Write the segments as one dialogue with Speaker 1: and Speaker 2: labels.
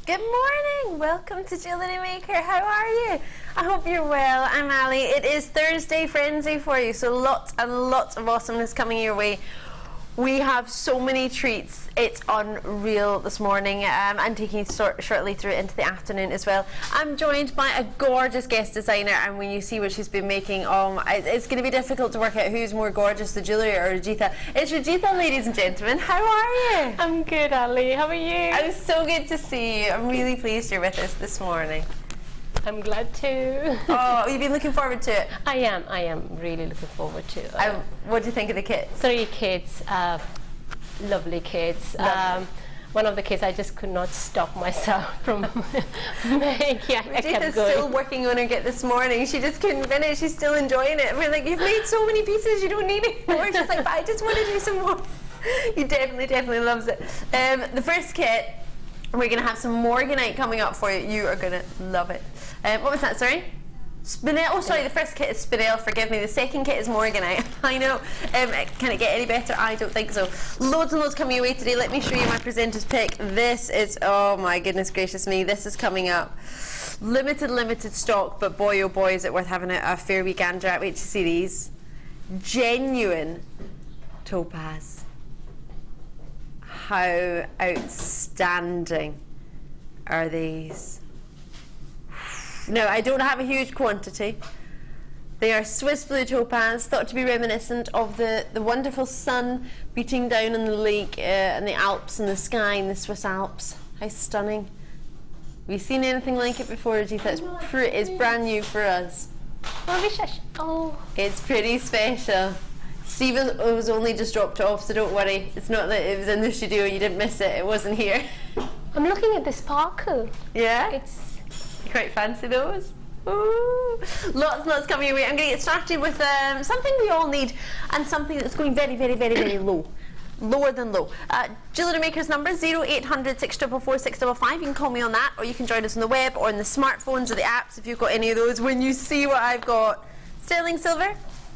Speaker 1: Good morning! Welcome to Jewellery Maker. How are you? I hope you're well. I'm Ali. It is Thursday frenzy for you, so lots and lots of awesomeness coming your way. We have so many treats. It's unreal this morning. I'm taking you shortly through into the afternoon as well. I'm joined by a gorgeous guest designer, and when you see what she's been making, it's going to be difficult to work out who's more gorgeous, the Julie or Rajitha. It's Rajitha, ladies and gentlemen. How are you?
Speaker 2: I'm good, Ali. How are you?
Speaker 1: I'm so good to see you. I'm really pleased you're with us this morning.
Speaker 2: I'm glad too.
Speaker 1: Oh, you've been looking forward to it?
Speaker 2: I am really looking forward to it.
Speaker 1: What do you think of the kids?
Speaker 2: 3 kids, lovely kids. One of the kids, I just could not stop myself from making. I kept going.
Speaker 1: Still working on her kit this morning. She just couldn't finish. She's still enjoying it. We're like, you've made so many pieces, you don't need any more. She's like, but I just want to do some more. You definitely loves it. The first kit, we're going to have some morganite coming up for you. You are going to love it. What was that, sorry? Spinel. Oh, sorry, the first kit is Spinel, forgive me. The second kit is morganite. I know. Can it get any better? I don't think so. Loads and loads coming your way today. Let me show you my presenter's pick. This is, oh my goodness gracious me, this is coming up. Limited stock, but boy oh boy is it worth having a fair wee gander at. Wait to see these. Genuine topaz. How outstanding are these? No, I don't have a huge quantity. They are Swiss Blue Topaz, thought to be reminiscent of the wonderful sun beating down on the lake and the Alps and the sky in the Swiss Alps. How stunning. Have you seen anything like it before, Rajitha? It's brand new for us.
Speaker 2: Oh.
Speaker 1: It's pretty special. Steve was only just dropped off, so don't worry. It's not that it was in the studio, you didn't miss it, it wasn't here.
Speaker 2: I'm looking at the sparkle.
Speaker 1: Yeah?
Speaker 2: It's
Speaker 1: quite fancy those. Ooh. Lots and lots coming your way. I'm going to get started with something we all need and something that's going very low. Lower than low. Jewellery Maker's number 0800 644 655. You can call me on that, or you can join us on the web or on the smartphones or the apps if you've got any of those. When you see what I've got, sterling silver,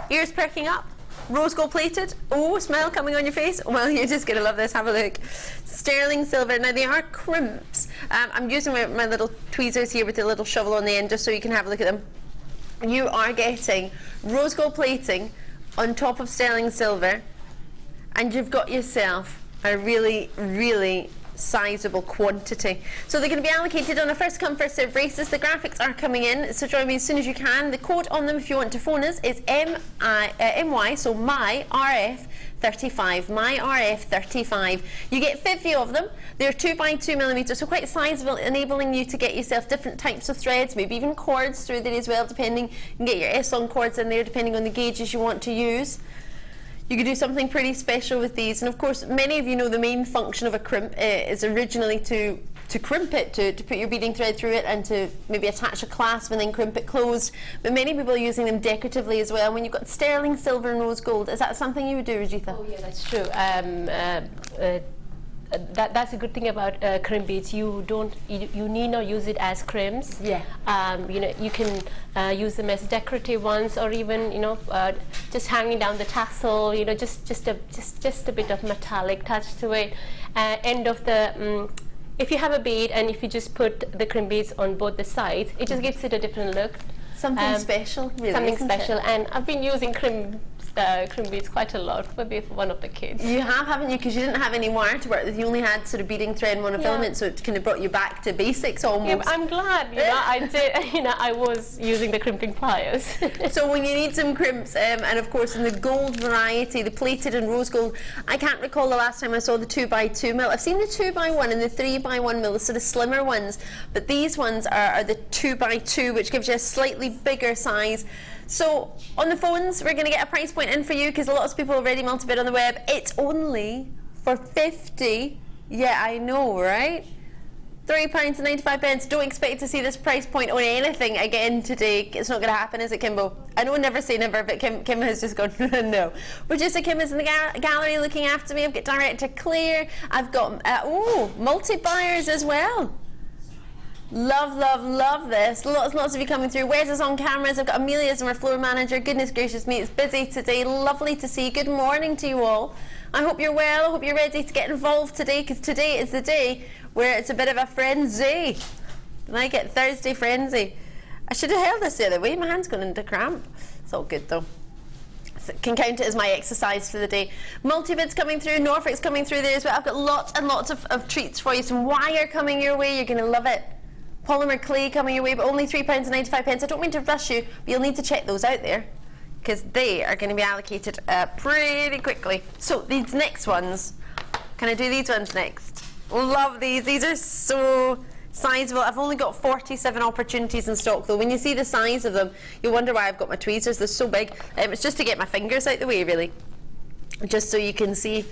Speaker 1: ears perking up, rose gold plated. Oh, smile coming on your face. Well, you're just going to love this. Have a look. Sterling silver. Now, they are crimps. I'm using my little tweezers here with the little shovel on the end just so you can have a look at them. You are getting rose gold plating on top of sterling silver, and you've got yourself a really sizable quantity. So they're going to be allocated on a first come first serve basis. The graphics are coming in, so join me as soon as you can. The code on them if you want to phone us is MY, so MyRF 35, MyRF 35. You get 50 of them. They're 2x2mm, so quite sizable, enabling you to get yourself different types of threads, maybe even cords through there as well, depending. You can get your S-on cords in there depending on the gauges you want to use. You could do something pretty special with these, and of course many of you know the main function of a crimp is originally to crimp it, to put your beading thread through it and to maybe attach a clasp and then crimp it closed, but many people are using them decoratively as well. When you've got sterling silver and rose gold, is that something you would do, Rajitha?
Speaker 2: Oh yeah, that's true. That's a good thing about crimp beads. You need not use it as crimps.
Speaker 1: Yeah.
Speaker 2: You know, you can use them as decorative ones, or even just hanging down the tassel. You know, just a bit of metallic touch to it. End of the if you have a bead and if you just put the crimp beads on both the sides, it just gives it a different look.
Speaker 1: Something special, really.
Speaker 2: Something special, and I've been using crimp beads quite a lot for one of the kids.
Speaker 1: You have, haven't you? Because you didn't have any wire to work with. You only had sort of beading thread and monofilament, so it kind of brought you back to basics almost.
Speaker 2: Yeah, but I'm glad. I did. I was using the crimping pliers.
Speaker 1: So when you need some crimps, and of course in the gold variety, the plated and rose gold, I can't recall the last time I saw the 2x2 mil. I've seen the 2x1 and the 3x1 mil, the sort of slimmer ones, but these ones are the 2x2, which gives you a slightly bigger size. So on the phones, we're going to get a price point in for you because lots of people already multi-bid on the web. It's only for 50. Yeah, I know, right? £3.95. Don't expect to see this price point on anything again today. It's not going to happen, is it, Kimbo? I know never say never, but Kim has just gone, no. Rajitha Kim is in the gallery looking after me. I've got Director Claire. I've got, multi-buyers as well. Love this. Lots of you coming through. Wes is on cameras. I've got Amelia as our floor manager. Goodness gracious me, it's busy today. Lovely to see you. Good morning to you all. I hope you're well. I hope you're ready to get involved today, because today is the day where it's a bit of a frenzy. And I get Thursday frenzy. I should have held this the other way. My hand's gone into cramp. It's all good though. So can count it as my exercise for the day. Multivid's coming through, Norfolk's coming through there as well. I've got lots and lots of treats for you. Some wire coming your way, you're going to love it. Polymer clay coming your way, but only £3.95. I don't mean to rush you, but you'll need to check those out there, because they are going to be allocated pretty quickly. So these next ones, can I do these ones next? Love these. These are so sizable. I've only got 47 opportunities in stock though. When you see the size of them, you'll wonder why I've got my tweezers. They're so big. It's just to get my fingers out the way, really, just so you can see.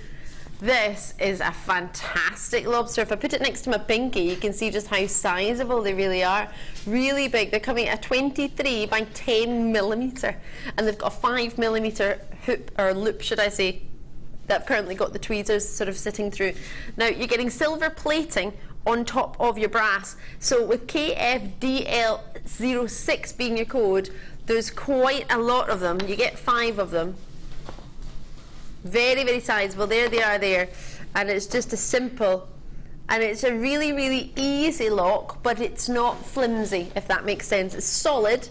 Speaker 1: This is a fantastic lobster. If I put it next to my pinky, you can see just how sizable they really are. Really big. They're coming at a 23 by 10 millimeter, and they've got a 5mm hoop, or loop should I say, that I've currently got the tweezers sort of sitting through. Now you're getting silver plating on top of your brass. So with KFDL06 being your code, there's quite a lot of them. You get 5 of them. Very, very sizable. There they are there. And it's just a simple, and it's a really, really easy lock, but it's not flimsy, if that makes sense. It's solid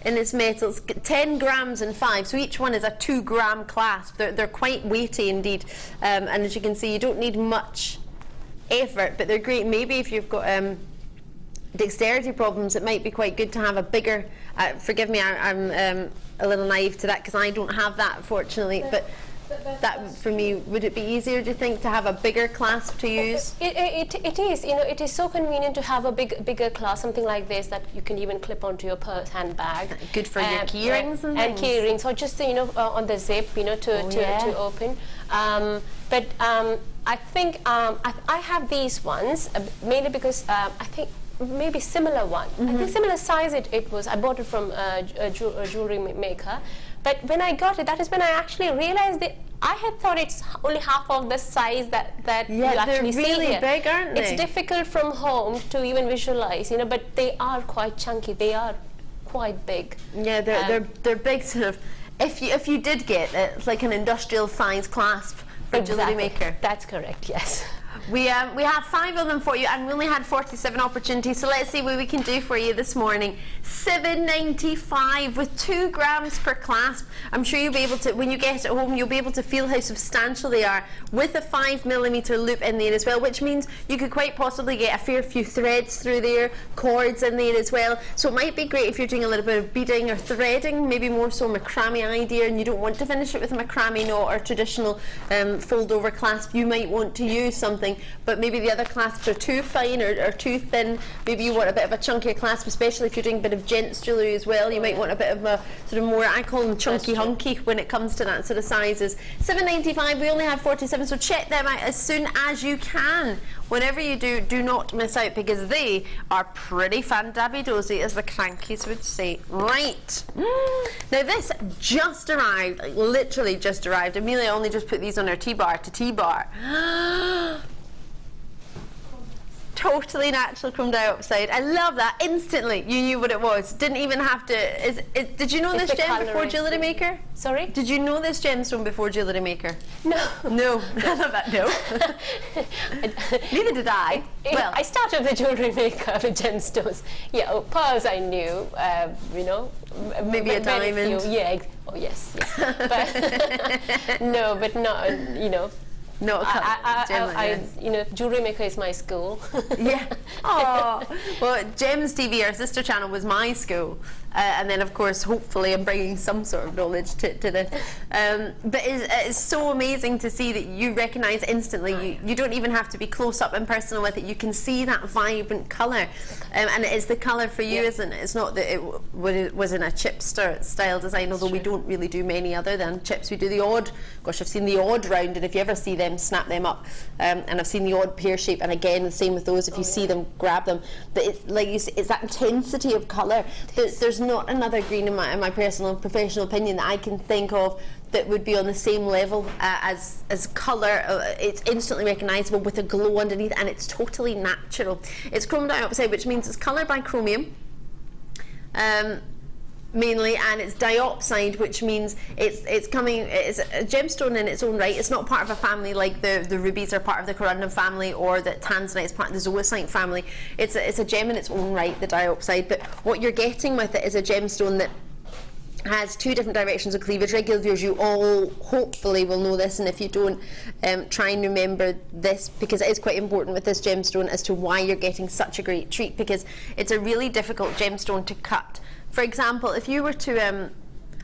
Speaker 1: in its metal. It's 10 grams in 5, so each one is a 2-gram clasp. They're quite weighty indeed. And as you can see, you don't need much effort, but they're great. Maybe if you've got dexterity problems, it might be quite good to have a bigger, forgive me, I'm a little naive to that, because I don't have that, fortunately, but that for me, would it be easier, do you think, to have a bigger clasp to use?
Speaker 2: It is, you know, it is so convenient to have a bigger clasp, something like this that you can even clip onto your purse, handbag.
Speaker 1: Good for your key rings and things.
Speaker 2: Key rings, or just, you know, on the zip, you know, to open. I think I have these ones mainly because I think maybe similar one. I think similar size it was. I bought it from a Jewellery Maker. But when I got it, that is when I actually realized that I had thought it's only half of the size that you actually see here.
Speaker 1: They're really big, aren't they?
Speaker 2: It's difficult from home to even visualize, you know, but they are quite chunky. They are quite big.
Speaker 1: Yeah, they're big sort of. If you did get it, it's like an industrial size clasp for Jewellery Maker.
Speaker 2: That's correct, yes.
Speaker 1: We have 5 of them for you, and we only had 47 opportunities, so let's see what we can do for you this morning. $7.95 with 2 grams per clasp. I'm sure you'll be able to, when you get it home, you'll be able to feel how substantial they are, with a 5mm loop in there as well, which means you could quite possibly get a fair few threads through there, cords in there as well. So it might be great if you're doing a little bit of beading or threading, maybe more so macrame idea, and you don't want to finish it with a macrame knot or traditional fold over clasp. You might want to use something, but maybe the other clasps are too fine or too thin. Maybe you want a bit of a chunkier clasp, especially if you're doing a bit of gents jewellery as well. You might want a bit of a sort of more, I call them chunky hunky when it comes to that sort of sizes. $7.95, we only have 47, so check them out as soon as you can. Whenever you do not miss out, because they are pretty fan-dabby-dozy, as the crankies would say. Right. Now this just arrived, like literally just arrived. Amelia only just put these on her T-bar to T-bar. Totally natural chrome dioxide. I love that. Instantly you knew what it was. Didn't even have to. Did you know this gem before Jewellery Maker?
Speaker 2: Sorry?
Speaker 1: Did you know this gemstone before Jewellery Maker?
Speaker 2: No.
Speaker 1: No. I love that. No. Neither did I.
Speaker 2: Well, I started with Jewellery Maker with gemstones. Yeah, pearls I knew. You know,
Speaker 1: maybe a diamond.
Speaker 2: Yeah. Oh yes. But no, but not. You know.
Speaker 1: No,
Speaker 2: you know, Jewellery Maker is my school.
Speaker 1: Yeah. Oh, well, Gems TV, our sister channel, was my school, and then of course, hopefully, I'm bringing some sort of knowledge to this. But it's so amazing to see that you recognise instantly. You don't even have to be close up and personal with it. You can see that vibrant colour, and it is the colour for you, isn't it? It's not that it was in a chip style design, although we don't really do many other than chips. We do the odd. Gosh, I've seen the odd round, and if you ever see them, snap them up, and I've seen the odd pear shape, and again the same with those. If you see them, grab them. But it's like you see, it's that intensity of colour. There's not another green in my personal and professional opinion that I can think of that would be on the same level as colour. It's instantly recognisable with a glow underneath, and it's totally natural. It's chrome dioxide, which means it's coloured by chromium. mainly, and it's diopside, which means it's a gemstone in its own right. It's not part of a family like the rubies are part of the corundum family, or that tanzanite is part of the zoisite family. It's a gem in its own right, the diopside. But what you're getting with it is a gemstone that has two different directions of cleavage. Regular viewers, you all hopefully will know this, and if you don't, try and remember this, because it is quite important with this gemstone as to why you're getting such a great treat, because it's a really difficult gemstone to cut. For example, if you were to,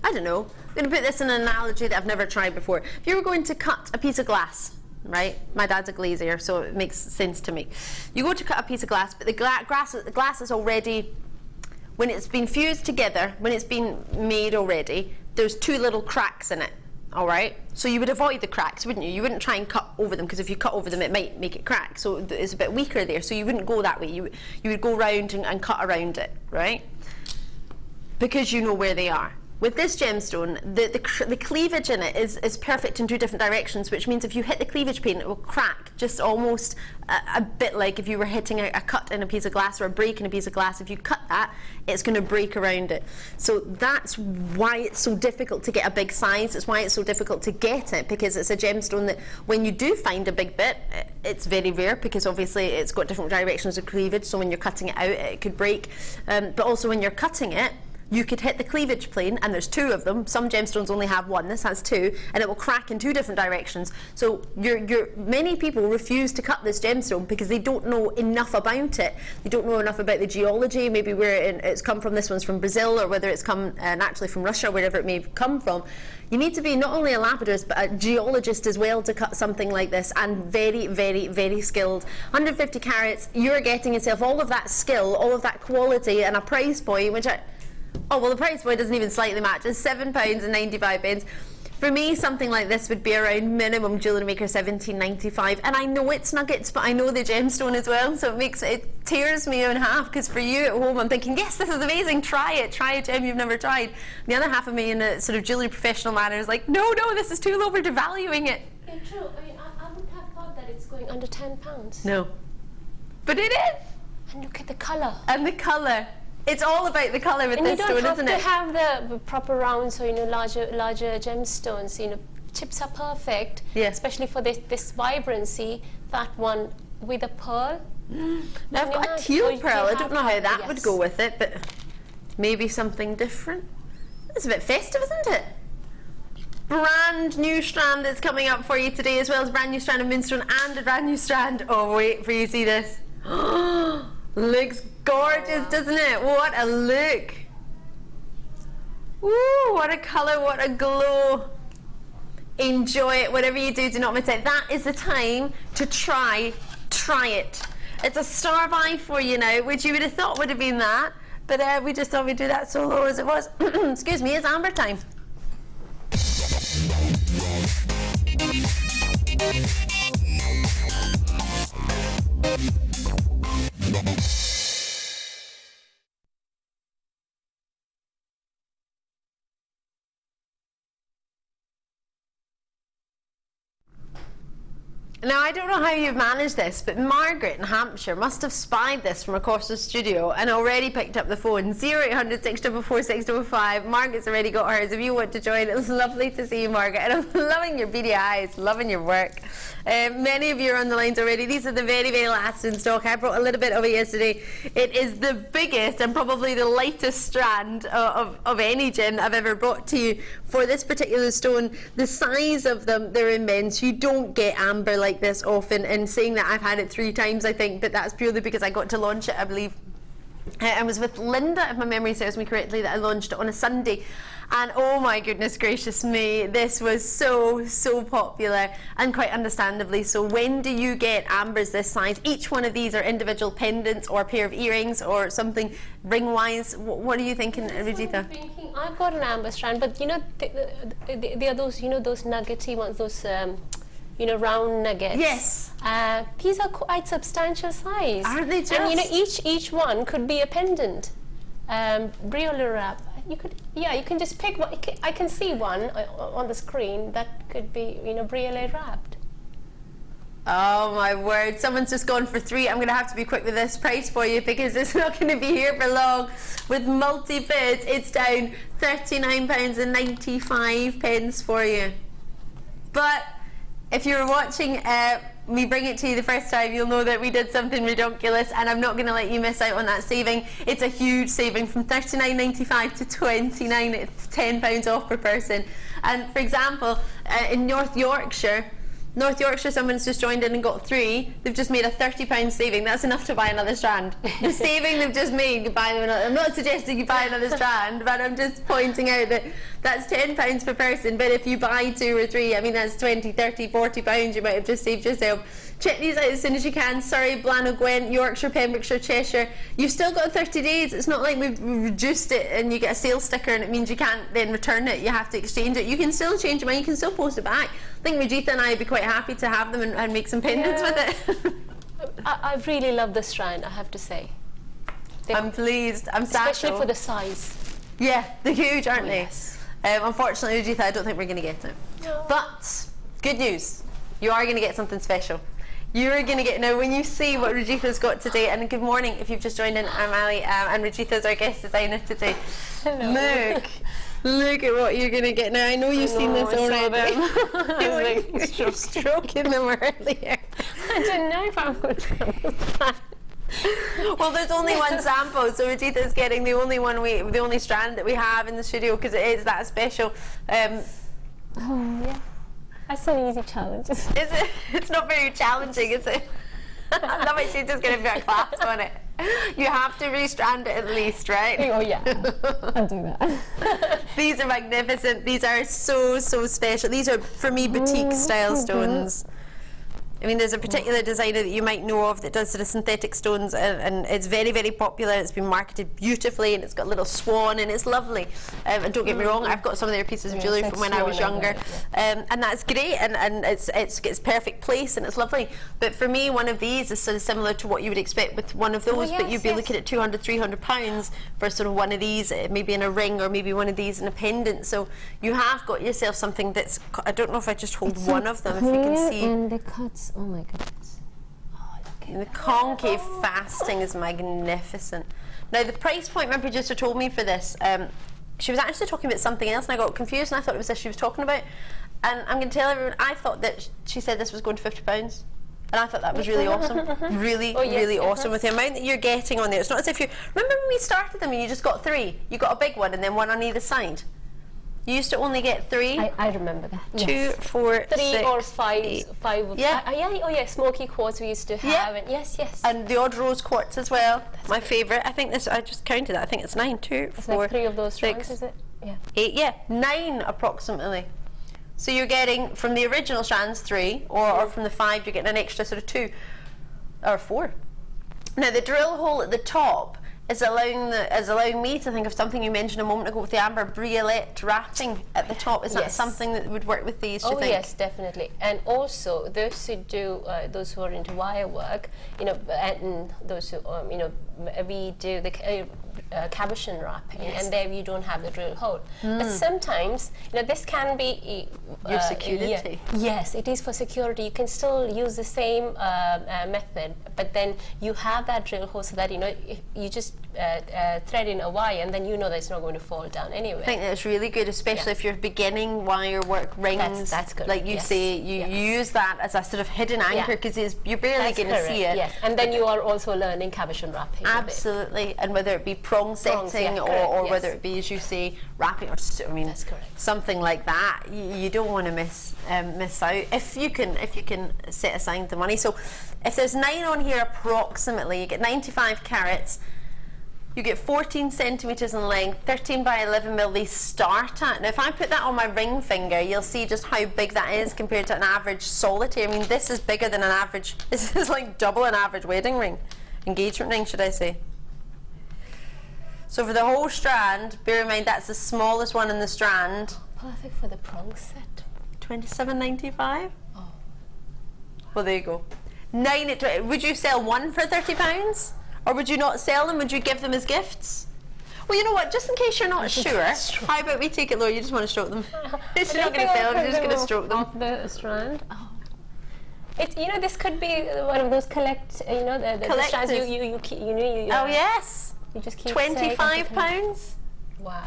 Speaker 1: I don't know, I'm going to put this in an analogy that I've never tried before. If you were going to cut a piece of glass, right? My dad's a glazier, so it makes sense to me. You go to cut a piece of glass, but the glass is already, when it's been fused together, when it's been made already, there's two little cracks in it, all right? So you would avoid the cracks, wouldn't you? You wouldn't try and cut over them, because if you cut over them, it might make it crack. So it's a bit weaker there, so you wouldn't go that way. You would go round and cut around it, right? Because you know where they are. With this gemstone, the cleavage in it is perfect in two different directions, which means if you hit the cleavage plane, it will crack, just almost a bit like if you were hitting a cut in a piece of glass or a break in a piece of glass. If you cut that, it's going to break around it. So that's why it's so difficult to get a big size. It's why it's so difficult to get it, because it's a gemstone that when you do find a big bit, it's very rare, because obviously it's got different directions of cleavage, so when you're cutting it out, it could break. But also when you're cutting it, you could hit the cleavage plane, and there's two of them. Some gemstones only have one. This has two, and it will crack in two different directions. So many people refuse to cut this gemstone because they don't know enough about it. They don't know enough about the geology, maybe where it's come from. This one's from Brazil, or whether it's come naturally from Russia, wherever it may come from. You need to be not only a labradorist, but a geologist as well to cut something like this, and very, very, very skilled. 150 carats, you're getting yourself all of that skill, all of that quality, and a price point, which oh, well, the price point doesn't even slightly match. It's £7.95. For me, something like this would be around minimum Jewellery Maker £17.95. And I know it's nuggets, but I know the gemstone as well, so it tears me in half, because for you at home, I'm thinking, yes, this is amazing, try it, try a gem you've never tried. The other half of me, in a sort of jewellery professional manner, is like, no, this is too low, we're devaluing it.
Speaker 2: Yeah, true. I mean, I wouldn't have thought that it's going under £10.
Speaker 1: No. But it is!
Speaker 2: And look at the colour.
Speaker 1: And the colour. It's all about the colour with this stone, isn't it?
Speaker 2: And you don't have to have the proper rounds, or larger gemstones. Chips are perfect,
Speaker 1: yeah,
Speaker 2: especially for this vibrancy. That one with a pearl.
Speaker 1: Now I've got a teal pearl. I don't know how that would go with it, but maybe something different. It's a bit festive, isn't it? Brand new strand that's coming up for you today, as well as brand new strand of moonstone and a brand new strand. Oh, wait for you to see this. Looks gorgeous, doesn't it? What a look. Ooh, what a colour, what a glow. Enjoy it. Whatever you do not miss it. That is the time to try it. It's a star buy for you now, which you would have thought would have been that, but we just thought we'd do that so low as it was. Excuse me, it's amber time. Now, I don't know how you've managed this, but Margaret in Hampshire must have spied this from across the studio and already picked up the phone. 0800 644 655. Margaret's already got hers. If you want to join, it's lovely to see you, Margaret. And I'm loving your beady eyes, loving your work. Many of you are on the lines already. These are the very, very last in stock. I brought a little bit of it yesterday. It is the biggest and probably the lightest strand of any gem I've ever brought to you for this particular stone. The size of them, they're immense. You don't get amber like this often, and saying that, I've had it 3 times, I think, but that's purely because I got to launch it, I believe. I was with Linda, if my memory serves me correctly, that I launched it on a Sunday, and oh my goodness gracious me, this was so popular, and quite understandably so. When do you get ambers this size? Each one of these are individual pendants or a pair of earrings or something ring wise. What are you thinking, Rajitha?
Speaker 2: I've got an amber strand, but you know, there are those, you know, those nuggety ones, those you know, round nuggets.
Speaker 1: Yes.
Speaker 2: These are quite substantial size.
Speaker 1: Aren't they just?
Speaker 2: And you know, each one could be a pendant. Brioler wrap. You could, yeah, you can just pick one. I can see one on the screen that could be, you know, brioler wrapped.
Speaker 1: Oh my word, someone's just gone for 3. I'm going to have to be quick with this price for you because it's not going to be here for long. With multi-bids, it's down £39.95 for you. But if you were watching me bring it to you the first time, you'll know that we did something ridiculous, and I'm not going to let you miss out on that saving. It's a huge saving from £39.95 to £29. It's £10 off per person. And for example, in North Yorkshire, someone's just joined in and got 3. They've just made a £30 saving. That's enough to buy another strand. The saving they've just made, you buy them another. I'm not suggesting you buy another strand, but I'm just pointing out that that's £10 per person. But if you buy 2 or 3, I mean, that's 20, 30, 40 pounds you might have just saved yourself. Check these out as soon as you can. Surrey, Blanno Gwent, Yorkshire, Pembrokeshire, Cheshire. You've still got 30 days. It's not like we've reduced it and you get a sales sticker and it means you can't then return it. You have to exchange it. You can still change your mind. You can still post it back. I think Rajitha and I would be quite happy to have them and make some pendants with it.
Speaker 2: I really love the strand, I have to say.
Speaker 1: I'm pleased. I'm sad.
Speaker 2: Especially for the size.
Speaker 1: Yeah, they're huge, aren't they?
Speaker 2: Yes.
Speaker 1: Unfortunately, Rajitha, I don't think we're going to get it.
Speaker 2: No.
Speaker 1: But good news, you are going to get something special. You're going to get, now when you see what Rajitha's got today, and good morning if you've just joined in, I'm Ali, and Rajitha's our guest designer today.
Speaker 2: Hello.
Speaker 1: Look at what you're going to get. Now I know you've seen this already.
Speaker 2: You were
Speaker 1: stroking them earlier.
Speaker 2: I didn't know if I would.
Speaker 1: Well, there's only one sample, so Rajitha's getting the only strand that we have in the studio because it is that special.
Speaker 2: Oh yeah. That's an easy challenge.
Speaker 1: Is it? It's not very challenging, is it? I love it. She's just going to put a class on it. You have to restrand it at least, right?
Speaker 2: Oh yeah, I'll do that.
Speaker 1: These are magnificent. These are so special. These are, for me, boutique style stones. I mean, there's a particular designer that you might know of that does sort of synthetic stones, and it's very, very popular. It's been marketed beautifully, and it's got a little swan, and it's lovely. And don't get me wrong, I've got some of their pieces of jewellery from when I was younger, and that's great, and it's perfect place, and it's lovely. But for me, one of these is sort of similar to what you would expect with one of those, but you'd be looking at £200, £300 for sort of one of these, maybe in a ring, or maybe one of these in a pendant. So you have got yourself something that's, I don't know if I just hold one of them, if you can see.
Speaker 2: And the cuts. Oh my goodness. Oh, look at
Speaker 1: the concave fasting is magnificent. Now the price point my producer told me for this, she was actually talking about something else and I got confused and I thought it was this she was talking about. And I'm going to tell everyone, I thought that she said this was going to £50. And I thought that was really awesome. Really awesome with the amount that you're getting on there. It's not as if you, remember when we started them and you just got 3? You got a big one and then one on either side. You used to only get 3.
Speaker 2: I remember that.
Speaker 1: 2, 4,
Speaker 2: 3
Speaker 1: 6,
Speaker 2: or 5.
Speaker 1: 8.
Speaker 2: 5.
Speaker 1: Yeah.
Speaker 2: Oh yeah, smoky quartz we used to have. And yes.
Speaker 1: And the odd rose quartz as well. That's my favourite. I think this. I just counted it. I think it's 9. 2, 4,
Speaker 2: like 3 of those
Speaker 1: 6,
Speaker 2: strands, is it? Yeah.
Speaker 1: 8. Yeah, 9 approximately. So you're getting from the original strands 3, or from the 5 you're getting an extra sort of 2 or 4. Now the drill hole at the top is allowing me to think of something you mentioned a moment ago with the amber briolet wrapping at the top. Is that something that would work with these? Do you think?
Speaker 2: Yes, definitely. And also those who do, those who are into wire work, you know, and those who, you know, we do the cabochon wrapping, and there you don't have the drill hole. But sometimes, you know, this can be
Speaker 1: your security.
Speaker 2: Yes, it is for security. You can still use the same method, but then you have that drill hole so that, you know, you just thread in a wire and then you know that it's not going to fall down anyway.
Speaker 1: I think that's really good, especially if you're beginning wire work rings.
Speaker 2: That's good.
Speaker 1: Like you say, you use that as a sort of hidden anchor because you're barely going to see it.
Speaker 2: Yes, and then you are also learning cabochon wrapping.
Speaker 1: Absolutely, and whether it be prong setting or whether it be, as you say, wrapping, or I mean,
Speaker 2: that's correct.
Speaker 1: Something like that. You don't want to miss out if you can set aside the money. So if there's 9 on here approximately, you get 95 carats. You get 14 centimetres in length, 13 by 11 mil they start at. Now if I put that on my ring finger, you'll see just how big that is compared to an average solitaire. I mean, this is bigger than an average, this is like double an average wedding ring. Engagement ring, should I say. So for the whole strand, bear in mind that's the smallest one in the strand.
Speaker 2: Perfect for the prong set.
Speaker 1: £27.95? Oh. Well, there you go. 9 at 20. Would you sell one for £30? Or would you not sell them? Would you give them as gifts? Well, you know what? Just in case you're not sure, how about we take it low? You just want to stroke them. She's not going to sell them. You're just going to stroke them.
Speaker 2: Off the strand. Oh. It's, you know, this could be one of those collect, you know, the strands you keep, you know,
Speaker 1: oh yes,
Speaker 2: you just keep
Speaker 1: £25.
Speaker 2: Wow.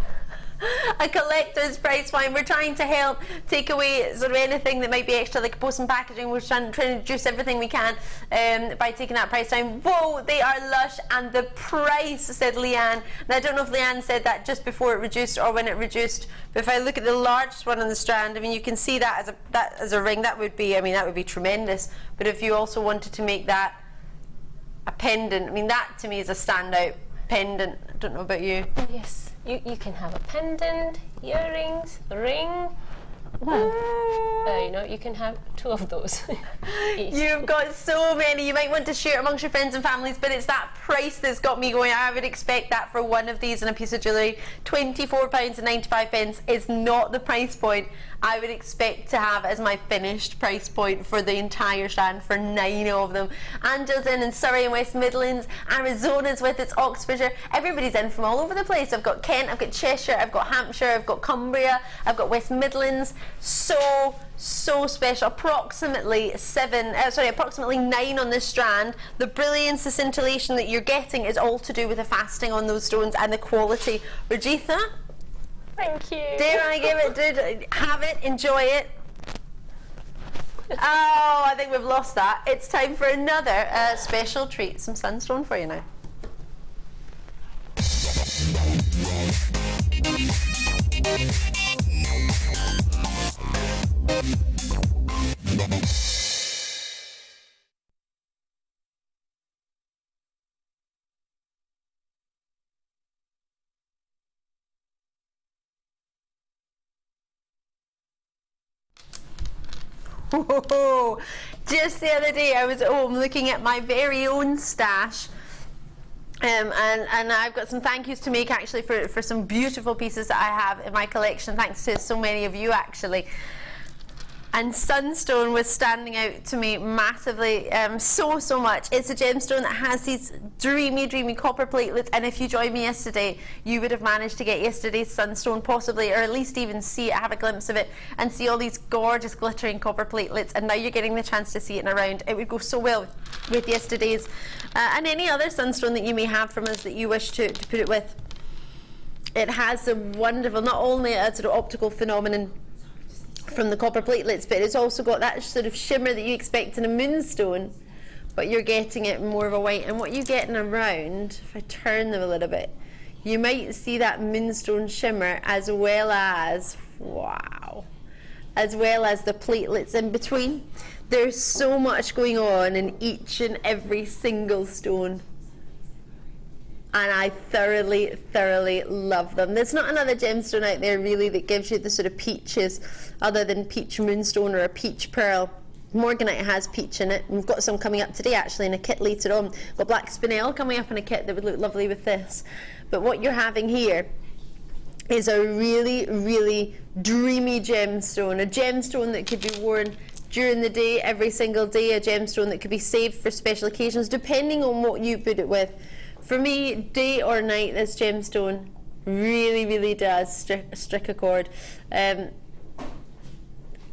Speaker 1: A collector's price point. We're trying to help take away sort of anything that might be extra, like post and packaging. We're trying to reduce everything we can by taking that price down. Whoa, they are lush, and the price, said Leanne. Now I don't know if Leanne said that just before it reduced or when it reduced, but if I look at the largest one on the strand, I mean, you can see that as a ring. That would be, I mean, that would be tremendous. But if you also wanted to make that a pendant, I mean, that to me is a standout pendant. I don't know about you.
Speaker 2: Yes. You can have a pendant, earrings, a ring.
Speaker 1: Wow.
Speaker 2: You know, you can have 2 of those.
Speaker 1: You've got so many. You might want to share it amongst your friends and families, but it's that price that's got me going. I would expect that for one of these in a piece of jewellery. £24.95 is not the price point I would expect to have as my finished price point for the entire strand, for 9 of them. Angela's in Surrey and West Midlands. Arizona's with its Oxfordshire. Everybody's in from all over the place. I've got Kent, I've got Cheshire, I've got Hampshire, I've got Cumbria, I've got West Midlands. So special. Approximately 9 on this strand. The brilliance, the scintillation that you're getting is all to do with the fasting on those stones and the quality. Rajitha,
Speaker 2: thank you.
Speaker 1: Dare I give it? Have it, enjoy it. Oh, I think we've lost that. It's time for another special treat. Some sunstone for you now. Whoa. Just the other day I was at home looking at my very own stash, and I've got some thank yous to make actually for some beautiful pieces that I have in my collection, thanks to so many of you actually. And Sunstone was standing out to me massively, so much. It's a gemstone that has these dreamy copper platelets, and if you joined me yesterday, you would have managed to get yesterday's Sunstone possibly, or at least even see it, have a glimpse of it, and see all these gorgeous glittering copper platelets, and now you're getting the chance to see it in a round. It would go so well with yesterday's, and any other Sunstone that you may have from us that you wish to put it with. It has a wonderful, not only a sort of optical phenomenon from the copper platelets, but it's also got that sort of shimmer that you expect in a moonstone, but you're getting it more of a white. And what you get in a round, if I turn them a little bit, you might see that moonstone shimmer as well as, wow, as well as the platelets in between. There's so much going on in each and every single stone, and I thoroughly love them. There's not another gemstone out there really that gives you the sort of peaches other than peach moonstone or a peach pearl. Morganite has peach in it. We've got some coming up today actually in a kit later on. We've got black spinel coming up in a kit that would look lovely with this. But what you're having here is a really dreamy gemstone, a gemstone that could be worn during the day, every single day, a gemstone that could be saved for special occasions depending on what you put it with. For me, day or night, this gemstone really does strike a chord. Can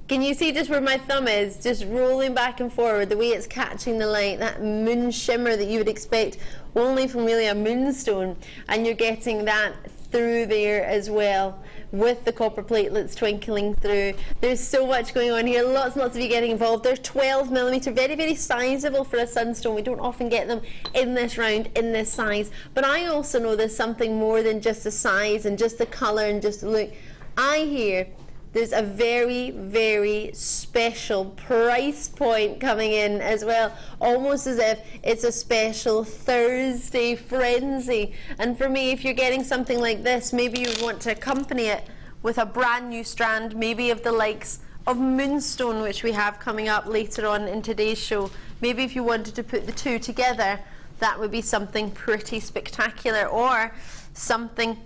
Speaker 1: you see just where my thumb is, just rolling back and forward, the way it's catching the light, that moon shimmer that you would expect only from really a moonstone, and you're getting that through there as well, with the copper platelets twinkling through. There's so much going on here, lots of you getting involved. They're 12mm, very sizable for a sunstone. We don't often get them in this round, in this size. But I also know there's something more than just the size and just the colour and just the look. I hear there's a very special price point coming in as well, almost as if it's a special Thursday frenzy. And for me, if you're getting something like this, maybe you want to accompany it with a brand new strand, maybe of the likes of Moonstone, which we have coming up later on in today's show. Maybe if you wanted to put the two together, that would be something pretty spectacular, or something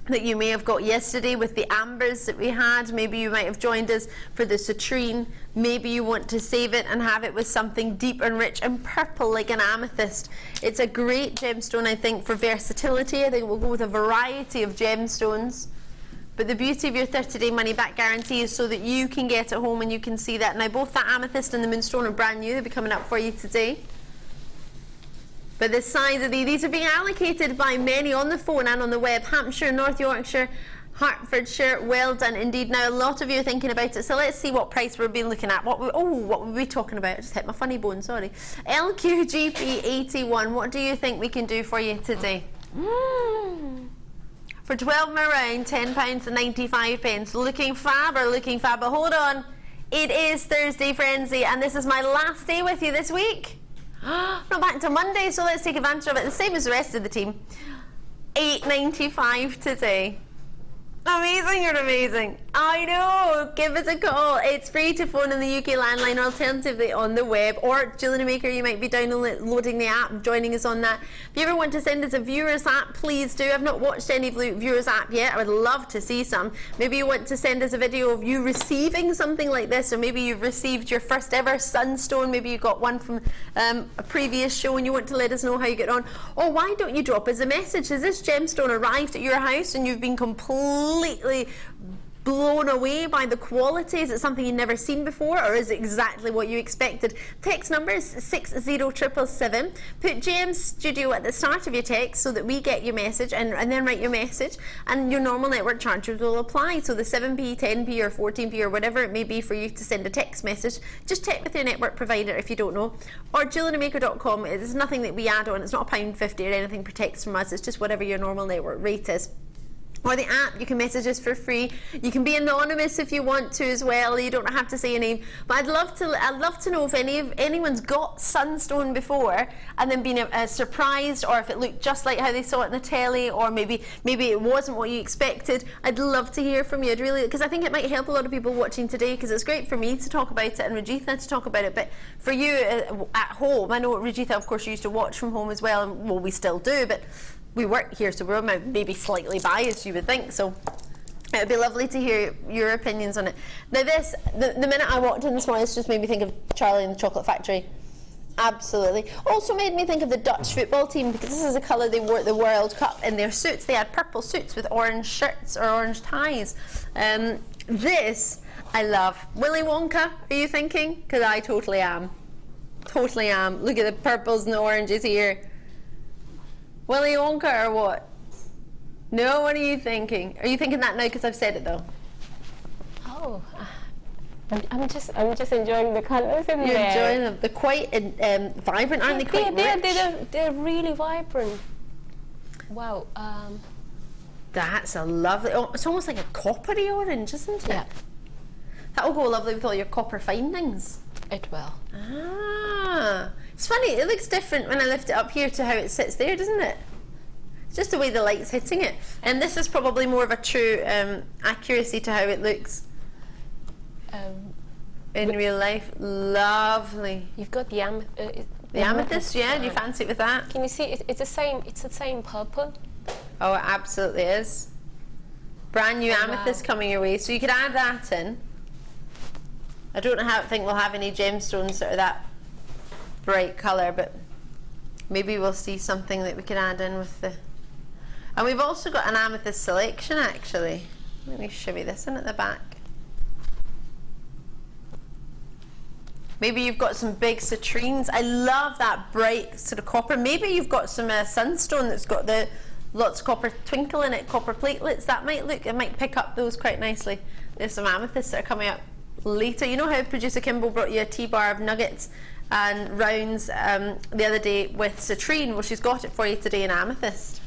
Speaker 1: that you may have got yesterday with the ambers that we had. Maybe you might have joined us for the citrine. Maybe you want to save it and have it with something deep and rich and purple like an amethyst. It's a great gemstone, I think, for versatility. I think we'll go with a variety of gemstones But the beauty of your 30-day money-back guarantee is so that you can get it home and you can see that. Now, both the Amethyst and the Moonstone are brand new. They'll be coming up for you today. But the size of these are being allocated by many on the phone and on the web. Hampshire, North Yorkshire, Hertfordshire, well done indeed. Now, a lot of you are thinking about it, so let's see what price we've been looking at. What were we talking about? I just hit my funny bone, sorry. LQGP81, what do you think we can do for you today? For 12 around, £10 and 95 pence. Looking fab or looking fab, but hold on. It is Thursday Frenzy, and this is my last day with you this week. Not back until Monday, so let's take advantage of it. The same as the rest of the team. £8.95 today. Amazing, you're amazing. I know, give us a call. It's free to phone in the UK landline, or alternatively on the web, or Jewellery Maker. You might be downloading the app, joining us on that. If you ever want to send us a viewers app, please do. I've not watched any viewers app yet. I would love to see some. Maybe you want to send us a video of you receiving something like this, or maybe you've received your first ever sunstone. Maybe you got one from a previous show and you want to let us know how you get on. Or why don't you drop us a message? Has this gemstone arrived at your house and you've been completely blown away by the quality? Is it something you've never seen before, or is it exactly what you expected? Text number is 60777. Put JM Studio at the start of your text so that we get your message, and then write your message, and your normal network charges will apply. So the 7p, 10p or 14p or whatever it may be for you to send a text message, just check with your network provider if you don't know. Or JewelleryMaker.com. It's nothing that we add on. It's not £1.50 or anything per text from us. It's just whatever your normal network rate is. Or the app, you can message us for free. You can be anonymous if you want to as well. You don't have to say a name. But I'd love to know if anyone's got sunstone before and then been surprised, or if it looked just like how they saw it in the telly, or maybe it wasn't what you expected. I'd love to hear from you. I'd really, because I think it might help a lot of people watching today, because it's great for me to talk about it and Rajitha to talk about it, but for you at home, I know Rajitha of course used to watch from home as well, and well, we still do, but we work here, so we're maybe slightly biased, you would think. So it would be lovely to hear your opinions on it. Now this, the minute I walked in this morning, this just made me think of Charlie and the Chocolate Factory. Absolutely. Also made me think of the Dutch football team, because this is the colour they wore at the World Cup in their suits. They had purple suits with orange shirts or orange ties. This I love. Willy Wonka, are you thinking? Because I totally am. Totally am. Look at the purples and the oranges here. Willy Wonka or what? No, what are you thinking? Are you thinking that now because I've said it though?
Speaker 2: Oh, I'm just enjoying the colours in there.
Speaker 1: You're enjoying them. They're quite vibrant, aren't they? Quite rich.
Speaker 2: They're really vibrant. Wow.
Speaker 1: That's a lovely. Oh, it's almost like a coppery orange, isn't it?
Speaker 2: Yeah.
Speaker 1: That will go lovely with all your copper findings.
Speaker 2: It will.
Speaker 1: Ah. It's funny, it looks different when I lift it up here to how it sits there, doesn't it? It's just the way the light's hitting it. And this is probably more of a true accuracy to how it looks in real life. Lovely.
Speaker 2: You've got the
Speaker 1: amethyst, yeah? Do you fancy it with that?
Speaker 2: Can you see? It's the same purple.
Speaker 1: Oh, it absolutely is. Brand new amethyst coming your way. So you could add that in. I don't think we'll have any gemstones that are that bright colour, but maybe we'll see something that we can add in with the... And we've also got an amethyst selection actually. Let me show you this in at the back. Maybe you've got some big citrines. I love that bright sort of copper. Maybe you've got some sunstone that's got the lots of copper twinkle in it, copper platelets. That might look, it might pick up those quite nicely. There's some amethysts that are coming up later. You know how producer Kimball brought you a tea-bar of nuggets and rounds the other day with citrine? Well, she's got it for you today in amethyst.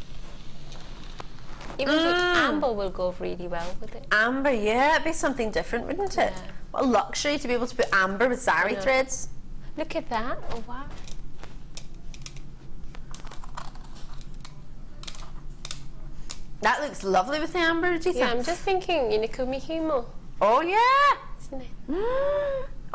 Speaker 2: Even the amber will go really well with it.
Speaker 1: Amber, yeah, it'd be something different, wouldn't it?
Speaker 2: Yeah.
Speaker 1: What a luxury to be able to put amber with zari threads.
Speaker 2: Look at that. Oh wow.
Speaker 1: That looks lovely with the amber, do you think?
Speaker 2: Yeah, I'm just thinking, kumihimo.
Speaker 1: Oh yeah.
Speaker 2: Isn't it?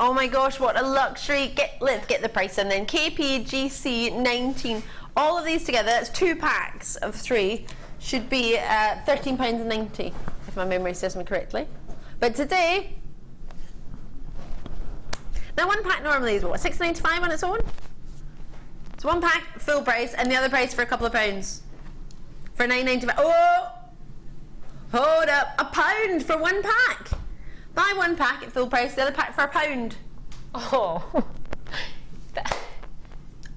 Speaker 1: Oh my gosh, what a luxury. Let's get the price in then. KPGC 19. All of these together, that's 2 packs of 3, should be £13.90, if my memory serves me correctly. But today, now 1 pack normally is what, £6.95 on its own? It's 1 pack full price and the other price for a couple of pounds. For £9.95. Oh! Hold up, £1 for one pack. Buy one pack at full price, the other pack for £1.
Speaker 2: Oh.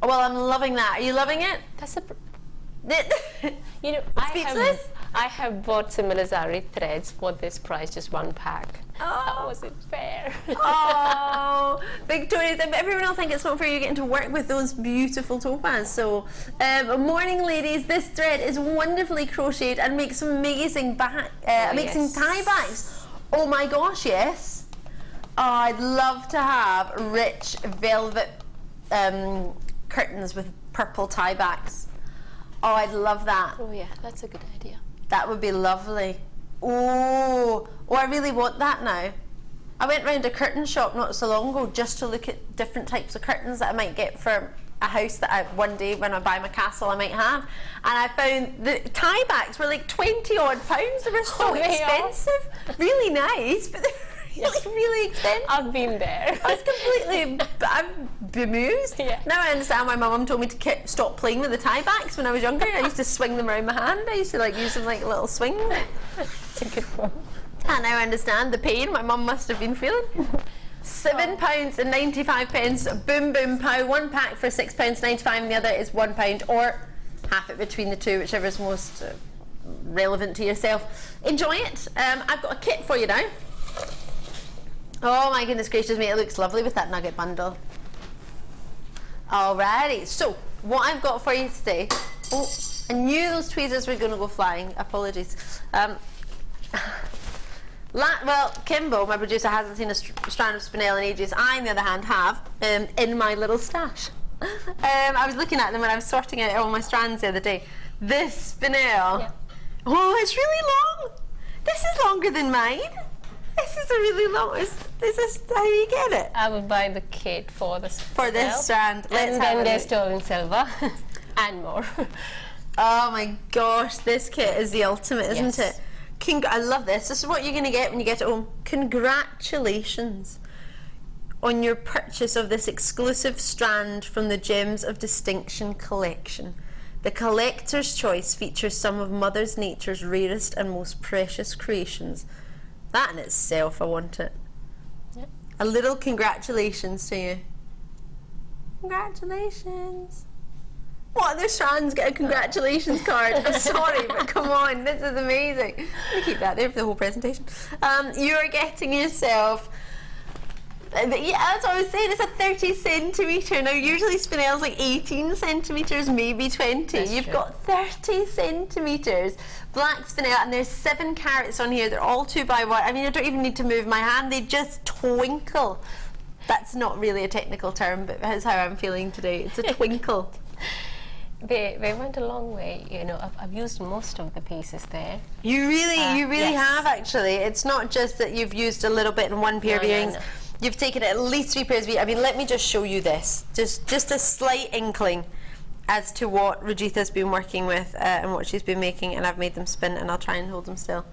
Speaker 1: Well, I'm loving that. Are you loving it?
Speaker 2: That's a...
Speaker 1: You know,
Speaker 2: Speechless? I have bought similar zari threads for this price, just one pack.
Speaker 1: Oh.
Speaker 2: That wasn't fair.
Speaker 1: Oh, Victoria, everyone will think it's not fair. You're getting to work with those beautiful topaz. So, morning, ladies. This thread is wonderfully crocheted and makes amazing amazing tie backs. Oh my gosh, yes. Oh, I'd love to have rich velvet curtains with purple tie backs. Oh, I'd love that.
Speaker 2: Oh yeah, that's a good idea.
Speaker 1: That would be lovely. Oh, I really want that now. I went round a curtain shop not so long ago just to look at different types of curtains that I might get for a house that one day when I buy my castle I might have. And I found the tie backs were like 20 odd pounds. They were so expensive. Really nice, but they're really expensive.
Speaker 2: I've been there.
Speaker 1: I was completely bemused.
Speaker 2: Yeah.
Speaker 1: Now I understand why my mum told me to stop playing with the tie backs when I was younger. I used to swing them around my hand. I used to like use them like a little swing.
Speaker 2: That's a good one.
Speaker 1: And now I understand the pain my mum must have been feeling. £7.95. Boom boom pow. One pack for £6.95 and the other is £1, or half it between the two, whichever is most relevant to yourself. Enjoy it. I've got a kit for you now. Oh my goodness gracious me, it looks lovely with that nugget bundle. Alrighty, so what I've got for you today, oh, I knew those tweezers were going to go flying, apologies. Well, Kimbo, my producer, hasn't seen a strand of spinel in ages. I, on the other hand, have, in my little stash. I was looking at them when I was sorting out all my strands the other day. This spinel, oh, it's really long. This is longer than mine. This is a really long. Is this how you get it?
Speaker 2: I will buy the kit for this
Speaker 1: strand.
Speaker 2: And then there's sterling silver and more.
Speaker 1: Oh my gosh, this kit is the ultimate, isn't it? I love this. This is what you're going to get when you get it home. Congratulations on your purchase of this exclusive strand from the Gems of Distinction collection. The Collector's Choice features some of Mother Nature's rarest and most precious creations. That in itself, I want it. Yep. A little congratulations to you. Congratulations. What other strands get a congratulations card? I'm sorry, but come on, this is amazing. I'm going to keep that there for the whole presentation. You are getting yourself... Yeah, that's what I was saying, it's a 30 centimetre. Now, usually spinel's like 18 centimetres, maybe 20. You've got 30 centimetres black spinel, and there's 7 carats on here. They're all 2x1. I mean, I don't even need to move my hand, they just twinkle. That's not really a technical term, but that's how I'm feeling today. It's a twinkle.
Speaker 2: They went a long way, you know. I've used most of the pieces there.
Speaker 1: You really have, actually. It's not just that you've used a little bit in one pair of earrings. No. You've taken at least 3 pairs of earrings. I mean, let me just show you this. Just a slight inkling as to what Rajitha's been working with and what she's been making, and I've made them spin, and I'll try and hold them still.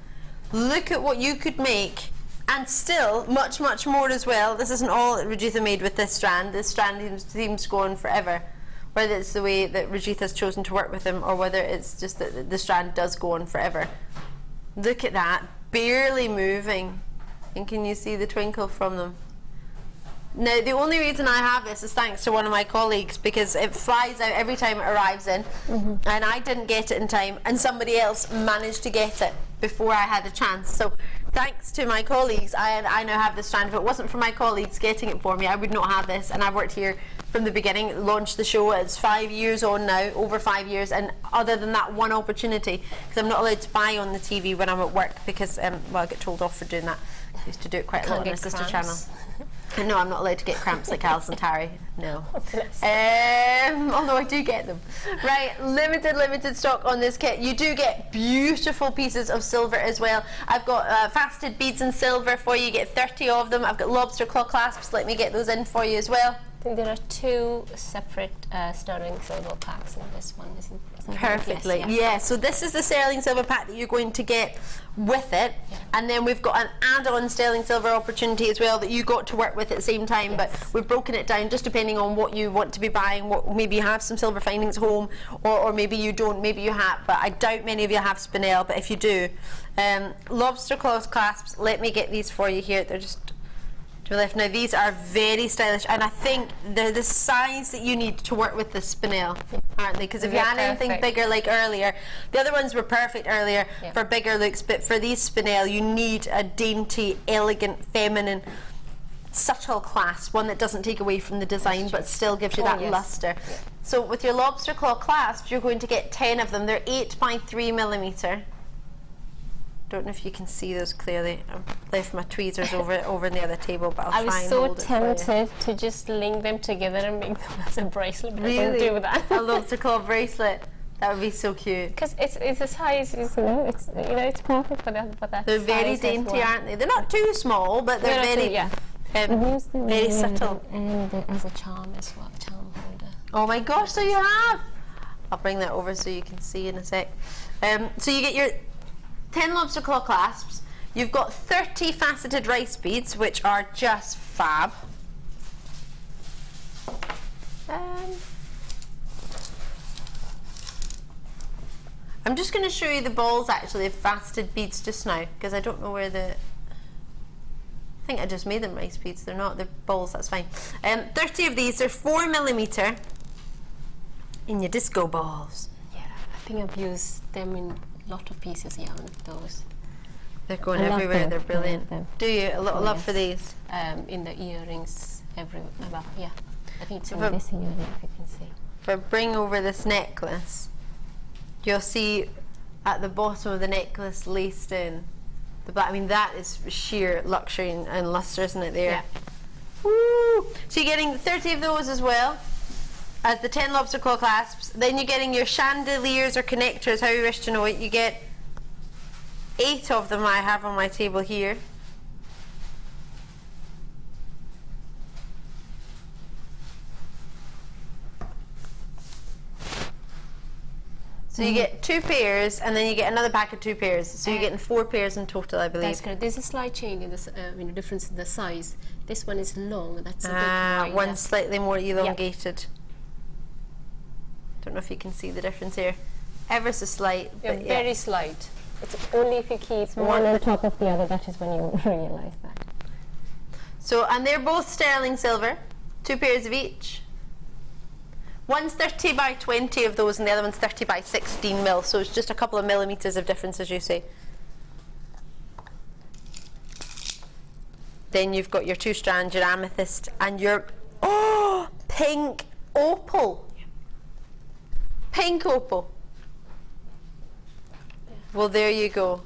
Speaker 1: Look at what you could make, and still much, much more as well. This isn't all that Rajitha made with this strand. This strand seems to go on forever. Whether it's the way that Rajitha's chosen to work with them, or whether it's just that the strand does go on forever. Look at that, barely moving. And can you see the twinkle from them? Now, the only reason I have this is thanks to one of my colleagues, because it flies out every time it arrives in, and I didn't get it in time, and somebody else managed to get it before I had a chance. So thanks to my colleagues, I now have this strand. If it wasn't for my colleagues getting it for me, I would not have this, and I've worked here from the beginning, launched the show. It's 5 years on now, over 5 years, and other than that one opportunity, because I'm not allowed to buy on the TV when I'm at work, because well, I get told off for doing that. I used to do it quite a lot on my sister channel. No, I'm not allowed to get cramps like Alison Tarry. No. Although I do get them. Right, limited stock on this kit. You do get beautiful pieces of silver as well. I've got faceted beads in silver for you. You get 30 of them. I've got lobster claw clasps. Let me get those in for you as well.
Speaker 2: I think there are 2 separate sterling silver packs in this one, isn't
Speaker 1: Perfectly,
Speaker 2: yes,
Speaker 1: yeah. So this is the sterling silver pack that you're going to get with it, and then we've got an add-on sterling silver opportunity as well that you got to work with at the same time, but we've broken it down just depending on what you want to be buying. What, maybe you have some silver findings at home, or maybe you don't, maybe you have, but I doubt many of you have spinel, but if you do, lobster claw clasps, let me get these for you here. They're just to the left. Now these are very stylish, and I think they're the size that you need to work with the spinel, aren't they? Because if you had anything bigger like earlier, the other ones were perfect earlier for bigger looks, but for these spinel you need a dainty, elegant, feminine, subtle clasp, one that doesn't take away from the design but still gives you that luster. So with your lobster claw clasps, you're going to get 10 of them. They're 8 by 3 millimeter. Don't know if you can see those clearly. I've left my tweezers over in the other table, but I'll try and hold it.
Speaker 2: I was so tempted to just link them together and make them as a bracelet, but I didn't do that.
Speaker 1: A lobster claw bracelet. That would be so cute.
Speaker 2: Because it's a size, it's it's perfect for that.
Speaker 1: They're very dainty, aren't they? They're not too small, but they're very very subtle.
Speaker 2: And as a charm as well, charm holder.
Speaker 1: Oh my gosh! So you have. I'll bring that over so you can see in a sec. So you get your 10 lobster claw clasps. You've got 30 faceted rice beads, which are just fab. I'm just going to show you the balls actually of faceted beads just now, because I don't know where the... I think I just made them rice beads. They're not, they're balls, that's fine. 30 of these, they're 4 millimeter in your disco balls.
Speaker 2: Yeah, I think I've used them in lot of pieces yarn of those.
Speaker 1: They're going everywhere. They're brilliant. Do you? A lot of love for these.
Speaker 2: In the earrings, everywhere. Well, yeah, I think it's in this earring, if you can see.
Speaker 1: If I bring over this necklace, you'll see at the bottom of the necklace laced in the black. I mean, that is sheer luxury and luster, isn't it? There.
Speaker 2: Yeah.
Speaker 1: Woo! So you're getting 30 of those as well as the 10 lobster claw clasps. Then you're getting your chandeliers or connectors, how you wish to know it. You get 8 of them I have on my table here. So you get 2 pairs, and then you get another pack of 2 pairs. So you're getting 4 pairs in total, I believe.
Speaker 2: That's correct. There's a slight change in the difference in the size. This one is long. That's a bit wider.
Speaker 1: One's slightly more elongated. Don't know if you can see the difference here. Ever so slight.
Speaker 2: Yeah, very slight. It's only if you keep one on top of the other, that is when you realise that.
Speaker 1: So, and they're both sterling silver, 2 pairs of each. One's 30 by 20 of those, and the other one's 30 by 16 mil. So it's just a couple of millimeters of difference, as you say. Then you've got your 2 strands, your amethyst, and your pink opal. Pink opal. Well, there you go.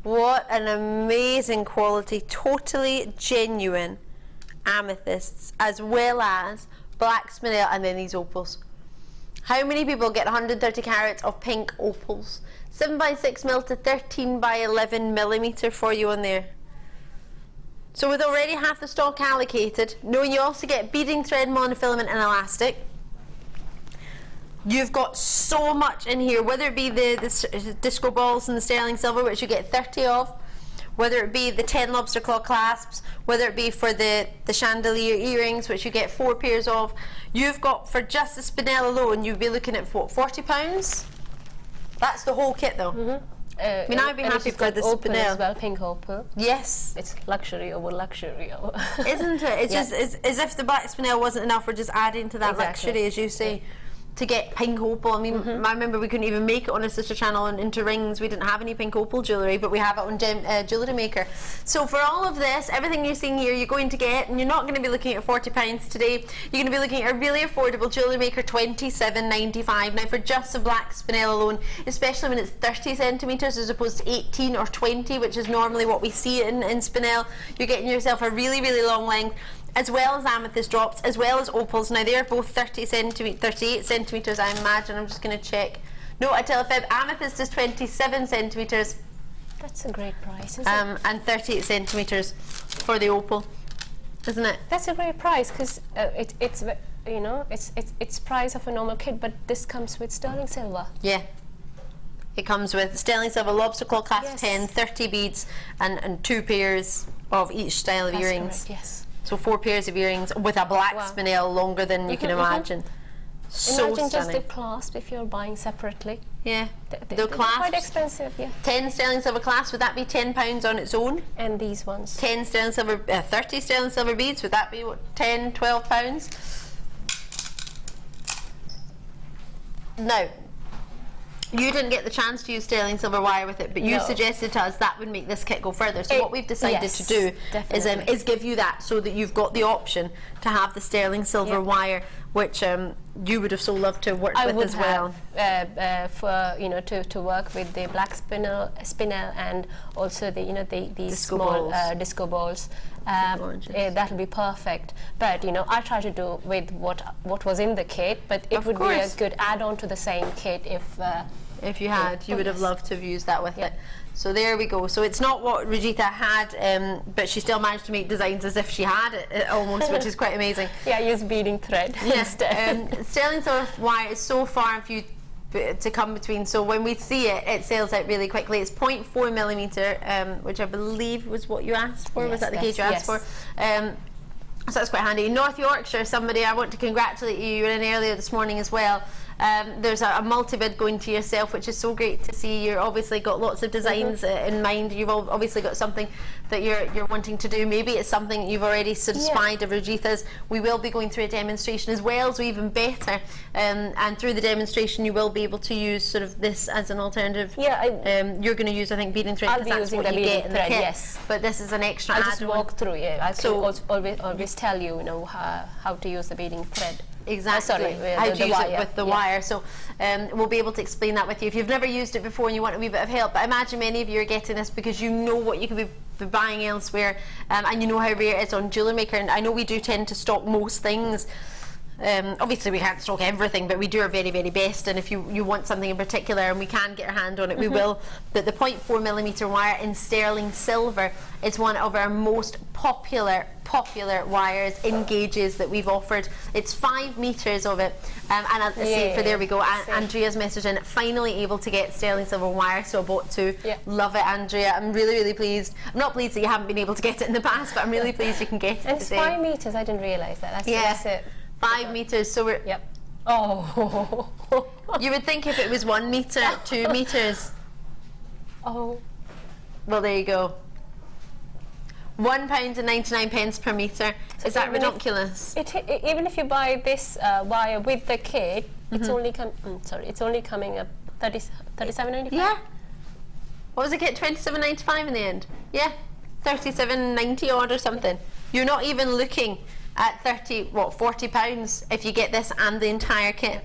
Speaker 1: What an amazing quality, totally genuine amethysts, as well as black spinel, and then these opals. How many people get 130 carats of pink opals? 7 by 6 mil to 13 by 11 millimeter for you on there. So with already half the stock allocated, knowing you also get beading thread, monofilament and elastic, you've got so much in here, whether it be the disco balls and the sterling silver, which you get 30 of, whether it be the 10 lobster claw clasps, whether it be for the chandelier earrings, which you get 4 pairs of. You've got, for just the spinel alone, you'd be looking at what, £40? That's the whole kit though. I mean, I'd be happy for the spinel
Speaker 2: as well, pink opal.
Speaker 1: Yes.
Speaker 2: It's luxury over luxury.
Speaker 1: Isn't it? It's just as if the black spinel wasn't enough, we're just adding to that luxury, as you say. To get pink opal, I mean, I remember we couldn't even make it on a sister channel and into rings. We didn't have any pink opal jewellery, but we have it on Jewellery Maker. So for all of this, everything you're seeing here, you're going to get, and you're not going to be looking at £40 today. You're going to be looking at a really affordable Jewellery Maker £27.95. Now for just the black spinel alone, especially when it's 30 centimetres as opposed to 18 or 20, which is normally what we see in spinel, you're getting yourself a really, really long length, as well as amethyst drops, as well as opals. Now they're both 38 centimetres, I imagine. I'm just going to check. No, I tell a fib. Amethyst is 27 centimetres.
Speaker 2: That's a great price, isn't it?
Speaker 1: And 38 centimetres for the opal. isn't it?
Speaker 2: That's a great price because it's you know, it's price of a normal kit, but this comes with sterling silver.
Speaker 1: Yeah. It comes with sterling silver, lobster claw clasp,
Speaker 2: Yes.
Speaker 1: 10, 30 beads, and 2 pairs of each style of
Speaker 2: That's
Speaker 1: earrings.
Speaker 2: correct, yes.
Speaker 1: So 4 pairs of earrings with a black
Speaker 2: Wow.
Speaker 1: spinel longer than you can imagine. So
Speaker 2: Imagine just the
Speaker 1: stunning.
Speaker 2: clasp if you're buying separately.
Speaker 1: Yeah.
Speaker 2: They're
Speaker 1: The
Speaker 2: quite
Speaker 1: clasps,
Speaker 2: expensive, yeah.
Speaker 1: 10 sterling silver clasp, would that be £10 on its own?
Speaker 2: And these ones.
Speaker 1: 10 sterling silver, 30 sterling silver beads, would that be what, 10, 12 pounds? Now, you didn't get the chance to use sterling silver wire with it, but you
Speaker 2: No.
Speaker 1: suggested to us that would make this kit go further. So what we've decided
Speaker 2: yes,
Speaker 1: to do
Speaker 2: definitely.
Speaker 1: is give you that, so that you've got the option to have the sterling silver
Speaker 2: Yeah.
Speaker 1: wire, which you would have so loved to work
Speaker 2: I
Speaker 1: with
Speaker 2: would
Speaker 1: as well.
Speaker 2: have for you know to work with the black spinel and also the the
Speaker 1: Disco
Speaker 2: small
Speaker 1: balls.
Speaker 2: disco balls.
Speaker 1: Gorgeous.
Speaker 2: That'll be perfect. But I try to do with what was in the kit. But it
Speaker 1: Of
Speaker 2: would be a
Speaker 1: course.
Speaker 2: good add-on to the same kit
Speaker 1: If you had, you would have
Speaker 2: yes.
Speaker 1: loved to have used that with
Speaker 2: Yeah.
Speaker 1: it. So there we go. So it's not what Rajitha had, but she still managed to make designs as if she had it almost, which is quite amazing.
Speaker 2: Yeah, use beading thread.
Speaker 1: Yes,
Speaker 2: instead.
Speaker 1: sterling silver wire is so far and few to come between, so when we see it, it sells out really quickly. It's 0.4 millimeter, which I believe was what you asked for. Was
Speaker 2: Yes,
Speaker 1: that the gauge you
Speaker 2: yes,
Speaker 1: asked for? So that's quite handy. North Yorkshire, somebody, I want to congratulate you. You were in earlier this morning as well. There's a multi-bid going to yourself, which is so great to see. You're obviously got lots of designs in mind. You've obviously got something that you're wanting to do. Maybe it's something you've already subscribed of Rajitha's. We will be going through a demonstration as well, so even better. And through the demonstration, you will be able to use sort of this as an alternative.
Speaker 2: Yeah,
Speaker 1: you're going to use, I think, beading thread.
Speaker 2: I'll
Speaker 1: 'cause
Speaker 2: be
Speaker 1: that's
Speaker 2: using
Speaker 1: what
Speaker 2: the
Speaker 1: you
Speaker 2: beading
Speaker 1: get in the
Speaker 2: thread,
Speaker 1: kit.
Speaker 2: yes.
Speaker 1: But this is an extra
Speaker 2: I'll just
Speaker 1: add-on.
Speaker 2: walk through. Yeah, I
Speaker 1: So-
Speaker 2: can always tell you, how to use the beading thread.
Speaker 1: Exactly.
Speaker 2: Sorry,
Speaker 1: How
Speaker 2: the
Speaker 1: to use
Speaker 2: wire.
Speaker 1: it with the
Speaker 2: Yeah.
Speaker 1: wire. So we'll be able to explain that with you. If you've never used it before and you want a wee bit of help, but I imagine many of you are getting this because you know what you could be buying elsewhere, and you know how rare it is on Jewellery Maker. And I know we do tend to stock most things. Obviously we can't stock everything, but we do our very, very best, and if you want something in particular and we can get our hand on it, we will. But the 0.4 millimeter wire in sterling silver is one of our most popular wires in gauges that we've offered. It's 5 meters of it, and I'll say for there we go. Andrea's message in, finally able to get sterling silver wire, so I bought 2.
Speaker 2: Yeah.
Speaker 1: Love it, Andrea. I'm really, really pleased. I'm not pleased that you haven't been able to get it in the past, but I'm really pleased you can get it
Speaker 2: And it's
Speaker 1: today.
Speaker 2: 5 meters. I didn't realize that. That's it.
Speaker 1: 5 meters, so we're
Speaker 2: Yep. Oh.
Speaker 1: you would think if it was 1 meter, 2 meters.
Speaker 2: Oh.
Speaker 1: Well, there you go. £1.99 per meter. Is that
Speaker 2: even if-
Speaker 1: ridiculous?
Speaker 2: Even if you buy this wire with the kit, it's only it's only coming up 37.95.
Speaker 1: Yeah. What was the kit? £27.95 in the end. Yeah. £37.90 odd or something. You're not even looking at £40 if you get this and the entire kit.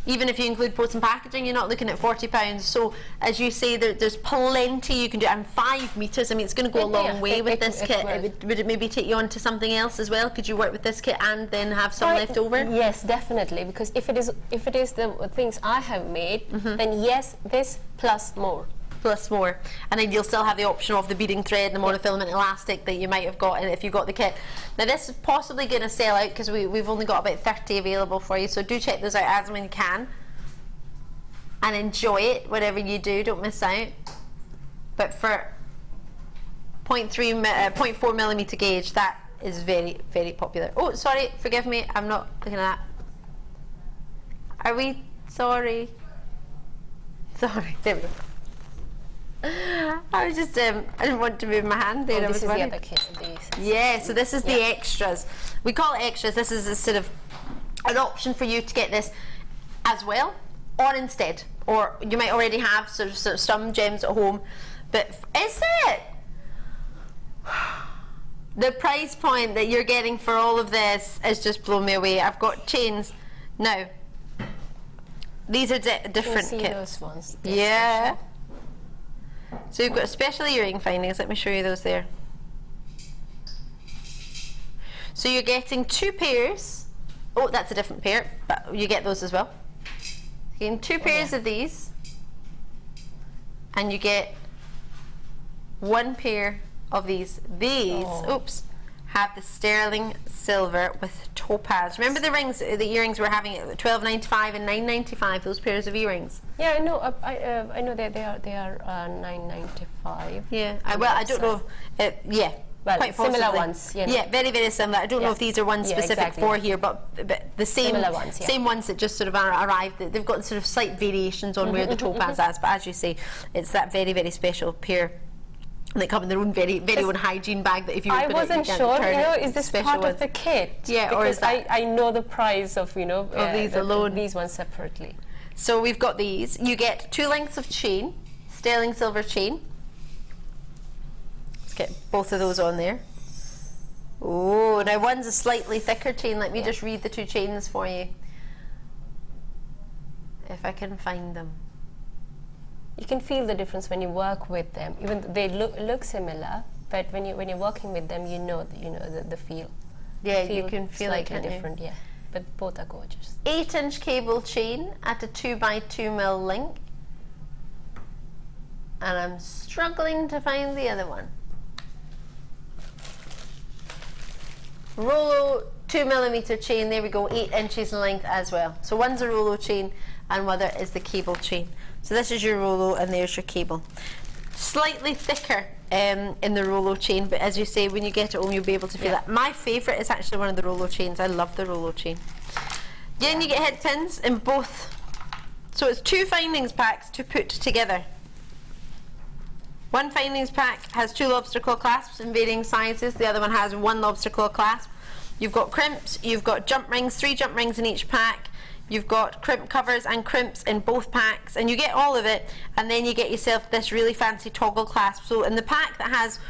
Speaker 1: Even if you include post and packaging, you're not looking at £40. So as you say, there's plenty you can do, and 5 meters. I mean, it's going to go a long way with this kit. Would it maybe take you on to something else as well? Could you work with this kit and then have some left over?
Speaker 2: Yes, definitely. Because if it is the things I have made, then yes, this plus more.
Speaker 1: Plus more, and then you'll still have the option of the beading thread and the monofilament elastic that you might have got if you got the kit. Now this is possibly going to sell out because we've only got about 30 available for you, so do check those out as and when you can and enjoy it, whatever you do, don't miss out. But for 0.4 millimeter gauge, that is very, very popular. Oh, sorry, forgive me, I'm not looking at that. Are we? Sorry, there we go. I was just, I didn't want to move my hand there.
Speaker 2: This is the other kit.
Speaker 1: Yeah, so this is the extras. We call it extras. This is a sort of an option for you to get this as well, or instead. Or you might already have sort of some gems at home. But is it? The price point that you're getting for all of this has just blown me away. I've got chains. Now, these are different
Speaker 2: see
Speaker 1: kits.
Speaker 2: those ones?
Speaker 1: Yeah. So you've got special earring findings. Let me show you those there. So you're getting 2 pairs. Oh, that's a different pair, but you get those as well. You're getting 2 pairs of these, and you get 1 pair of these. These, oops, have the sterling silver with topaz. Remember the rings, the earrings we're having at $12.95 and $9.95, those pairs of earrings?
Speaker 2: Yeah, I know. I know that they are $9.95.
Speaker 1: Yeah. Well, I don't know. Yeah.
Speaker 2: Well,
Speaker 1: quite
Speaker 2: similar
Speaker 1: possibly.
Speaker 2: ones. You know.
Speaker 1: Yeah, very, very similar. I don't know if these are ones specific
Speaker 2: exactly.
Speaker 1: for here, but the same
Speaker 2: Similar ones, yeah.
Speaker 1: same ones that just sort of arrived. They've got sort of slight variations on where the topaz is, but as you say, it's that very, very special pair. They come in their own very own hygiene bag that if you
Speaker 2: I
Speaker 1: open
Speaker 2: wasn't
Speaker 1: it, you
Speaker 2: sure,
Speaker 1: turn
Speaker 2: you know,
Speaker 1: it.
Speaker 2: is this
Speaker 1: Special
Speaker 2: part
Speaker 1: ones.
Speaker 2: of the kit?
Speaker 1: Yeah,
Speaker 2: because
Speaker 1: or is that
Speaker 2: I know the price of, you know,
Speaker 1: these alone.
Speaker 2: these ones separately.
Speaker 1: So we've got these. You get 2 lengths of chain, sterling silver chain. Let's get both of those on there. Oh, now one's a slightly thicker chain. Let me just read the 2 chains for you. If I can find them.
Speaker 2: You can feel the difference when you work with them. Even though they look similar, but when you're working with them, you know the feel.
Speaker 1: Yeah, you can feel it,
Speaker 2: slightly
Speaker 1: can't you?
Speaker 2: different. Yeah, but both are gorgeous.
Speaker 1: 8-inch cable chain at a 2x2mm link, and I'm struggling to find the other one. Rollo 2mm chain. There we go. 8 inches in length as well. So one's a Rollo chain, and one is the cable chain. So this is your Rollo, and there's your cable. Slightly thicker in the Rollo chain, but as you say, when you get it home, you'll be able to feel it. My favourite is actually one of the Rollo chains. I love the Rollo chain. Then you get head pins in both. So it's 2 findings packs to put together. One findings pack has 2 lobster claw clasps in varying sizes. The other one has 1 lobster claw clasp. You've got crimps, you've got jump rings, 3 jump rings in each pack. You've got crimp covers and crimps in both packs, and you get all of it, and then you get yourself this really fancy toggle clasp. So in the pack that has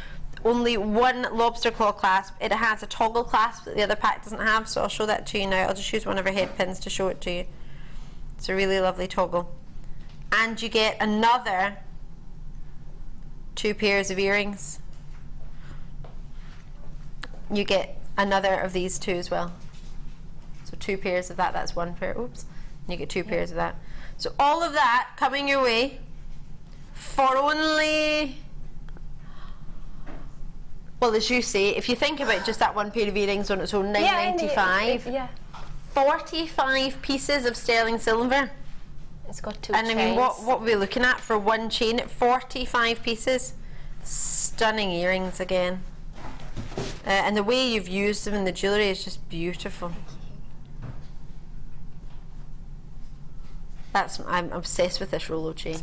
Speaker 1: only 1 lobster claw clasp, it has a toggle clasp that the other pack doesn't have, so I'll show that to you now. I'll just use one of our head pins to show it to you. It's a really lovely toggle. And you get another 2 pairs of earrings. You get another of these 2 as well. So 2 pairs of that, that's 1 pair, oops. And you get 2 pairs of that. So all of that coming your way for only, well, as you say, if you think about just that 1 pair of earrings on its own, $9.95.
Speaker 2: Yeah.
Speaker 1: 45 pieces of sterling silver.
Speaker 2: It's got 2
Speaker 1: and
Speaker 2: chains.
Speaker 1: I mean, what are we looking at for 1 chain at 45 pieces? Stunning earrings again. And the way you've used them in the jewellery is just beautiful. I'm obsessed with this Rollo chain.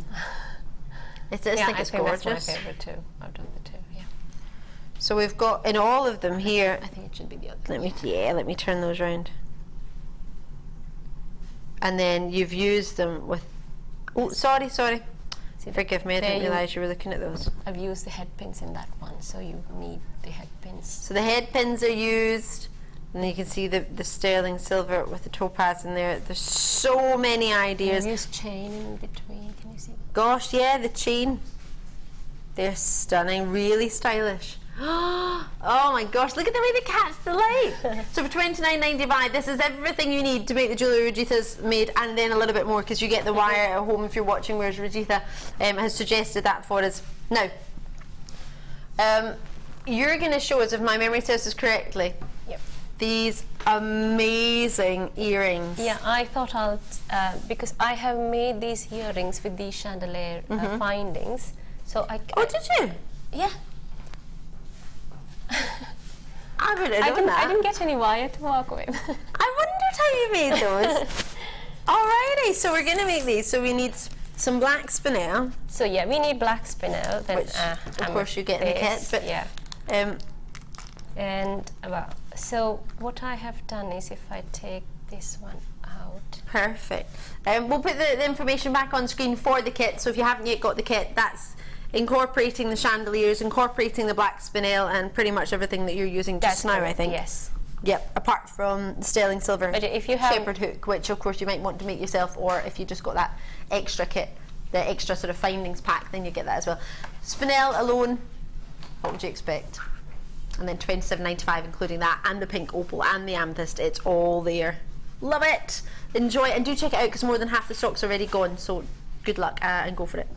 Speaker 1: I think it's gorgeous.
Speaker 2: That's my favourite too. I've done the 2, yeah.
Speaker 1: So we've got in all of them here.
Speaker 2: I think it should be the other.
Speaker 1: Let me turn those round. And then you've used them with. Oh, sorry.
Speaker 2: See,
Speaker 1: forgive me. I didn't realise you were looking at those.
Speaker 2: I've used the head pins in that one, so you need the head pins.
Speaker 1: So the head pins are used. And you can see the sterling silver with the topaz in there. There's so many ideas.
Speaker 2: I've used chain in between. Can you see that?
Speaker 1: Gosh, yeah, the chain. They're stunning, really stylish. Oh my gosh, look at the way they catch the light. So for $29.95, this is everything you need to make the jewellery Rajitha's made, and then a little bit more, because you get the wire at home if you're watching, whereas Rajitha has suggested that for us. Now, you're going to show us, if my memory serves us correctly, these amazing earrings.
Speaker 2: Yeah, I thought I'll, because I have made these earrings with these chandelier findings. So
Speaker 1: Oh, did you?
Speaker 2: Yeah.
Speaker 1: I would have done that.
Speaker 2: I didn't get any wire to work with.
Speaker 1: I wondered how you made those. Alrighty, so we're going to make these. So we need some black spinel.
Speaker 2: So yeah, we need black spinel. Then,
Speaker 1: which, of course, you get in the kit. But
Speaker 2: yeah. And well, so what I have done is, if I take this one out.
Speaker 1: Perfect. We'll put the information back on screen for the kit. So if you haven't yet got the kit, that's incorporating the chandeliers, incorporating the black spinel, and pretty much everything that you're using just now, I think.
Speaker 2: Yes.
Speaker 1: Yep, apart from the sterling silver
Speaker 2: but if you have
Speaker 1: shepherd hook, which of course you might want to make yourself, or if you just got that extra kit, the extra sort of findings pack, then you get that as well. Spinel alone, what would you expect? And then $27.95 including that, and the pink opal and the amethyst. It's all there. Love it. Enjoy it, and do check it out, because more than half the stock's already gone, so good luck and go for it.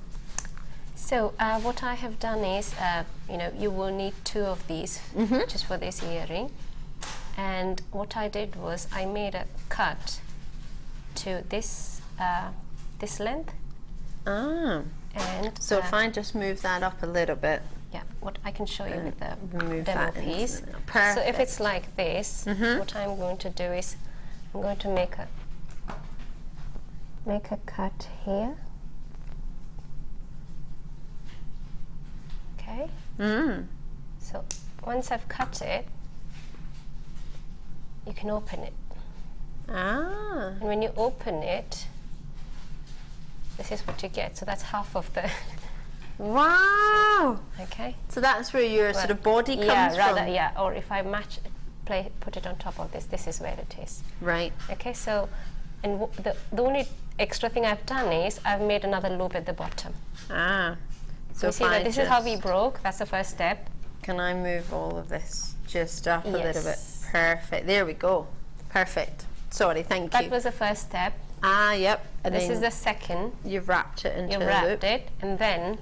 Speaker 2: So what I have done is, you know, you will need 2 of these just for this earring. And what I did was I made a cut to this this length.
Speaker 1: Ah.
Speaker 2: And
Speaker 1: So if I just move that up a little bit.
Speaker 2: yeah, what I can show you with the
Speaker 1: Remove
Speaker 2: demo
Speaker 1: that
Speaker 2: piece.
Speaker 1: Perfect.
Speaker 2: So if it's like this, what I'm going to do is I'm going to make a cut here. Okay. So once I've cut it, you can open it.
Speaker 1: Ah.
Speaker 2: And when you open it, this is what you get. So that's half of the.
Speaker 1: Wow.
Speaker 2: Okay.
Speaker 1: So that's where your sort of body comes
Speaker 2: rather,
Speaker 1: from.
Speaker 2: yeah. Or if I put it on top of this, this is where it is.
Speaker 1: Right.
Speaker 2: Okay. So, and the only extra thing I've done is I've made another loop at the bottom.
Speaker 1: Ah. So
Speaker 2: you see that this is how we broke. That's the first step.
Speaker 1: Can I move all of this just up a little bit?
Speaker 2: Yes.
Speaker 1: Perfect. There we go. Perfect. Sorry, thank you.
Speaker 2: That was the first step.
Speaker 1: Ah, yep. And
Speaker 2: This
Speaker 1: then
Speaker 2: is the second.
Speaker 1: you've wrapped it into
Speaker 2: You
Speaker 1: a
Speaker 2: wrapped
Speaker 1: loop.
Speaker 2: it, and then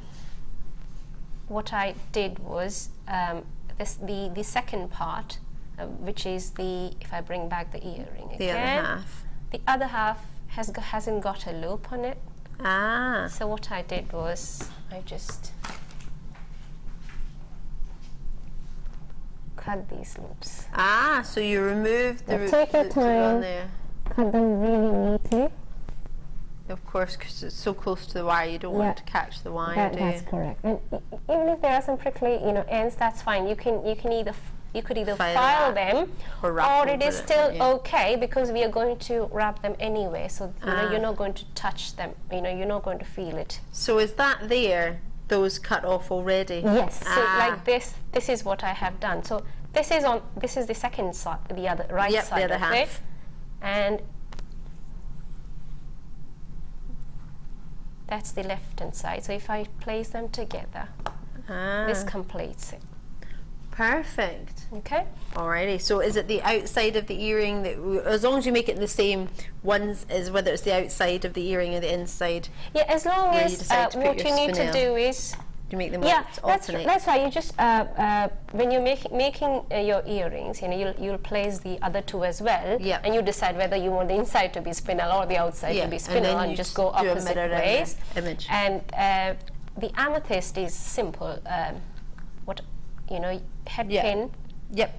Speaker 2: what I did was the second part, which is if I bring back the earring
Speaker 1: The
Speaker 2: again,
Speaker 1: other half.
Speaker 2: the other half hasn't got a loop on it.
Speaker 1: Ah.
Speaker 2: So what I did was I just cut these loops.
Speaker 1: Ah, so you removed the
Speaker 2: Now take your
Speaker 1: loops that are on
Speaker 2: time.
Speaker 1: there.
Speaker 2: Cut them really neatly.
Speaker 1: Of course, because it's so close to the wire, you don't want to catch the wire, do
Speaker 2: That's
Speaker 1: you?
Speaker 2: correct. And even if there are some prickly, ends, that's fine. You could either file them,
Speaker 1: or wrap
Speaker 2: or it
Speaker 1: over
Speaker 2: is still
Speaker 1: yeah.
Speaker 2: okay because we are going to wrap them anyway. So you know,
Speaker 1: Ah.
Speaker 2: you're not going to touch them. You know, you're not going to feel it.
Speaker 1: So is that there, those cut off already?
Speaker 2: Yes. So
Speaker 1: Ah.
Speaker 2: like this is what I have done. So this is the second side, the other right
Speaker 1: Yep,
Speaker 2: side
Speaker 1: the other
Speaker 2: of
Speaker 1: half.
Speaker 2: it, and that's the left hand side. So if I place them together, this completes it.
Speaker 1: Perfect.
Speaker 2: Okay.
Speaker 1: Alrighty. So is it the outside of the earring that, as long as you make it the same ones as whether it's the outside of the earring or the inside,
Speaker 2: Yeah, as long
Speaker 1: Where you
Speaker 2: as
Speaker 1: decide to put
Speaker 2: what
Speaker 1: your
Speaker 2: you need to
Speaker 1: spinel.
Speaker 2: do is
Speaker 1: you make them
Speaker 2: that's
Speaker 1: alternate?
Speaker 2: right. You just when you're making your earrings, you know, you'll place the other two as well,
Speaker 1: Yep.
Speaker 2: and you decide whether you want the inside to be spinel or the outside
Speaker 1: Yeah,
Speaker 2: to be
Speaker 1: and
Speaker 2: spinel,
Speaker 1: then
Speaker 2: and
Speaker 1: you
Speaker 2: just
Speaker 1: just
Speaker 2: go
Speaker 1: do a
Speaker 2: opposite
Speaker 1: mirror
Speaker 2: ways.
Speaker 1: image.
Speaker 2: And the amethyst is simple. What you know, head
Speaker 1: Yeah.
Speaker 2: pin.
Speaker 1: Yep.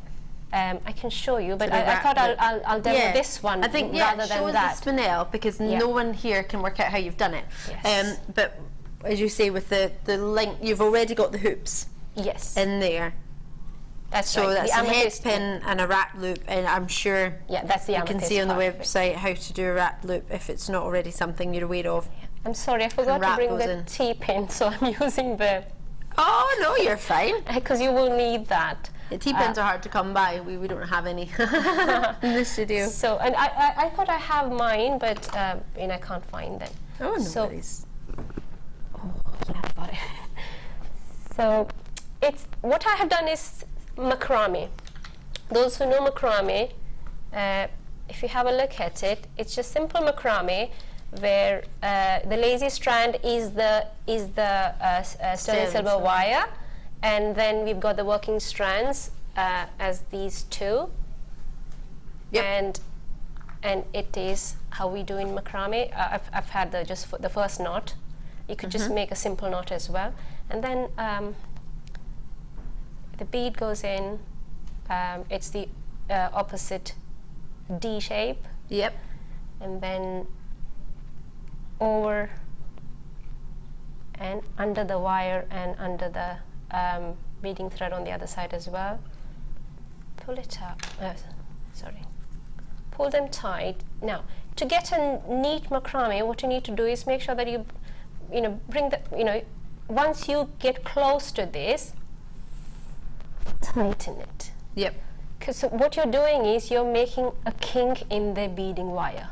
Speaker 2: I can show you, but
Speaker 1: So the
Speaker 2: I thought
Speaker 1: wrap-
Speaker 2: I'll demo this one
Speaker 1: I think
Speaker 2: rather
Speaker 1: show
Speaker 2: than
Speaker 1: us
Speaker 2: that.
Speaker 1: the spinel because
Speaker 2: Yeah.
Speaker 1: no one here can work out how you've done it.
Speaker 2: Yes.
Speaker 1: But as you say, with the link, you've already got the hoops
Speaker 2: Yes,
Speaker 1: in there.
Speaker 2: that's
Speaker 1: So
Speaker 2: right.
Speaker 1: that's
Speaker 2: The
Speaker 1: a head
Speaker 2: amethyst-
Speaker 1: pin and a wrap loop, and I'm sure
Speaker 2: Yeah, that's the
Speaker 1: you can
Speaker 2: amethyst
Speaker 1: see on the
Speaker 2: part of it.
Speaker 1: website how to do a wrap loop if it's not already something you're aware of.
Speaker 2: I'm sorry, I forgot to
Speaker 1: wrap
Speaker 2: bring
Speaker 1: those
Speaker 2: the
Speaker 1: in.
Speaker 2: T-pin, so I'm using the,
Speaker 1: Oh no, you're fine.
Speaker 2: because you will need that.
Speaker 1: The T-pins are hard to come by. We don't have any in the studio.
Speaker 2: So, and I thought I have mine, but you know, I can't find them.
Speaker 1: Oh, no
Speaker 2: So-
Speaker 1: worries.
Speaker 2: Yeah, I got it. So, it's what I have done is macrame. Those who know macrame, if you have a look at it, it's just simple macrame where the lazy strand is the sterling silver wire, and then we've got the working strands as these two.
Speaker 1: Yep.
Speaker 2: And it is how we do in macrame. I've had the first knot. You could just make a simple knot as well, and then the bead goes in. It's the opposite D shape,
Speaker 1: Yep.
Speaker 2: and then over and under the wire and under the beading thread on the other side as well. Pull it up. Sorry. Pull them tight. Now, to get a neat macrame, what you need to do is make sure that you bring the, once you get close to this, tighten it.
Speaker 1: Yep.
Speaker 2: Because what you're doing is you're making a kink in the beading wire,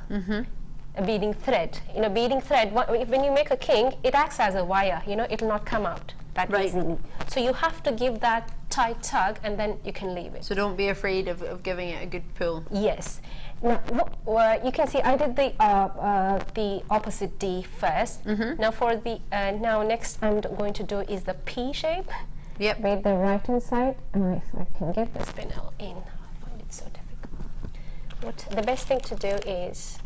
Speaker 2: a beading thread. Beading thread, when you make a kink, it acts as a wire, it'll not come out that
Speaker 1: Right.
Speaker 2: easily. So you have to give that tight tug, and then you can leave it.
Speaker 1: So don't be afraid of giving it a good pull.
Speaker 2: Yes. Now, you can see I did the opposite D first. Now for the now next I'm going to do is the P shape.
Speaker 1: Yep.
Speaker 2: With the right hand side. If I can get the spinel in, I find it so difficult. The best thing to do is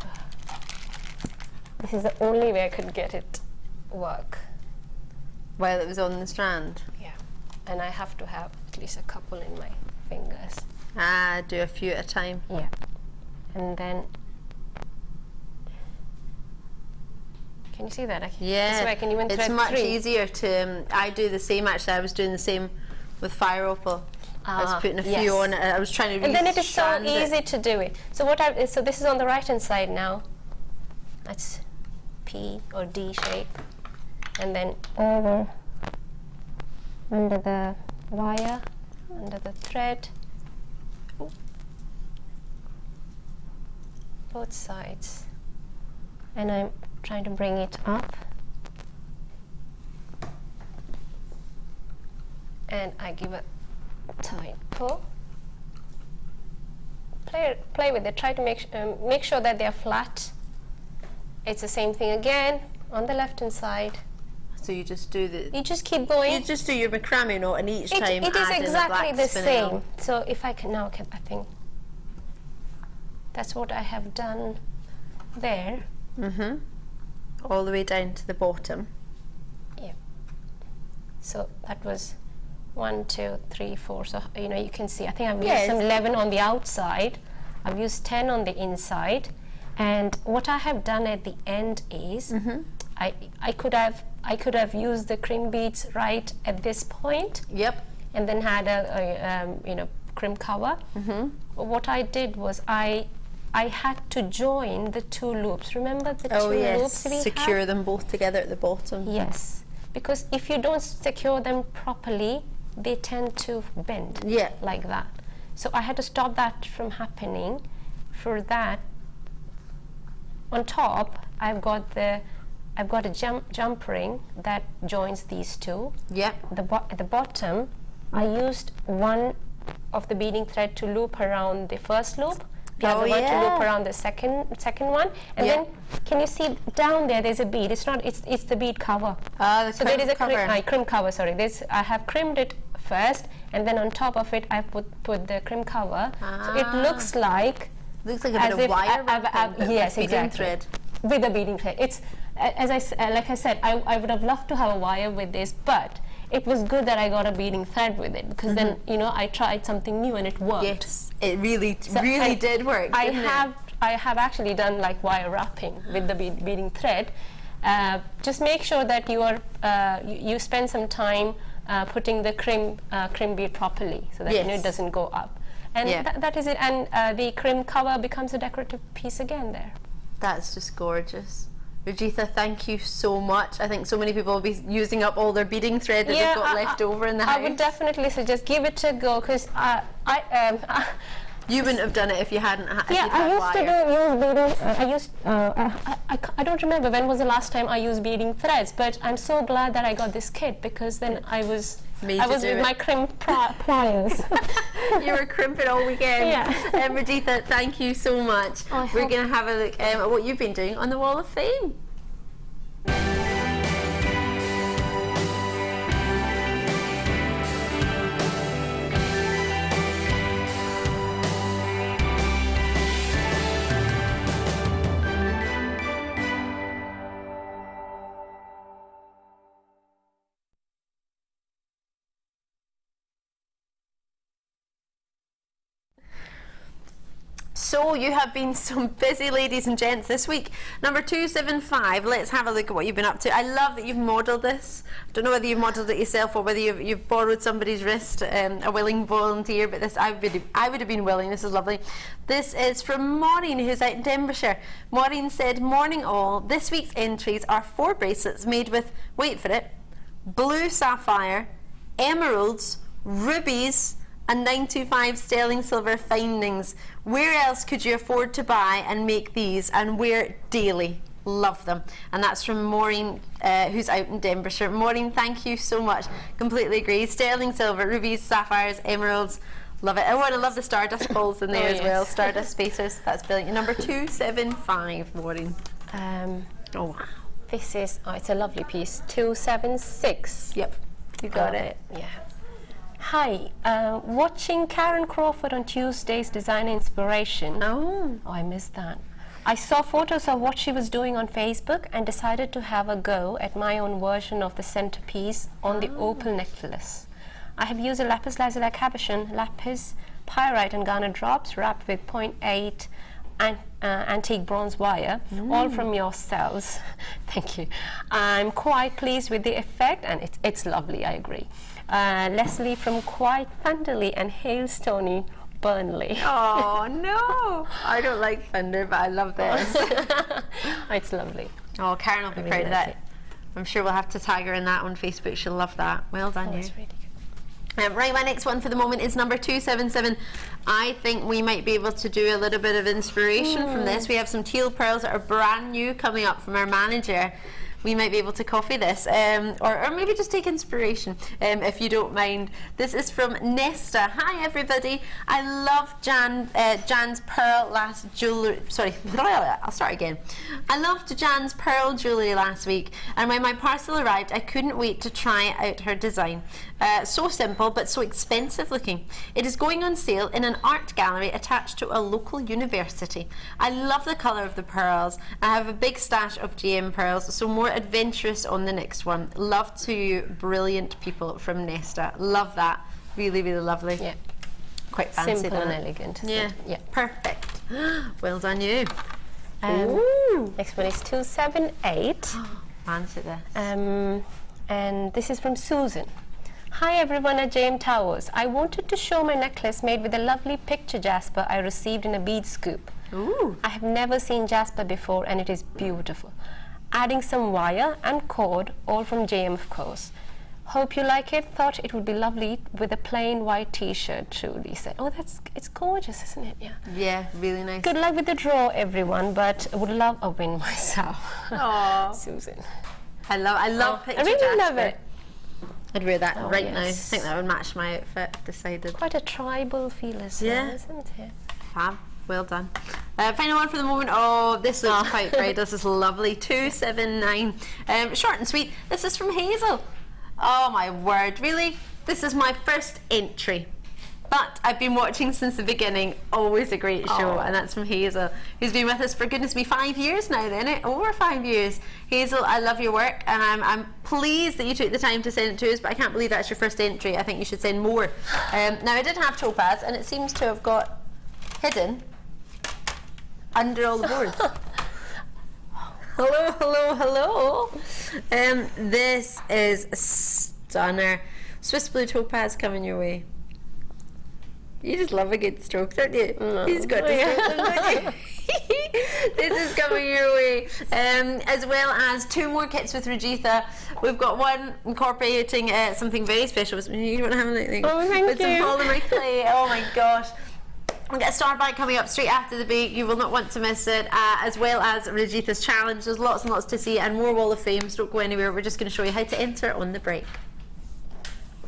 Speaker 2: this is the only way I could get it work.
Speaker 1: While it was on the strand.
Speaker 2: Yeah, and I have to have at least a couple in my fingers.
Speaker 1: Do a few at a time.
Speaker 2: Yeah, and then can you see that?
Speaker 1: Yeah,
Speaker 2: so I can even
Speaker 1: it's
Speaker 2: thread
Speaker 1: much
Speaker 2: 3.
Speaker 1: easier to. I do the same actually. I was doing the same with fire opal. I was putting a few on. I was trying to.
Speaker 2: And then it is so easy to do it. So so this is on the right hand side now. That's P or D shape. And then over under the wire, under the thread, both sides, and I'm trying to bring it up, and I give a tight pull. Play with it. Try to make sure that they are flat. It's the same thing again on the left hand side.
Speaker 1: So you just do the.
Speaker 2: You just keep going.
Speaker 1: You just do your macrame knot, and each time
Speaker 2: it is
Speaker 1: add
Speaker 2: exactly
Speaker 1: in a
Speaker 2: the
Speaker 1: black spinel.
Speaker 2: same. So if I can now, I think that's what I have done there.
Speaker 1: All the way down to the bottom.
Speaker 2: Yeah. So that was 1, 2, 3, 4. So you can see. I think I've used some 11 on the outside. I've used 10 on the inside, and what I have done at the end is I could have used the crimp beads right at this point.
Speaker 1: Yep.
Speaker 2: And then had a crimp cover. But what I did was I had to join the 2 loops. Remember the 2 loops we
Speaker 1: secure
Speaker 2: had?
Speaker 1: them both together at the bottom.
Speaker 2: Yes, because if you don't secure them properly, they tend to bend.
Speaker 1: Yeah.
Speaker 2: Like that. So I had to stop that from happening. For that, on top, I've got a jump ring that joins these 2.
Speaker 1: Yep.
Speaker 2: At the bottom, I used one of the beading thread to loop around the first loop, the other one to loop around the second one, and then can you see down there? There's a bead. It's the bead cover.
Speaker 1: So
Speaker 2: there is a crimp cover. Sorry, I have crimped it first, and then on top of it, I put the crimp cover. So it looks like
Speaker 1: a bit of wire.
Speaker 2: Yes,
Speaker 1: beading
Speaker 2: exactly.
Speaker 1: thread.
Speaker 2: With a beading thread. It's like I said, I would have loved to have a wire with this, but it was good that I got a beading thread with it, because then I tried something new and it worked.
Speaker 1: Yes, it really did work.
Speaker 2: I have actually done like wire wrapping with the beading thread. Just make sure that you are you spend some time putting the crimp bead properly, so that it doesn't go up. And that is it. And the crimp cover becomes a decorative piece again there.
Speaker 1: That's just gorgeous. Rajitha, thank you so much. I think so many people will be using up all their beading thread that they've got left over in the house.
Speaker 2: I would definitely suggest give it a go, because
Speaker 1: you wouldn't have done it if you hadn't had
Speaker 2: I used to beading. I don't remember when was the last time I used beading threads, but I'm so glad that I got this kit, because then I was with my crimp pliers.
Speaker 1: You were crimping all weekend.
Speaker 2: Yeah.
Speaker 1: Rajitha, thank you so much. We're going to have a look at what you've been doing on the Wall of Fame. So you have been some busy ladies and gents this week. Number 275, let's have a look at what you've been up to. I love that you've modelled this. I don't know whether you've modelled it yourself or whether you've borrowed somebody's wrist, a willing volunteer, but this I would have been willing. This is lovely. This is from Maureen, who's out in Denbighshire. Maureen said, "Morning all, this week's entries are 4 bracelets made with, wait for it, blue sapphire, emeralds, rubies, and 925 sterling silver findings. Where else could you afford to buy and make these, and wear daily? Love them." And that's from Maureen, who's out in Denbighshire. Maureen, thank you so much. Completely agree. Sterling silver, rubies, sapphires, emeralds. Love it. Oh, and I love the Stardust balls in there
Speaker 2: Oh,
Speaker 1: as well.
Speaker 2: yes.
Speaker 1: Stardust spacers. That's brilliant. Number 275, Maureen.
Speaker 2: Oh, wow. This is, it's a lovely piece. 276.
Speaker 1: Yep. You got it.
Speaker 2: Yeah. Hi, watching Karen Crawford on Tuesday's Designer Inspiration.
Speaker 1: Oh.
Speaker 2: Oh, I missed that. I saw photos of what she was doing on Facebook and decided to have a go at my own version of the centerpiece on the opal necklace. I have used a lapis lazuli cabochon, lapis, pyrite and garnet drops wrapped with 0.8 antique bronze wire, all from yourselves. Thank you. I'm quite pleased with the effect, and it's lovely, I agree. Leslie from Quite Thunderly and Hailstony, Burnley.
Speaker 1: Oh, no. I don't like thunder, but I love this.
Speaker 2: It's lovely.
Speaker 1: Oh, Karen will be
Speaker 2: really
Speaker 1: proud of
Speaker 2: like
Speaker 1: that.
Speaker 2: it.
Speaker 1: I'm sure we'll have to tag her in that on Facebook. She'll love that. Well done, you.
Speaker 2: It's really good.
Speaker 1: Right, my next one for the moment is number 277. I think we might be able to do a little bit of inspiration from this. We have some teal pearls that are brand new coming up from our manager. We might be able to copy this, or maybe just take inspiration, if you don't mind. This is from Nesta. Hi everybody. I love Jan's pearl jewellery. Sorry, I'll start again. I loved Jan's pearl jewellery last week, and when my parcel arrived, I couldn't wait to try out her design. So simple, but so expensive looking. It is going on sale in an art gallery attached to a local university. I love the colour of the pearls. I have a big stash of GM pearls, so more adventurous on the next one. Love to you, brilliant people from Nesta. Love that. Really, really lovely.
Speaker 2: Yeah.
Speaker 1: Quite fancy.
Speaker 2: Simple and elegant.
Speaker 1: Yeah.
Speaker 2: Yeah.
Speaker 1: Perfect. Well done, you.
Speaker 2: Next one is 278.
Speaker 1: Fancy this.
Speaker 2: And this is from Susan. Hi everyone at JM Towers. I wanted to show my necklace made with a lovely picture jasper I received in a bead scoop.
Speaker 1: Ooh.
Speaker 2: I have never seen jasper before and it is beautiful. Adding some wire and cord, all from JM of course. Hope you like it. Thought it would be lovely with a plain white t-shirt, Trudy said. Oh, it's gorgeous, isn't it? Yeah.
Speaker 1: Yeah, really nice.
Speaker 2: Good luck with the draw, everyone, but would love a win myself.
Speaker 1: Aww.
Speaker 2: Susan.
Speaker 1: I love picture
Speaker 2: I really
Speaker 1: jasper.
Speaker 2: love it.
Speaker 1: I'd wear that right now. I
Speaker 2: yes.
Speaker 1: think that would match my outfit, decided.
Speaker 2: Quite a tribal feel as well,
Speaker 1: Yeah.
Speaker 2: isn't it?
Speaker 1: Fab. Well done. Final one for the moment. Oh, this looks quite bright. This is lovely. 279. Short and sweet. This is from Hazel. Oh my word. Really? This is my first entry. But I've been watching since the beginning. Always a great show. And that's from Hazel, who's been with us for, goodness me, 5 years now, isn't it? Over 5 years. Hazel, I love your work, and I'm pleased that you took the time to send it to us, but I can't believe that's your first entry. I think you should send more. Now, I did have topaz, and it seems to have got hidden under all the boards. Hello, hello, hello. This is a stunner. Swiss Blue Topaz coming your way. You just love a good stroke, don't you? He's got to stroke them, don't you? This is coming your way. As well as 2 more kits with Rajitha. We've got one incorporating something very special. You don't have anything.
Speaker 2: Oh, thank
Speaker 1: with
Speaker 2: you.
Speaker 1: some polymer clay. Oh my gosh. We've got a star bag coming up straight after the break. You will not want to miss it. As well as Rajitha's challenge. There's lots and lots to see, and more Wall of Fame. So don't go anywhere. We're just going to show you how to enter on the break.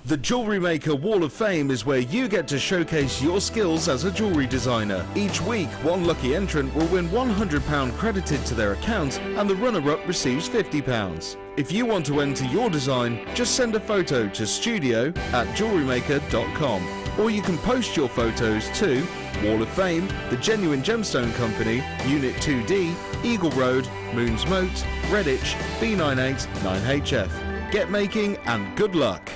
Speaker 3: The Jewellery Maker Wall of Fame is where you get to showcase your skills as a jewellery designer. Each week, one lucky entrant will win £100 credited to their account, and the runner-up receives £50. If you want to enter your design, just send a photo to studio@jewellerymaker.com, or you can post your photos to Wall of Fame, The Genuine Gemstone Company, Unit 2D, Eagle Road, Moons Moat, Redditch, B98 9HF. Get making and good luck.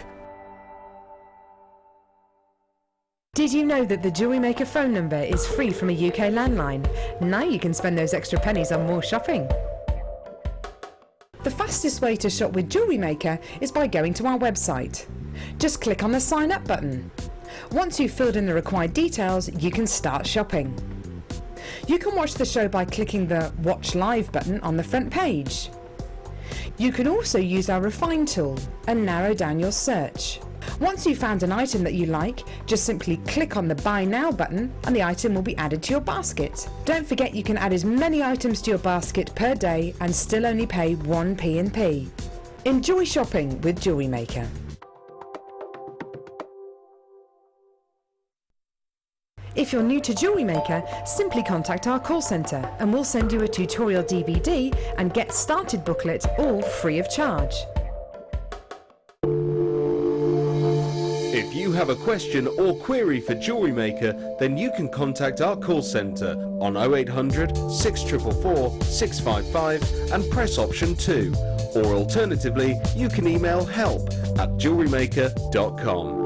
Speaker 4: Did you know that the Jewellery Maker phone number is free from a UK landline? Now you can spend those extra pennies on more shopping. The fastest way to shop with Jewellery Maker is by going to our website. Just click on the sign up button. Once you've filled in the required details, you can start shopping. You can watch the show by clicking the Watch Live button on the front page. You can also use our Refine tool and narrow down your search. Once you've found an item that you like, just simply click on the Buy Now button and the item will be added to your basket. Don't forget you can add as many items to your basket per day and still only pay 1 P&P. Enjoy shopping with Jewellery Maker. If you're new to Jewellery Maker, simply contact our call centre and we'll send you a tutorial DVD and Get Started booklet, all free of charge.
Speaker 3: If you have a question or query for Jewellery Maker, then you can contact our call centre on 0800 644 655 and press option 2. Or alternatively, you can email help@jewellerymaker.com.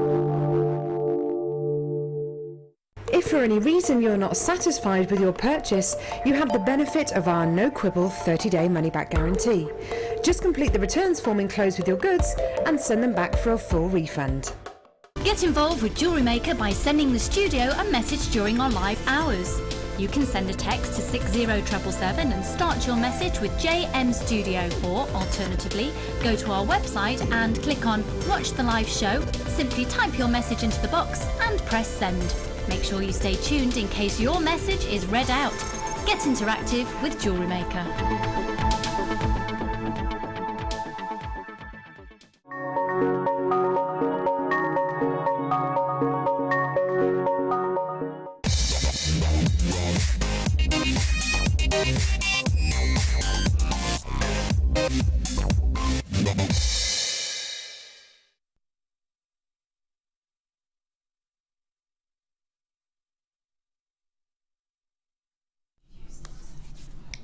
Speaker 4: If for any reason you're not satisfied with your purchase, you have the benefit of our no quibble 30-day money-back guarantee. Just complete the returns form enclosed with your goods and send them back for a full refund.
Speaker 5: Get involved with Jewellery Maker by sending the studio a message during our live hours. You can send a text to 60777 and start your message with JM Studio, or alternatively, go to our website and click on Watch the Live Show, simply type your message into the box and press send. Make sure you stay tuned in case your message is read out. Get interactive with Jewellery Maker.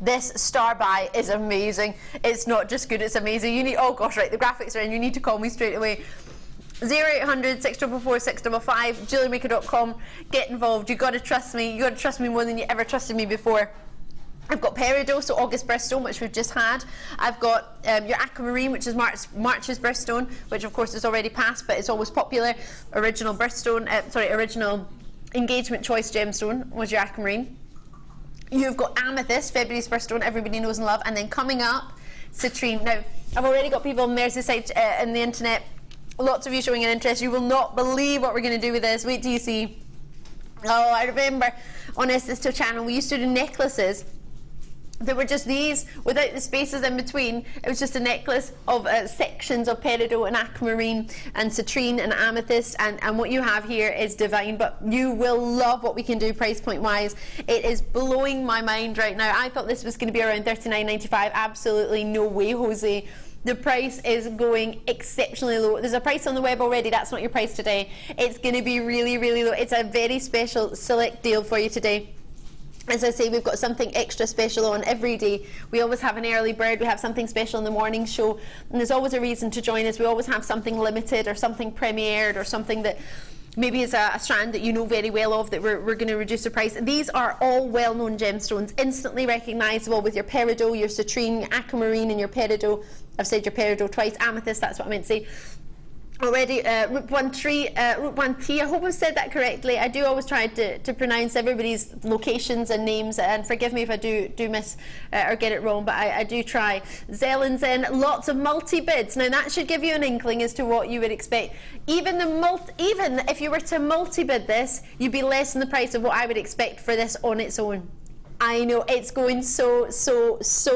Speaker 1: This star buy is amazing. It's not just good, it's amazing. You need, oh gosh, right, the graphics are in. You need to call me straight away. 0800 644 655, jewellerymaker.com. Get involved. You got to trust me. You got to trust me more than you ever trusted me before. I've got peridot, so August birthstone, which we've just had. I've got your aquamarine, which is March's birthstone, which of course is already passed, but it's always popular. Original birthstone, original engagement choice gemstone was your aquamarine. You've got Amethyst, February's birthstone, everybody knows and love, and then coming up, citrine. Now, I've already got people on Merseyside and the internet, lots of you showing an interest. You will not believe what we're going to do with this. Wait till you see. Oh, I remember on Sister channel, we used to do necklaces. There were just these, without the spaces in between. It was just a necklace of sections of peridot and aquamarine and citrine and amethyst, and what you have here is divine, but you will love what we can do price point wise. It is blowing my mind right now. I thought this was going to be around $39.95. Absolutely no way, Jose. The price is going exceptionally low. There's a price on the web already. That's not your price today. It's going to be really, really low. It's a very special select deal for you today. As I say, we've got something extra special on every day. We always have an early bird, we have something special in the morning show, and there's always a reason to join us. We always have something limited or something premiered or something that maybe is a strand that you know very well of that we're going to reduce the price. These are all well-known gemstones, instantly recognisable with your peridot, your citrine, aquamarine and your peridot. I've said your peridot twice, amethyst, that's what I meant to say. Already, Route 1 T, I hope I've said that correctly. I do always try to pronounce everybody's locations and names, and forgive me if I do miss or get it wrong, but I do try. Zellen's in, lots of multi-bids. Now that should give you an inkling as to what you would expect. Even if you were to multi-bid this, you'd be less than the price of what I would expect for this on its own. I know, it's going so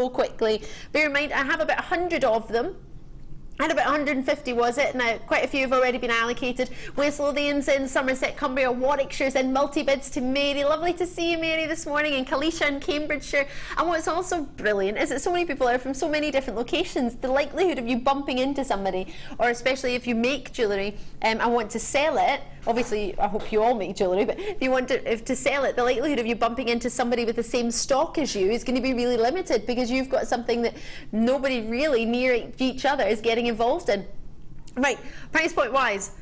Speaker 1: quickly. Bear in mind, I have about 100 of them. I had about 150, was it? Now, quite a few have already been allocated. West Lothian's in, Somerset, Cumbria, Warwickshire's in, multi-bids to Mary. Lovely to see you, Mary, this morning, and Kalisha in Cambridgeshire. And what's also brilliant is that so many people are from so many different locations. The likelihood of you bumping into somebody, or especially if you make jewellery and want to sell it, obviously, I hope you all make jewellery, but if you want to sell it, the likelihood of you bumping into somebody with the same stock as you is going to be really limited, because you've got something that nobody really near each other is getting involved in. Right, price point wise,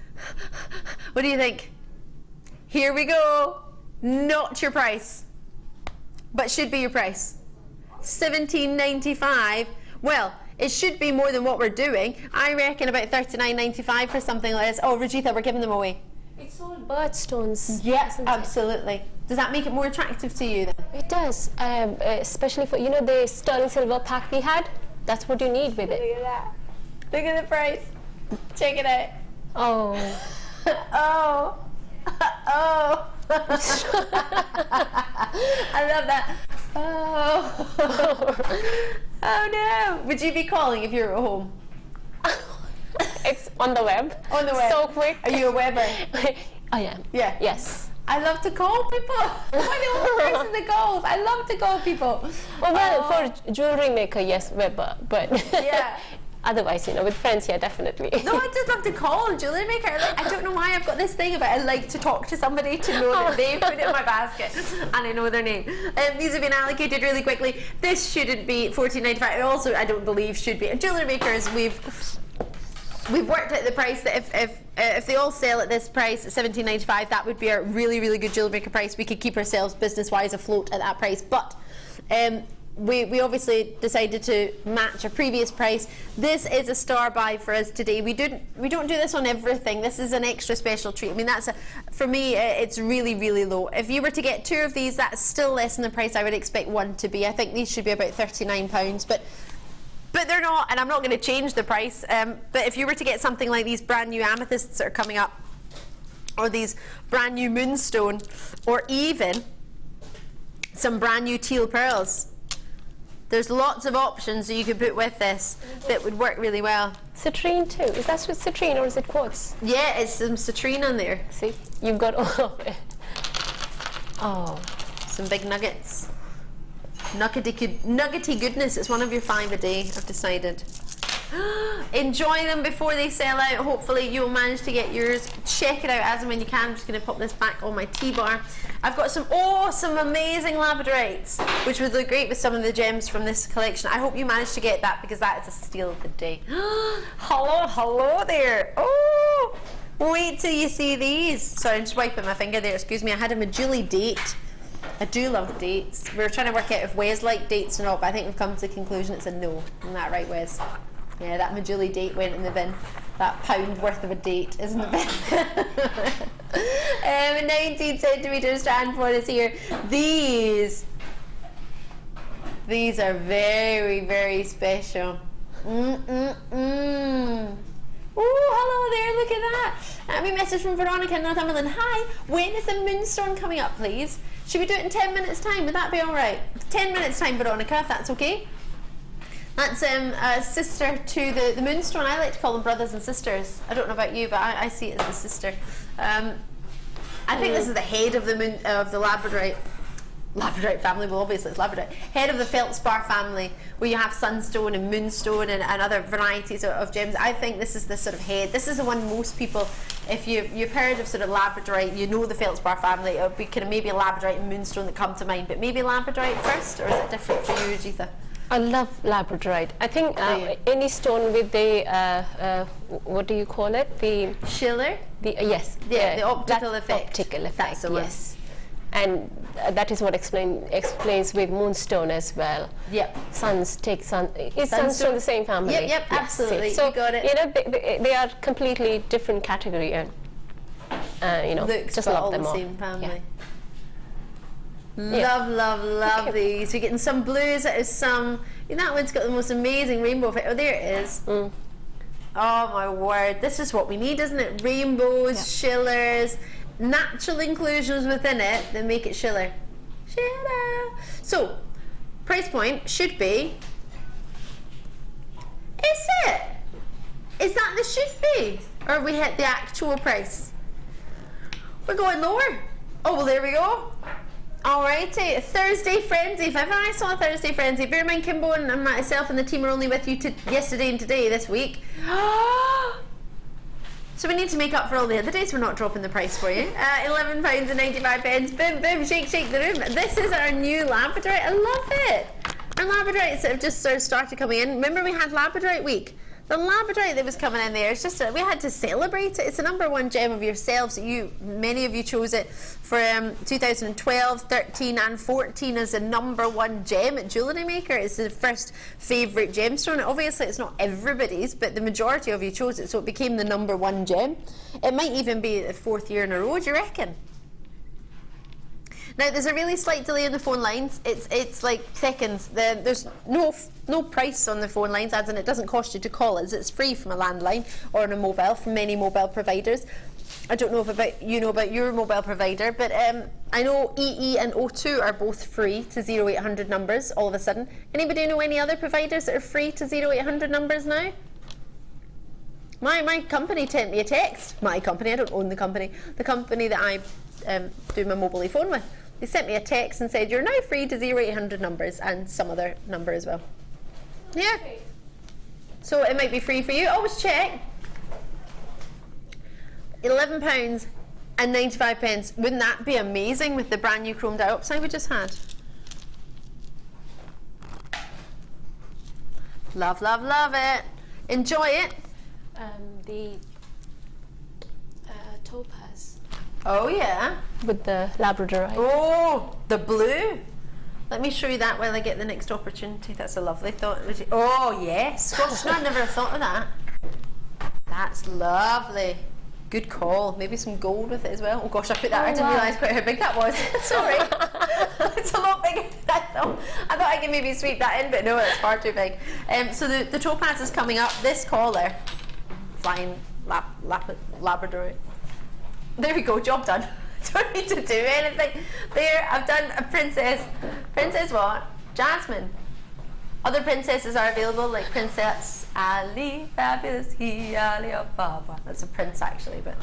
Speaker 1: what do you think? Here we go. Not your price, but should be your price. $17.95. Well, it should be more than what we're doing. I reckon about $39.95 for something like this. Oh, Rajitha, we're giving them away.
Speaker 2: It's all birthstones.
Speaker 1: Yes, absolutely. Does that make it more attractive to you then?
Speaker 2: It does, especially for, you know, the sterling silver pack we had. That's what you need with it.
Speaker 1: Look at that. Look at the price. Check it out.
Speaker 2: Oh.
Speaker 1: Oh. Oh. I love that. Oh. Oh no. Would you be calling if you were at home?
Speaker 2: It's on the web.
Speaker 1: On the web.
Speaker 2: So quick.
Speaker 1: Are you a webber?
Speaker 2: I am.
Speaker 1: Yeah.
Speaker 2: Yes.
Speaker 1: I love to call people. I'm the only person that calls. I love to call people.
Speaker 2: Well, for Jewellery Maker, yes, Weber, but
Speaker 1: yeah.
Speaker 2: Otherwise, you know, with friends, yeah, definitely.
Speaker 1: No, I just love to call Jewellery Maker. I don't know why I've got this thing about I like to talk to somebody to know that they put it in my basket and I know their name. These have been allocated really quickly. This shouldn't be $14.95. Also, I don't believe should be. Jewellery Makers, we've worked out the price that if they all sell at this price at $17.95, that would be a really, really good Jewellery Maker price. We could keep ourselves business-wise afloat at that price. But we obviously decided to match a previous price. This is a star buy for us today. We don't do this on everything. This is an extra special treat. I mean, for me, it's really, really low. If you were to get 2 of these, that's still less than the price I would expect one to be. I think these should be about £39, but they're not, and I'm not going to change the price. But if you were to get something like these brand new amethysts that are coming up, or these brand new moonstone, or even some brand new teal pearls, there's lots of options that you could put with this that would work really well.
Speaker 2: Citrine too. Is that citrine or is it quartz?
Speaker 1: Yeah, it's some citrine on there.
Speaker 2: See, you've got all of it. Oh,
Speaker 1: some big nuggets. Nuggety goodness. It's one of your 5 a day, I've decided. Enjoy them before they sell out. Hopefully you'll manage to get yours. Check it out as and when you can. I'm just going to pop this back on my tea-bar. I've got some amazing labradorites, which would look great with some of the gems from this collection. I hope you managed to get that, because that is a steal of the day. Hello there. Oh, wait till you see these. Sorry, I'm just wiping my finger there. Excuse me. I had a Majuli date. I do love dates. We were trying to work out if Wes liked dates or not, but I think we've come to the conclusion it's a no. Isn't that right, Wes? Yeah, that Majuli date went in the bin. That £1 worth of a date is in the bin. 19 centimetre strand for us here. These are very, very special. Oh, hello there, look at that. A wee message from Veronica in Northumberland. Hi, when is the moonstone coming up, please? Should we do it in 10 minutes time? Would that be all right? 10 minutes time, Veronica, if that's okay. That's a sister to the moonstone. I like to call them brothers and sisters. I don't know about you, but I see it as a sister. I think this is the head of the Labradorite family. Well, obviously it's Labradorite. Head of the feldspar family, where you have sunstone and moonstone and other varieties of gems. I think this is the sort of head. This is the one most people, if you've heard of sort of Labradorite, you know the feldspar family. It would be kind of maybe Labradorite and moonstone that come to mind, but maybe Labradorite first, or is it different for you, Rajitha?
Speaker 2: I love Labradorite. I think any stone with the what do you call it? The
Speaker 1: schiller.
Speaker 2: Yes.
Speaker 1: Yeah, the optical effect.
Speaker 2: Optical effect.
Speaker 1: That's the one.
Speaker 2: Yes. And that is what explains with moonstone as well.
Speaker 1: Yep.
Speaker 2: Is sunstone the same family?
Speaker 1: Yep,
Speaker 2: yes,
Speaker 1: absolutely.
Speaker 2: So
Speaker 1: you got it.
Speaker 2: You know, they are completely different category, and you know,
Speaker 1: Looks,
Speaker 2: just
Speaker 1: but
Speaker 2: love
Speaker 1: all
Speaker 2: them
Speaker 1: the
Speaker 2: all.
Speaker 1: same family.
Speaker 2: Yeah.
Speaker 1: Love
Speaker 2: Okay.
Speaker 1: these. We're getting some blues. That is some. That one's got the most amazing rainbow effect. Oh, there it is. Oh my word! This is what we need, isn't it? Rainbows, schillers, natural inclusions within it that make it schiller. So, price point should be. Is it? Is that the should be, or have we hit the actual price? We're going lower. Oh well, there we go. Alrighty, Thursday Frenzy. If ever I saw a Thursday Frenzy, bear in mind Kimbo and myself and the team are only with you yesterday and today this week. So we need to make up for all the other days we're not dropping the price for you. £11.95. Boom, boom, shake, shake the room. This is our new Labradorite. I love it. Our Labradorites that have just sort of started coming in. Remember we had Labradorite week? The Labradorite that was coming in there, it's just we had to celebrate it. It's the #1 gem of yourselves. Many of you chose it for 2012, 13 and 14 as the #1 gem at Jewellery Maker. It's the first favourite gemstone. Obviously it's not everybody's, but the majority of you chose it, so it became the #1 gem. It might even be the 4th year in a row, do you reckon? Now there's a really slight delay on the phone lines. It's like seconds. There's no price on the phone lines, as in it doesn't cost you to call us. It's free from a landline or on a mobile from many mobile providers. I don't know if you know about your mobile provider, but I know EE and O2 are both free to 0800 numbers all of a sudden. Anybody know any other providers that are free to 0800 numbers now? My company sent me a text. My company, I don't own the company. The company that I do my mobile phone with. They sent me a text and said, you're now free to 0800 numbers and some other number as well. Yeah. So it might be free for you. Always check. £11 and 95 pence. Wouldn't that be amazing with the brand new chrome dioxide we just had? Love, love, love it. Enjoy it.
Speaker 2: The topaz
Speaker 1: Oh yeah.
Speaker 2: with the Labradorite.
Speaker 1: Oh, the blue. Let me show you that while I get the next opportunity. That's a lovely thought. Oh yes. Gosh, no, I never thought of that. That's lovely. Good call. Maybe some gold with it as well. Oh gosh, I put that. I didn't realise quite how big that was. Sorry. It's a lot bigger than I thought. I thought I could maybe sweep that in, but no, it's far too big. So the topaz is coming up. This collar, flying Labradorite. There we go. Job done. Don't need to do anything. There, I've done a princess. Princess what? Jasmine. Other princesses are available, like Princess Ali, Fabulous He Ali Baba. That's a prince actually, but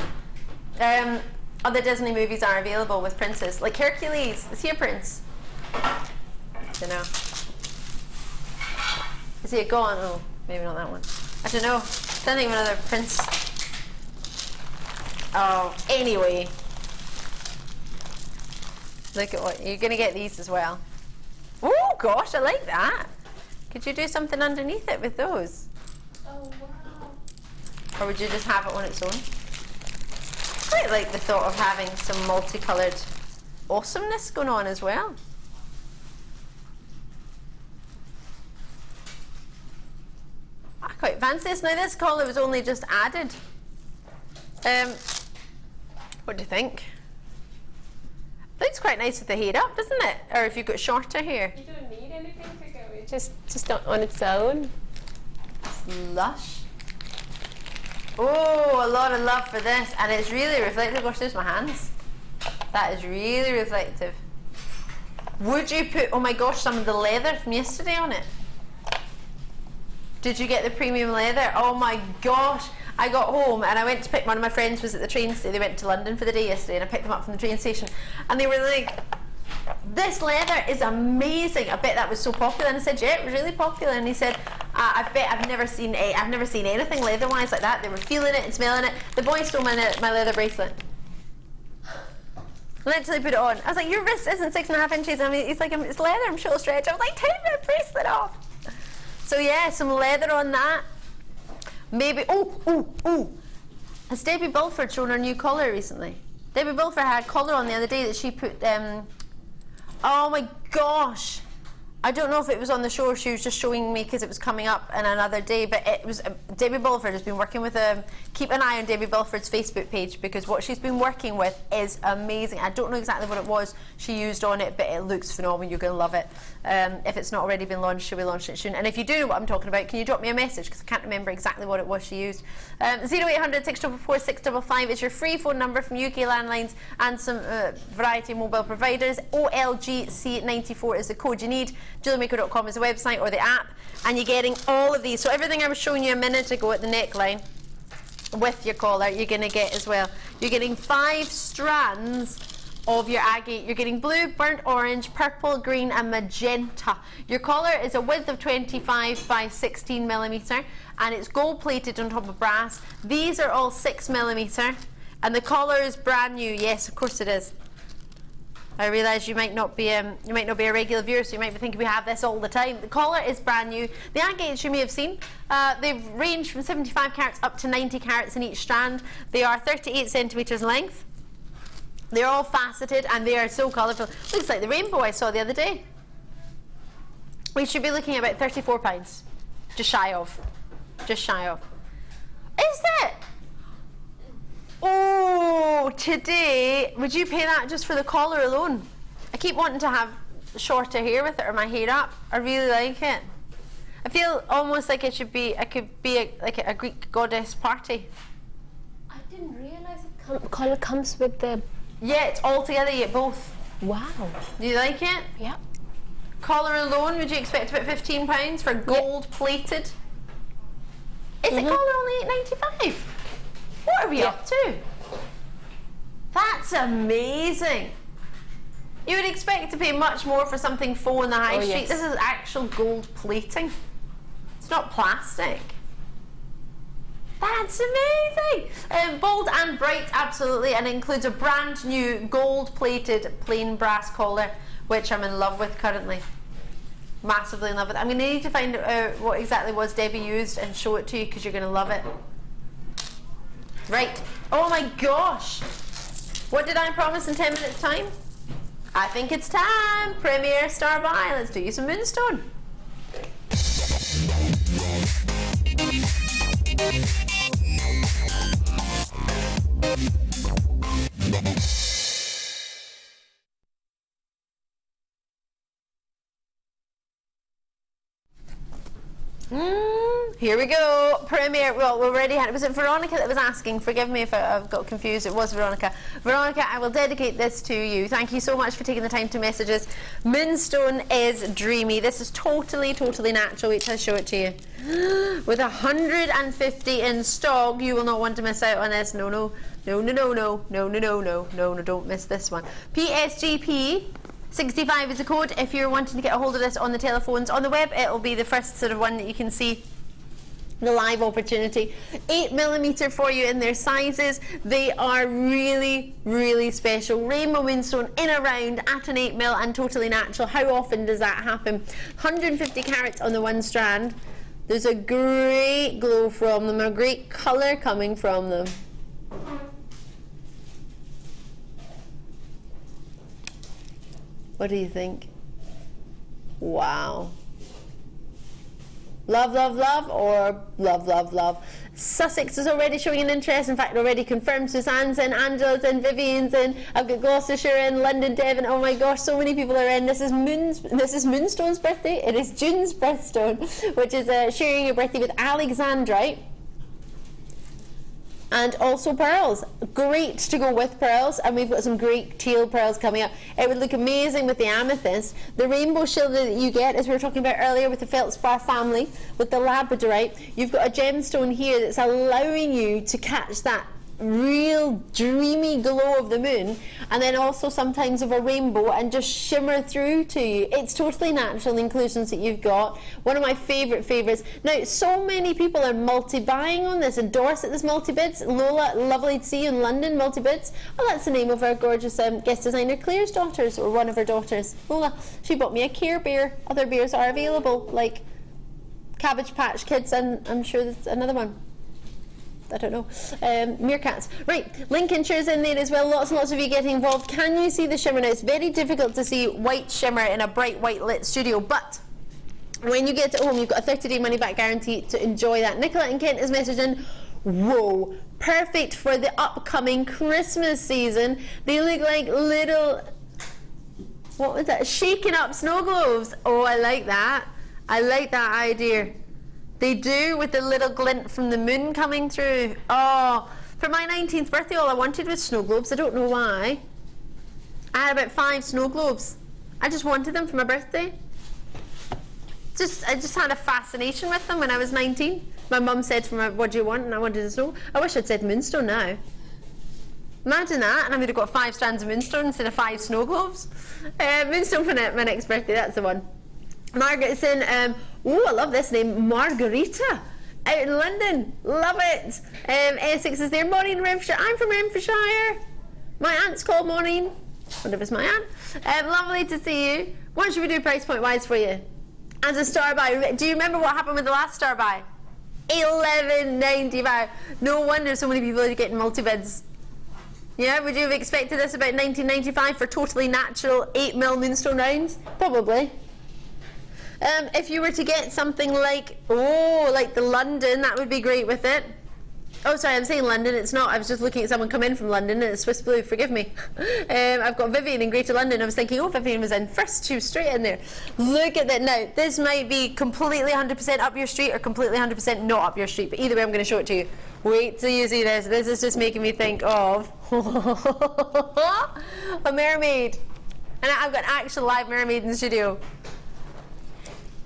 Speaker 1: other Disney movies are available with princes, like Hercules. Is he a prince? I don't know. Is he a gone? Oh, maybe not that one. I don't know. I don't think of another prince. Oh, anyway. Look at what you're going to get these as well. Oh gosh, I like that. Could you do something underneath it with those?
Speaker 2: Oh wow.
Speaker 1: Or would you just have it on its own? I quite like the thought of having some multicoloured awesomeness going on as well. I quite fancy this. Now this collar was only just added. What do you think? It looks quite nice with the hair up, doesn't it? Or if you've got shorter hair.
Speaker 2: You don't need anything to go with. Just on its own.
Speaker 1: It's lush. Oh, a lot of love for this, and it's really reflective. Gosh, there's my hands. That is really reflective. Would you put, oh my gosh, some of the leather from yesterday on it? Did you get the premium leather? Oh my gosh. I got home and I went to pick, one of my friends was at the train station. They went to London for the day yesterday and I picked them up from the train station and they were like, this leather is amazing. I bet that was so popular. And I said, yeah, it was really popular. And he said, I bet I've never seen anything leather-wise like that. They were feeling it and smelling it. The boy stole my leather bracelet. Literally put it on. I was like, your wrist isn't 6.5 inches. I mean, he's like, it's leather, I'm sure it'll stretch. I was like, take my bracelet off. So yeah, some leather on that. Maybe, has Debbie Bulford shown her new collar recently? Debbie Bulford had a collar on the other day that she put, oh my gosh. I don't know if it was on the show or she was just showing me because it was coming up in another day, but it was, Debbie Bulford has been working with, keep an eye on Debbie Bulford's Facebook page because what she's been working with is amazing. I don't know exactly what it was she used on it, but it looks phenomenal. You're going to love it. If it's not already been launched, she'll be launching it soon. And if you do know what I'm talking about, can you drop me a message because I can't remember exactly what it was she used. 0800 644 655 is your free phone number from UK landlines and some variety of mobile providers. OLGC94 is the code you need. JewelleryMaker.com is the website or the app, and you're getting all of these. So everything I was showing you a minute ago at the neckline with your collar, you're going to get as well. You're getting 5 strands of your agate. You're getting blue, burnt orange, purple, green and magenta. Your collar is a width of 25 by 16 millimetre and it's gold plated on top of brass. These are all 6 millimetre and the collar is brand new. Yes, of course it is. I realise you might not be a regular viewer, so you might be thinking we have this all the time. The collar is brand new. The agates you may have seen, they've ranged from 75 carats up to 90 carats in each strand. They are 38 centimetres length. They're all faceted and they are so colourful. Looks like the rainbow I saw the other day. We should be looking at about £34, just shy of. Just shy of. Is it? Oh, today, would you pay that just for the collar alone? I keep wanting to have shorter hair with it or my hair up. I really like it. I feel almost like it should be, I could be like a Greek goddess party.
Speaker 2: I didn't realise the collar comes with the...
Speaker 1: Yeah, it's all together, you get both.
Speaker 2: Wow.
Speaker 1: Do you like it?
Speaker 2: Yeah.
Speaker 1: Collar alone, would you expect about £15 for gold plated? Is the collar only £8.95? What are we up to? That's amazing. You would expect to pay much more for something faux in the high street.
Speaker 2: Yes.
Speaker 1: This is actual gold plating. It's not plastic. That's amazing. Bold and bright, absolutely, and it includes a brand new gold-plated plain brass collar, which I'm in love with currently. Massively in love with it. I'm going to need to find out what exactly was Debbie used and show it to you because you're going to love it. Right. Oh my gosh. What did I promise in 10 minutes time? I think it's time. Premier Star Buy. Let's do you some moonstone. Here we go. Premier. Well, we already had. Was it Veronica that was asking? Forgive me if I've got confused. It was Veronica. Veronica, I will dedicate this to you. Thank you so much for taking the time to message us. Moonstone is dreamy. This is totally, totally natural. Wait till I show it to you. With 150 in stock, you will not want to miss out on this. No, no, no, no, no, no, no, no, no, no, no, no. Don't miss this one. PSGP. 65 is the code if you're wanting to get a hold of this on the telephones. On the web, it'll be the first sort of one that you can see the live opportunity. 8mm for you in their sizes. They are really, really special. Rainbow moonstone in a round at an 8mm and totally natural. How often does that happen? 150 carats on the one strand. There's a great glow from them, a great colour coming from them. What do you think? Wow. Love, love, love, or love, love, love. Sussex is already showing an interest. In fact, already confirmed. Suzanne's in, Angela's in, Vivian's in. I've got Gloucestershire in, London, Devon. Oh my gosh, so many people are in. This is Moonstone's birthday. It is June's birthstone, which is sharing a birthday with Alexandrite. And also pearls. Great to go with pearls, and we've got some great teal pearls coming up. It would look amazing with the amethyst. The rainbow shield that you get, as we were talking about earlier with the feldspar family, with the labradorite, you've got a gemstone here that's allowing you to catch that real dreamy glow of the moon, and then also sometimes of a rainbow, and just shimmer through to you. It's totally natural, the inclusions that you've got. One of my favourites. Now, so many people are multi-buying on this. In Dorset, there's multi-bids. Lola, lovely to see you in London, multi-bids. Oh, that's the name of our gorgeous guest designer, Claire's daughters, or one of her daughters. Lola, she bought me a Care Bear. Other bears are available, like Cabbage Patch Kids, and I'm sure there's another one. I don't know. Meerkats. Right, Lincolnshire's in there as well. Lots and lots of you getting involved. Can you see the shimmer? Now, it's very difficult to see white shimmer in a bright white lit studio, but when you get it home, you've got a 30-day money-back guarantee to enjoy that. Nicola and Kent is messaging, whoa, perfect for the upcoming Christmas season. They look like little, what was that? Shaking up snow globes. Oh, I like that. I like that idea. They do, with the little glint from the moon coming through. Oh, for my 19th birthday, all I wanted was snow globes. I don't know why. I had about 5 snow globes. I just wanted them for my birthday. I just had a fascination with them when I was 19. My mum said, what do you want? And I wanted a snow. I wish I'd said moonstone now. Imagine that, and I would have got 5 strands of moonstone instead of 5 snow globes. Moonstone for my next birthday, that's the one. Margaret's in, oh, I love this name, Margarita, out in London. Love it. Essex is there. Maureen, Renfrewshire. I'm from Renfrewshire. My aunt's called Maureen. Wonder if it's my aunt. Lovely to see you. What should we do price point wise for you? As a star buy, do you remember what happened with the last star buy? $11.95. No wonder so many people are getting multi-bids. Yeah, would you have expected this about $19.95 for totally natural 8mm moonstone rounds? Probably. If you were to get something like, like the London, that would be great with it. Oh, sorry, I'm saying London, it's not. I was just looking at someone come in from London, and it's Swiss Blue, forgive me. I've got Vivian in Greater London. I was thinking, Vivian was in first, she was straight in there. Look at that now. This might be completely 100% up your street or completely 100% not up your street, but either way, I'm going to show it to you. Wait till you see this. This is just making me think of a mermaid. And I've got an actual live mermaid in the studio.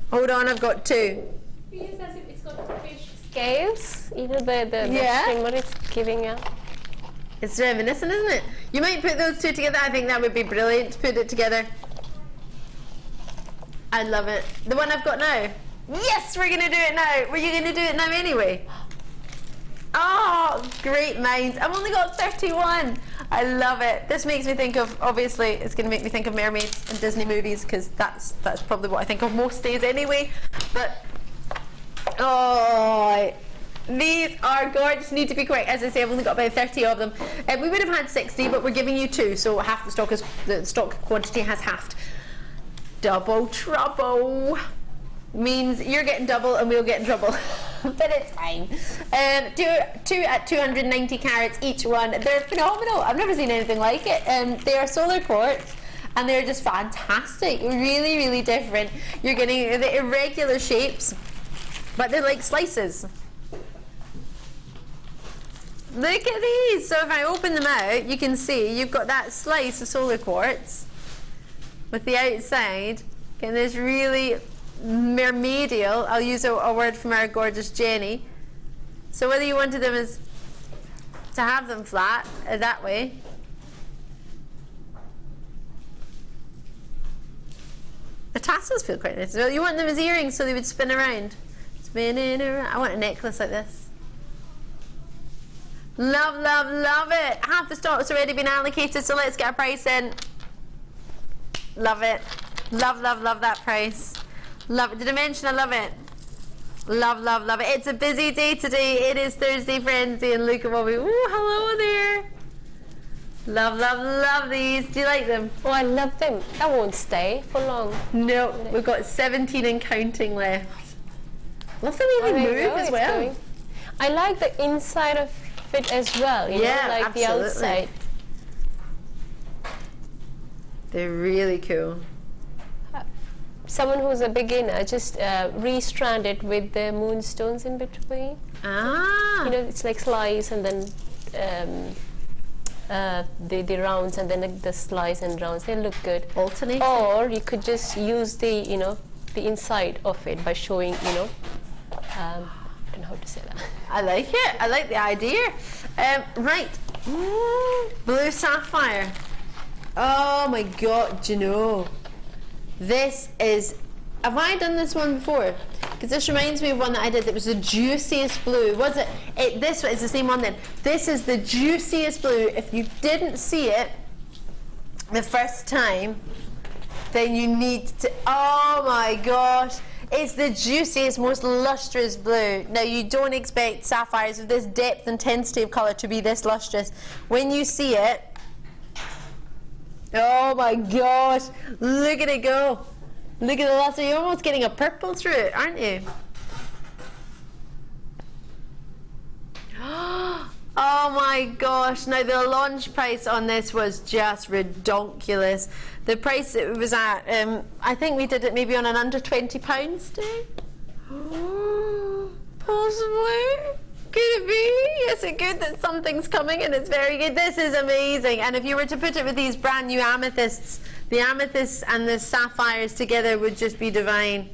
Speaker 1: Hold on, I've got 2.
Speaker 2: Feels as if it's got fish scales. You know, the shimmer it's giving out.
Speaker 1: It's reminiscent, isn't it? You might put those two together. I think that would be brilliant to put it together. I love it. The one I've got now. Yes, we're going to do it now. Were you going to do it now anyway? Oh, great minds. I've only got 31. I love it. This makes me think of, obviously, it's going to make me think of mermaids and Disney movies, because that's probably what I think of most days anyway. But, oh, these are gorgeous. Need to be quick. As I say, I've only got about 30 of them. We would have had 60, but we're giving you 2, so half the stock quantity has halved. Double trouble means you're getting double and we'll get in trouble. But it's fine. Two at 290 carats each one. They're phenomenal. I've never seen anything like it. They are solar quartz and they're just fantastic. Really, really different. You're getting the irregular shapes, but they're like slices. Look at these. So if I open them out, you can see you've got that slice of solar quartz with the outside getting this really mermaidial, I'll use a word from our gorgeous Jenny. So whether you wanted them as to have them flat that way, the tassels feel quite nice. So you want them as earrings so they would spin around. Spinning around. I want a necklace like this. Love, love, love it. Half the stock's already been allocated, so let's get a price in. Love it. Love, love, love that price. Love it. Did I mention I love it? Love, love, love it. It's a busy day today. It is Thursday Frenzy, and look at what we... Ooh, hello there. Love, love, love these. Do you like them?
Speaker 2: Oh, I love them. That won't stay for long.
Speaker 1: No, we've got 17 and counting left. Love the way they move as well.
Speaker 2: Going. I like the inside of it as well. You know, like
Speaker 1: absolutely.
Speaker 2: the outside.
Speaker 1: They're really cool.
Speaker 2: Someone who's a beginner, just restrand it with the moonstones in between.
Speaker 1: Ah.
Speaker 2: You know, it's like slice and then the rounds and then the slice and rounds. They look good.
Speaker 1: Alternating.
Speaker 2: Or you could just use the, you know, the inside of it by showing, you know, I don't know how to say that.
Speaker 1: I like it. I like the idea. Right. Blue sapphire. Oh my God, do you know? This is... Have I done this one before? Because this reminds me of one that I did that was the juiciest blue. Was it? This is the same one then. This is the juiciest blue. If you didn't see it the first time, then you need to... Oh my gosh. It's the juiciest, most lustrous blue. Now, you don't expect sapphires of this depth and intensity of colour to be this lustrous. When you see it, oh my gosh, look at it go. Look at the luster. You're almost getting a purple through it, aren't you? Oh my gosh. Now the launch price on this was just redonkulous. The price it was at, I think we did it maybe on an under £20 day. Possibly. Could it be? Is it good that something's coming and it's very good? This is amazing. And if you were to put it with these brand new amethysts, the amethysts and the sapphires together would just be divine.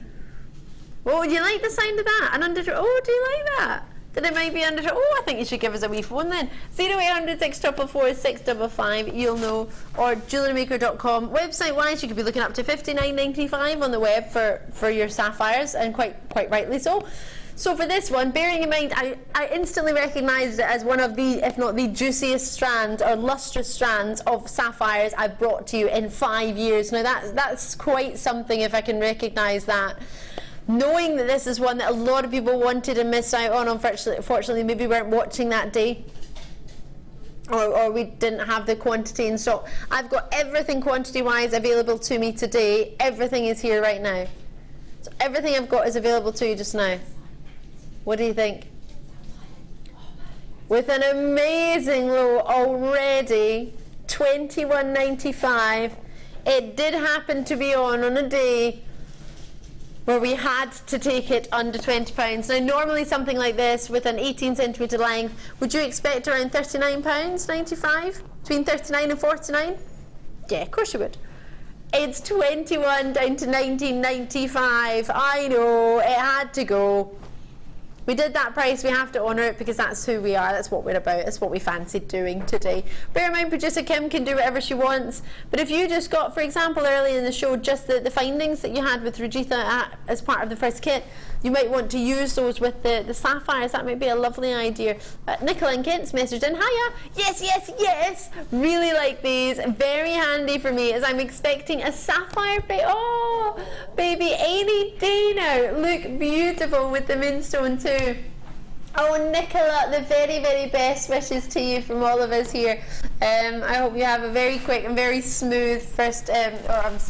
Speaker 1: What would you like the sound of that? And under, oh, do you like that? Then it might be under, oh, I think you should give us a wee phone then. 0800 644 655, you'll know. Or JewelleryMaker.com. Website wise, you could be looking up to $59.95 on the web for your sapphires, and quite rightly so. So for this one, bearing in mind, I instantly recognised it as one of the, if not the juiciest strands or lustrous strands of sapphires I've brought to you in 5 years. Now that's quite something if I can recognise that. Knowing that this is one that a lot of people wanted and missed out on, unfortunately maybe weren't watching that day. Or we didn't have the quantity in stock. I've got everything quantity-wise available to me today. Everything is here right now. So everything I've got is available to you just now. What do you think? With an amazing low already, $21.95. It did happen to be on a day where we had to take it under £20. Now normally something like this with an 18 centimetre length, would you expect around £39.95? Between 39 and 49? Yeah, of course you would. It's 21 down to 19.95. I know, it had to go. We did that price, we have to honour it because that's who we are, that's what we're about, that's what we fancied doing today. Bear in mind, producer Kim can do whatever she wants, but if you just got, for example, early in the show, just the findings that you had with Rajitha as part of the first kit, you might want to use those with the sapphires. That might be a lovely idea. Nicola and Kent's messaged in, hiya, yes, yes, yes, really like these, very handy for me as I'm expecting a sapphire baby any day now. Look beautiful with the moonstone too. Oh, Nicola, the very, very best wishes to you from all of us here. I hope you have a very quick and very smooth first, or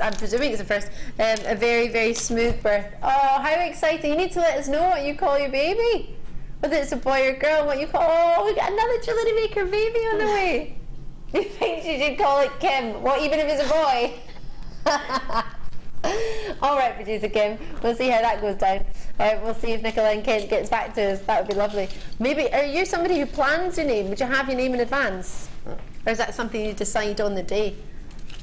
Speaker 1: I'm presuming it's a first, a very, very smooth birth. Oh, how exciting. You need to let us know what you call your baby. Whether it's a boy or girl, what you call, oh, we got another Jewellery Maker baby on the way. You think you should call it Kim? What, even if it's a boy? Alright, producer Kim, we'll see how that goes down. We'll see if Nicola and Kent gets back to us. That would be lovely. Maybe, are you somebody who plans your name? Would you have your name in advance? Or is that something you decide on the day?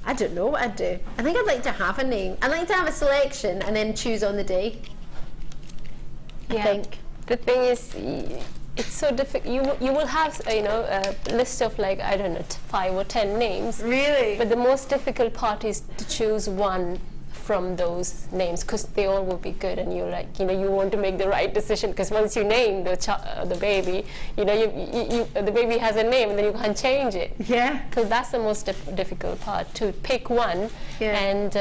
Speaker 1: I don't know what I'd do. I think I'd like to have a name. I'd like to have a selection and then choose on the day. I think.
Speaker 2: The thing is, it's so difficult. You will have, a list of like, I don't know, 5 or 10 names.
Speaker 1: Really?
Speaker 2: But the most difficult part is to choose one from those names, because they all will be good, and you're like, you want to make the right decision, because once you name the baby, the baby has a name and then you can't change it. Yeah. Because that's the most difficult part, to pick one. Yeah. And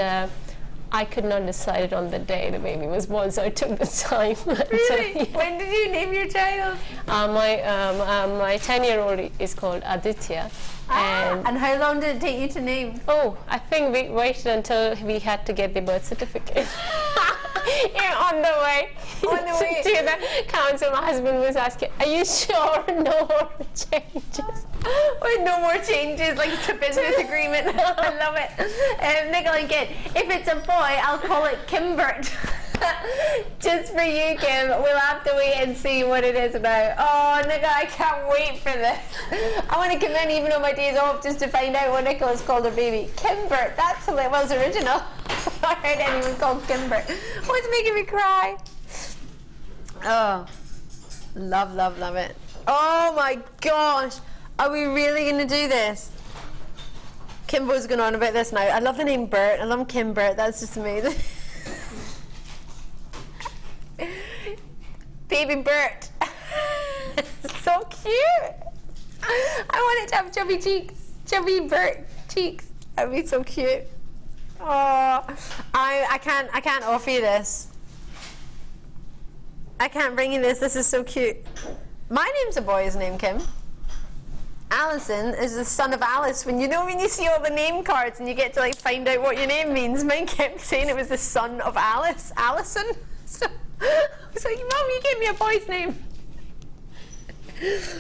Speaker 2: I could not decide it on the day the baby was born, so I took the time.
Speaker 1: Really? So, yeah. When did you name your child?
Speaker 2: My 10-year-old is called Aditya.
Speaker 1: And how long did it take you to name?
Speaker 2: Oh, I think we waited until we had to get the birth certificate. On the way to the council, my husband was asking, are you sure no more changes?
Speaker 1: With no more changes, like it's a business agreement. I love it. Nicola and Kent, if it's a boy, I'll call it Kimbert. Just for you, Kim. We'll have to wait and see what it is about. Oh, Nicola, I can't wait for this. I want to come in even on my days off just to find out what Nicola's called her baby. Kimbert. That's hilarious. Well, it's original. I heard anyone called Kimbert. Oh, it's making me cry. Oh, love it. Oh my gosh. Are we really going to do this? Kimbo's going on about this now. I love the name Bert. I love Kimbert. That's just amazing. Baby Bert. So cute. I want it to have chubby cheeks. Chubby Bert cheeks. That'd be so cute. Oh, I can't offer you this. I can't bring you this. This is so cute. My name's a boy's name, Kim. Alison is the son of Alice. When you see all the name cards and you get to like find out what your name means, mine kept saying it was the son of Alice, Alison. So I was like, Mum, you gave me a boy's name.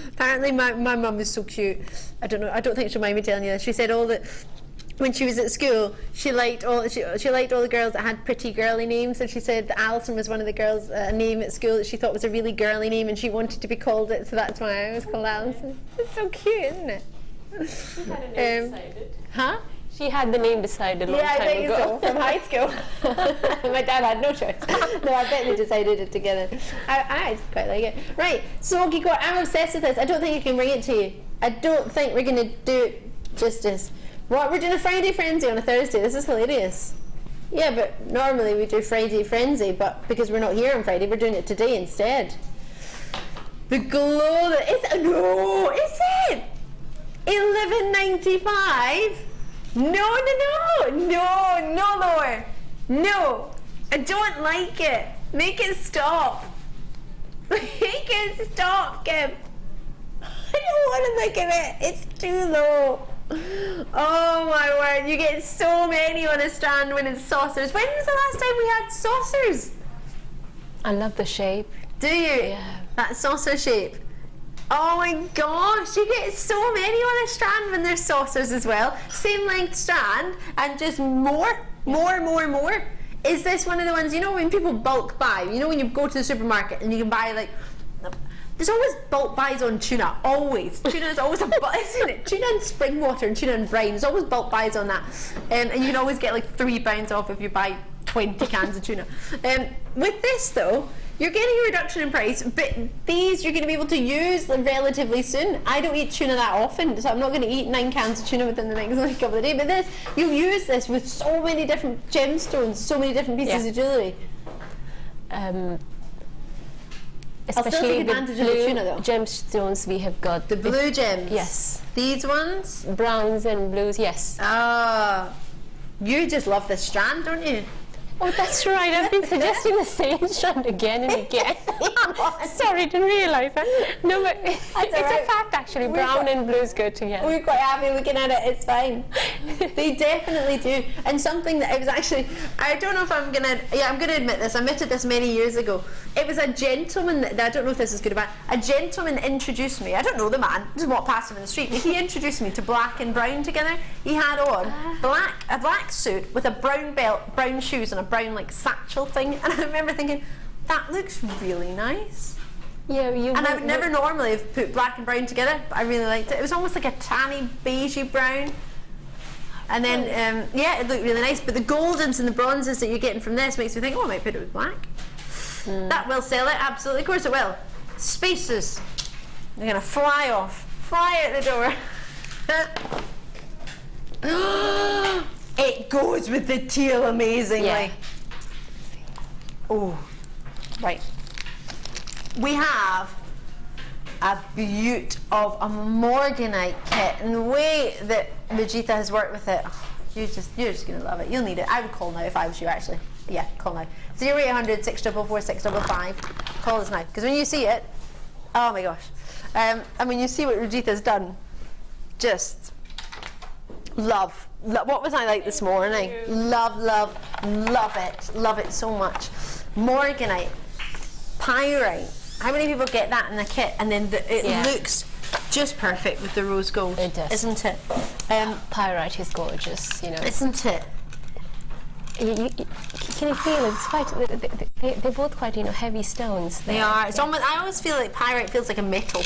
Speaker 1: Apparently my mum is so cute. I don't know, I don't think she'll mind me telling you this. She said when she was at school, she liked all the girls that had pretty girly names, and she said that Alison was one of the girls' name at school that she thought was a really girly name, and she wanted to be called it, so that's why I was called Alison. It's so cute, isn't it?
Speaker 2: She had a name decided.
Speaker 1: Huh?
Speaker 2: She had the name decided a long time ago.
Speaker 1: Yeah, I think so, from high school. My dad had no choice. No, I bet they decided it together. I quite like it. Right, Smoky Core, I'm obsessed with this. I don't think I can bring it to you. I don't think we're going to do it justice. What, we're doing a Friday Frenzy on a Thursday. This is hilarious. Yeah, but normally we do Friday Frenzy, but because we're not here on Friday, we're doing it today instead. The glow that is it? $11.95? No lower. No, I don't like it. Make it stop. Make it stop, Kim. I don't want to look at it. It's too low. Oh my word, you get so many on a strand when it's saucers. When was the last time we had saucers?
Speaker 2: I love the shape.
Speaker 1: Do you?
Speaker 2: Yeah.
Speaker 1: That saucer shape. Oh my gosh, you get so many on a strand when there's saucers as well. Same length strand and just more. Is this one of the ones, when people bulk buy, when you go to the supermarket and you can buy like, there's always bulk buys on tuna, always. Tuna is always a bulk, isn't it? Tuna and spring water and tuna and brine, there's always bulk buys on that. And you can always get like £3 off if you buy 20 cans of tuna. With this though, you're getting a reduction in price, but these you're going to be able to use relatively soon. I don't eat tuna that often, so I'm not going to eat 9 cans of tuna within the next couple of days. But this, you'll use this with so many different gemstones, so many different pieces of jewellery.
Speaker 2: Especially the
Speaker 1: advantage of the
Speaker 2: blue
Speaker 1: tuna, though.
Speaker 2: gemstones we have got.
Speaker 1: The blue gems.
Speaker 2: Yes.
Speaker 1: These ones.
Speaker 2: Browns and blues. Yes.
Speaker 1: Ah, you just love this strand, don't you?
Speaker 2: Oh, that's right. I've been suggesting the same strand again and again. Sorry, didn't realise that. No, but it's a fact actually. Brown and blues go together.
Speaker 1: We're quite happy looking at it. It's fine. They definitely do. And something that I was actually, I don't know if I'm gonna. Yeah, I'm gonna admit this. I admitted this many years ago. It was a gentleman that, I don't know if this is good or bad. A gentleman introduced me. I don't know the man. Just walked past him in the street. But he introduced me to black and brown together. He had on a black suit with a brown belt, brown shoes, and a brown like satchel thing, and I remember thinking that looks really nice.
Speaker 2: Yeah,
Speaker 1: and I would never normally have put black and brown together, but I really liked it. It was almost like a tanny beigey brown, and then yeah, it looked really nice. But the goldens and the bronzes that you're getting from this makes me think, oh, I might put it with black. That will sell it, absolutely, of course it will. Spaces, they're gonna fly out the door. It goes with the teal amazingly.
Speaker 2: Yeah.
Speaker 1: Oh, right. We have a beaut of a morganite kit, and the way that Rajitha has worked with it, you're just gonna love it. You'll need it. I would call now if I was you, actually. Yeah, call now. 0800 644 655. Call us now, because when you see it, oh my gosh. And when you see what Rajitha's done, just love. What was I like this morning? Love it so much. Morganite, pyrite. How many people get that in the kit? And then it looks just perfect with the rose gold.
Speaker 2: It does,
Speaker 1: isn't it?
Speaker 2: Pyrite is gorgeous, you know.
Speaker 1: Isn't it?
Speaker 2: Can you feel it? It's quite. They're both quite, you know, heavy stones.
Speaker 1: They are. It's almost. I always feel like pyrite feels like a metal,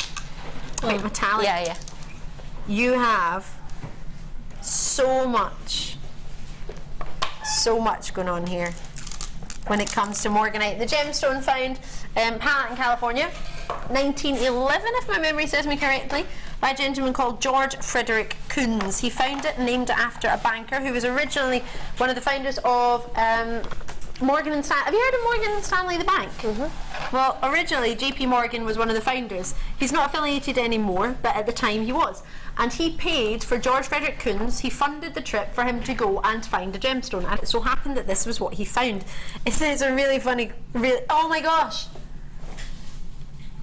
Speaker 1: quite metallic.
Speaker 2: Yeah.
Speaker 1: You have so much going on here when it comes to morganite. The gemstone found palette in California, 1911, if my memory serves me correctly, by a gentleman called George Frederick Coons. He found it and named it after a banker who was originally one of the founders of Morgan & Stanley. Have you heard of Morgan & Stanley, the bank? Well, originally JP Morgan was one of the founders. He's not affiliated anymore, but at the time he was. And he paid for George Frederick Coons, he funded the trip for him to go and find a gemstone. And it so happened that this was what he found. It's a really funny, oh my gosh.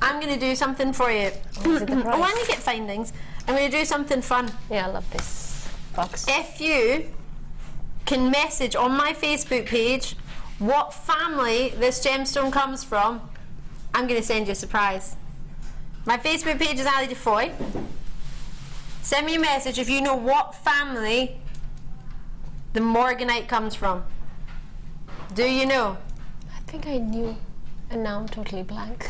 Speaker 1: I'm going to do something for you. When we get findings, I'm going to do something fun.
Speaker 2: Yeah, I love this box.
Speaker 1: If you can message on my Facebook page what family this gemstone comes from, I'm going to send you a surprise. My Facebook page is Ali DeFoy. Send me a message if you know what family the morganite comes from. Do you know?
Speaker 2: I think I knew, and now I'm totally blank.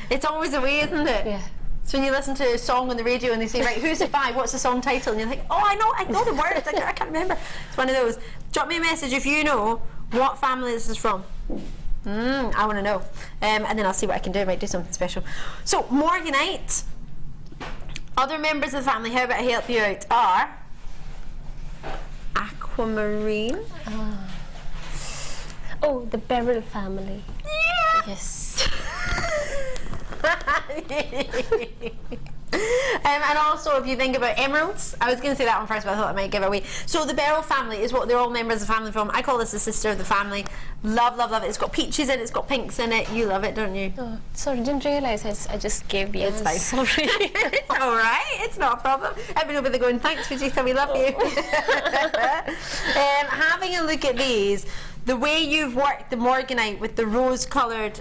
Speaker 1: It's always the way, isn't it?
Speaker 2: Yeah.
Speaker 1: So when you listen to a song on the radio and they say, right, who's it by? What's the song title? And you're like, oh, I know the words. I can't remember. It's one of those. Drop me a message if you know what family this is from. I want to know. And then I'll see what I can do. I might do something special. So, morganite. Other members of the family, how about I help you out, are aquamarine.
Speaker 2: Oh, the beryl family.
Speaker 1: Yeah.
Speaker 2: Yes.
Speaker 1: And also, if you think about emeralds, I was going to say that one first, but I thought I might give it away. So the beryl family is what they're all members of the family from. I call this the sister of the family. Love it. It's got peaches in it, it's got pinks in it. You love it, don't you?
Speaker 2: Oh, sorry, didn't realise I just gave the answer.
Speaker 1: It's fine. Sorry. It's all right. It's not a problem. I've been over there going, thanks, Rajitha, we love you. Having a look at these, the way you've worked the morganite with the rose-coloured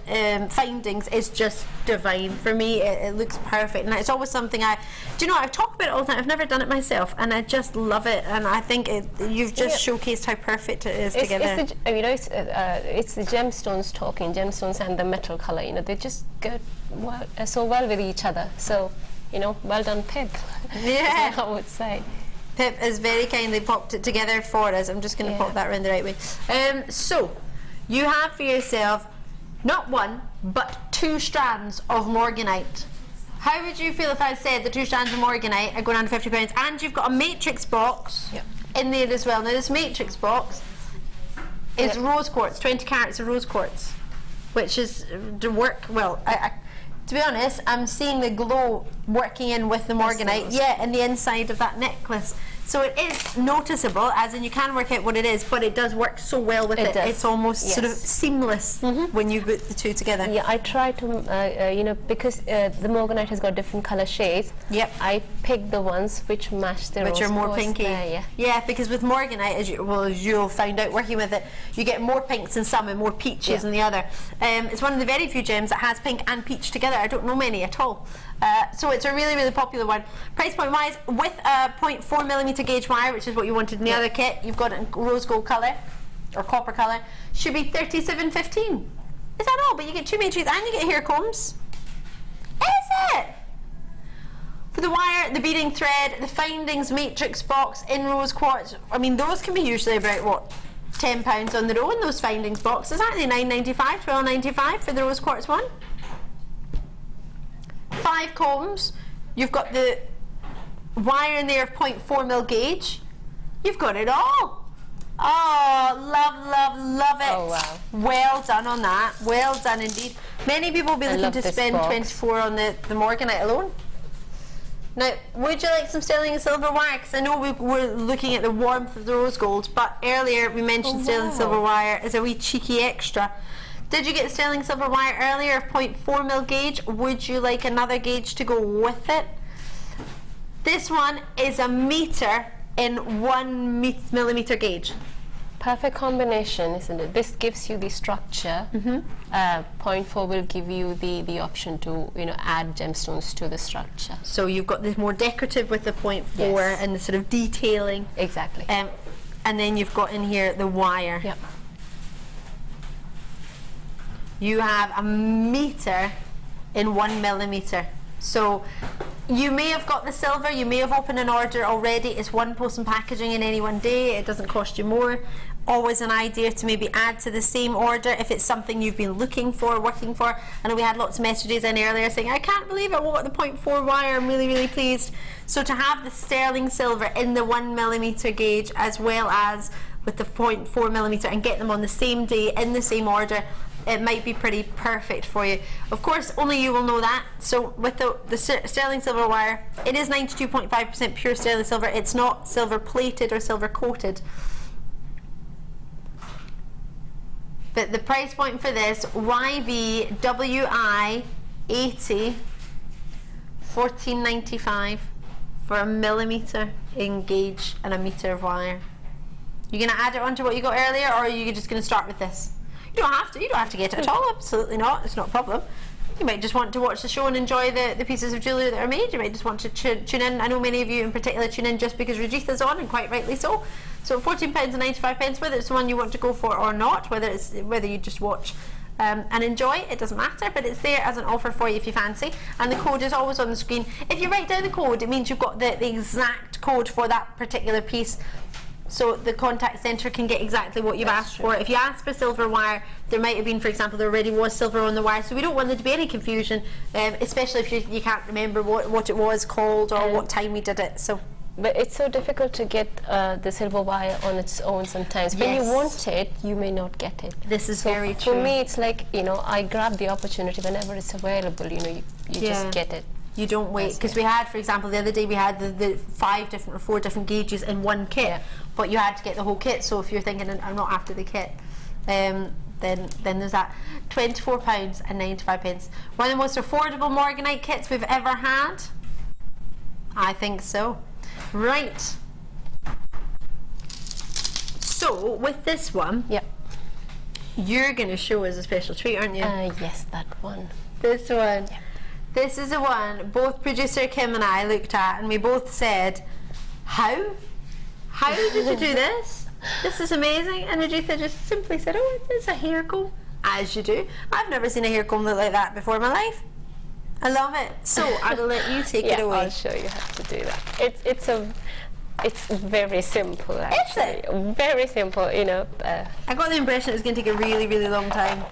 Speaker 1: findings is just divine for me. It looks perfect, and it's always something I've talked about it all the time. I've never done it myself, and I just love it. And I think you've just showcased how perfect it is together.
Speaker 2: It's the gemstones talking, gemstones and the metal colour. You know, they just go so well with each other. So, you know, well done, Pip.
Speaker 1: Yeah,
Speaker 2: I would say.
Speaker 1: Pip has very kindly popped it together for us. I'm just going to pop that around the right way. So, you have for yourself not one, but 2 strands of morganite. How would you feel if I said the 2 strands of morganite are going on £50, and you've got a matrix box in there as well? Now this matrix box is rose quartz, 20 carats of rose quartz, which is to work well. To be honest, I'm seeing the glow working in with the morganite, in the inside of that necklace. So it is noticeable, as in you can work out what it is, but it does work so well with it. It's almost sort of seamless when you put the 2 together.
Speaker 2: Yeah, I try to, you know, because the morganite has got different color shades.
Speaker 1: Yep.
Speaker 2: I pick the ones which match the
Speaker 1: which
Speaker 2: rose
Speaker 1: are more
Speaker 2: quartz
Speaker 1: pinky.
Speaker 2: there,
Speaker 1: yeah, because with morganite, as you'll find out working with it, you get more pinks in some and more peaches in the other. It's one of the very few gems that has pink and peach together. I don't know many at all. So it's a really, really popular one. Price point wise, with a 0.4mm gauge wire, which is what you wanted in the other kit, you've got it in rose gold colour or copper colour, should be $37.15. Is that all? But you get 2 matrices and you get hair combs. Is it? For the wire, the beading thread, the findings matrix box in rose quartz, I mean those can be usually about what, £10 on their own, those findings boxes, aren't they? $9.95, $12.95 for the rose quartz one. 5 combs, you've got the wire in there of 0.4mm gauge, you've got it all. Oh, love it.
Speaker 2: Oh wow.
Speaker 1: Well done on that, well done indeed. Many people will be looking to spend
Speaker 2: box.
Speaker 1: 24 on the morganite alone. Now, would you like some sterling and silver wire? Because I know we were looking at the warmth of the rose gold, but earlier we mentioned sterling silver wire as a wee cheeky extra. Did you get sterling silver wire earlier of 0.4mm gauge? Would you like another gauge to go with it? This one is a meter in 1mm gauge.
Speaker 2: Perfect combination, isn't it? This gives you the structure. 0.4 will give you the option to, you know, add gemstones to the structure.
Speaker 1: So you've got the more decorative with the 0.4 and the sort of detailing.
Speaker 2: Exactly.
Speaker 1: And then you've got in here the wire.
Speaker 2: Yep.
Speaker 1: You have a meter in 1mm. So you may have got the silver, you may have opened an order already. It's one post and packaging in any one day. It doesn't cost you more. Always an idea to maybe add to the same order if it's something you've been looking for, working for. I know we had lots of messages in earlier saying, I can't believe I want the 0.4 wire, I'm really, really pleased. So to have the sterling silver in the 1mm gauge as well as with the 0.4mm and get them on the same day in the same order, it might be pretty perfect for you. Of course, only you will know that. So with the sterling silver wire, it is 92.5% pure sterling silver. It's not silver plated or silver coated. But the price point for this, YVWI 80, $14.95 for a millimeter in gauge and a meter of wire. You're going to add it onto what you got earlier, or are you just going to start with this? You don't have to. You don't have to get it at all. Absolutely not. It's not a problem. You might just want to watch the show and enjoy the pieces of jewellery that are made. You might just want to tune in. I know many of you in particular tune in just because Rajitha's on, and quite rightly so. So £14.95, whether it's the one you want to go for or not, whether you just watch and enjoy, it doesn't matter, but it's there as an offer for you if you fancy. And the code is always on the screen. If you write down the code, it means you've got the exact code for that particular piece. So the contact centre can get exactly what you've asked for. If you ask for silver wire, there might have been, for example, there already was silver on the wire, so we don't want there to be any confusion, especially if you can't remember what it was called or what time we did it. So.
Speaker 2: But it's so difficult to get the silver wire on its own sometimes. When you want it, you may not get it.
Speaker 1: This is very true.
Speaker 2: For me, it's like, you know, I grab the opportunity whenever it's available, you know, you just get it.
Speaker 1: You don't wait, because we had, for example, the other day we had the 5 different or 4 different gauges in one kit, but you had to get the whole kit. So if you're thinking, I'm not after the kit, then there's that. £24.95. One of the most affordable morganite kits we've ever had. I think so. Right. So with this one, you're going to show us a special treat, aren't you?
Speaker 2: Yes, that one.
Speaker 1: This one. This is the one both producer Kim and I looked at, and we both said, how did you do this? This is amazing. And Rajitha just simply said, oh, it's a hair comb, as you do. I've never seen a hair comb look like that before in my life. I love it. So I'll let you take it away.
Speaker 2: I'll show you how to do that. It's a It's very simple, actually.
Speaker 1: Is it?
Speaker 2: Very simple, you know.
Speaker 1: I got the impression it was going to take a really, really long time.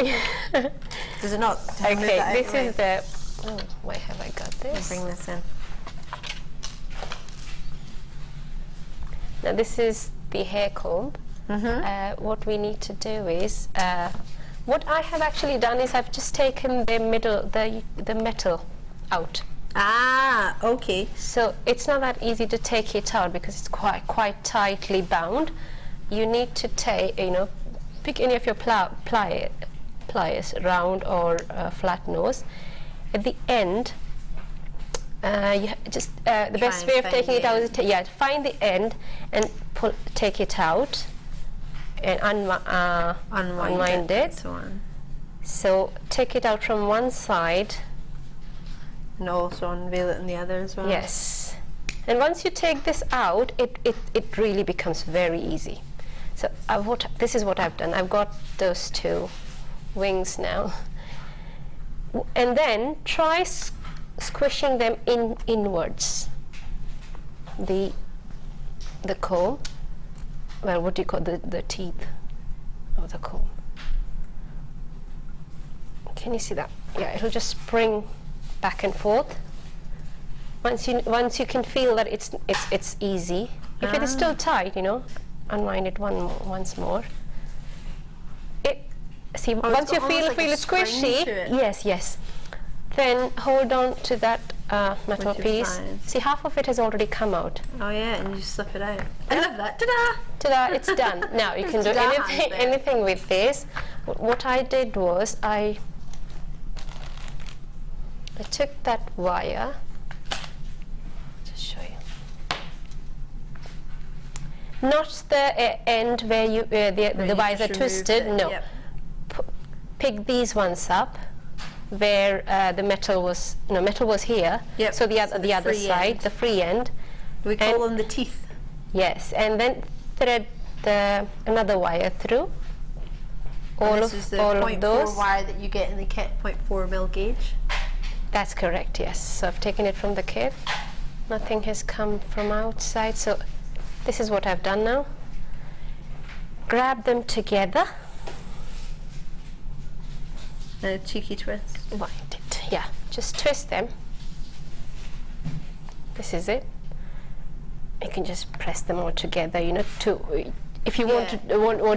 Speaker 1: Does it not?
Speaker 2: Okay, this is the... Oh, why have I got this?
Speaker 1: Bring this in.
Speaker 2: Now this is the hair comb. What we need to do is... what I have actually done is I've just taken the metal out.
Speaker 1: Ah, okay.
Speaker 2: So it's not that easy to take it out because it's quite tightly bound. You need to take, you know, pick any of your pliers, round or flat nose. At the end, you just the best way of taking it out is to find the end and take it out and unwind it. So take it out from one side.
Speaker 1: And also unveil it in the other as well.
Speaker 2: Yes. And once you take this out, it really becomes very easy. So this is what I've done. I've got those two wings now. And then try squishing them inwards. The comb. Well, what do you call the teeth of the comb? Can you see that? Yeah, it'll just spring back and forth. Once you can feel that it's easy. If it is still tight, you know, unwind it once more. Once you feel it squishy, yes. Then hold on to that metal piece. See, half of it has already come out.
Speaker 1: Oh yeah, and you slip it out. I love that. Ta-da!
Speaker 2: Ta-da! It's done. Now you can do anything with this. What I did was I took that wire. Just show you. Not the end where the wires are twisted. No.
Speaker 1: Yep.
Speaker 2: Pick these ones up, where the metal was here.
Speaker 1: Yep.
Speaker 2: So the other side, the free end.
Speaker 1: We call them the teeth.
Speaker 2: Yes, and then thread another wire through.
Speaker 1: This is the 0.4 wire that you get in the kit, 0.4 mil gauge.
Speaker 2: That's correct, yes. So I've taken it from the kit. Nothing has come from outside. So this is what I've done now. Grab them together.
Speaker 1: A cheeky twist.
Speaker 2: Wind it. Yeah, just twist them. This is it. You can just press them all together, you know, if you want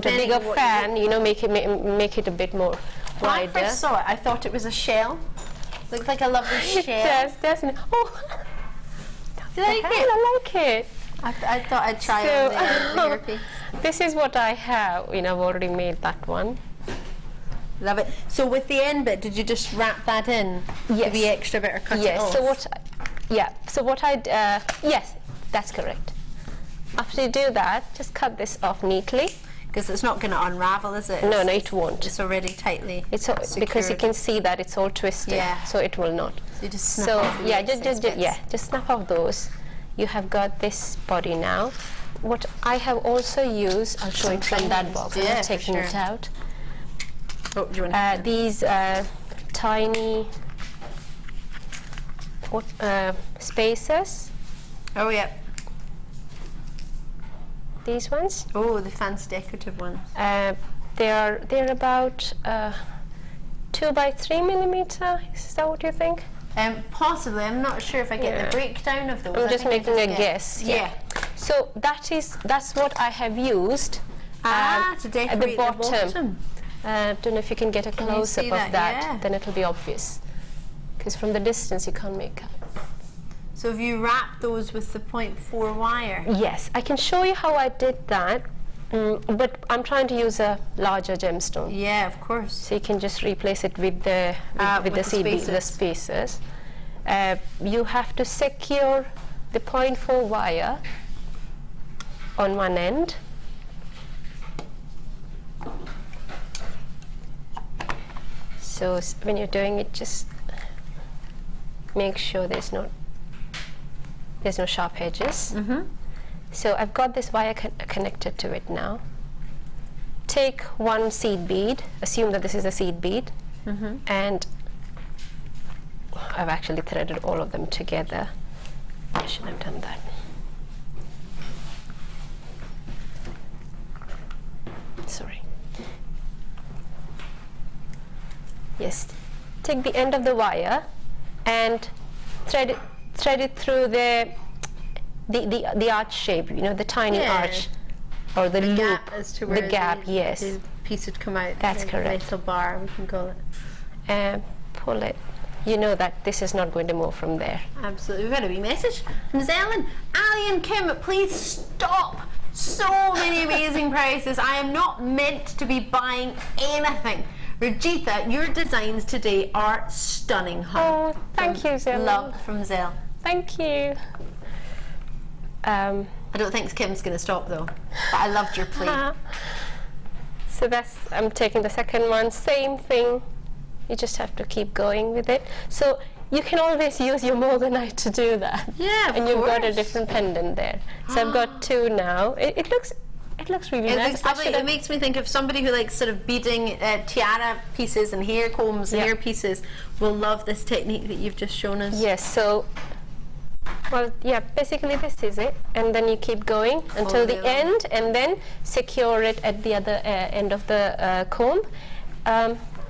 Speaker 2: a bigger fan, you know, make it a bit more wider.
Speaker 1: When I first saw it, I thought it was a shell. Looks like a lovely shell.
Speaker 2: It does, doesn't it? Oh,
Speaker 1: Did I like it?
Speaker 2: I like it.
Speaker 1: I thought I'd try it on the earpiece.
Speaker 2: This is what I have. You know, I've already made that one.
Speaker 1: Love it. So with the end bit, did you just wrap that in?
Speaker 2: Yes.
Speaker 1: The extra bit or cut it off?
Speaker 2: Yes, that's correct. After you do that, just cut this off neatly.
Speaker 1: Because it's not going to unravel, is it?
Speaker 2: No, it won't.
Speaker 1: It's already tightly
Speaker 2: because you can see that it's all twisted, so it will not.
Speaker 1: So you just snap off the
Speaker 2: just snap off those. You have got this body now. What I have also used, I'll show it from that box. I'm taking it out.
Speaker 1: Oh, do you want
Speaker 2: these tiny spacers.
Speaker 1: Oh yeah.
Speaker 2: These ones.
Speaker 1: Oh, the fancy decorative ones.
Speaker 2: They're about 2 by 3 millimeter. Is that what you think?
Speaker 1: Possibly. I'm not sure if I get the breakdown of those.
Speaker 2: I'm just making a guess. Yeah. So that's what I have used.
Speaker 1: To decorate
Speaker 2: at the bottom. Don't know if you can get a close-up of that. Then it'll be obvious. Because from the distance you can't make out.
Speaker 1: So have you wrapped those with the 0.4 wire?
Speaker 2: Yes, I can show you how I did that, but I'm trying to use a larger gemstone.
Speaker 1: Yeah, of course.
Speaker 2: So you can just replace it with the spacers. You have to secure the 0.4 wire on one end. So when you're doing it, just make sure there's no sharp edges. So I've got this wire connected to it now. Take one seed bead, assume that this is a seed bead, and I've actually threaded all of them together. I should have done that. Yes. Take the end of the wire and thread it through the arch shape, you know, the tiny arch or the loop,
Speaker 1: gap as to where
Speaker 2: the gap. Yes,
Speaker 1: the piece would come out.
Speaker 2: That's
Speaker 1: the
Speaker 2: correct.
Speaker 1: Little bar, we can call it.
Speaker 2: Pull it. You know that this is not going to move from there.
Speaker 1: Absolutely. We've got a wee message from Zellen. Ali and Kim, please stop. So many amazing prices. I am not meant to be buying anything. Rajitha, your designs today are stunning, hun.
Speaker 2: Oh, thank you, Zell.
Speaker 1: Love from Zell.
Speaker 2: Thank you.
Speaker 1: I don't think Kim's going to stop though, but I loved your play.
Speaker 2: So I'm taking the second one, same thing. You just have to keep going with it. So you can always use your morganite to do that.
Speaker 1: Yeah,
Speaker 2: and you've got a different pendant there. So I've got two now. It looks really nice.
Speaker 1: Looks lovely. It makes me think of somebody who likes sort of beading tiara pieces and hair combs and hair pieces will love this technique that you've just shown us.
Speaker 2: Yes, so basically this is it, and then you keep going until the end, and then secure it at the other end of the comb.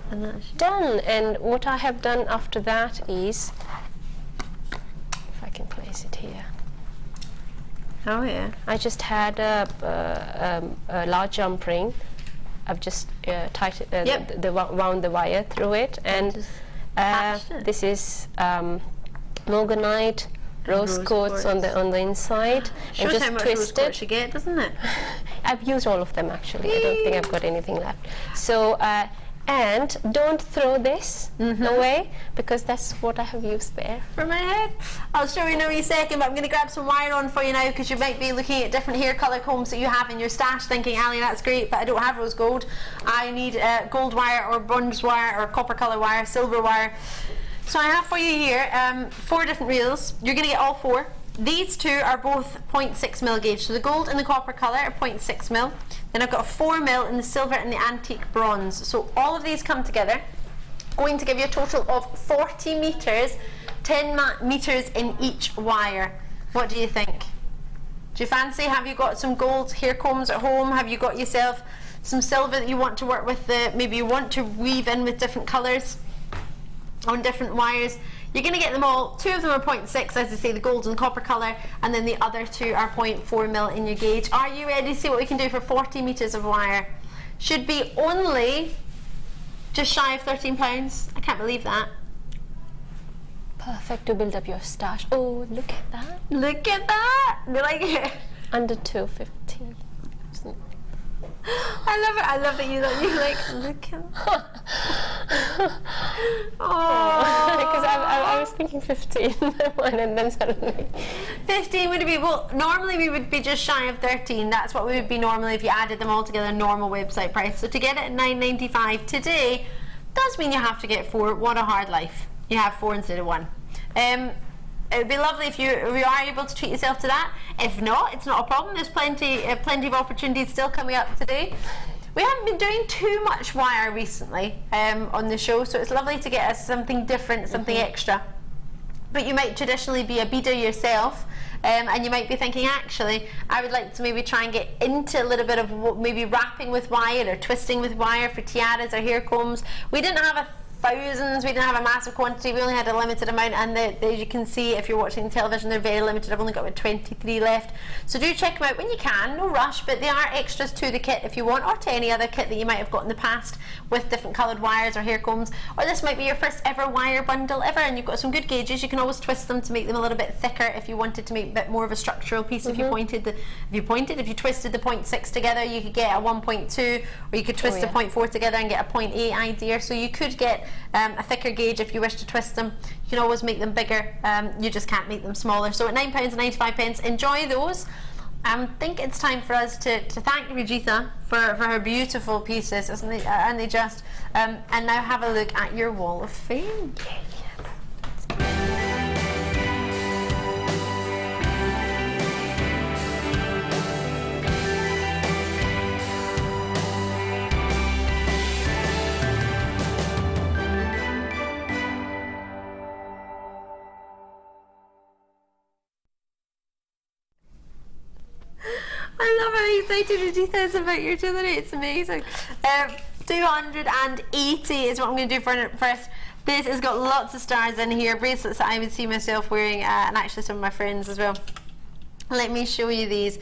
Speaker 1: And that's
Speaker 2: Done. And what I have done after that is, if I can place it here.
Speaker 1: Oh yeah.
Speaker 2: I just had a large jump ring. I've just wound the wire through it, and this is morganite, rose quartz on the inside.
Speaker 1: Shows
Speaker 2: and just
Speaker 1: how much
Speaker 2: twist
Speaker 1: rose quartz
Speaker 2: it.
Speaker 1: you get, doesn't it?
Speaker 2: I've used all of them actually. I don't think I've got anything left. So. And don't throw this away, because that's what I have used there.
Speaker 1: For my head. I'll show you in a wee second, but I'm going to grab some wire on for you now, because you might be looking at different hair colour combs that you have in your stash thinking, Ali, that's great, but I don't have rose gold. I need gold wire or bronze wire or copper colour wire, silver wire. So I have for you here 4 different reels. You're going to get all 4. These two are both 0.6mm gauge, so the gold and the copper colour are 0.6mm. Then I've got a 4mm in the silver and the antique bronze. So all of these come together, going to give you a total of 40 metres, 10 metres in each wire. What do you think? Do you fancy? Have you got some gold hair combs at home? Have you got yourself some silver that you want to work with? Maybe you want to weave in with different colours on different wires. You're going to get them all. 2 of them are 0.6, as I say, the gold and copper colour, and then the other 2 are 0.4mm in your gauge. Are you ready to see what we can do for 40 metres of wire? Should be only just shy of £13. I can't believe that.
Speaker 2: Perfect to build up your stash. Oh, look at that.
Speaker 1: Look at that. You like it?
Speaker 2: Under $2.50.
Speaker 1: I love it. I love that you like, look at
Speaker 2: Because I was thinking 15 and then suddenly
Speaker 1: 15 would be, well, normally we would be just shy of 13. That's what we would be normally if you added them all together, normal website price. So to get it at $9.95 today does mean you have to get 4. What a hard life. You have 4 instead of 1. It would be lovely if you are able to treat yourself to that. If not, it's not a problem. There's plenty of opportunities still coming up today. We haven't been doing too much wire recently on the show, so it's lovely to get us something different, something extra. But you might traditionally be a beader yourself, and you might be thinking, actually, I would like to maybe try and get into a little bit of maybe wrapping with wire or twisting with wire for tiaras or hair combs. We didn't have thousands, we didn't have a massive quantity, we only had a limited amount, and as you can see if you're watching television, they're very limited. I've only got about 23 left, so do check them out when you can, no rush, but they are extras to the kit if you want, or to any other kit that you might have got in the past with different coloured wires or hair combs, or this might be your first ever wire bundle ever and you've got some good gauges. You can always twist them to make them a little bit thicker if you wanted to make a bit more of a structural piece. If you twisted the 0.6 together, you could get a 1.2, or you could twist the 0.4 together and get a 0.8 idea. So you could get a thicker gauge if you wish to twist them. You can always make them bigger, you just can't make them smaller. So at £9.95, enjoy those. I think it's time for us to thank Rajitha for her beautiful pieces, isn't it? Aren't they just? And now have a look at your wall of fame. I love how excited Rajitha is about your jewellery. It's amazing. 280 is what I'm going to do for first. This has got lots of stars in here, bracelets that I would see myself wearing, and actually some of my friends as well. Let me show you these.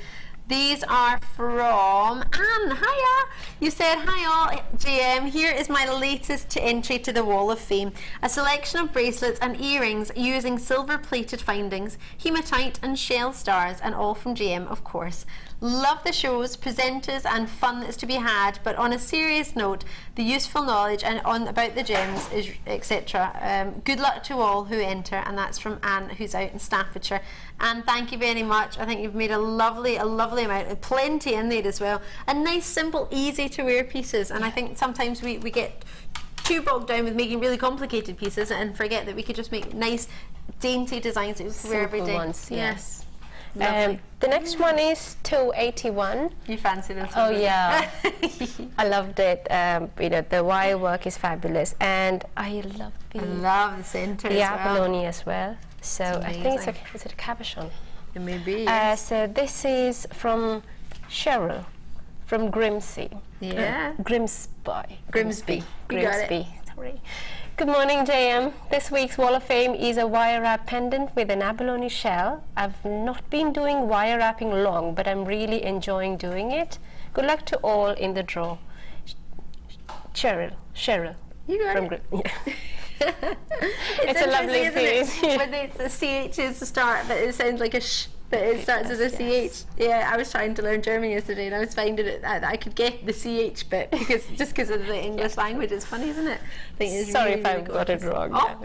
Speaker 1: These are from Anne. Hiya! You said, hi all, JM. Here is my latest entry to the Wall of Fame. A selection of bracelets and earrings using silver-plated findings, hematite and shell stars, and all from JM, of course. Love the shows, presenters, and fun that's to be had, but on a serious note, the useful knowledge and about the gems, is etc. Good luck to all who enter, and that's from Anne, who's out in Staffordshire. And thank you very much. I think you've made a lovely amount, plenty in there as well, and nice, simple, easy to wear pieces. And I think sometimes we get too bogged down with making really complicated pieces and forget that we could just make nice, dainty designs that we can wear every day.
Speaker 2: Ones,
Speaker 1: yes.
Speaker 2: The next one is 281.
Speaker 1: You fancy this
Speaker 2: one? Oh
Speaker 1: one?
Speaker 2: yeah, I loved it. You know, the wire work is fabulous, and I love
Speaker 1: the centre
Speaker 2: the
Speaker 1: as well.
Speaker 2: abalone as well. So I think is it a cabochon?
Speaker 1: It may be. Yes.
Speaker 2: So this is from Cheryl, from Grimsby.
Speaker 1: Yeah.
Speaker 2: Grimsby. Sorry. Good morning, JM. This week's Wall of Fame is a wire wrap pendant with an abalone shell. I've not been doing wire wrapping long, but I'm really enjoying doing it. Good luck to all in the draw. Cheryl.
Speaker 1: You got
Speaker 2: from
Speaker 1: it.
Speaker 2: It's a lovely piece.
Speaker 1: When the CH is the start, but it sounds like a sh. But it starts with a CH. Yeah, I was trying to learn German yesterday, and I was finding it that I could get the CH bit because of the English language. It's funny, isn't it? I think it's
Speaker 2: Sorry
Speaker 1: really,
Speaker 2: if I got it wrong.
Speaker 1: Oh,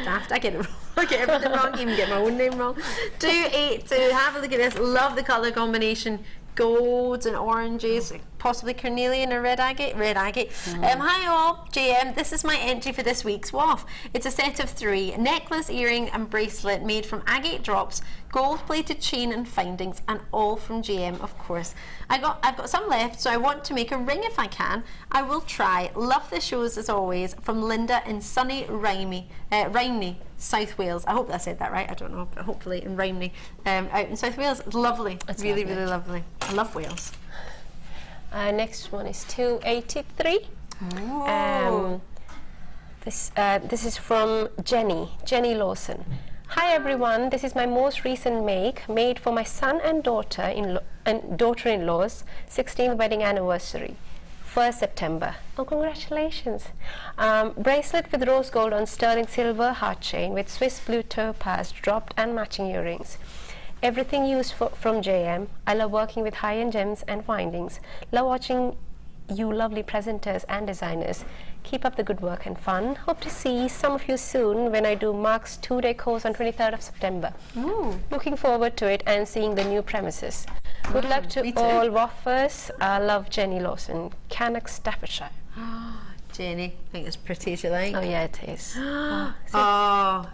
Speaker 1: daft. I get it wrong. I get everything wrong. Even get my own name wrong. 282. Have a look at this. Love the colour combination. Golds and oranges, possibly carnelian or red agate. Hi all, JM. This is my entry for this week's WAF. It's a set of 3: necklace, earring, and bracelet made from agate drops, gold-plated chain and findings, and all from JM, of course. I've got some left, so I want to make a ring if I can. I will try. Love the shows as always. From Linda in sunny Rhymney, South Wales. I hope I said that right. I don't know, but hopefully in Rhymney, out in South Wales. It's lovely. It's really lovely. I love Wales.
Speaker 2: Next one is 283. This is from Jenny Lawson. Hi everyone, this is my most recent make, made for my son and daughter-in-law's 16th wedding anniversary, 1st September. Oh, congratulations. Bracelet with rose gold on sterling silver heart chain with Swiss Blue Topaz dropped and matching earrings. Everything used from JM. I love working with high-end gems and findings. Love watching you lovely presenters and designers. Keep up the good work and fun. Hope to see some of you soon when I do Mark's 2-day course on 23rd of September. Looking forward to it and seeing the new premises. Good luck to all waffers. Love, Jenny Lawson, Cannock, Staffordshire.
Speaker 1: Jenny, I think it's pretty as you like.
Speaker 2: Oh yeah, it is.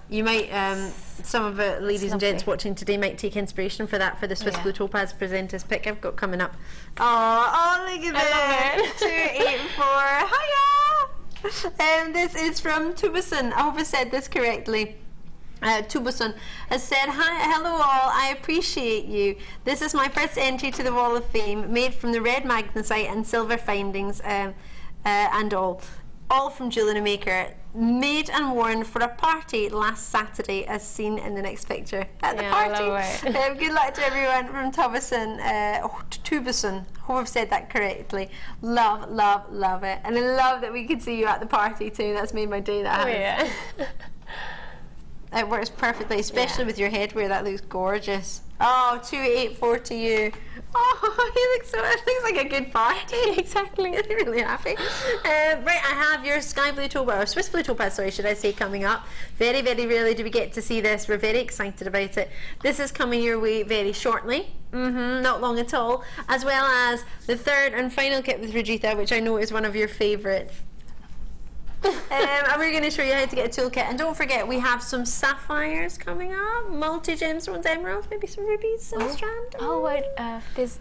Speaker 1: You might, some of the ladies and gents watching today might take inspiration for that, for the Swiss Blue Topaz presenters pick I've got coming up. Oh, look at that. 284. Hiya! This is from Tubuson. I hope I said this correctly. Tubuson has said, hello all, I appreciate you. This is my first entry to the Wall of Fame, made from the red magnesite and silver findings, and all from Jewellery Maker, made and worn for a party last Saturday, as seen in the next picture at the party. Good luck to everyone from Tubuson. Hope I've said that correctly. Love it, and I love that we could see you at the party too. That's made my day. It works perfectly, especially with your headwear. That looks gorgeous. Oh, 284 to you. Oh, it looks like a good party. Exactly. I'm really happy. Right, I have your Sky Blue Topaz, or Swiss Blue Topaz, sorry, should I say, coming up. Very rarely do we get to see this. We're very excited about it. This is coming your way very shortly. Not long at all. As well as the third and final kit with Rajitha, which I know is one of your favourites. And we're going to show you how to get a toolkit. And don't forget, we have some sapphires coming up, multi-gemstones, emeralds, maybe some rubies, some strand.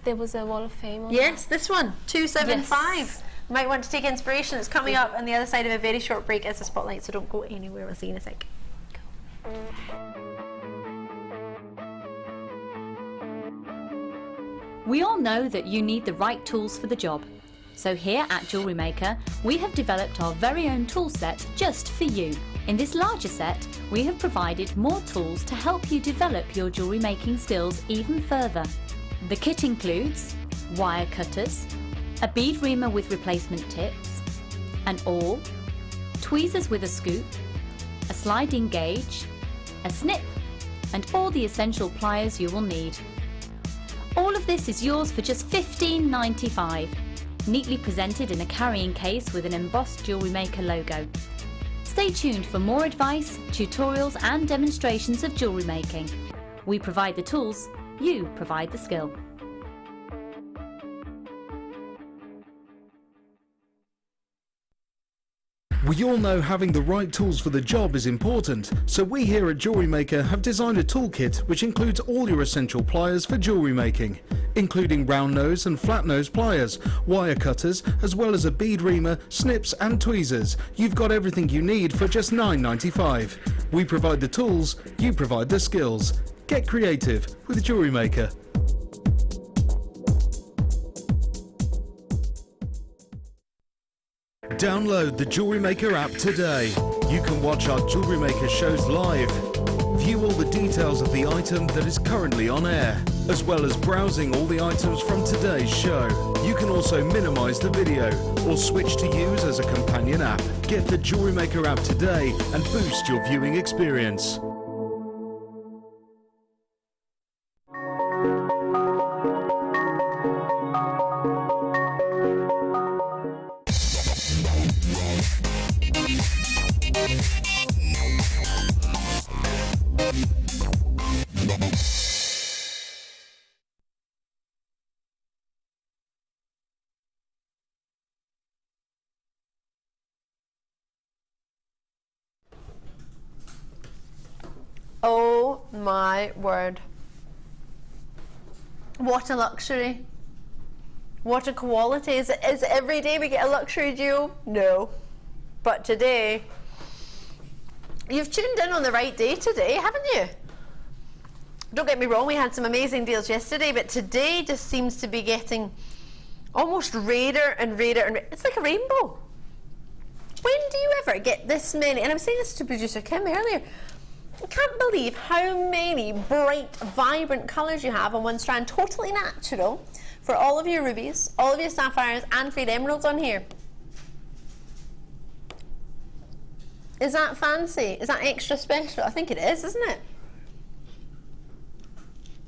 Speaker 2: There was a Wall of Fame on
Speaker 1: Yes, this one, 275. Yes. Might want to take inspiration. It's coming up on the other side of a very short break as a spotlight, so don't go anywhere. We'll see you in a sec.
Speaker 5: We all know that you need the right tools for the job. So here at Jewellery Maker, we have developed our very own tool set just for you. In this larger set, we have provided more tools to help you develop your jewellery making skills even further. The kit includes wire cutters, a bead reamer with replacement tips, an awl, tweezers with a scoop, a sliding gauge, a snip, and all the essential pliers you will need. All of this is yours for just $15.95, neatly presented in a carrying case with an embossed Jewellery Maker logo. Stay tuned for more advice, tutorials and demonstrations of jewellery making. We provide the tools, you provide the skill.
Speaker 3: We all know having the right tools for the job is important, so we here at Jewellery Maker have designed a toolkit which includes all your essential pliers for jewellery making, including round nose and flat nose pliers, wire cutters, as well as a bead reamer, snips and tweezers. You've got everything you need for just $9.95. We provide the tools, you provide the skills. Get creative with Jewellery Maker. Download the Jewellery Maker app today. You can watch our Jewellery Maker shows live, view all the details of the item that is currently on air, as well as browsing all the items from today's show. You can also minimize the video or switch to use as a companion app. Get the Jewellery Maker app today and boost your viewing experience.
Speaker 1: Oh my word. What a luxury. What a quality. Is it every day we get a luxury jewel? No. But today, you've tuned in on the right day today, haven't you? Don't get me wrong, we had some amazing deals yesterday, but today just seems to be getting almost rarer and rarer and rarer. It's like a rainbow. When do you ever get this many? And I'm saying this to producer Kim earlier. I can't believe how many bright, vibrant colours you have on one strand, totally natural, for all of your rubies, all of your sapphires and fade emeralds on here. Is that fancy? Is that extra special? I think it is, isn't it?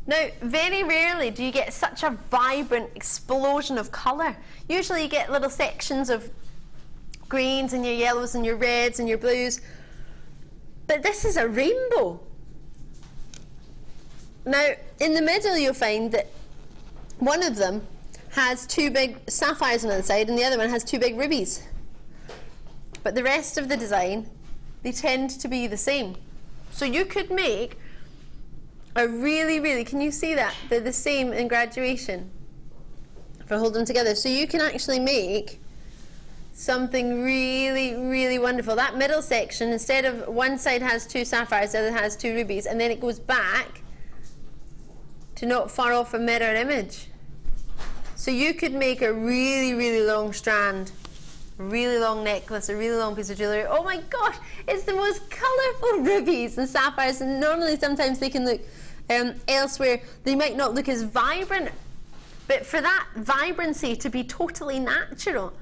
Speaker 1: Now, very rarely do you get such a vibrant explosion of colour. Usually you get little sections of greens and your yellows and your reds and your blues. But this is a rainbow. Now, in the middle you'll find that one of them has two big sapphires on the side and the other one has two big rubies. But the rest of the design, they tend to be the same. So you could make a really, can you see that? They're the same in graduation. If I hold them together. So you can actually make something really wonderful. That middle section, instead of one side has two sapphires, the other has two rubies, and then it goes back to not far off a mirror image. So you could make a really long strand, a really long necklace, a really long piece of jewellery. Oh my gosh, it's the most colourful rubies and sapphires, and normally sometimes they can look elsewhere, they might not look as vibrant, but for that vibrancy to be totally natural.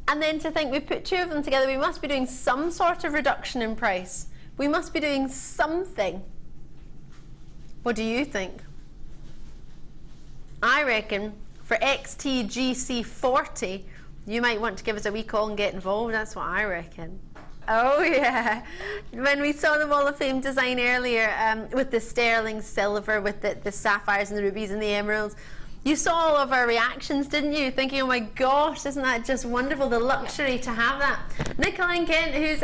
Speaker 1: And then to think we've put two of them together, we must be doing some sort of reduction in price. We must be doing something. What do you think? I reckon for XTGC40, you might want to give us a wee call and get involved. That's what I reckon. Oh yeah. When we saw the Wall of Fame design earlier with the sterling silver, with the sapphires and the rubies and the emeralds, you saw all of our reactions, didn't you? Thinking, oh my gosh, isn't that just wonderful, the luxury to have that. Nicola and Kent, who's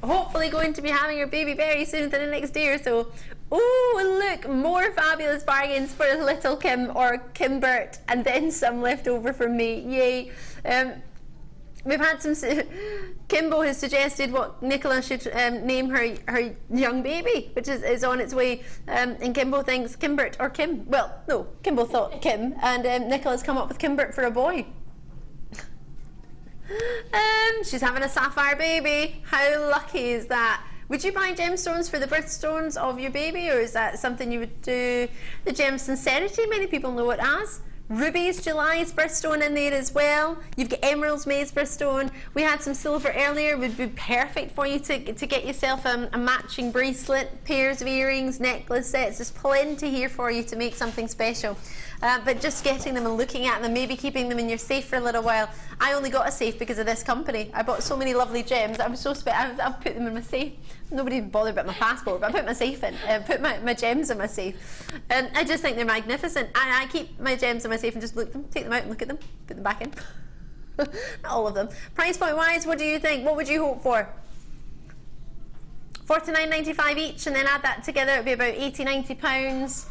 Speaker 1: hopefully going to be having her baby very soon, within the next day or so. Oh, look, more fabulous bargains for little Kim or Kimbert, and then some left over for me. Yay. We've had some. Kimbo has suggested what Nicola should name her young baby, which is on its way. And Kimbo thinks Kimbert or Kim. Well, no, Kimbo thought Kim, and Nicola's come up with Kimbert for a boy. She's having a sapphire baby. How lucky is that? Would you buy gemstones for the birthstones of your baby, or is that something you would do? The gem sincerity, many people know it as. Rubies, July's birthstone in there as well. You've got emeralds, May's birthstone. We had some silver earlier. Would be perfect for you to get yourself a matching bracelet, pairs of earrings, necklace sets. There's plenty here for you to make something special. But just getting them and looking at them, maybe keeping them in your safe for a little while. I only got a safe because of this company. I bought so many lovely gems. I was so I've put them in my safe. Nobody even bothered about my passport, but I put my safe in, put my gems in my safe. And I just think they're magnificent. And I keep my gems in my safe and just look them, take them out and look at them, put them back in. Not all of them. Price point wise, what do you think? What would you hope for? £49.95 each, and then add that together, it would be about £80-90.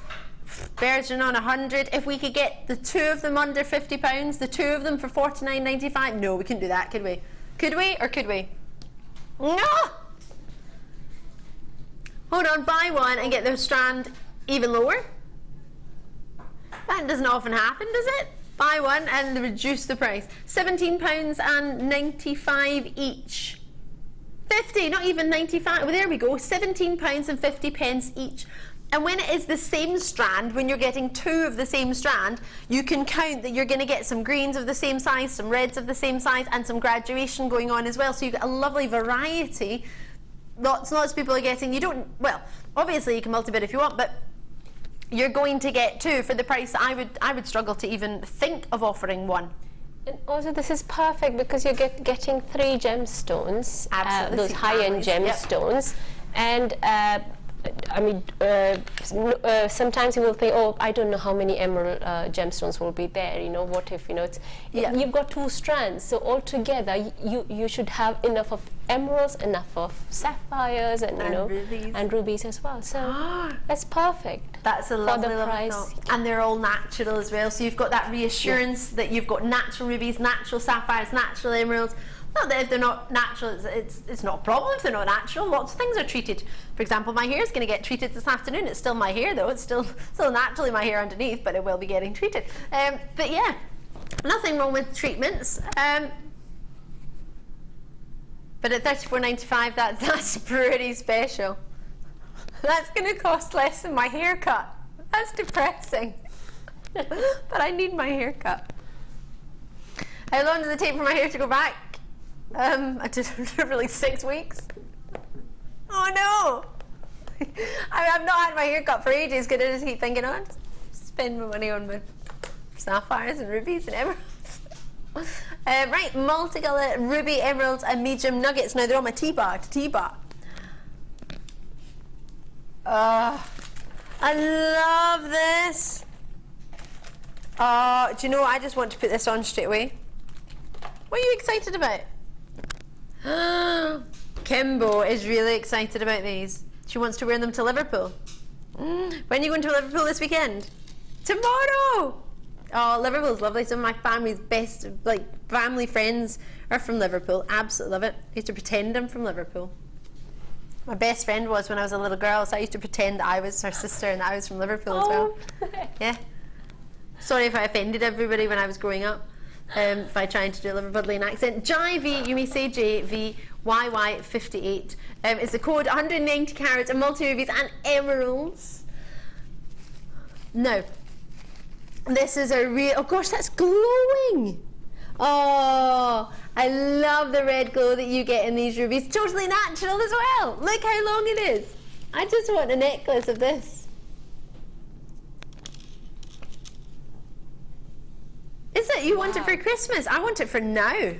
Speaker 1: Virgin on 100. If we could get the two of them under £50, the two of them for £49.95. No, we couldn't do that, could we? Could we, or could we? No! Hold on, buy one and get the strand even lower. That doesn't often happen, does it? Buy one and reduce the price. £17.95 each. 50, not even 95. Well, there we go. £17.50 each. And when it is the same strand, when you're getting two of the same strand, you can count that you're going to get some greens of the same size, some reds of the same size, and some graduation going on as well. So you've got a lovely variety. Lots and lots of people are getting, you don't, well, obviously you can multi-bid if you want, but you're going to get two for the price that I would struggle to even think of offering one.
Speaker 2: And also this is perfect because you're getting 3 gemstones, those
Speaker 1: 3
Speaker 2: high-end gemstones, and I mean, sometimes you will think, oh, I don't know how many emerald gemstones will be there. You know, what if, you know, you've got 2 strands, so altogether you should have enough of emeralds, enough of sapphires, and you know,
Speaker 1: rubies.
Speaker 2: and rubies as well. So that's perfect.
Speaker 1: That's a lovely price, and they're all natural as well. So you've got that reassurance that you've got natural rubies, natural sapphires, natural emeralds. Not that if they're not natural, it's not a problem if they're not natural. Lots of things are treated. For example, my hair is going to get treated this afternoon. It's still my hair though. It's still naturally my hair underneath, but it will be getting treated. But yeah, nothing wrong with treatments. But at $34.95, that's pretty special. That's going to cost less than my haircut. That's depressing. But I need my haircut. How long does it take for my hair to go back? I did it for like 6 weeks. Oh no! I've not had my hair cut for ages because I just keep thinking, oh, I'll just spend my money on my sapphires and rubies and emeralds. Right, multicolour ruby, emeralds and medium nuggets. Now they're on my T-bar. I love this. Do you know what? I just want to put this on straight away. What are you excited about? Kimbo is really excited about these. She wants to wear them to Liverpool. When are you going to Liverpool this weekend? Tomorrow! Oh, Liverpool's lovely. Some of my family's best, like, family friends are from Liverpool. Absolutely love it. I used to pretend I'm from Liverpool. My best friend was when I was a little girl, so I used to pretend that I was her sister and that I was from Liverpool as well. Yeah. Sorry if I offended everybody when I was growing up. By trying to do a Liverpudlian accent. JV, you may say JVYY58 is the code. 190 carats and multi-rubies and emeralds. Now, this is a real, oh gosh, that's glowing. Oh, I love the red glow that you get in these rubies. Totally natural as well. Look how long it is. I just want a necklace of this. Is it? You want it for Christmas? I want it for now.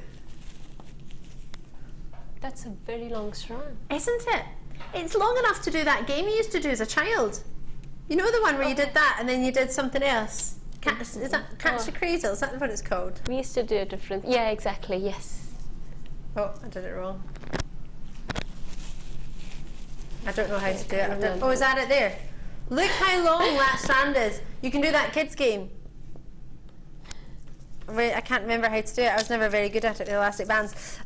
Speaker 2: That's a very long strand.
Speaker 1: Isn't it? It's long enough to do that game you used to do as a child. You know the one where you did that and then you did something else? Is that Catch the Cradle? Is that what it's called?
Speaker 2: We used to do a different, yeah, exactly, yes.
Speaker 1: Oh, I did it wrong. I don't know how to do it. Oh, is that it there? Look how long that strand is. You can do that kids game. I can't remember how to do it. I was never very good at it, the elastic bands.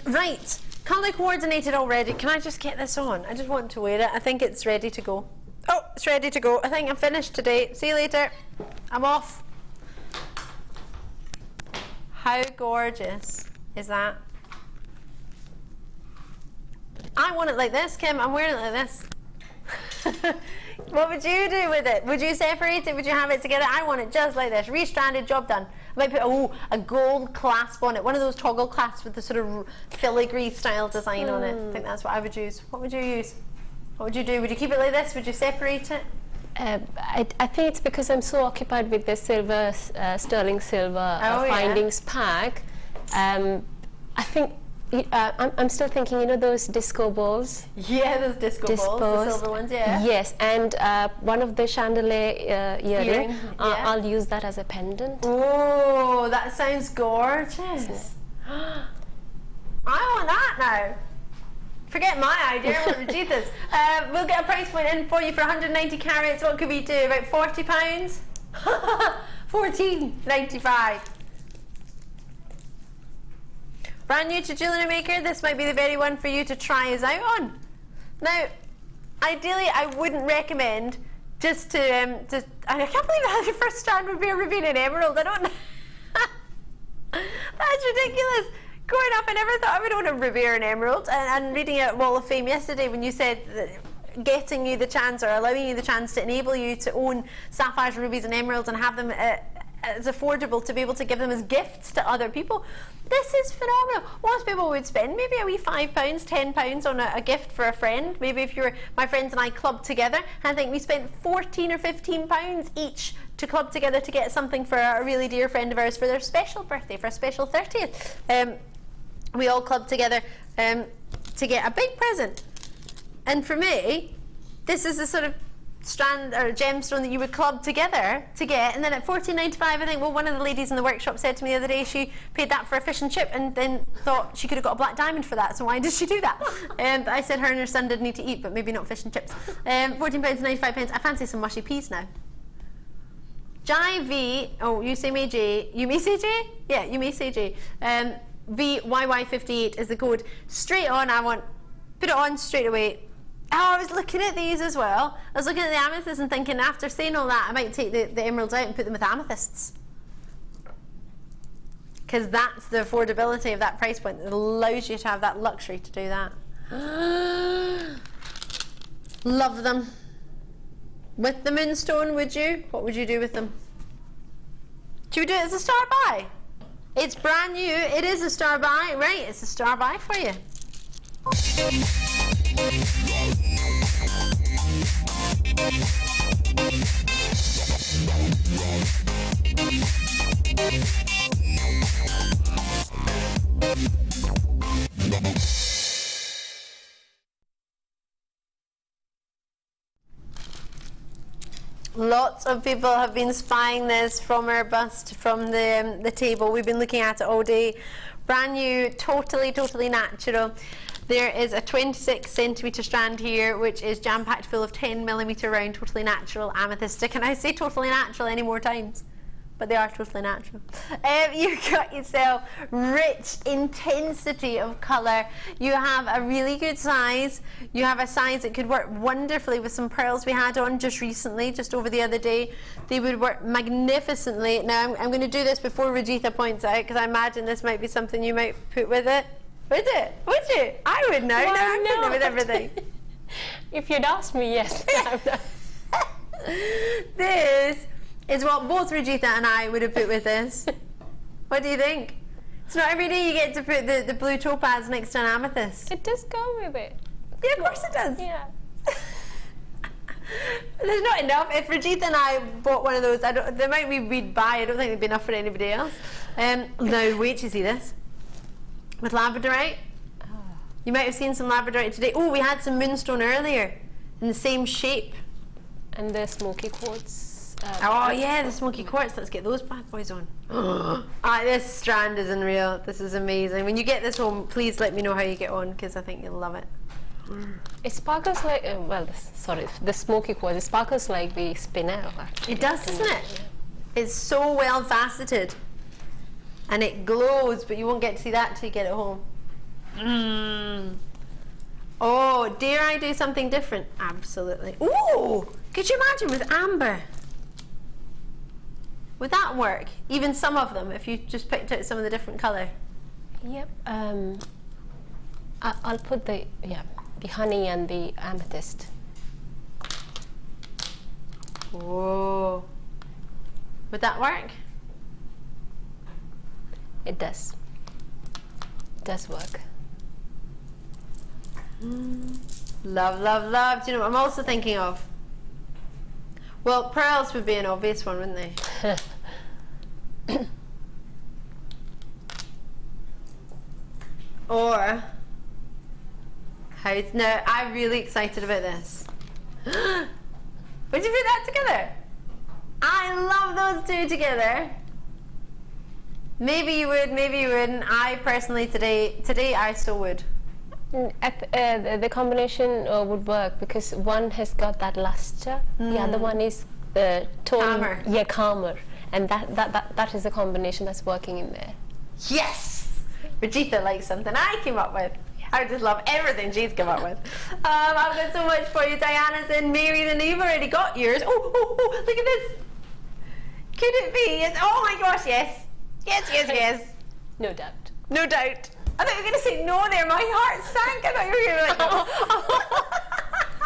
Speaker 1: Right, colour coordinated already. Can I just get this on? I just want to wear it. I think it's ready to go. Oh, it's ready to go. I think I'm finished today. See you later. I'm off. How gorgeous. is that. I want it like this, Kim. I'm wearing it like this. What would you do with it? Would you separate it? Would you have it together? I want it just like this. Restranded, job done. I might put a gold clasp on it. One of those toggle clasps with the sort of filigree style design on it. I think that's what I would use. What would you use? What would you do? Would you keep it like this? Would you separate it?
Speaker 2: I think it's because I'm so occupied with the silver, sterling silver findings pack. I think I'm still thinking, you know, those disco balls?
Speaker 1: Yeah, those disco balls, the silver ones, yeah.
Speaker 2: Yes, and one of the chandelier earring,
Speaker 1: yeah.
Speaker 2: I'll use that as a pendant.
Speaker 1: Oh, that sounds gorgeous. I want that now. Forget my idea, I want Rajitha's. We'll get a price point in for you for 190 carats. What could we do, about £40? $14.95. Brand new to Jewellery Maker, this might be the very one for you to try us out on. Now, ideally, I wouldn't recommend just to, I can't believe that the first strand would be a ruby and an emerald. I don't know. That's ridiculous. Growing up, I never thought I would own a ruby or an emerald. And reading at Wall of Fame yesterday when you said that getting you the chance or allowing you the chance to enable you to own sapphires, rubies and emeralds and have them as affordable to be able to give them as gifts to other people. This is phenomenal. Most people would spend maybe a wee £5, £10 on a gift for a friend. Maybe if you're my friends and I clubbed together, I think we spent £14 or £15 each to club together to get something for a really dear friend of ours for their special birthday, for a special 30th. We all clubbed together to get a big present. And for me, this is the sort of strand or gemstone that you would club together to get, and then at £14.95, I think, well, one of the ladies in the workshop said to me the other day she paid that for a fish and chip and then thought she could have got a black diamond for that, so why did she do that? I said her and her son did need to eat, but maybe not fish and chips. £14.95. I fancy some mushy peas now. Jai V, oh, you say May J, you may say J? Yeah, you may say J. VYY58 is the code. Straight on, I want, put it on straight away. Oh, I was looking at these as well. I was looking at the amethysts and thinking, after saying all that, I might take the emeralds out and put them with amethysts. Because that's the affordability of that price point. It allows you to have that luxury to do that. Love them. With the moonstone, would you? What would you do with them? Should we do it as a star buy? It's brand new. It is a star buy, right? It's a star buy for you. Lots of people have been spying this from our bust, from the table. We've been looking at it all day. Brand new, totally natural. There is a 26 centimetre strand here, which is jam-packed full of 10mm round, totally natural amethyst. Can I say totally natural any more times? But they are totally natural. You've got yourself rich intensity of colour. You have a really good size. You have a size that could work wonderfully with some pearls we had on just recently, just over the other day. They would work magnificently. Now, I'm going to do this before Rajitha points out, because I imagine this might be something you might put with it. Would it? Would you? I would know.
Speaker 2: Well,
Speaker 1: no, I'm putting it with everything.
Speaker 2: If you'd asked me, yes.
Speaker 1: This is what both Rajitha and I would have put with this. What do you think? It's not every day you get to put the blue topaz next to an amethyst.
Speaker 2: It does go with it.
Speaker 1: Yeah, of course it does.
Speaker 2: Yeah.
Speaker 1: There's not enough. If Rajitha and I bought one of those, the amount we'd buy, I don't think there'd be enough for anybody else. Now, wait till you see this. With Labradorite. Oh. You might have seen some Labradorite today. Oh, we had some moonstone earlier in the same shape.
Speaker 2: And the smoky quartz.
Speaker 1: Oh yeah, the smoky quartz. Let's get those bad boys on. This strand is unreal. This is amazing. When you get this home, please let me know how you get on, because I think you'll love it.
Speaker 2: It sparkles like, the smoky quartz, it sparkles like the spinel, actually.
Speaker 1: It does, doesn't it? Yeah. It's so well faceted. And it glows, but you won't get to see that till you get it home. Oh, dare I do something different? Absolutely. Ooh, could you imagine with amber? Would that work? Even some of them, if you just picked out some of the different colour.
Speaker 2: Yep. I'll put the honey and the amethyst.
Speaker 1: Whoa. Would that work?
Speaker 2: It does. It does work.
Speaker 1: Love, love, love. Do you know what I'm also thinking of? Well, pearls would be an obvious one, wouldn't they? Or, now I'm really excited about this. Would you put that together? I love those two together. Maybe you would, maybe you wouldn't. I personally today I still would.
Speaker 2: The combination would work because one has got that luster, the other one is the tone,
Speaker 1: calmer.
Speaker 2: Yeah, calmer, and that is the combination that's working in there.
Speaker 1: Yes, Rajitha likes something I came up with. I just love everything she's come up with. I've got so much for you. Diana's and Mary's, and you've already got yours. Oh, look at this. Could it be? Yes. Oh my gosh, yes. Yes.
Speaker 2: No doubt.
Speaker 1: No doubt. I thought you were going to say no there. My heart sank. I thought you were going to be like,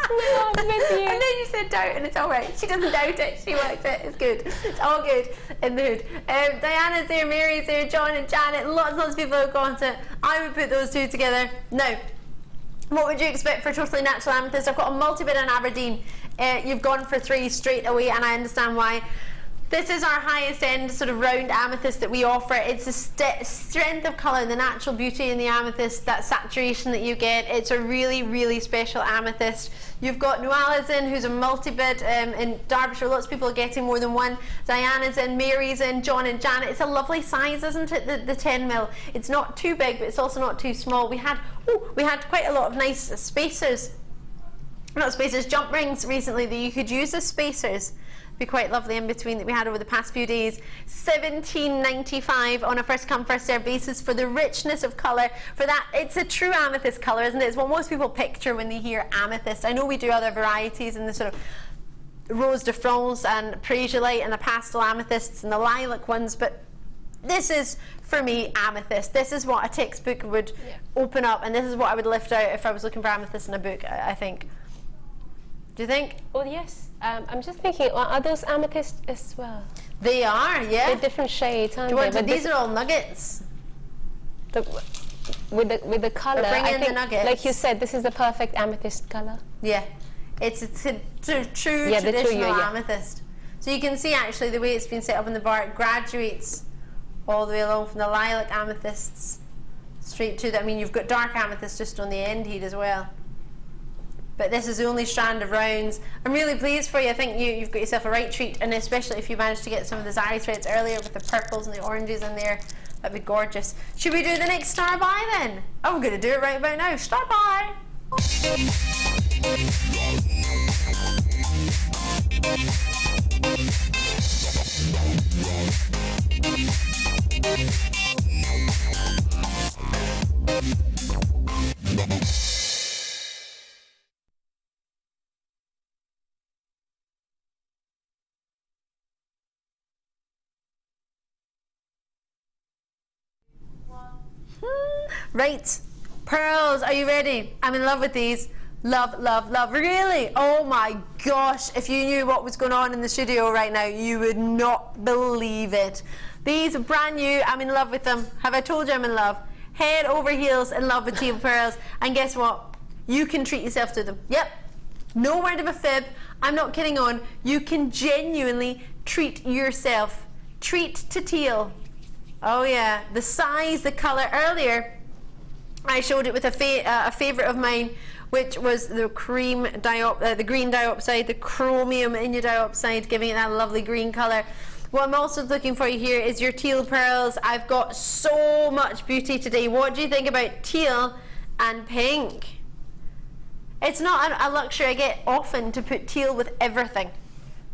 Speaker 2: no, I'm with you.
Speaker 1: And then you said doubt, and it's all right. She doesn't doubt it. She likes it. It's good. It's all good in the hood. Diana's there, Mary's there, John and Janet. Lots of people have got it. I would put those two together. Now, what would you expect for totally natural amethyst? I've got a multi-bid in Aberdeen. You've gone for 3 straight away, and I understand why. This is our highest end sort of round amethyst that we offer. It's the strength of colour, the natural beauty in the amethyst, that saturation that you get. It's a really, really special amethyst. You've got Noala's in, who's a multi-bid in Derbyshire. Lots of people are getting more than one. Diana's in, Mary's in, John and Janet. It's a lovely size, isn't it, the 10mm? It's not too big, but it's also not too small. We had quite a lot of nice spacers. Not spacers, jump rings recently that you could use as spacers. Be quite lovely in between that we had over the past few days. $17.95 on a first come first served basis for the richness of colour. For that, it's a true amethyst colour, isn't it? It's what most people picture when they hear amethyst. I know we do other varieties in the sort of Rose de France and Prasiolite and the pastel amethysts and the lilac ones, but this is, for me, amethyst. This is what a textbook would open up, and this is what I would lift out if I was looking for amethyst in a book, I think. Do you think?
Speaker 2: Oh yes. I'm just thinking, are those amethyst as well?
Speaker 1: They are, yeah.
Speaker 2: They're different shades, aren't
Speaker 1: Do you want
Speaker 2: they?
Speaker 1: to, these are all nuggets.
Speaker 2: With the colour,
Speaker 1: Bring
Speaker 2: I
Speaker 1: in
Speaker 2: think,
Speaker 1: the nuggets.
Speaker 2: like you said, this is the perfect amethyst colour.
Speaker 1: Yeah, it's a true traditional amethyst. So you can see actually the way it's been set up in the bar, it graduates all the way along from the lilac amethysts straight to the, I mean, you've got dark amethyst just on the end here as well. But this is the only strand of rounds. I'm really pleased for you. I think you've got yourself a right treat, and especially if you managed to get some of the zari threads earlier with the purples and the oranges in there, that'd be gorgeous. Should we do the next star buy then? Oh, we're going to do it right about now. Star buy. Right, pearls, are you ready? I'm in love with these. Love, love, love. Really? Oh my gosh, if you knew what was going on in the studio right now, you would not believe it. These are brand new. I'm in love with them. Have I told you I'm in love? Head over heels in love with teal pearls. And guess what? You can treat yourself to them. Yep. No word of a fib. I'm not kidding on. You can genuinely treat yourself. Treat to teal. Oh yeah. The size, the colour. Earlier, I showed it with a favourite of mine, which was the green diopside, the chromium diopside, giving it that lovely green colour. What I'm also looking for you here is your teal pearls. I've got so much beauty today. What do you think about teal and pink? It's not a luxury I get often to put teal with everything.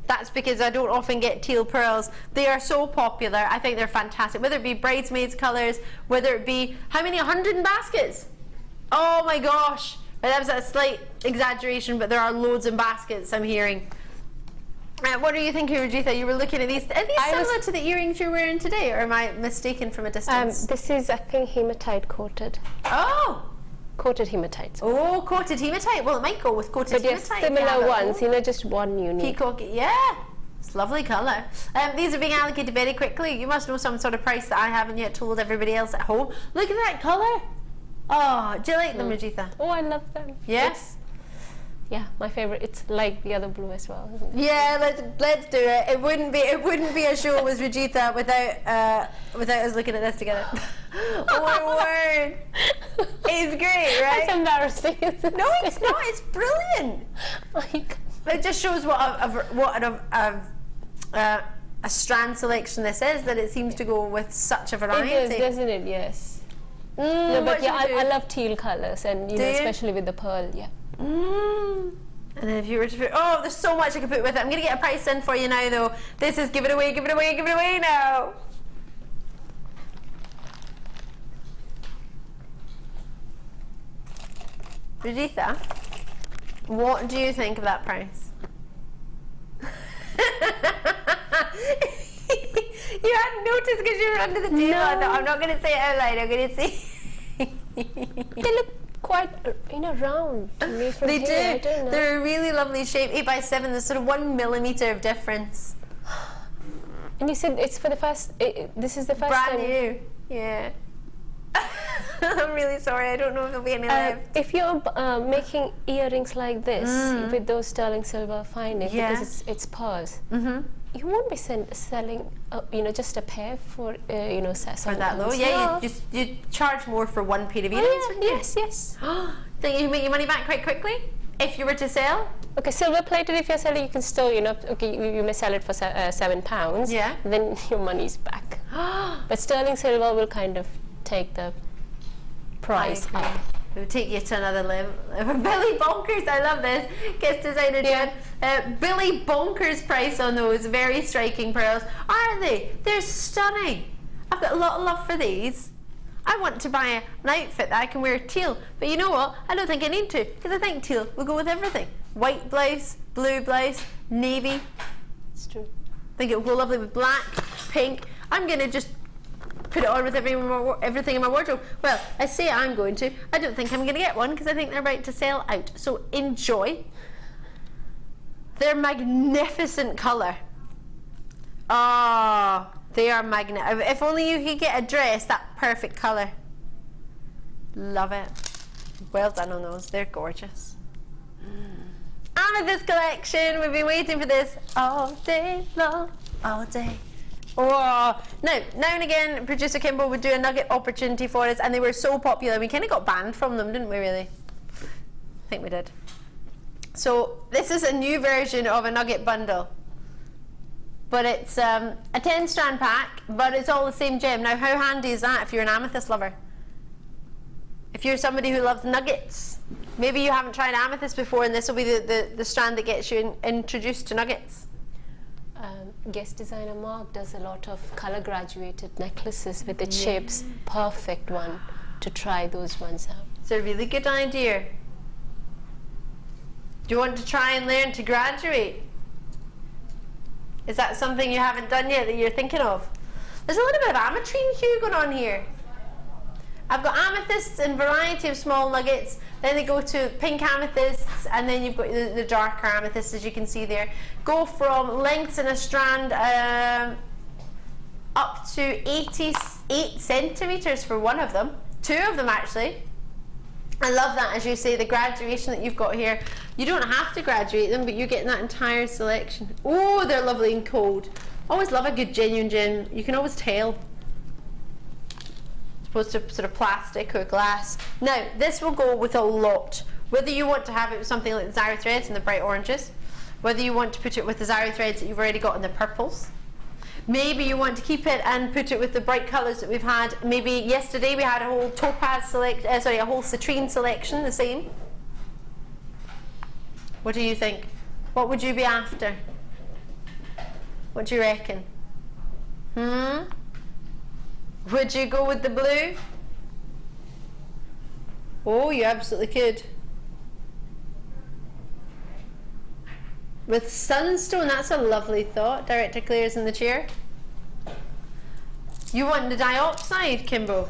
Speaker 1: That's because I don't often get teal pearls. They are so popular. I think they're fantastic. Whether it be bridesmaids colours, whether it be, how many, 100 in baskets? Oh my gosh. That was a slight exaggeration, but there are loads in baskets, I'm hearing. What are you thinking, Rajitha? You were looking at these. Are these similar to the earrings you're wearing today, or am I mistaken from a distance?
Speaker 2: This is, I think, hematite coated.
Speaker 1: Oh!
Speaker 2: Coated hematite.
Speaker 1: Oh, coated hematite. Well, it might go with coated hematite.
Speaker 2: But similar ones, just one unique.
Speaker 1: Peacock, yeah. It's lovely colour. These are being allocated very quickly. You must know some sort of price that I haven't yet told everybody else at home. Look at that colour. Oh, do you like them, Rajitha?
Speaker 2: Oh, I love them.
Speaker 1: Yes?
Speaker 2: Yeah, my favourite. It's like the other blue as well, isn't it?
Speaker 1: Yeah, let's do it. It wouldn't be a show with Rajitha without us looking at this together. Oh my word! It's great, right?
Speaker 2: It's embarrassing.
Speaker 1: No, it's not. It's brilliant. It just shows what a strand selection this is. That it seems to go with such a variety.
Speaker 2: It is, doesn't it? Yes. No, but yeah, I love teal colours, and especially with the pearl. Yeah.
Speaker 1: And then if you were to put, oh, there's so much I could put with it. I'm going to get a price in for you now, though. This is give it away now. Rajitha, what do you think of that price? You hadn't noticed because you were under the table. I thought, I'm not going to say it out loud. I'm going to say.
Speaker 2: They look quite, round to me from
Speaker 1: They
Speaker 2: here.
Speaker 1: do.
Speaker 2: I don't know.
Speaker 1: They're a really lovely shape. 8x7. There's sort of 1 millimeter of difference.
Speaker 2: And you said it's for the first. This is the first
Speaker 1: Brand
Speaker 2: time.
Speaker 1: new. Yeah. I'm really sorry. I don't know if there'll be any left.
Speaker 2: If you're making earrings like this with those sterling silver findings, because it's pearls, you won't be selling, just a pair for,
Speaker 1: For that low, yeah. You charge more for one pair of earrings.
Speaker 2: Oh, yeah. Yes.
Speaker 1: Think you make your money back quite quickly if you were to sell?
Speaker 2: Okay, silver plated. If you're selling, you can still, you may sell it for £7.
Speaker 1: Yeah.
Speaker 2: Then your money's back. But sterling silver will kind of take the price up.
Speaker 1: It would take you to another level. Billy Bonkers, I love this. Guest designer Jen. Billy Bonkers price on those. Very striking pearls. Aren't they? They're stunning. I've got a lot of love for these. I want to buy an outfit that I can wear teal. But you know what? I don't think I need to, because I think teal will go with everything. White blouse, blue blouse, navy.
Speaker 2: It's true.
Speaker 1: I think it will go lovely with black, pink. I'm going to just put it on with everything in my wardrobe. Well, I say I'm going to. I don't think I'm going to get one because I think they're about to sell out. So enjoy. They're magnificent colour. Ah, they are magnificent. If only you could get a dress that perfect colour. Love it. Well done on those. They're gorgeous. Amethyst collection. We've been waiting for this all day long. All day. Oh, now and again, producer Kimball would do a nugget opportunity for us, and they were so popular. We kind of got banned from them, didn't we? Really? I think we did. So this is a new version of a nugget bundle, but it's a 10-strand pack, but it's all the same gem. Now, how handy is that if you're an amethyst lover? If you're somebody who loves nuggets, maybe you haven't tried amethyst before, and this will be the strand that gets you introduced to nuggets.
Speaker 2: Guest designer Mark does a lot of color graduated necklaces with the chips. Perfect one to try those ones out.
Speaker 1: It's a really good idea. Do you want to try and learn to graduate? Is that something you haven't done yet that you're thinking of? There's a little bit of ametrine hue going on here. I've got amethysts in a variety of small nuggets. Then they go to pink amethysts, and then you've got the darker amethysts, as you can see there. Go from lengths in a strand up to 88 centimetres for one of them. 2 of them, actually. I love that, as you say, the graduation that you've got here. You don't have to graduate them, but you're getting that entire selection. Oh, they're lovely and cold. Always love a good genuine gem. You can always tell. Opposed to sort of plastic or glass. Now, this will go with a lot. Whether you want to have it with something like the Zara threads and the bright oranges, whether you want to put it with the Zara threads that you've already got in the purples, maybe you want to keep it and put it with the bright colours that we've had. Maybe yesterday we had a whole topaz a whole citrine selection, the same. What do you think? What would you be after? What do you reckon? Would you go with the blue? Oh, you absolutely could. With sunstone, that's a lovely thought. Director Claire's in the chair. You want the diopside, Kimbo?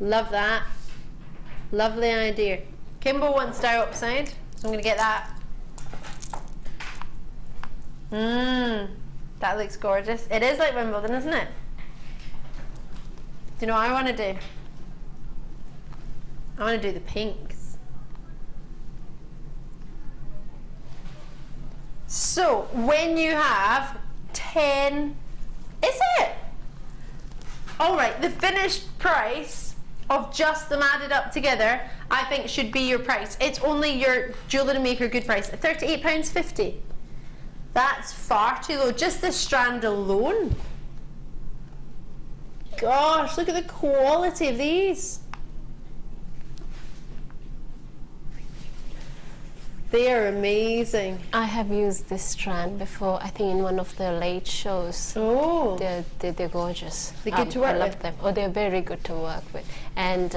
Speaker 1: Love that. Lovely idea. Kimbo wants diopside, so I'm going to get that. That looks gorgeous. It is like Wimbledon, isn't it? Do you know what I want to do? I want to do the pinks. So, when you have 10... Is it? Alright, the finished price of just them added up together, I think should be your price. It's only your Jewellery Maker good price. £38.50. That's far too low. Just the strand alone. Gosh, look at the quality of these. They are amazing.
Speaker 2: I have used this strand before, I think in one of the late shows.
Speaker 1: Oh.
Speaker 2: They're gorgeous.
Speaker 1: They're good to work
Speaker 2: I love
Speaker 1: with.
Speaker 2: them. Oh, they're very good to work with. And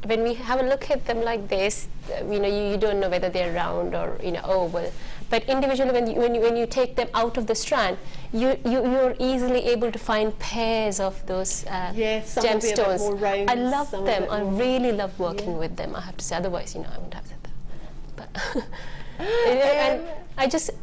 Speaker 2: when we have a look at them like this, you know, you don't know whether they're round or, you know, oval. But individually, when you take them out of the strand, you're easily able to find pairs of those
Speaker 1: Yes, some will be a bit
Speaker 2: gemstones.
Speaker 1: more round,
Speaker 2: I love
Speaker 1: some a
Speaker 2: them.
Speaker 1: bit
Speaker 2: I
Speaker 1: more-
Speaker 2: really love working with them, I have to say. Otherwise, you know, I wouldn't have said that. But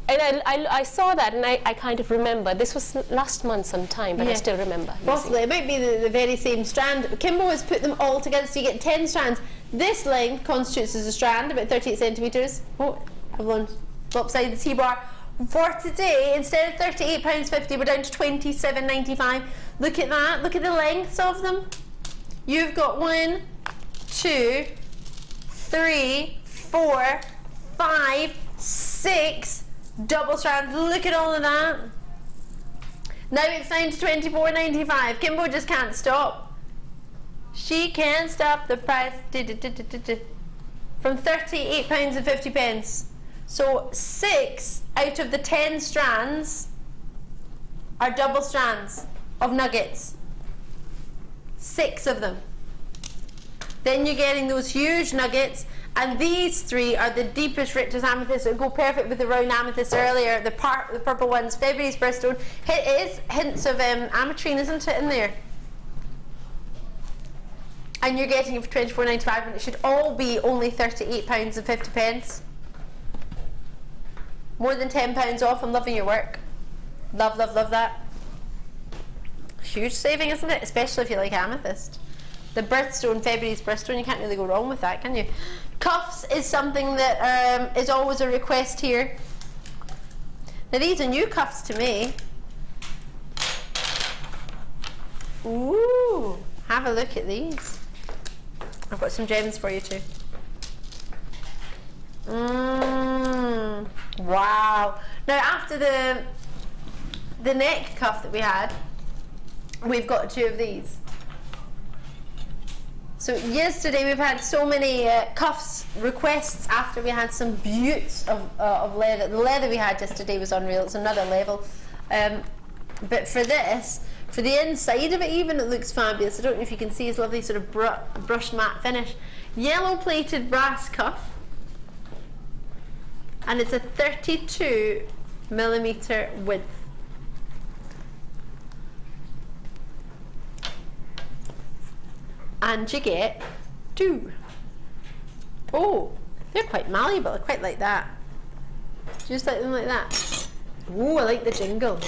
Speaker 2: and I saw that and I kind of remember. This was last month sometime, but I
Speaker 1: Yeah.
Speaker 2: still remember. using
Speaker 1: Possibly, it might be the very same strand. Kimbo has put them all together so you get 10 strands. This length constitutes as a strand, about 38 centimetres. Oh, I've lost upside the T-bar. For today, instead of £38.50, we're down to £27.95. Look at that, look at the lengths of them. You've got 1, 2, 3, 4, 5, 6 double strands. Look at all of that. Now it's down to £24.95. Kimbo just can't stop. She can't stop the price. From £38.50. So 6 out of the 10 strands are double strands of nuggets. 6 of them. Then you're getting those huge nuggets, and these 3 are the deepest, richest amethyst. It would go perfect with the round amethyst earlier. The purple ones, February's birthstone. It is hints of ametrine, isn't it, in there? And you're getting it for £24.95, and it should all be only £38.50. More than £10 off. I'm loving your work. Love, love, love that. Huge saving, isn't it? Especially if you like amethyst. The birthstone, February's birthstone, you can't really go wrong with that, can you? Cuffs is something that is always a request here. Now these are new cuffs to me. Ooh, have a look at these. I've got some gems for you too. Wow. Now after the neck cuff that we had, we've got 2 of these. So yesterday we've had so many cuffs requests after we had some beauts of leather. The leather we had yesterday was unreal. It's another level. But for this, for the inside of it even, it looks fabulous. I don't know if you can see, it's lovely sort of brushed matte finish. Yellow plated brass cuff. And it's a 32mm width. And you get 2. Oh, they're quite malleable. I quite like that. Just like them like that. Oh, I like the jingle.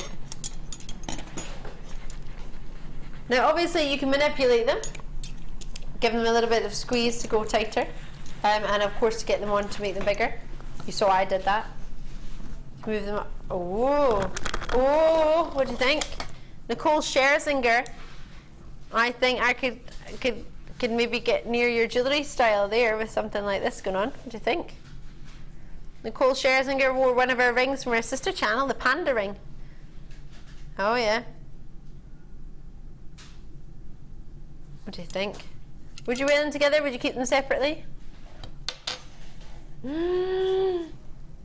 Speaker 1: Now obviously you can manipulate them, give them a little bit of squeeze to go tighter, and of course to get them on to make them bigger. You saw I did that. Move them up. Oh, oh, what do you think? Nicole Scherzinger, I think I could maybe get near your jewellery style there with something like this going on. What do you think? Nicole Scherzinger wore one of her rings from her sister channel, the Panda ring. Oh yeah. What do you think? Would you wear them together? Would you keep them separately?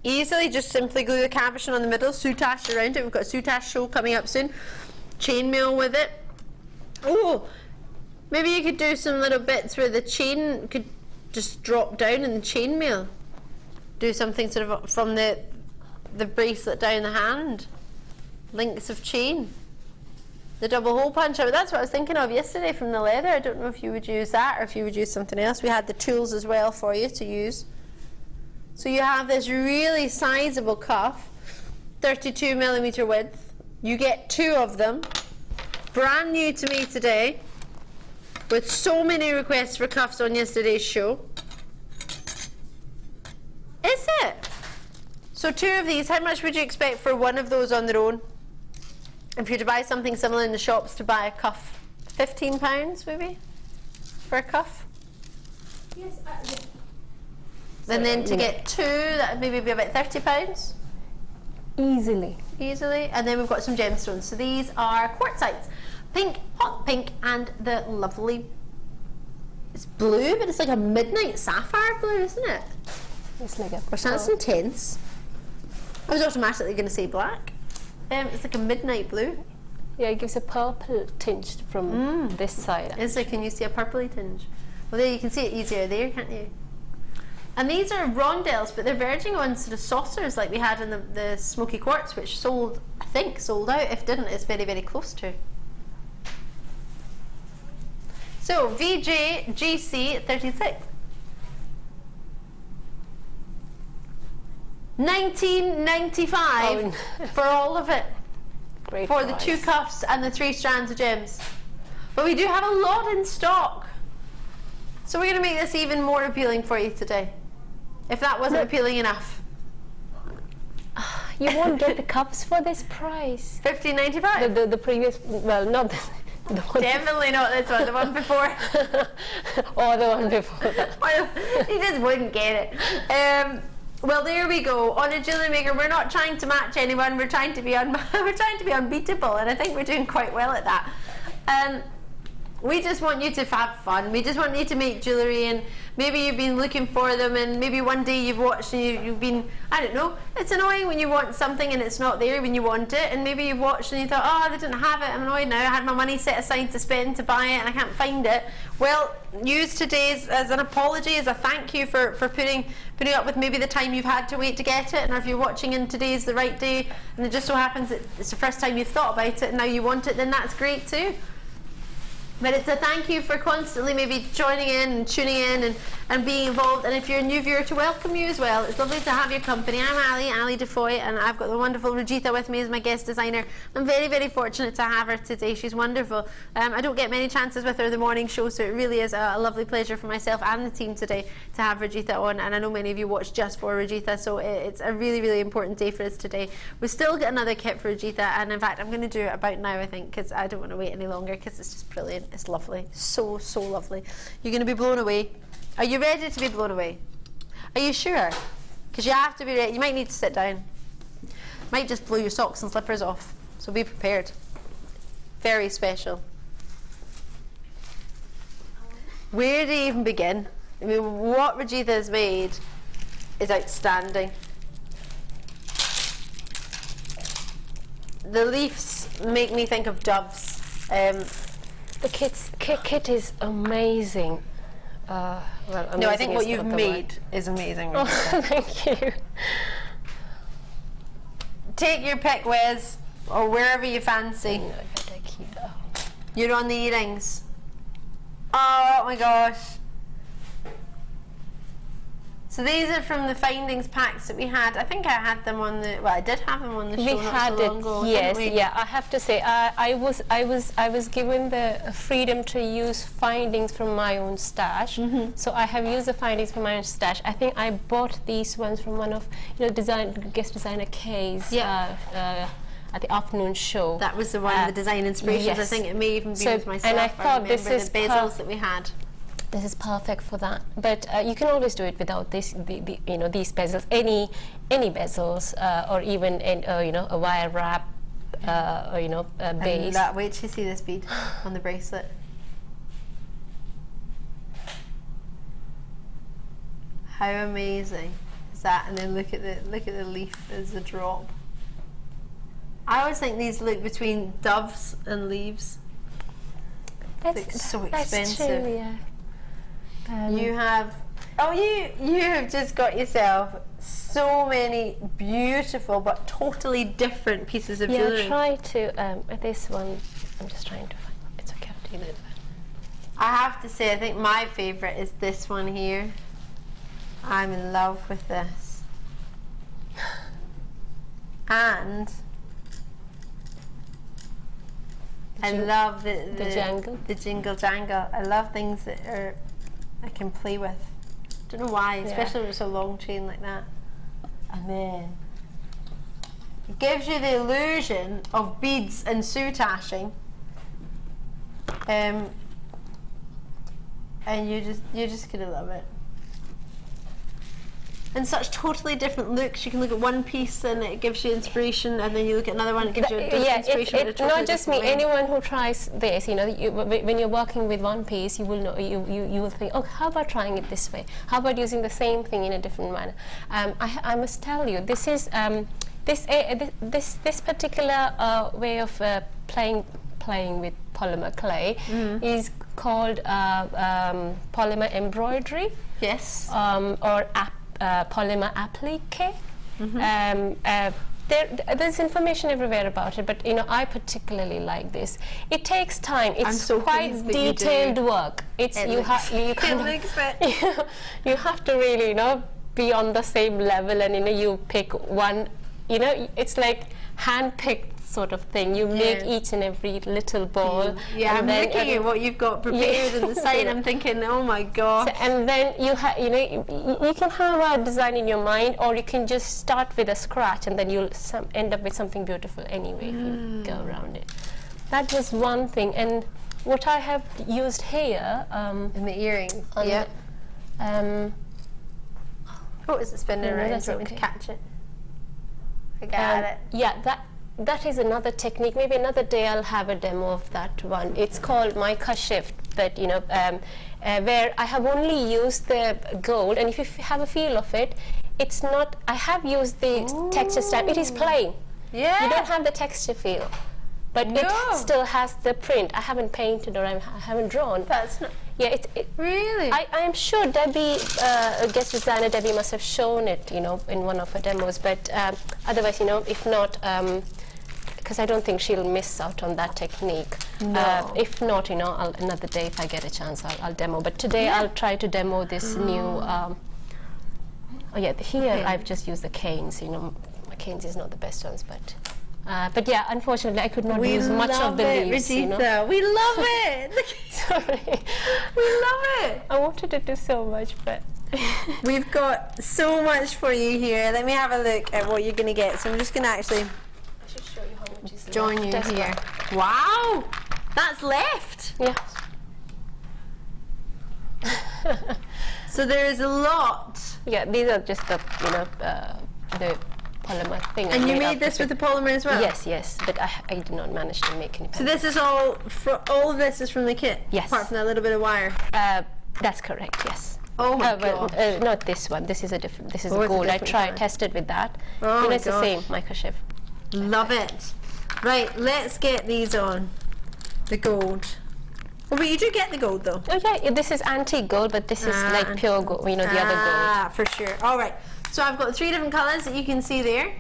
Speaker 1: Easily, just simply glue the cabochon on the middle, soutache around it. We've got a soutache show coming up soon. Chainmail with it. Oh, maybe you could do some little bits where the chain could just drop down in the chainmail. do something sort of from the bracelet down the hand. Links of chain. The double hole punch. That's what I was thinking of yesterday from the leather. I don't know if you would use that or if you would use something else. We had the tools as well for you to use. So you have this really sizable cuff, 32mm width. You get 2 of them. Brand new to me today, with so many requests for cuffs on yesterday's show. Is it? So 2 of these, how much would you expect for one of those on their own? If you're to buy something similar in the shops to buy a cuff, £15 maybe for a cuff?
Speaker 2: Yes.
Speaker 1: And then to get 2, that would maybe be about £30?
Speaker 2: Easily.
Speaker 1: And then we've got some gemstones. So these are quartzites. Pink, hot pink, and the lovely, it's blue, but it's like a midnight sapphire blue, isn't it?
Speaker 2: It's like a
Speaker 1: Gosh, that's intense. I was automatically going to say black. It's like a midnight blue.
Speaker 2: Yeah, it gives a purple tinge from this side.
Speaker 1: Is there? Can you see a purpley tinge? Well, there you can see it easier there, can't you? And these are rondelles, but they're verging on sort of saucers like we had in the smoky quartz, which sold, I think, sold out. If didn't, it's very, very close to. So VJ GC 36. 1995 for all of it.
Speaker 2: Great
Speaker 1: for
Speaker 2: price.
Speaker 1: the 2 cuffs and the 3 strands of gems. But we do have a lot in stock. So we're going to make this even more appealing for you today. If that wasn't appealing enough.
Speaker 2: You won't get the cups for this price.
Speaker 1: $15.95.
Speaker 2: The previous, well, not this. The one
Speaker 1: Definitely not this one, the one before.
Speaker 2: Or the one before that.
Speaker 1: You just wouldn't get it. Well, there we go. On a Jewellery Maker, we're not trying to match anyone. We're trying to be we're trying to be unbeatable, and I think we're doing quite well at that. We just want you to have fun. We just want you to make jewellery, and maybe you've been looking for them, and maybe one day you've watched and you've been, I don't know, it's annoying when you want something and it's not there when you want it, and maybe you've watched and you thought, oh, they didn't have it, I'm annoyed now, I had my money set aside to spend to buy it and I can't find it. Well, use today's as an apology, as a thank you for putting up with maybe the time you've had to wait to get it, and if you're watching and today's the right day and it just so happens that it's the first time you've thought about it and now you want it, then that's great too. But it's a thank you for constantly maybe joining in and tuning in and being involved. And if you're a new viewer, to welcome you as well. It's lovely to have your company. I'm Ali DeFoy, and I've got the wonderful Rajitha with me as my guest designer. I'm very, very fortunate to have her today. She's wonderful. I don't get many chances with her in the morning show, so it really is a lovely pleasure for myself and the team today to have Rajitha on. And I know many of you watch just for Rajitha, so it's a really, really important day for us today. We've still got another kit for Rajitha, and in fact, I'm going to do it about now, I think, because I don't want to wait any longer, because it's just brilliant. It's lovely. So, so lovely. You're going to be blown away. Are you ready to be blown away? Are you sure? Because you have to be ready. You might need to sit down. Might just blow your socks and slippers off. So be prepared. Very special. Where do you even begin? I mean, what Rajitha has made is outstanding. The leaves make me think of doves.
Speaker 2: The kit is amazing. Well, amazing.
Speaker 1: No, I think what
Speaker 2: is
Speaker 1: you've
Speaker 2: not the
Speaker 1: made
Speaker 2: word.
Speaker 1: is amazing.
Speaker 2: Oh, thank you.
Speaker 1: Take your pick, Wes, or wherever you fancy.
Speaker 2: No, if I keep that.
Speaker 1: You're on the earrings. Oh my gosh. So these are from the findings packs that we had. I think I had them on the, well, I did have them on the show
Speaker 2: We
Speaker 1: not
Speaker 2: had
Speaker 1: so long ago,
Speaker 2: yes,
Speaker 1: didn't we?
Speaker 2: yeah. I have to say, I was given the freedom to use findings from my own stash. So I have used the findings from my own stash. I think I bought these ones from one of guest designer Kay's.
Speaker 1: Yeah.
Speaker 2: At the afternoon show.
Speaker 1: That was the one, the design inspirations.
Speaker 2: Yes.
Speaker 1: I think it may even be
Speaker 2: So-
Speaker 1: with myself.
Speaker 2: and I thought this
Speaker 1: remember
Speaker 2: is
Speaker 1: the bezels that we had.
Speaker 2: This is perfect for that, but you can always do it without this, these bezels, any bezels, or even a wire wrap, or a base.
Speaker 1: And wait till you see this bead on the bracelet. How amazing is that? And then look at the leaf as a drop. I always think these look between doves and leaves.
Speaker 2: That's
Speaker 1: so expensive.
Speaker 2: True, yeah.
Speaker 1: You have Oh, you have just got yourself so many beautiful but totally different pieces of jewellery.
Speaker 2: Yeah, try to, this one, I'm just trying to find, it's okay, I'll do that.
Speaker 1: I have to say, I think my favourite is this one here. I'm in love with this. And I love the
Speaker 2: jangle.
Speaker 1: The jingle jangle. I love things that I can play with. Don't know why, especially when it's a long chain like that. And then it gives you the illusion of beads and soutashing. And you're just gonna love it. And such totally different looks. You can look at one piece and it gives you inspiration, and then you look at another one, it gives you a different inspiration.
Speaker 2: It's not just me. Anyone who tries this, you know, when you're working with one piece, you will know. You will think, oh, how about trying it this way? How about using the same thing in a different manner? I must tell you, this is this particular way of playing with polymer clay is called polymer embroidery.
Speaker 1: Yes.
Speaker 2: Or polymer applique. There's information everywhere about it, but you know, I particularly like this. It takes time. It's quite detailed work. It's you have to really, you know, be on the same level, and you know, you pick one. You know, it's like hand-picked sort of thing. You make each and every little ball.
Speaker 1: Yeah, I'm looking at what you've got prepared on the side. I'm thinking, oh my gosh.
Speaker 2: So, and then you can have a design in your mind, or you can just start with a scratch, and then you'll end up with something beautiful anyway if you go around it. That was one thing. And what I have used here
Speaker 1: in the earrings. Yep. What was it spinning around?
Speaker 2: That's
Speaker 1: okay. To catch it. I got it.
Speaker 2: Yeah, that is another technique. Maybe another day I'll have a demo of that one. It's called mica shift, but you know, where I have only used the gold, and if you have a feel of it, it's not. I have used the texture stamp. It is plain.
Speaker 1: Yeah.
Speaker 2: You don't have the texture feel, but it still has the print. I haven't painted or I haven't drawn.
Speaker 1: That's not.
Speaker 2: Yeah,
Speaker 1: really.
Speaker 2: I am sure Debbie, guest designer Debbie, must have shown it, you know, in one of her demos. But otherwise, you know, if not, because I don't think she'll miss out on that technique.
Speaker 1: No.
Speaker 2: If not, you know, another day if I get a chance, I'll demo. But today I'll try to demo this new. Here I've just used the canes. You know, my canes is not the best ones, but yeah, unfortunately, I could not use much of the leaves.
Speaker 1: Rajitha.
Speaker 2: You know?
Speaker 1: We love it.
Speaker 2: Sorry,
Speaker 1: we love it.
Speaker 2: I wanted to do so much, but.
Speaker 1: We've got so much for you here. Let me have a look at what you're going to get. So I'm just going to actually
Speaker 2: Show you how much is
Speaker 1: join you
Speaker 2: left.
Speaker 1: here. Wow, that's left.
Speaker 2: Yeah.
Speaker 1: So there is a lot.
Speaker 2: Yeah, these are just the the polymer thing.
Speaker 1: And you made this with the polymer as well?
Speaker 2: Yes, but I did not manage to make any.
Speaker 1: So this is all of this is from the kit.
Speaker 2: Yes.
Speaker 1: Apart from that little bit of wire.
Speaker 2: That's correct. Yes.
Speaker 1: Oh my god.
Speaker 2: Not this one. This is a different. This is
Speaker 1: Oh,
Speaker 2: a
Speaker 1: it's a
Speaker 2: gold. I
Speaker 1: different
Speaker 2: tested with that.
Speaker 1: Oh my
Speaker 2: it's the same mica shift.
Speaker 1: Love it. Right, let's get these on. The gold. Oh, but you do get the gold though.
Speaker 2: Oh yeah, this is antique gold, but this is like pure gold. You know, the other gold.
Speaker 1: Ah, for sure. All right. So I've got 3 different colours that you can see there,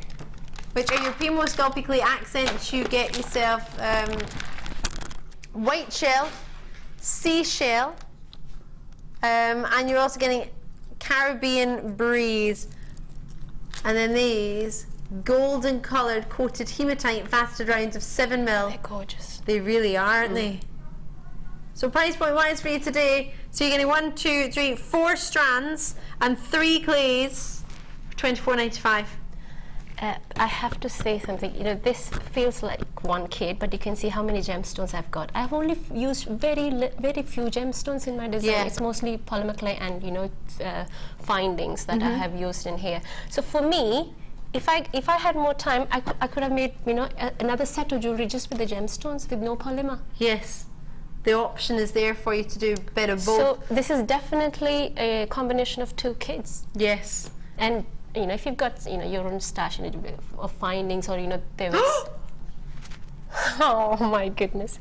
Speaker 1: which are your Primo Sculpey Clay accents. You get yourself white shell, seashell, and you're also getting Caribbean breeze, and then these golden coloured coated hematite faceted rounds of 7mm.
Speaker 2: They're gorgeous.
Speaker 1: They really are, aren't they? So price point wise for you today, so you're getting 1, 2, 3, 4 strands and 3 clays for $24.95.
Speaker 2: I have to say something. You know, this feels like one kit, but you can see how many gemstones I've got. I've only used very few gemstones in my design.
Speaker 1: Yeah.
Speaker 2: It's mostly polymer clay and findings that I have used in here. So for me, if I had more time, I could have made another set of jewelry just with the gemstones with no polymer.
Speaker 1: Yes, the option is there for you to do a bit of both.
Speaker 2: So this is definitely a combination of 2 kits.
Speaker 1: Yes.
Speaker 2: And if you've got your own stash of findings, or there was oh my goodness.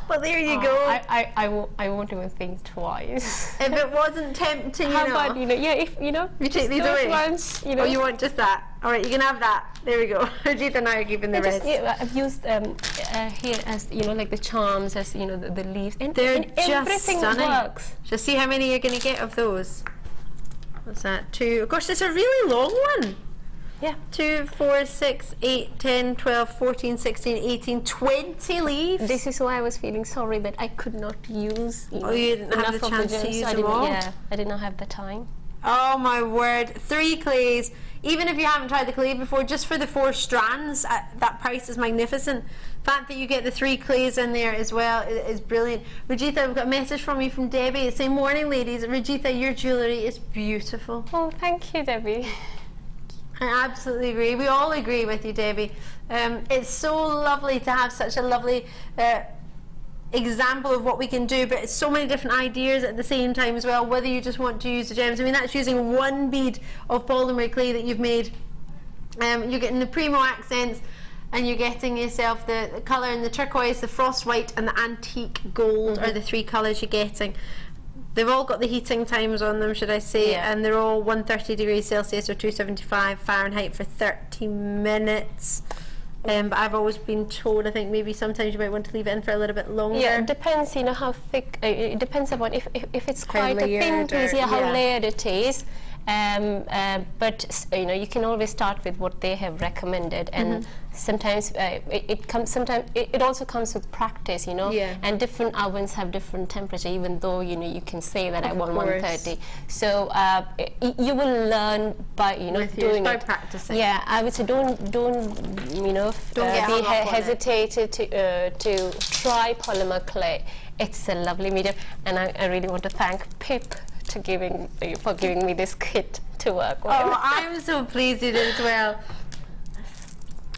Speaker 1: But there you go.
Speaker 2: I won't even think twice.
Speaker 1: If it wasn't tempting,
Speaker 2: How about, you know, yeah, if, you know,
Speaker 1: you take these
Speaker 2: those
Speaker 1: away.
Speaker 2: ones, you know.
Speaker 1: Oh, you want just that? All right, you can have that. There we go. Rajitha and I are keeping the rest.
Speaker 2: Yeah, I've used here as, you know, like the charms, as, you know, the leaves. And,
Speaker 1: They're
Speaker 2: and
Speaker 1: just
Speaker 2: everything
Speaker 1: stunning.
Speaker 2: works.
Speaker 1: Just see how many you're going to get of those. What's that? 2. Of course, it's a really long one.
Speaker 2: Yeah.
Speaker 1: 2, 4, 6, 8, 10, 12, 14, 16, 18, 20 leaves.
Speaker 2: This is why I was feeling sorry that I could not use, you know,
Speaker 1: you didn't have
Speaker 2: enough
Speaker 1: the
Speaker 2: of
Speaker 1: chance to
Speaker 2: gems,
Speaker 1: use
Speaker 2: so I
Speaker 1: them
Speaker 2: didn't-
Speaker 1: all?
Speaker 2: Yeah, I did not have the time.
Speaker 1: Oh my word, 3 clays. Even if you haven't tried the clay before, just for the 4 strands, that price is magnificent. The fact that you get the 3 clays in there as well is brilliant. Rajitha, I've got a message from you from Debbie. It's saying, morning ladies, Rajitha, your jewellery is beautiful.
Speaker 2: Oh, thank you, Debbie.
Speaker 1: I absolutely agree. We all agree with you, Debbie. It's so lovely to have such a lovely example of what we can do, but it's so many different ideas at the same time as well, whether you just want to use the gems. I mean, that's using 1 bead of polymer clay that you've made. You're getting the primo accents, and you're getting yourself the colour in the turquoise, the frost white, and the antique gold are the 3 colours you're getting. They've all got the heating times on them, should I say,
Speaker 2: Yeah.
Speaker 1: and they're all 130 degrees Celsius or 275 Fahrenheit for 30 minutes. But I've always been told, I think maybe sometimes you might want to leave it in for a little bit longer.
Speaker 2: Yeah, it depends, you know, how thick. It depends upon if it's quite a thin
Speaker 1: layered
Speaker 2: piece,
Speaker 1: or-
Speaker 2: yeah, how
Speaker 1: yeah.
Speaker 2: layered it is. But you know, you can always start with what they have recommended, and sometimes it also comes with practice, you know.
Speaker 1: Yeah.
Speaker 2: And different ovens have different temperature, even though, you know, you can say that I want
Speaker 1: course.
Speaker 2: 130. So you will learn by, you know,
Speaker 1: With years,
Speaker 2: doing
Speaker 1: by
Speaker 2: it.
Speaker 1: practicing.
Speaker 2: Yeah, I would say don't you know,
Speaker 1: Don't get hung
Speaker 2: be
Speaker 1: up on it.
Speaker 2: hesitated to try polymer clay. It's a lovely medium, and I really want to thank Pip for giving me this kit to work with.
Speaker 1: Oh, I'm so pleased you did as well.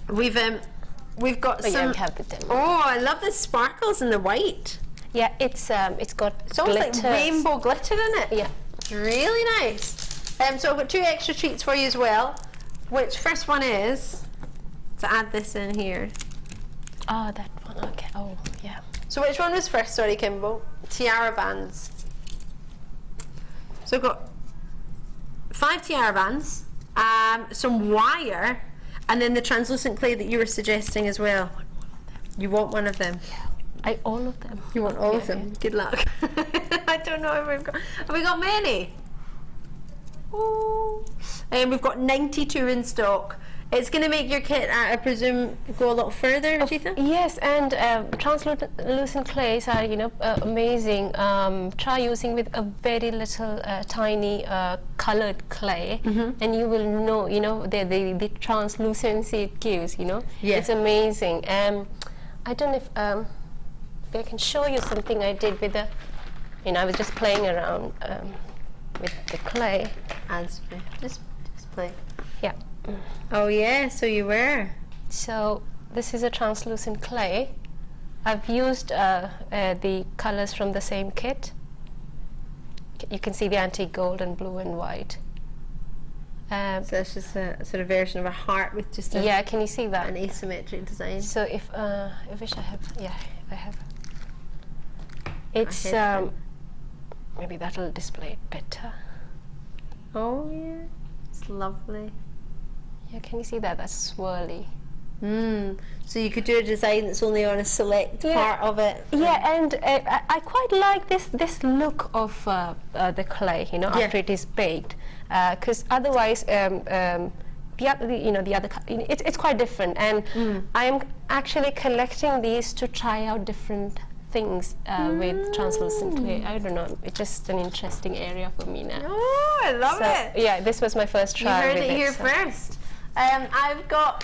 Speaker 1: We've got
Speaker 2: But yeah,
Speaker 1: some.
Speaker 2: we have the demo.
Speaker 1: Oh, I love the sparkles and the white.
Speaker 2: Yeah, it's got
Speaker 1: It's almost like
Speaker 2: glitters.
Speaker 1: rainbow glitter in it.
Speaker 2: Yeah.
Speaker 1: It's really nice. So I've got 2 extra treats for you as well. Which first one is to add this in here.
Speaker 2: Oh, that one. Okay. Oh, yeah.
Speaker 1: So which one was first? Sorry, Kimbo. Tiara bands. So I've got 5 tiara bands, some wire, and then the translucent clay that you were suggesting as well. You want one of them?
Speaker 2: All of them.
Speaker 1: You want all of
Speaker 2: Yeah,
Speaker 1: them? Good luck. I don't know if we've got. Have we got many? Oh. We've got 92 in stock. It's going to make your kit, I presume, go a lot further, Rajitha?
Speaker 2: Yes, and translucent clays are, you know, amazing. Try using with a very little tiny colored clay, and you will know, you know, the translucency it gives, you know.
Speaker 1: Yeah.
Speaker 2: It's amazing. I don't know if I can show you something I did with the, you know, I was just playing around with the clay.
Speaker 1: Just play.
Speaker 2: Yeah.
Speaker 1: Oh yeah, so you were.
Speaker 2: So this is a translucent clay. I've used the colors from the same kit. You can see the antique gold and blue and white.
Speaker 1: So it's just a sort of version of a heart with just a,
Speaker 2: Yeah, can you see that?
Speaker 1: an asymmetric design.
Speaker 2: So if I wish I have, yeah, if I have. It's
Speaker 1: headprint.
Speaker 2: maybe that'll display it better.
Speaker 1: Oh yeah, it's lovely.
Speaker 2: Yeah, can you see that? That's swirly.
Speaker 1: So you could do a design that's only on a select
Speaker 2: Yeah.
Speaker 1: part of it.
Speaker 2: Yeah, and I quite like this look of the clay, you know,
Speaker 1: Yeah.
Speaker 2: after it is baked, because otherwise the other it's quite different. And I am actually collecting these to try out different things with translucent clay. I don't know, it's just an interesting area for me now.
Speaker 1: Oh, I love
Speaker 2: So
Speaker 1: it.
Speaker 2: yeah, this was my first
Speaker 1: You
Speaker 2: try.
Speaker 1: heard
Speaker 2: with
Speaker 1: it here
Speaker 2: so.
Speaker 1: first. I've got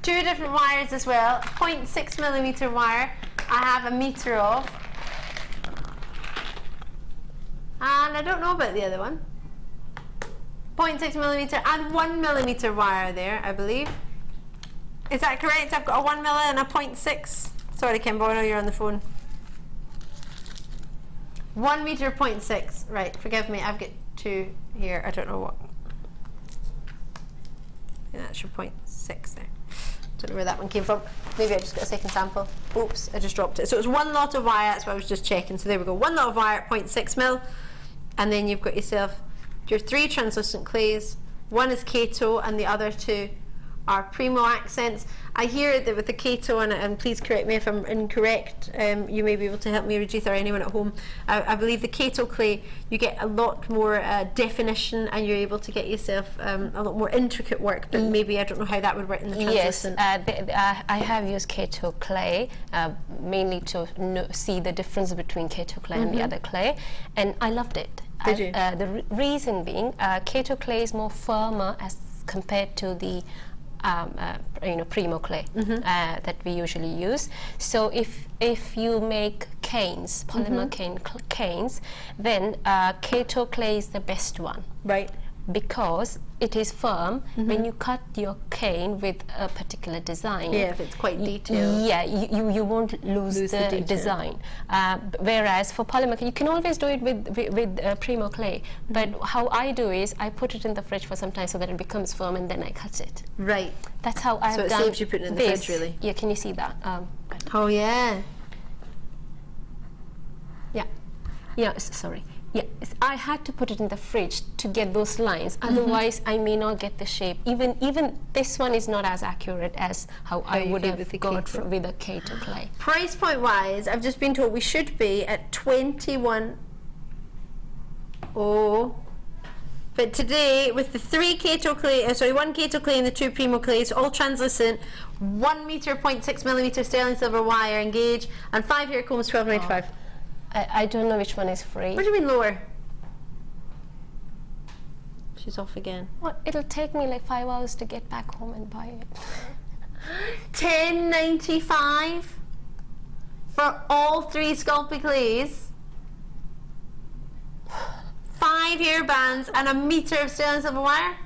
Speaker 1: 2 different wires as well. 0.6mm wire. I have a meter of. And I don't know about the other one. 0.6mm and 1mm wire there, I believe. Is that correct? I've got a 1mm and a 0.6. Sorry, Kimbo, I know you're on the phone. 1 meter, 0.6. Right, forgive me, I've got 2 here. I don't know what. And that's your 0.6 there. Don't know where that one came from. Maybe I just got a second sample. Oops, I just dropped it. So it's one lot of wire, that's what I was just checking. So there we go, one lot of wire, 0.6 mil. And then you've got yourself your 3 translucent clays. One is Kato and the other 2 are Primo accents. I hear that with the Kato, and please correct me if I'm incorrect, you may be able to help me, Rajitha, or anyone at home. I believe the Kato clay, you get a lot more definition and you're able to get yourself a lot more intricate work, but maybe I don't know how that would work in the translucent.
Speaker 2: Yes, I have used Kato clay mainly to see the difference between Kato clay and the other clay, and I loved it.
Speaker 1: Did you?
Speaker 2: The reason being, Kato clay is more firmer as compared to the Primo clay that we usually use. So if you make canes, polymer canes, then Kato clay is the best one.
Speaker 1: Right.
Speaker 2: Because it is firm when you cut your cane with a particular design.
Speaker 1: Yeah, if it's quite detailed.
Speaker 2: Yeah, you won't lose the design. Whereas for polymer, you can always do it with Primo clay. But how I do is I put it in the fridge for some time so that it becomes firm, and then I cut it.
Speaker 1: Right.
Speaker 2: That's how I've done.
Speaker 1: So it saves you putting it in the fridge, really.
Speaker 2: Yeah, can you see that?
Speaker 1: Oh yeah.
Speaker 2: Yeah. Sorry. Yeah, I had to put it in the fridge to get those lines. Otherwise, I may not get the shape. Even this one is not as accurate as how I would have got with a Kato clay.
Speaker 1: Price point wise, I've just been told we should be at 21. Oh. But today, with the 3 Kato clay, 1 Kato clay and the 2 Primo clays, all translucent, 1 meter, 0.6 millimeter sterling silver wire engage, and 5 hair combs, $12.95.
Speaker 2: I don't know which one is free.
Speaker 1: What do you mean lower? She's off again.
Speaker 2: Well, it'll take me like 5 hours to get back home and buy it.
Speaker 1: $10.95 for all 3 Sculpey clays, 5 hair bands, and 1 meter of sterling silver wire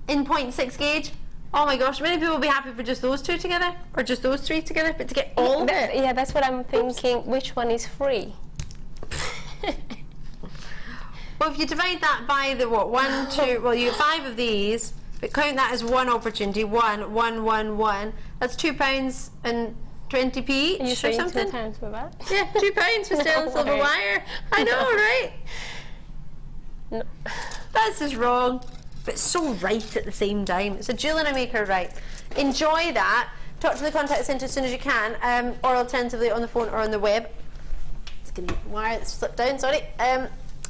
Speaker 1: in 0.6 gauge. Oh my gosh, many people will be happy for just those 2 together, or just those 3 together, but to get all of it.
Speaker 2: Yeah, that's what I'm thinking. Oops. Which one is free?
Speaker 1: Well, if you divide that by the 1, 2, well, you get 5 of these, but count that as 1 opportunity, 1, 1, 1, 1. That's £2 and 20p each.
Speaker 2: Are you
Speaker 1: or something.
Speaker 2: £2 for that?
Speaker 1: Yeah, £2 for sterling silver wire. I know, right?
Speaker 2: No.
Speaker 1: That's just wrong, but so right at the same time. It's a Jewellery Maker right. Enjoy that. Talk to the contact centre as soon as you can, or alternatively on the phone or on the web. It's going to be wire that's slipped down, sorry.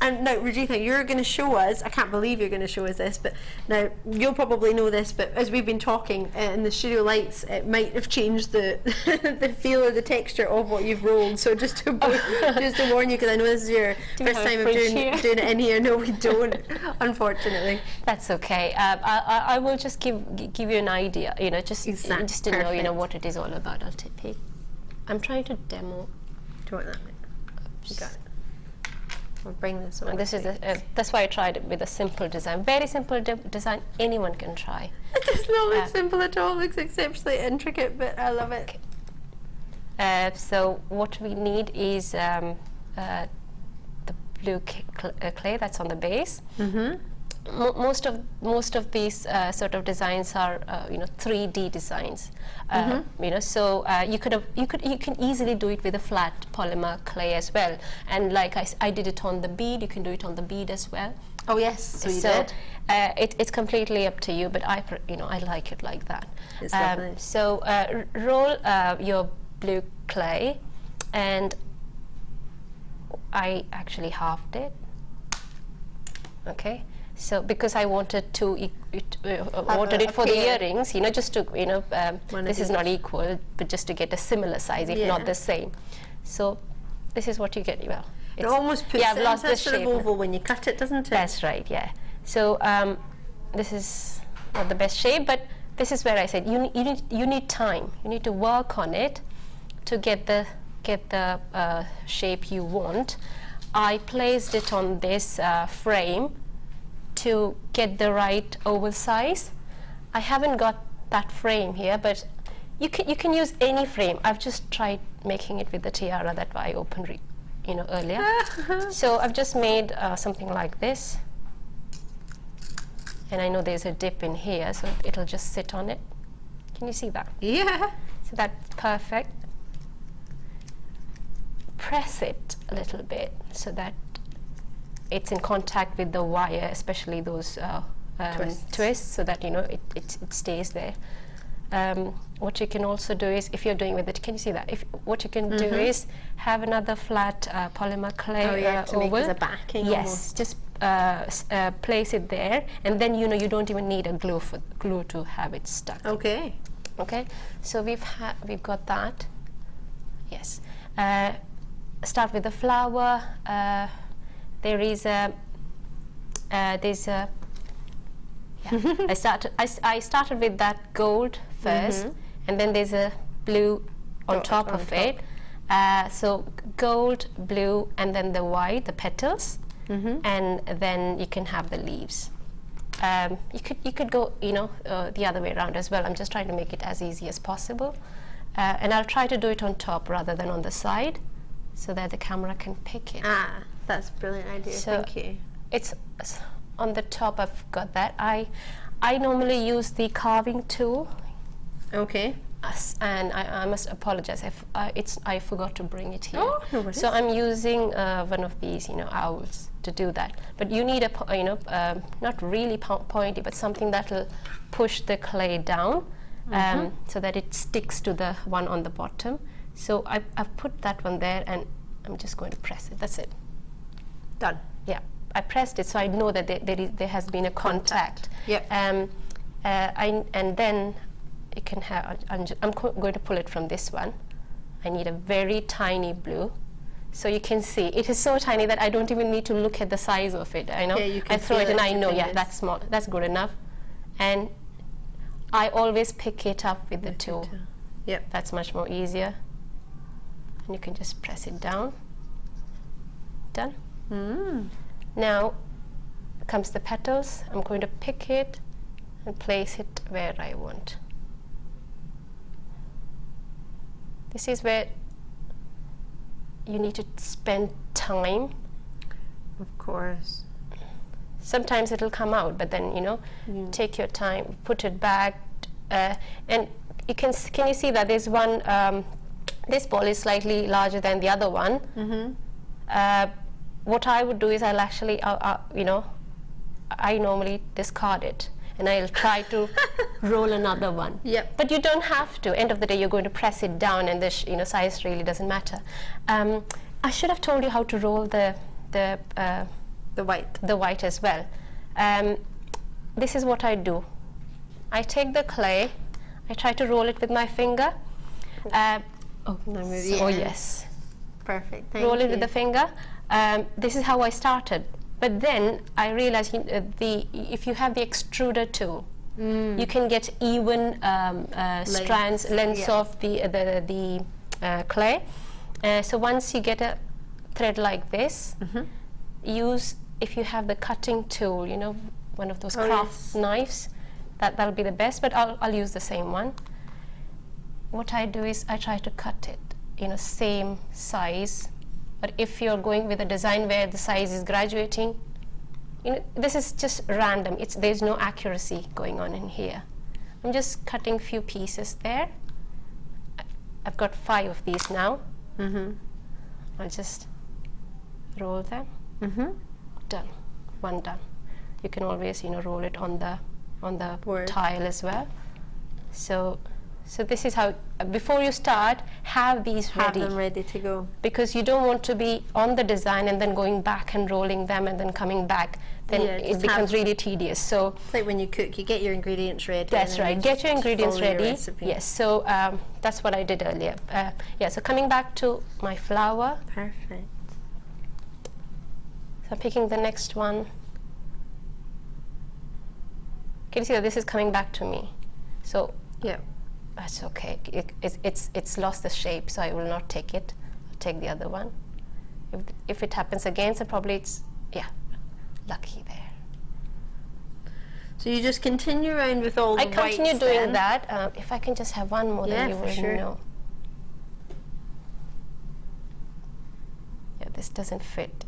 Speaker 1: And now, Rajitha, you're going to show us, I can't believe you're going to show us this, but now, you'll probably know this, but as we've been talking in the studio lights, it might have changed the the feel or the texture of what you've rolled. So just to warn you, because I know this is your first time of doing it in here. No, we don't, unfortunately.
Speaker 2: That's okay. I will just give you an idea, just to know, what it is all about. I'll take. I'm trying to demo.
Speaker 1: Do you want that? You got it. We'll bring this over.
Speaker 2: And this is that's why I tried it with a simple design. Very simple design. Anyone can try.
Speaker 1: It does not look simple at all. It looks exceptionally intricate, but I love it.
Speaker 2: Okay. So what we need is the blue clay that's on the base. Most of these sort of designs are 3D designs. So you can easily do it with a flat polymer clay as well. And like I did it on the bead, you can do it on the bead as well.
Speaker 1: Oh yes, so you did.
Speaker 2: It's completely up to you, but I like it like that.
Speaker 1: It's lovely.
Speaker 2: So roll your blue clay, and I actually halved it. Okay. So because I wanted to wanted it for the earrings, just to this is not equal, but just to get a similar size, if not the same. So this is what you get. Well,
Speaker 1: it almost puts
Speaker 2: I've lost the
Speaker 1: sort of oval when you cut it, doesn't it?
Speaker 2: That's right. Yeah. So this is not the best shape, but this is where I said you need time. You need to work on it to get the shape you want. I placed it on this frame to get the right oval size. I haven't got that frame here, but you can use any frame. I've just tried making it with the tiara that I opened earlier. So I've just made something like this, and I know there's a dip in here, so it'll just sit on it. Can you see that?
Speaker 1: Yeah.
Speaker 2: So that's perfect. Press it a little bit so that it's in contact with the wire, especially those twists, so that you know it stays there. What you can also do is, if you're doing with it, can you see that? What you can do is have another flat polymer clay
Speaker 1: to make
Speaker 2: oval.
Speaker 1: as a backing.
Speaker 2: Yes,
Speaker 1: almost.
Speaker 2: just place it there, and then you know you don't even need a glue to have it stuck.
Speaker 1: Okay.
Speaker 2: Okay, so we've got that. Yes. Start with the flower. There is a yeah. I started with that gold first, and then there's a blue on top of it. So gold, blue, and then the white, the petals, and then you can have the leaves. You could go, you know, the other way around as well. I'm just trying to make it as easy as possible, and I'll try to do it on top rather than on the side, so that the camera can pick it.
Speaker 1: Ah, that's a brilliant idea.
Speaker 2: So
Speaker 1: thank you.
Speaker 2: It's on the top. I've got that. I normally use the carving tool.
Speaker 1: Okay.
Speaker 2: And I must apologize if I forgot to bring it here.
Speaker 1: Oh, no worries.
Speaker 2: So I'm using one of these, you know, owls to do that. But you need a, you know, not really pointy, but something that'll push the clay down, so that it sticks to the one on the bottom. So I've put that one there, and I'm just going to press it. That's it.
Speaker 1: Done.
Speaker 2: Yeah, I pressed it, so I know that there has been a contact.
Speaker 1: Yep.
Speaker 2: And then you can have. I'm going to pull it from this one. I need a very tiny blue, so you can see it is so tiny that I don't even need to look at the size of it. I know.
Speaker 1: Yeah, you can
Speaker 2: I throw
Speaker 1: feel
Speaker 2: it, and
Speaker 1: it
Speaker 2: I
Speaker 1: with
Speaker 2: know.
Speaker 1: your
Speaker 2: Yeah,
Speaker 1: fingers.
Speaker 2: that's small. That's good enough. And I always pick it up with the tool.
Speaker 1: Yep.
Speaker 2: That's much more easier. And you can just press it down. Done. Now comes the petals. I'm going to pick it and place it where I want. This is where you need to spend time.
Speaker 1: Of course.
Speaker 2: Sometimes it'll come out, but then, you know, take your time, put it back, and you can you see that there's one, this ball is slightly larger than the other one. What I would do is I'll actually, you know, I normally discard it, and I'll try to roll another one.
Speaker 1: Yep.
Speaker 2: But you don't have to. End of the day, you're going to press it down, and the you know, size really doesn't matter. I should have told you how to roll the white as well. This is what I do. I take the clay, I try to roll it with my finger. Oh yes.
Speaker 1: Perfect. Thank
Speaker 2: Roll
Speaker 1: you.
Speaker 2: it with the finger. This is how I started. But then I realized if you have the extruder tool, you can get even strands, lengths of the clay. So once you get a thread like this, use, if you have the cutting tool, you know, one of those craft knives, that'll be the best, but I'll use the same one. What I do is I try to cut it, you know, same size. But if you're going with a design where the size is graduating, you know, this is just random. There's no accuracy going on in here. I'm just cutting few pieces there. I've got 5 of these now. I'll just roll them. Done. One done. You can always, you know, roll it on the
Speaker 1: Board.
Speaker 2: tile as well. So this is how, before you start, have these ready.
Speaker 1: Have them ready to go.
Speaker 2: Because you don't want to be on the design and then going back and rolling them and then coming back. Then it becomes really tedious. So
Speaker 1: it's like when you cook, you get your ingredients ready.
Speaker 2: that's
Speaker 1: and then
Speaker 2: right.
Speaker 1: you
Speaker 2: Get
Speaker 1: just
Speaker 2: your ingredients
Speaker 1: follow your
Speaker 2: ready.
Speaker 1: recipe.
Speaker 2: Yes. So that's what I did earlier. Yeah. So coming back to my flower.
Speaker 1: Perfect.
Speaker 2: So I'm picking the next one. Can you see that this is coming back to me? So
Speaker 1: Yeah.
Speaker 2: that's okay. It's lost the shape, so I will not take it. I'll take the other one. If it happens again, so probably it's, yeah, lucky there.
Speaker 1: So you just continue around with all the
Speaker 2: I continue
Speaker 1: whites
Speaker 2: doing
Speaker 1: then.
Speaker 2: that. If I can just have one more,
Speaker 1: Yeah,
Speaker 2: then you
Speaker 1: for
Speaker 2: will
Speaker 1: sure.
Speaker 2: know. Yeah, this doesn't fit.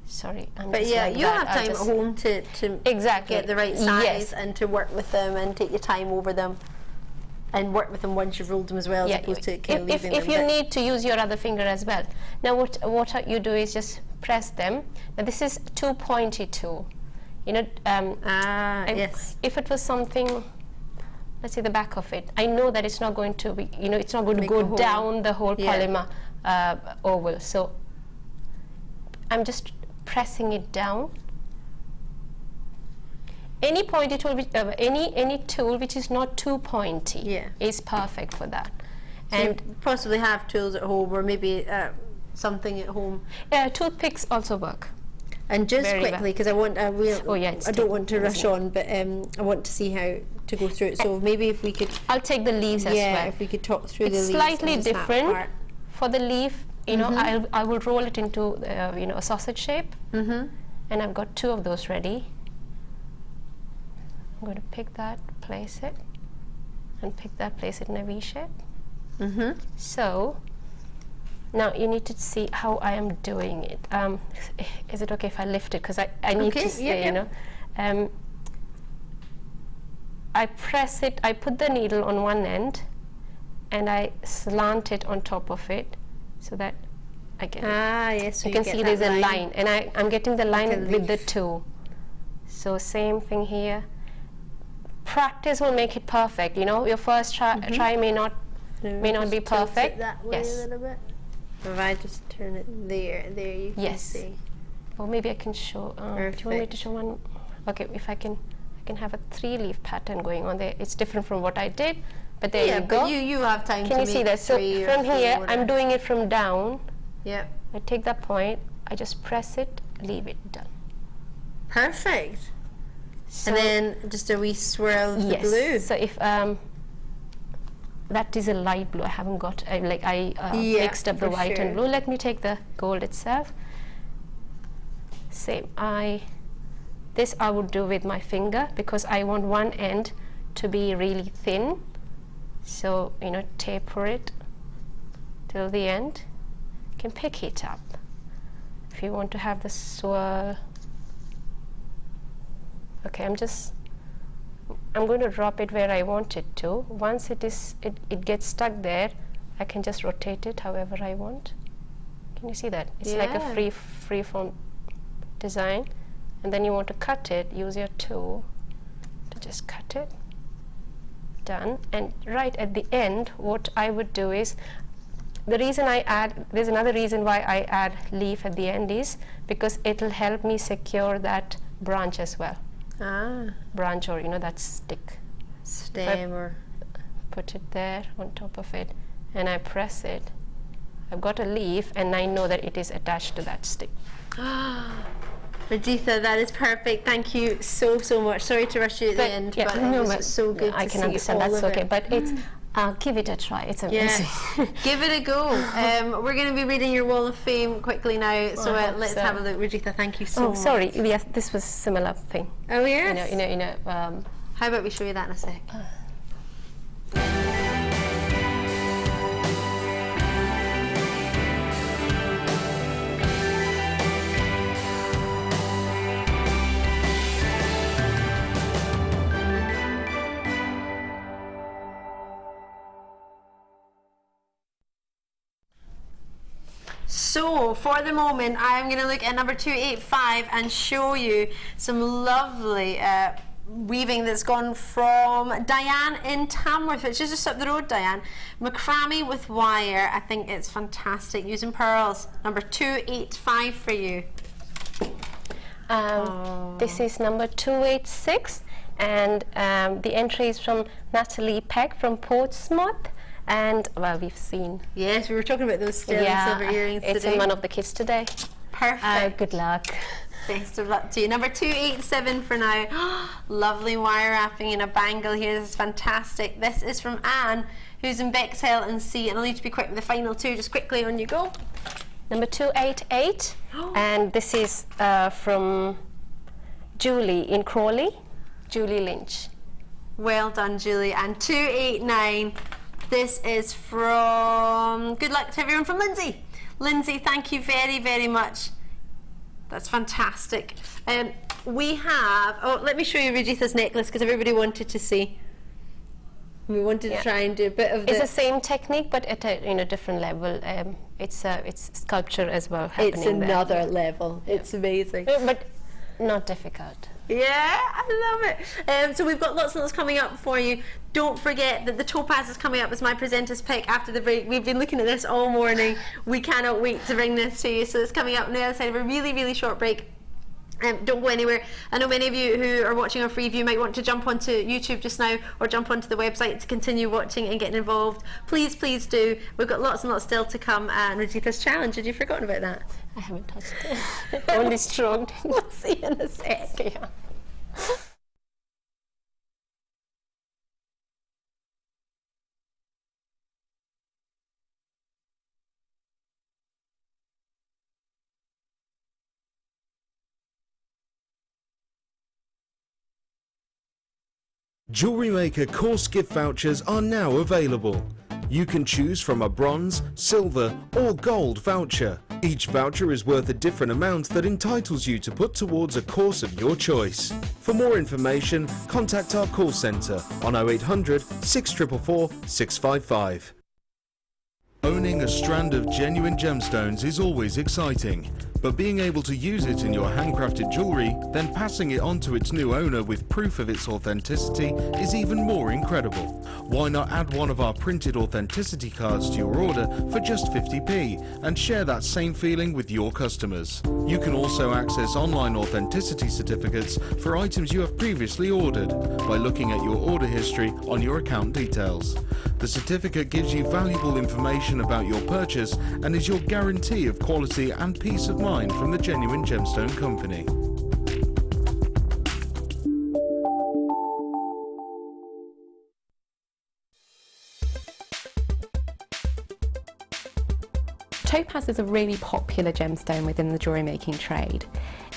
Speaker 2: Sorry, I'm
Speaker 1: But
Speaker 2: just
Speaker 1: yeah,
Speaker 2: like
Speaker 1: you
Speaker 2: that.
Speaker 1: have
Speaker 2: I'll
Speaker 1: time
Speaker 2: just
Speaker 1: at home to
Speaker 2: exactly
Speaker 1: get the right size
Speaker 2: Yes.
Speaker 1: and to work with them and take your time over them. and work with them once you've rolled them as well, as opposed to kind of leaving
Speaker 2: if
Speaker 1: them.
Speaker 2: you need to use your other finger as well. Now what you do is just press them. Now this is too pointy too. You know,
Speaker 1: yes.
Speaker 2: If it was something, let's say the back of it, I know that it's not going to be, you know, it's not going to go down the whole polymer oval. So I'm just pressing it down. Any pointy tool, any tool which is not too pointy is perfect for that.
Speaker 1: So and you possibly have tools at home, or maybe something at home.
Speaker 2: Yeah, toothpicks also work.
Speaker 1: And just very quickly, because I don't want to rush on, but I want to see how to go through it. So maybe if we could,
Speaker 2: I'll take the leaves as well.
Speaker 1: Yeah, if we could talk through the leaves.
Speaker 2: It's slightly different for the leaf. You know, I will roll it into you know, a sausage shape, and I've got 2 of those ready. I'm going to pick that, place it, and pick that, place it in a V shape. So now you need to see how I am doing it. Is it okay if I lift it? Because I need to see, you know. I press it, I put the needle on one end, and I slant it on top of it, so that I get
Speaker 1: yes, so
Speaker 2: you can see there's a line, and I'm getting the line with the tool. So same thing here. Practice will make it perfect. You know, your first try may not be perfect.
Speaker 1: That way a little bit. If I just turn it there you can see.
Speaker 2: Or maybe I can show. Do you want me to show one? Okay, if I can have a 3-leaf pattern going on there. It's different from what I did, but there you go.
Speaker 1: But you have time
Speaker 2: can
Speaker 1: to
Speaker 2: you see that? So from here, I'm doing it from down.
Speaker 1: Yeah.
Speaker 2: I take that point, I just press it, leave it, done.
Speaker 1: Perfect. So and then just a wee swirl of the blue.
Speaker 2: Yes. So if that is a light blue, I haven't got mixed up the white and blue. Let me take the gold itself. Same. This I would do with my finger, because I want one end to be really thin. So, you know, taper it till the end. You can pick it up if you want to have the swirl. Okay, I'm going to drop it where I want it to. Once it gets stuck there, I can just rotate it however I want. Can you see that? It's like a free form design. And then you want to cut it, use your tool to just cut it. Done. And right at the end, what I would do is, there's another reason why I add leaf at the end, is because it'll help me secure that branch as well. Branch, or you know, that stem, or put it there on top of it, and I press it. I've got a leaf, and I know that it is attached to that stick.
Speaker 1: Rajitha, that is perfect. Thank you so much. Sorry to rush you at the end, but it was so good to see.
Speaker 2: I can understand. That's okay, but it's give it a try. It's amazing.
Speaker 1: Give it a go. We're going to be reading your Wall of Fame quickly now, so let's have a look. Rajitha, thank you so much.
Speaker 2: Sorry. Yes, this was a similar thing.
Speaker 1: Oh yes.
Speaker 2: You know.
Speaker 1: How about we show you that in a sec? So for the moment, I'm going to look at number 285 and show you some lovely weaving that's gone from Diane in Tamworth, which is just up the road, Diane. Macrame with wire. I think it's fantastic, using pearls. Number 285 for you.
Speaker 2: This is number 286, and the entry is from Natalie Peck from Portsmouth. And well, we've seen.
Speaker 1: Yes, we were talking about those sterling silver earrings today.
Speaker 2: It's in one of the kits today.
Speaker 1: Perfect.
Speaker 2: Good luck.
Speaker 1: Best of luck to you. Number 287 for now. Lovely wire wrapping in a bangle here. This is fantastic. This is from Anne, who's in Bexhill and C. And I'll need to be quick with the final two. Just quickly, on you go.
Speaker 2: Number 288, and this is from Julie in Crawley. Julie Lynch.
Speaker 1: Well done, Julie. And 289. This is from, good luck to everyone, from Lindsay. Lindsay, thank you very much. That's fantastic. We have, let me show you Rajitha's necklace, because everybody wanted to see. We wanted to try and do a bit of
Speaker 2: It's the same technique, but at a different level. It's sculpture as well happening.
Speaker 1: It's another
Speaker 2: there.
Speaker 1: level. Yeah. It's amazing.
Speaker 2: But not difficult.
Speaker 1: Yeah, I love it. So we've got lots and lots coming up for you. Don't forget that the topaz is coming up as my presenter's pick after the break. We've been looking at this all morning. We cannot wait to bring this to you. So it's coming up on the other side of a really, really short break. Don't go anywhere. I know many of you who are watching our free view might want to jump onto YouTube just now or jump onto the website to continue watching and getting involved. Please, please do. We've got lots and lots still to come. And Rajitha's challenge, had you forgotten about that?
Speaker 2: I haven't touched it. Only stroked.
Speaker 1: We'll see you in a sec.
Speaker 2: Yeah.
Speaker 3: Jewellery Maker course gift vouchers are now available. You can choose from a bronze, silver or gold voucher. Each voucher is worth a different amount that entitles you to put towards a course of your choice. For more information, contact our call centre on 0800 644 655. Owning a strand of genuine gemstones is always exciting, but being able to use it in your handcrafted jewellery, then passing it on to its new owner with proof of its authenticity is even more incredible. Why not add one of our printed authenticity cards to your order for just 50p and share that same feeling with your customers? You can also access online authenticity certificates for items you have previously ordered by looking at your order history on your account details. The certificate gives you valuable information about your purchase and is your guarantee of quality and peace of mind from the genuine gemstone company.
Speaker 6: Topaz is a really popular gemstone within the jewellery making trade.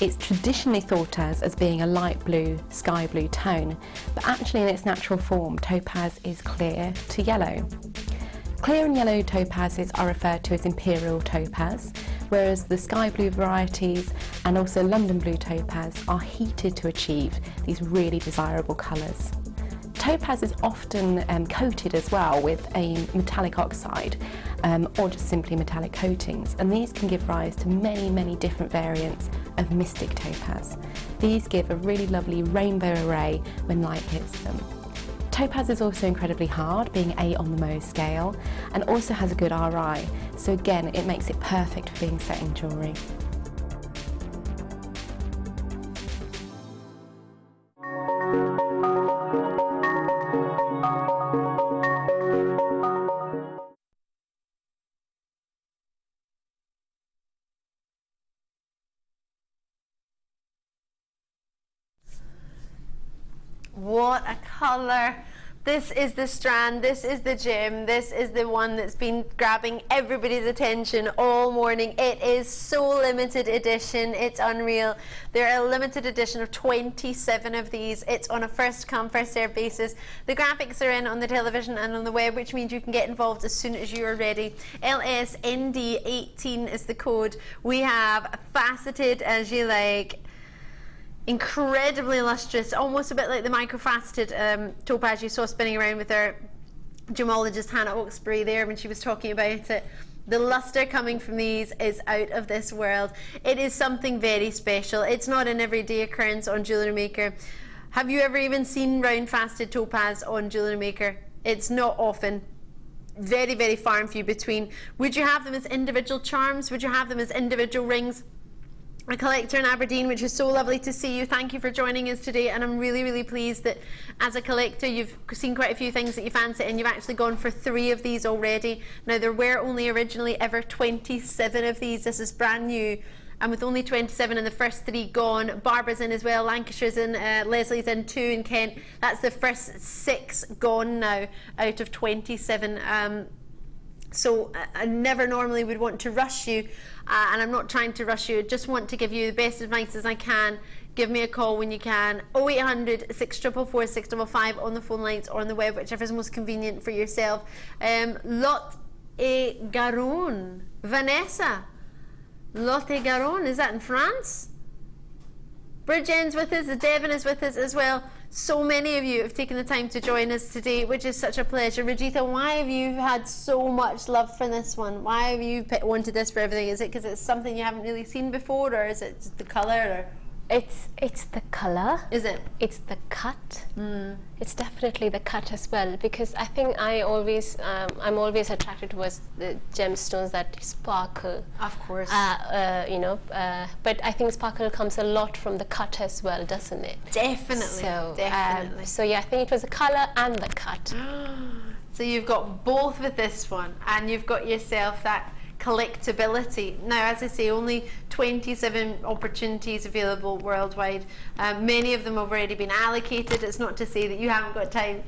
Speaker 6: It's traditionally thought as being a light blue, sky blue tone, but actually in its natural form, topaz is clear to yellow. Clear and yellow topazes are referred to as imperial topaz, whereas the sky blue varieties and also London blue topaz are heated to achieve these really desirable colours. Topaz is often coated as well with a metallic oxide or just simply metallic coatings, and these can give rise to many different variants of mystic topaz. These give a really lovely rainbow array when light hits them. Topaz is also incredibly hard, being 8 on the Mohs scale, and also has a good RI, so again it makes it perfect for being set in jewellery.
Speaker 1: What a colour. This is the strand, this is the gem, this is the one that's been grabbing everybody's attention all morning. It is so limited edition, it's unreal. There are a limited edition of 27 of these. It's on a first come, first served basis. The graphics are in on the television and on the web, which means you can get involved as soon as you are ready. LSND18 is the code. We have faceted as you like, incredibly lustrous, almost a bit like the microfaceted topaz you saw spinning around with our gemologist Hannah Oxbury there when she was talking about it. The luster coming from these is out of this world. It is something very special. It's not an everyday occurrence on Jewellery Maker. Have you ever even seen round faceted topaz on Jewellery Maker? It's not often. Very far and few between. Would you have them as individual charms? Would you have them as individual rings? A collector in Aberdeen, which is so lovely to see you. Thank you for joining us today, and I'm really pleased that as a collector you've seen quite a few things that you fancy and you've actually gone for 3 of these already. Now there were only originally ever 27 of these. This is brand new, and with only 27 and the first 3 gone, Barbara's in as well, Lancashire's in, Leslie's in 2 in Kent. That's the first 6 gone now out of 27. So I never normally would want to rush you, and I'm not trying to rush you. I just want to give you the best advice as I can. Give me a call when you can. 0800 644 655 on the phone lines or on the web, whichever is most convenient for yourself. Lot et Garonne. Vanessa. Lot et Garonne. Is that in France? Bridget's with us. Devon is with us as well. So many of you have taken the time to join us today, which is such a pleasure. Rajitha, why have you had so much love for this one? Why have you wanted this for everything? Is it because it's something you haven't really seen before, or is it just the colour? Or?
Speaker 2: It's the color.
Speaker 1: Is it?
Speaker 2: It's the cut. It's definitely the cut as well, because I think I'm always attracted towards the gemstones that sparkle.
Speaker 1: Of course.
Speaker 2: You know, but I think sparkle comes a lot from the cut as well, doesn't it?
Speaker 1: Definitely.
Speaker 2: So,
Speaker 1: definitely.
Speaker 2: So yeah, I think it was the color and the cut.
Speaker 1: So you've got both with this one, and you've got yourself that collectability. Now, as I say, only 27 opportunities available worldwide. Many of them have already been allocated. It's not to say that you haven't got time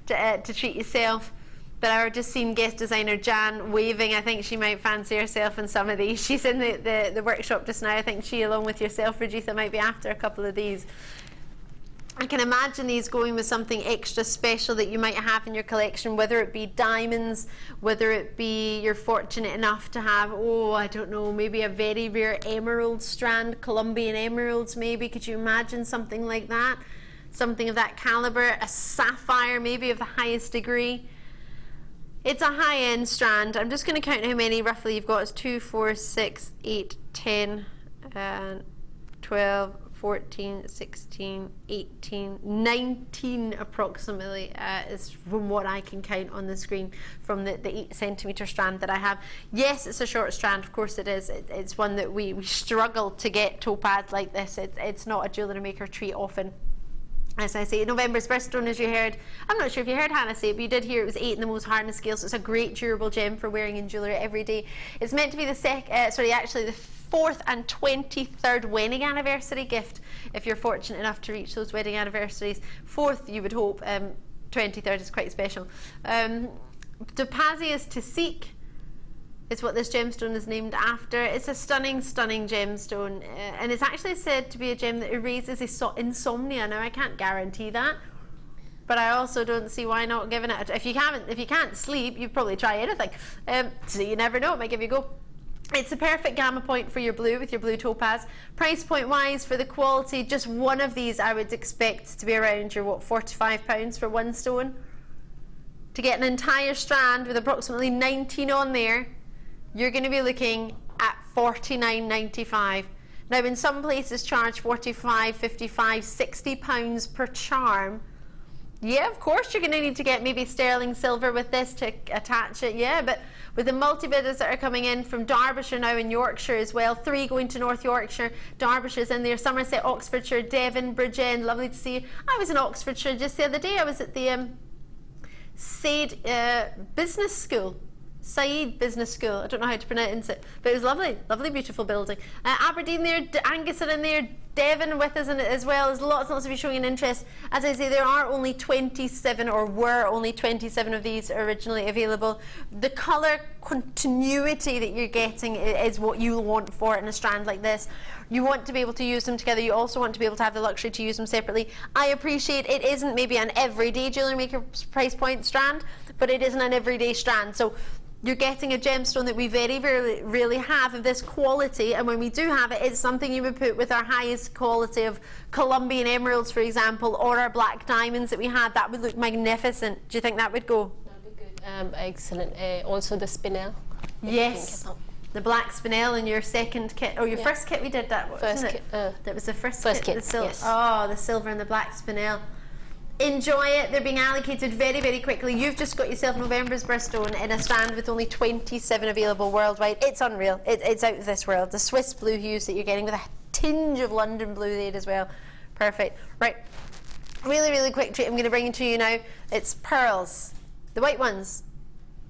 Speaker 1: to treat yourself, but I've just seen guest designer Jan waving. I think she might fancy herself in some of these. She's in the workshop just now. I think she, along with yourself, Rajitha, might be after a couple of these. I can imagine these going with something extra special that you might have in your collection, whether it be diamonds, whether it be you're fortunate enough to have, oh, I don't know, maybe a very rare emerald strand, Colombian emeralds maybe. Could you imagine something like that? Something of that caliber, a sapphire maybe of the highest degree. It's a high-end strand. I'm just going to count how many roughly you've got. It's 2, 4, 6, 8, 10, 12, 14, 16, 18, 19 approximately is from what I can count on the screen from the 8 centimetre strand that I have. Yes, it's a short strand, of course it is. It's one that we struggle to get topaz like this. It's not a jewellery maker treat often. As I say, November's birthstone, as you heard. I'm not sure if you heard Hannah say it, but you did hear it was 8 in the most hardness scale, so it's a great durable gem for wearing in jewellery every day. It's meant to be the the 4th and 23rd wedding anniversary gift, if you're fortunate enough to reach those wedding anniversaries. 4th, you would hope. 23rd is quite special. Topazius to seek is what this gemstone is named after. It's a stunning, stunning gemstone, and it's actually said to be a gem that erases insomnia. Now, I can't guarantee that, but I also don't see why not giving it. If you can't sleep, you'd probably try anything. So you never know, it might give you a go. It's the perfect gamma point for your blue with your blue topaz. Price point wise, for the quality, just one of these I would expect to be around your £45 for one stone. To get an entire strand with approximately 19 on there, you're going to be looking at £49.95. Now, in some places charge £45, £55, £60 per charm. Yeah, of course you're going to need to get maybe sterling silver with this to attach it, yeah, but with the multi-bidders that are coming in from Derbyshire now in Yorkshire as well, 3 going to North Yorkshire, Derbyshire's in there, Somerset, Oxfordshire, Devon, Bridgend, lovely to see you. I was in Oxfordshire just the other day. I was at the Said Business School. Said Business School, I don't know how to pronounce it, but it was lovely, lovely, beautiful building. Aberdeen there, Angus are in there, Devon with us in it as well. There's lots and lots of you showing an interest. As I say, there are only 27, or were only 27 of these originally available. The colour continuity that you're getting is what you want for it in a strand like this. You want to be able to use them together. You also want to be able to have the luxury to use them separately. I appreciate it isn't maybe an everyday Jewellery Maker price point strand, but it isn't an everyday strand. So you're getting a gemstone that we very rarely have of this quality, and when we do have it, it's something you would put with our highest quality of Colombian emeralds, for example, or our black diamonds that we had. That would look magnificent. Do you think that would go?
Speaker 2: That'd be good. Excellent. Also the spinel.
Speaker 1: Yes. The black spinel in your second kit, or your first kit we did that, wasn't it? That was the first kit.
Speaker 2: Yes.
Speaker 1: Oh, the silver and the black spinel. Enjoy it. They're being allocated very quickly. You've just got yourself November's birthstone in a strand with only 27 available worldwide. It's unreal. It's out of this world. The Swiss blue hues that you're getting with a tinge of London blue there as well. Perfect. Right. Really quick treat I'm going to bring to you now. It's pearls. The white ones.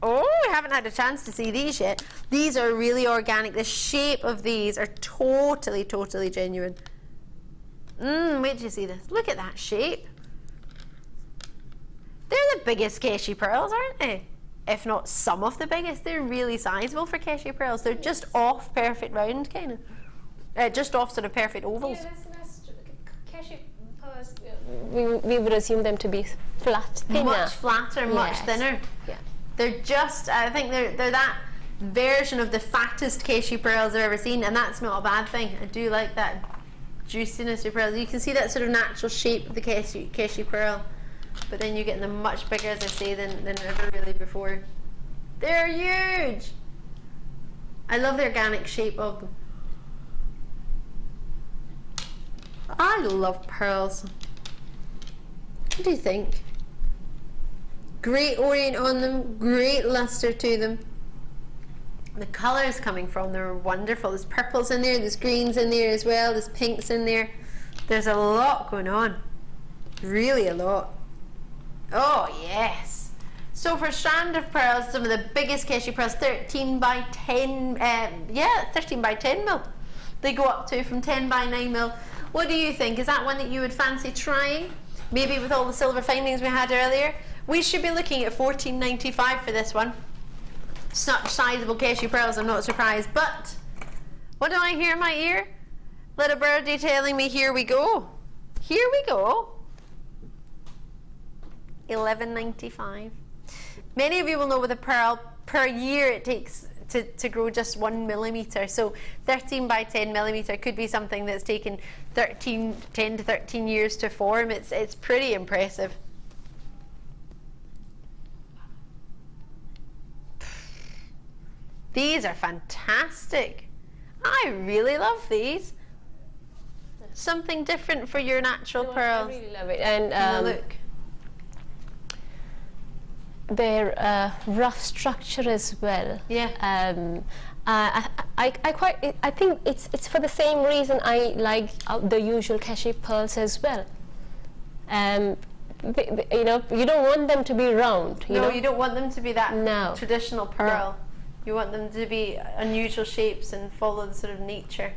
Speaker 1: Oh, I haven't had a chance to see these yet. These are really organic. The shape of these are totally genuine. Wait till you see this. Look at that shape. They're the biggest Keshi pearls, aren't they? If not some of the biggest. They're really sizable for Keshi pearls. They're just off perfect round, kind of. Just off sort of perfect ovals.
Speaker 2: Yeah, that's Keshi pearls, we would assume them to be flat, thinner.
Speaker 1: Much flatter, much thinner.
Speaker 2: Yeah.
Speaker 1: They're just, I think they're that version of the fattest Keshi pearls I've ever seen, and that's not a bad thing. I do like that juiciness of pearls. You can see that sort of natural shape of the Keshi pearl, but then you're getting them much bigger, as I say, than ever really before. They're huge! I love the organic shape of them. I love pearls. What do you think? Great orient on them, great luster to them. The colours coming from them are wonderful. There's purples in there, there's greens in there as well, there's pinks in there. There's a lot going on. Really a lot. Oh yes. So for a strand of pearls, some of the biggest Keshi pearls, 13 by 10, 13 by 10 mil. They go up to from 10 by 9 mil. What do you think? Is that one that you would fancy trying? Maybe with all the silver findings we had earlier? We should be looking at $14.95 for this one. Such sizable Keshi pearls, I'm not surprised. But what do I hear in my ear? Little birdie telling me, here we go. Here we go. $11.95. Many of you will know with a pearl, per year it takes to grow just 1 millimeter. So 13 by 10 millimeter could be something that's taken 10 to 13 years to form. It's pretty impressive. These are fantastic. I really love these. Something different for your natural pearls.
Speaker 2: I really love it. And
Speaker 1: look.
Speaker 2: Their rough structure as well.
Speaker 1: Yeah.
Speaker 2: I think it's for the same reason I like the usual Keshi pearls as well. You know, you don't want them to be round. You know?
Speaker 1: You don't want them to be that traditional pearl.
Speaker 2: No.
Speaker 1: You want them to be unusual shapes and follow the sort of nature.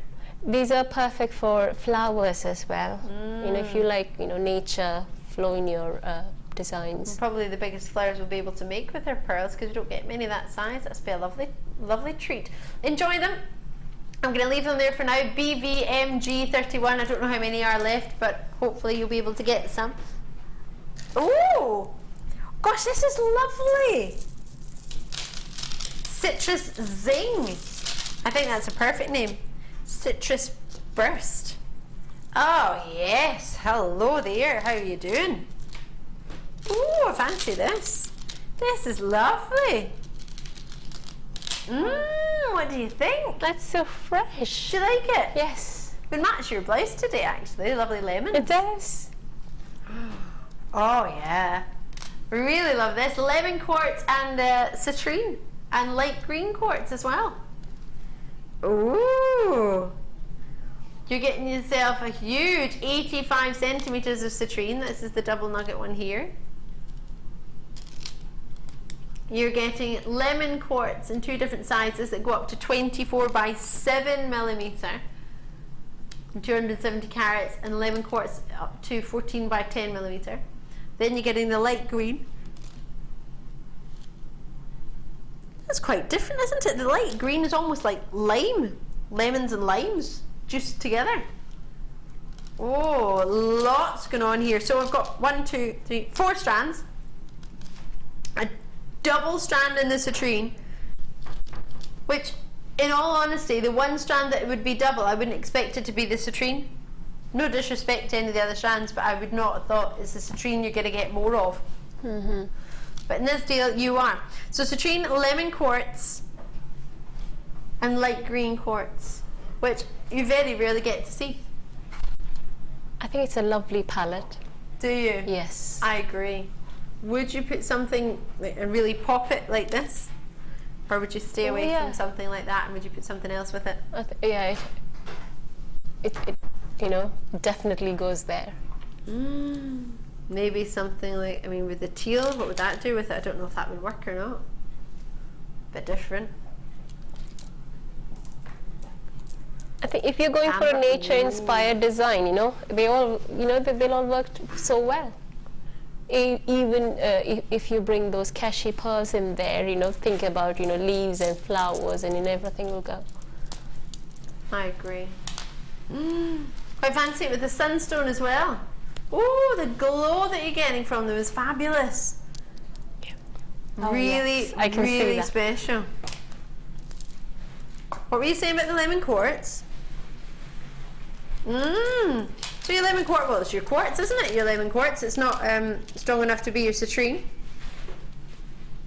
Speaker 2: These are perfect for flowers as well. You know, if you like, you know, nature flow in your designs.
Speaker 1: Probably the biggest flowers we'll be able to make with our pearls, because we don't get many that size. That's be a lovely, lovely treat. Enjoy them. I'm going to leave them there for now. BVMG31. I don't know how many are left, but hopefully you'll be able to get some. Oh, gosh, this is lovely. Citrus Zing. I think that's a perfect name. Citrus Burst. Oh yes, hello there. How are you doing? Oh, I fancy this. This is lovely. What do you think?
Speaker 2: That's so fresh.
Speaker 1: Do you like it?
Speaker 2: Yes.
Speaker 1: It would match your blouse today, actually. Lovely lemon.
Speaker 2: It does.
Speaker 1: Oh yeah. Really love this. Lemon quartz and citrine. And light green quartz as well. Ooh. You're getting yourself a huge 85 centimeters of citrine. This is the double nugget one here. You're getting lemon quartz in 2 different sizes that go up to 24 by 7 millimeter. 270 carats, and lemon quartz up to 14 by 10 millimeter. Then you're getting the light green. That's quite different, isn't it? The light green is almost like lime. Lemons and limes juiced together. Oh, lots going on here. So I've got 1, 2, 3, 4 strands. A double strand in the citrine, which, in all honesty, the one strand that would be double, I wouldn't expect it to be the citrine. No disrespect to any of the other strands, but I would not have thought it's the citrine you're going to get more of. But in this deal, you are. So citrine, lemon quartz, and light green quartz, which you very rarely get to see.
Speaker 2: I think it's a lovely palette.
Speaker 1: Do you?
Speaker 2: Yes.
Speaker 1: I agree. Would you put something and really pop it like this? Or would you stay away from something like that, and would you put something else with it?
Speaker 2: It you know, definitely goes there.
Speaker 1: Maybe something like, I mean, with the teal, what would that do with it? I don't know if that would work or not. Bit different.
Speaker 2: I think if you're going for a nature-inspired design, you know, they'll all work so well. Even if you bring those Keshi pearls in there, you know, think about, you know, leaves and flowers, and everything will go.
Speaker 1: I agree. Quite fancy it with the sunstone as well. Oh, the glow that you're getting from them is fabulous.
Speaker 2: Yeah.
Speaker 1: Really,
Speaker 2: I can see
Speaker 1: really
Speaker 2: that.
Speaker 1: special. What were you saying about the lemon quartz? So your lemon quartz, well, it's your quartz, isn't it? Your lemon quartz. It's not strong enough to be your citrine,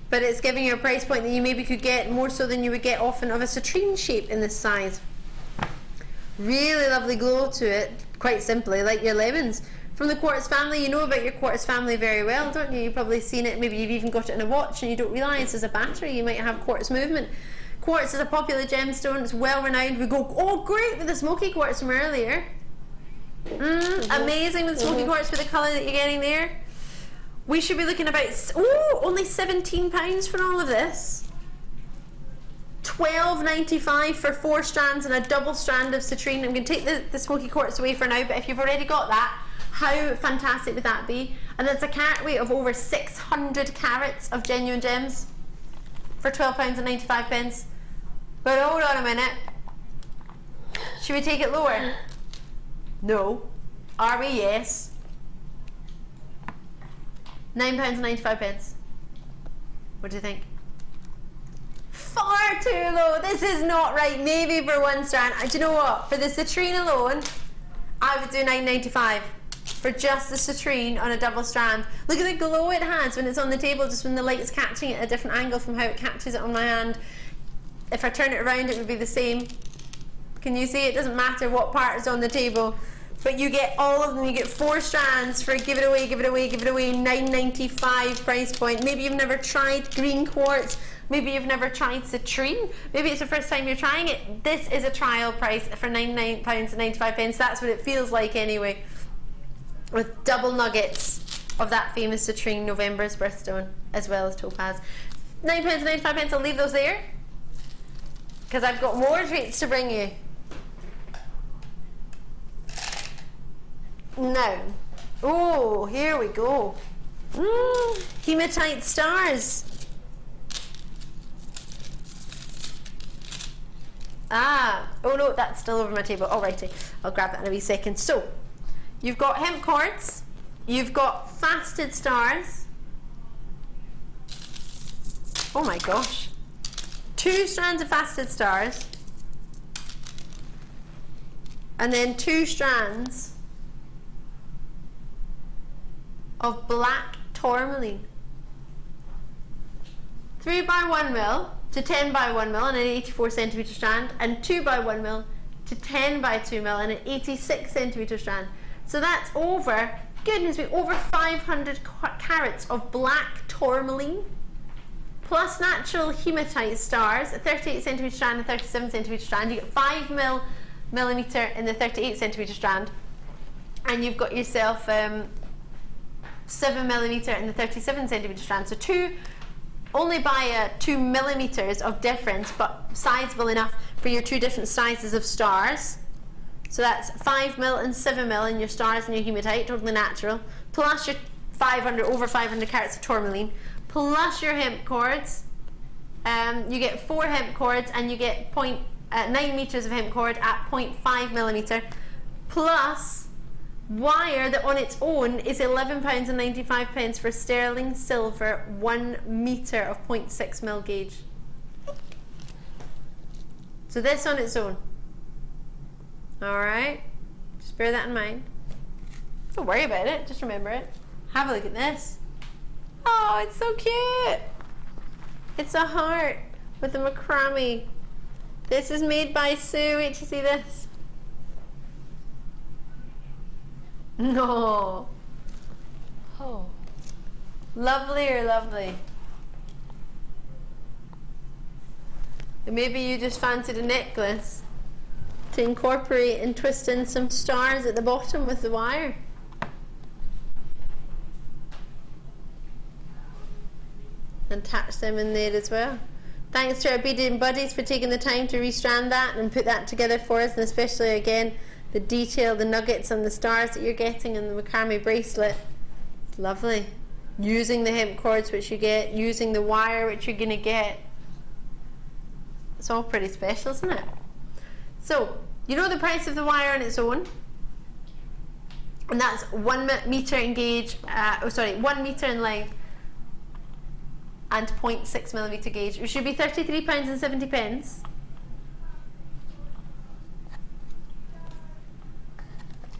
Speaker 1: but it's giving you a price point that you maybe could get more so than you would get often of a citrine shape in this size. Really lovely glow to it, quite simply, like your lemons. From the quartz family, you know about your quartz family very well, don't you? You've probably seen it, maybe you've even got it in a watch and you don't realise there's a battery. You might have quartz movement. Quartz is a popular gemstone, it's well renowned. We go, oh great, with the smoky quartz from earlier. Amazing with the smoky quartz for the colour that you're getting there. We should be looking about, only £17 for all of this. $12.95 for 4 strands and a double strand of citrine. I'm going to take the smoky quartz away for now, but if you've already got that, how fantastic would that be? And that's a carat weight of over 600 carats of genuine gems for £12.95. But hold on a minute. Should we take it lower? No. Are we? Yes. £9.95. What do you think? Far too low. This is not right. Maybe for 1 strand. Do you know what? For the citrine alone, I would do £9.95 for just the citrine on a double strand. Look at the glow it has when it's on the table, just when the light's catching it at a different angle from how it catches it on my hand. If I turn it around, it would be the same. Can you see? It doesn't matter what part is on the table. But you get all of them. You get 4 strands for give it away, give it away, give it away, £9.95 price point. Maybe you've never tried green quartz. Maybe you've never tried citrine. Maybe it's the first time you're trying it. This is a trial price for £9.95. That's what it feels like anyway. With double nuggets of that famous citrine November's birthstone, as well as topaz. £9.95. I'll leave those there because I've got more treats to bring you. Now, oh, here we go. Hematite stars. Oh no, that's still over my table. Alrighty, I'll grab that in a wee second. So, you've got hemp cords, you've got faceted stars. Oh my gosh. 2 strands of faceted stars. And then 2 strands of black tourmaline. 3 by 1 mil to 10 by 1 mil and an 84 centimetre strand, and 2 by 1 mil to 10 by 2 mil and an 86 centimetre strand. So that's over, goodness me, over 500 carats of black tourmaline, plus natural hematite stars, a 38 centimetre strand and 37 centimetre strand. You get 5 millimetre in the 38 centimetre strand, and you've got yourself 7 millimetre in the 37 centimetre strand. So only by 2 millimeters of difference, but sizable enough for your 2 different sizes of stars. So that's 5 mil and 7 mil in your stars and your hematite, totally natural, plus your over 500 carats of tourmaline, plus your hemp cords. You get 4 hemp cords, and you get 9 meters of hemp cord at 0.5 millimeter, plus wire that on its own is £11.95 for sterling silver 1 metre of 0.6 mil gauge. So this on its own. Alright, just bear that in mind. Don't worry about it, just remember it. Have a look at this. Oh, it's so cute. It's a heart with a macrame. This is made by Sue. Wait to see this. No. Oh. Lovely or lovely. And maybe you just fancied a necklace to incorporate and twist in some stars at the bottom with the wire. And attach them in there as well. Thanks to our beading buddies for taking the time to restrand that and put that together for us, and especially again the detail, the nuggets and the stars that you're getting in the macrame bracelet. It's lovely. Using the hemp cords which you get, using the wire which you're going to get. It's all pretty special, isn't it? So, you know the price of the wire on its own? And that's 1 metre in gauge, 1 metre in length and 0.6 millimetre gauge. It should be £33.70.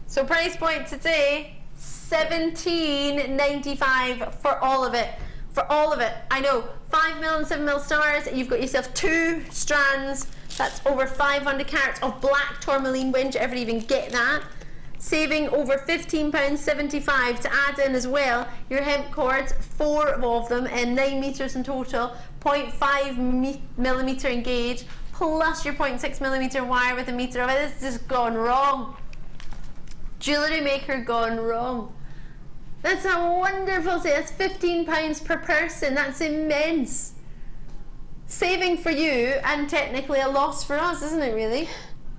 Speaker 1: So price point today, $17.95 for all of it. For all of it. I know, 5mm and 7mm stars. You've got yourself 2 strands. That's over 500 carats of black tourmaline. When do you ever even get that? Saving over £15.75 to add in as well your hemp cords, 4 of them, and 9 meters in total, 0.5mm in gauge, plus your 0.6mm wire with a meter of it. This has just gone wrong. Jewellery Maker gone wrong. That's a wonderful sale. That's £15 per person. That's immense. Saving for you and technically a loss for us, isn't it really?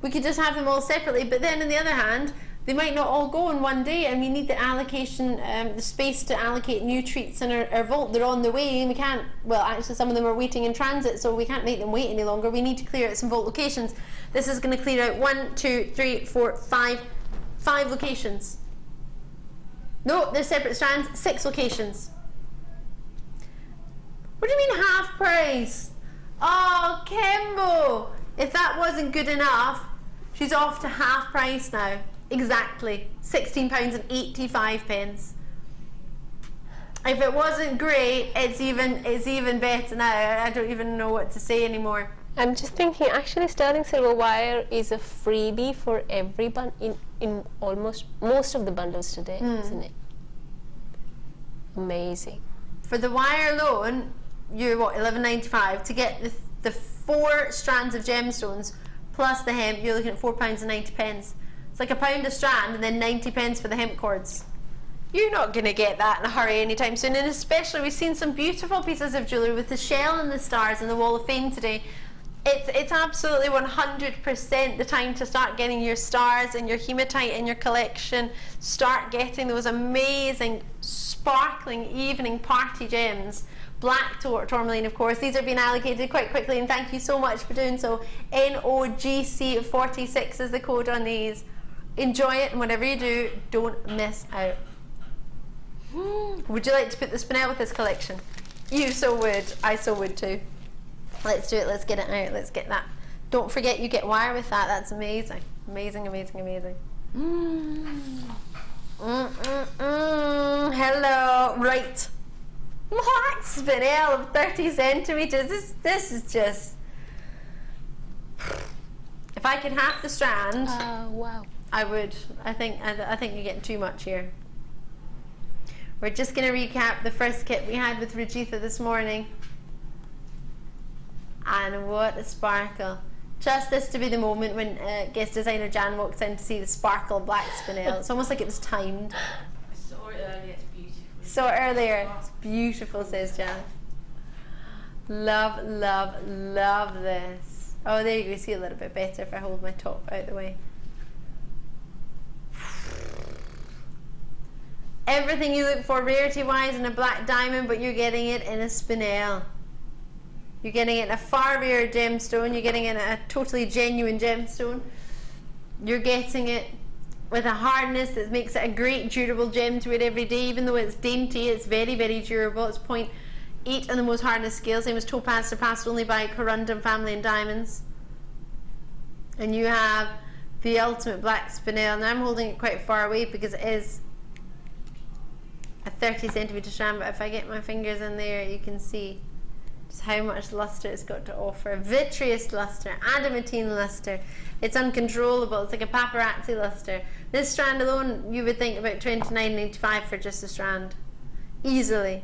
Speaker 1: We could just have them all separately, but then on the other hand, they might not all go in one day, and we need the allocation, the space to allocate new treats in our vault. They're on the way, and we can't, well actually some of them are waiting in transit, so we can't make them wait any longer. We need to clear out some vault locations. This is going to clear out 1, 2, 3, 4, 5 locations. No, they're separate strands, 6 locations. What do you mean half price? Oh, Kembo! If that wasn't good enough, she's off to half price now. Exactly, £16.85. If it wasn't great, it's even better now. I don't even know what to say anymore.
Speaker 2: I'm just thinking, actually sterling silver wire is a freebie for every in almost most of the bundles today, isn't it? Amazing.
Speaker 1: For the wire alone, you're what, $11.95 to get the 4 strands of gemstones plus the hemp. You're looking at £4.90. It's like £1 a strand and then 90p for the hemp cords. You're not going to get that in a hurry anytime soon, and especially we've seen some beautiful pieces of jewellery with the shell and the stars and the Wall of Fame today. It's absolutely 100% the time to start getting your stars and your hematite in your collection. Start getting those amazing sparkling evening party gems. Black tourmaline, of course. These are being allocated quite quickly, and thank you so much for doing so. NOGC46 is the code on these. Enjoy it, and whatever you do, don't miss out. Would you like to put the spinel with this collection? You so would. I so would too. Let's do it. Let's get it out. Let's get that. Don't forget you get wire with that. That's amazing. Amazing, amazing, amazing. Hello. Right. Black spinel of 30 centimeters. This is just... If I could half the strand...
Speaker 2: Wow.
Speaker 1: I would. I think you're getting too much here. We're just going to recap the first kit we had with Rajitha this morning. And what a sparkle. Just this to be the moment when guest designer Jan walks in to see the sparkle black spinel. It's almost like it was timed.
Speaker 7: I saw it earlier, it's beautiful.
Speaker 1: Saw it earlier. It's beautiful, says Jan. Love, love, love this. Oh, there you go. You see a little bit better if I hold my top out the way. Everything you look for rarity-wise in a black diamond, but you're getting it in a spinel. You're getting it in a far rarer gemstone. You're getting it in a totally genuine gemstone. You're getting it with a hardness that makes it a great durable gem to wear every day. Even though it's dainty, it's very, very durable. It's 0.8 on the most hardness scale, same as topaz, surpassed only by corundum family and diamonds. And you have the ultimate black spinel. Now I'm holding it quite far away because it is a 30 centimeter strand, but if I get my fingers in there, you can see just how much luster it's got to offer. Vitreous luster, adamantine luster. It's uncontrollable. It's like a paparazzi luster. This strand alone, you would think about $29.95 for just a strand, easily.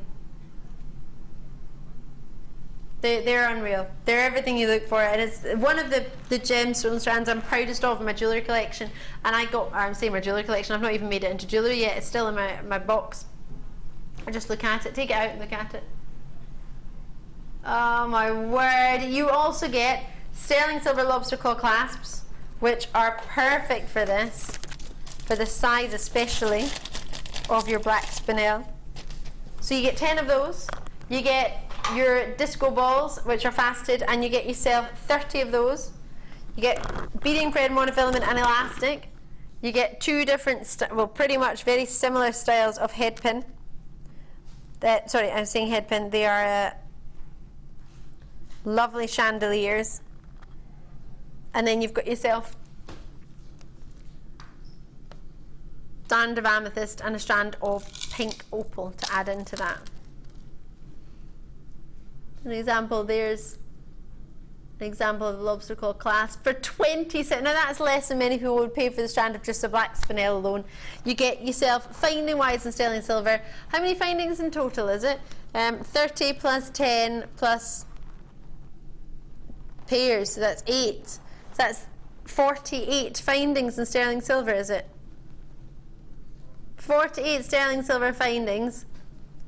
Speaker 1: They're unreal. They're everything you look for, and it's one of the gemstone strands I'm proudest of in my jewellery collection. And I'm saying my jewellery collection, I've not even made it into jewellery yet. It's still in my box. I just look at it, take it out and look at it. Oh my word. You also get sterling silver lobster claw clasps, which are perfect for this, for the size especially of your black spinel. So you get 10 of those. You get your disco balls, which are faceted, and you get yourself 30 of those. You get beading thread, monofilament and elastic. You get 2 different, pretty much very similar styles of head pin. Sorry, I'm saying head pin. They are lovely chandeliers. And then you've got yourself strand of amethyst and a strand of pink opal to add into that. An example, there's an example of the lobster claw clasp for 20 cents. Now that's less than many people would pay for the strand of just the black spinel alone. You get yourself finding wise and sterling silver. How many findings in total is it? 30 plus 10 plus pairs, so that's 8. So that's 48 findings in sterling silver, is it? 48 sterling silver findings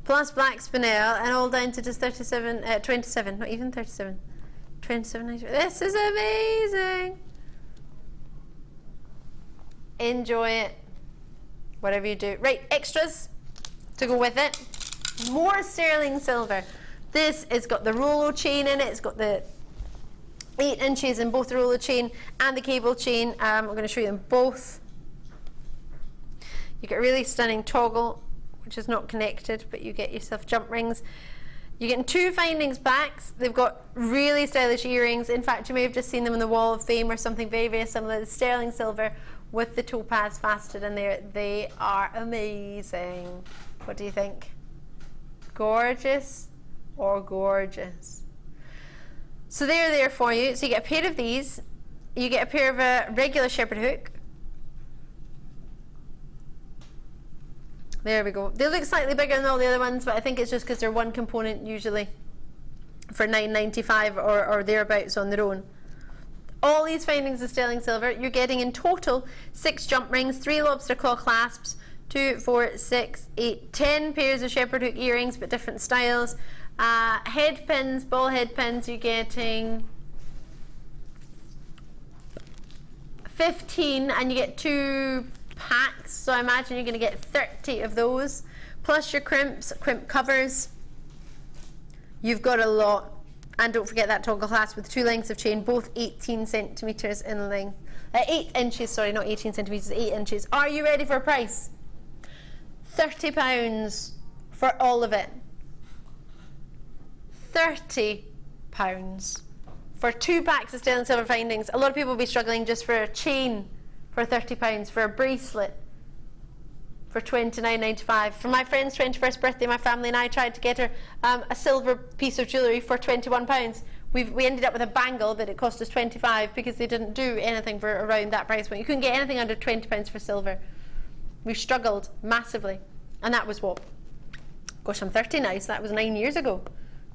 Speaker 1: plus black spinel, and all down to just 27, not even 37. 27. This is amazing. Enjoy it. Whatever you do. Right, extras to go with it. More sterling silver. This has got the Rollo chain in it. It's got the 8 inches in both the Rollo chain and the cable chain. I'm going to show you them both. You get a really stunning toggle, which is not connected, but you get yourself jump rings. You're getting 2 findings backs. They've got really stylish earrings. In fact, you may have just seen them in the Wall of Fame or something very, very similar. The sterling silver with the topaz faceted in there. They are amazing. What do you think? Gorgeous or gorgeous? So they're there for you. So you get a pair of these. You get a pair of a regular shepherd hook. There we go. They look slightly bigger than all the other ones, but I think it's just because they're one component usually for $9.95 or thereabouts on their own. All these findings of sterling silver, you're getting in total 6 jump rings, 3 lobster claw clasps, 2, 4, 6, 8, 10 pairs of shepherd hook earrings, but different styles. Head pins, ball head pins, you're getting 15, and you get 2 packs, so I imagine you're going to get 30 of those, plus your crimp covers. You've got a lot. And don't forget that toggle clasp with 2 lengths of chain, both 18 centimeters in length. 8 inches, sorry, not 18 centimeters, 8 inches. Are you ready for a price? £30 for all of it. £30 for 2 packs of sterling silver findings. A lot of people will be struggling just for a chain for £30, for a bracelet for $29.95. For my friend's 21st birthday, my family and I tried to get her a silver piece of jewellery for £21. We ended up with a bangle, but it cost us $25 because they didn't do anything for around that price point. You couldn't get anything under £20 for silver. We struggled massively, and that was what? Gosh, I'm 30 now, so that was 9 years ago.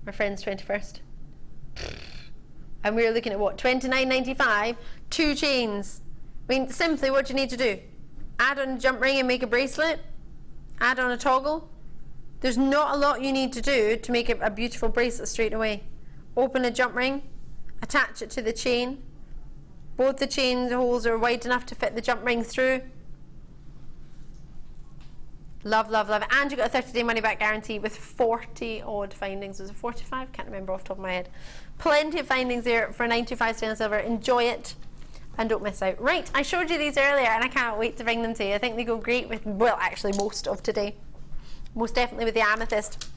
Speaker 1: My friend's 21st, and we were looking at what? $29.95, 2 chains. I mean, simply what you need to do: add on a jump ring and make a bracelet, add on a toggle. There's not a lot you need to do to make a beautiful bracelet straight away. Open a jump ring, attach it to the chain. Both the chain holes are wide enough to fit the jump ring through. Love, love, love it. And you got a 30-day money-back guarantee with 40 odd findings. Was it 45? Can't remember off the top of my head. Plenty of findings there for $95 sterling silver. Enjoy it and don't miss out. Right, I showed you these earlier and I can't wait to bring them to you. I think they go great with, well, actually most of today. Most definitely with the amethyst.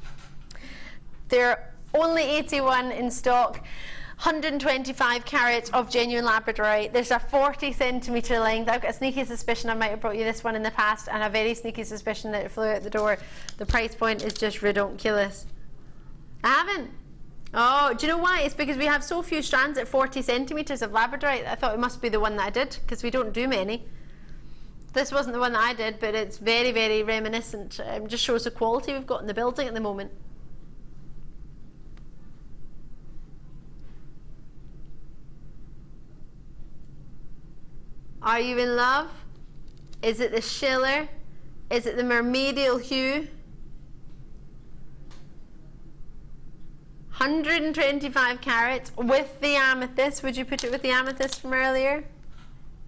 Speaker 1: They're only 81 in stock. 125 carats of genuine Labradorite. There's a 40 centimetre length. I've got a sneaky suspicion I might have brought you this one in the past, and a very sneaky suspicion that it flew out the door. The price point is just ridiculous. I haven't. Oh, do you know why? It's because we have so few strands at 40 centimetres of Labradorite. I thought it must be the one that I did, because we don't do many. This wasn't the one that I did, but it's very, very reminiscent. It just shows the quality we've got in the building at the moment. Are you in love? Is it the Schiller? Is it the mermaidial hue? 125 carats with the amethyst. Would you put it with the amethyst from earlier?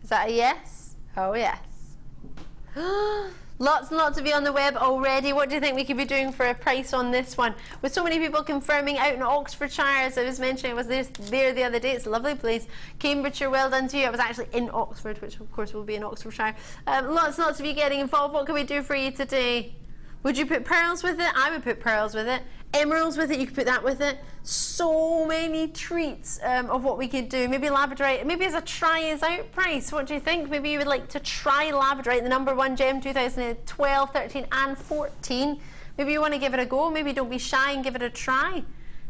Speaker 1: Is that a yes? Oh yes. Lots and lots of you on the web already. What do you think we could be doing for a price on this one? With so many people confirming out in Oxfordshire, as I was mentioning, I was there the other day. It's a lovely place. Cambridgeshire, well done to you. I was actually in Oxford, which of course will be in Oxfordshire. Lots and lots of you getting involved. What can we do for you today? Would you put pearls with it? I would put pearls with it. emeralds with it, you could put that with it. So many treats of what we could do. Maybe Labradorite, maybe as a try is out price. What do you think? Maybe you would like to try Labradorite, the #1 gem 2012, 13 and 14. Maybe you want to give it a go. Maybe don't be shy and give it a try.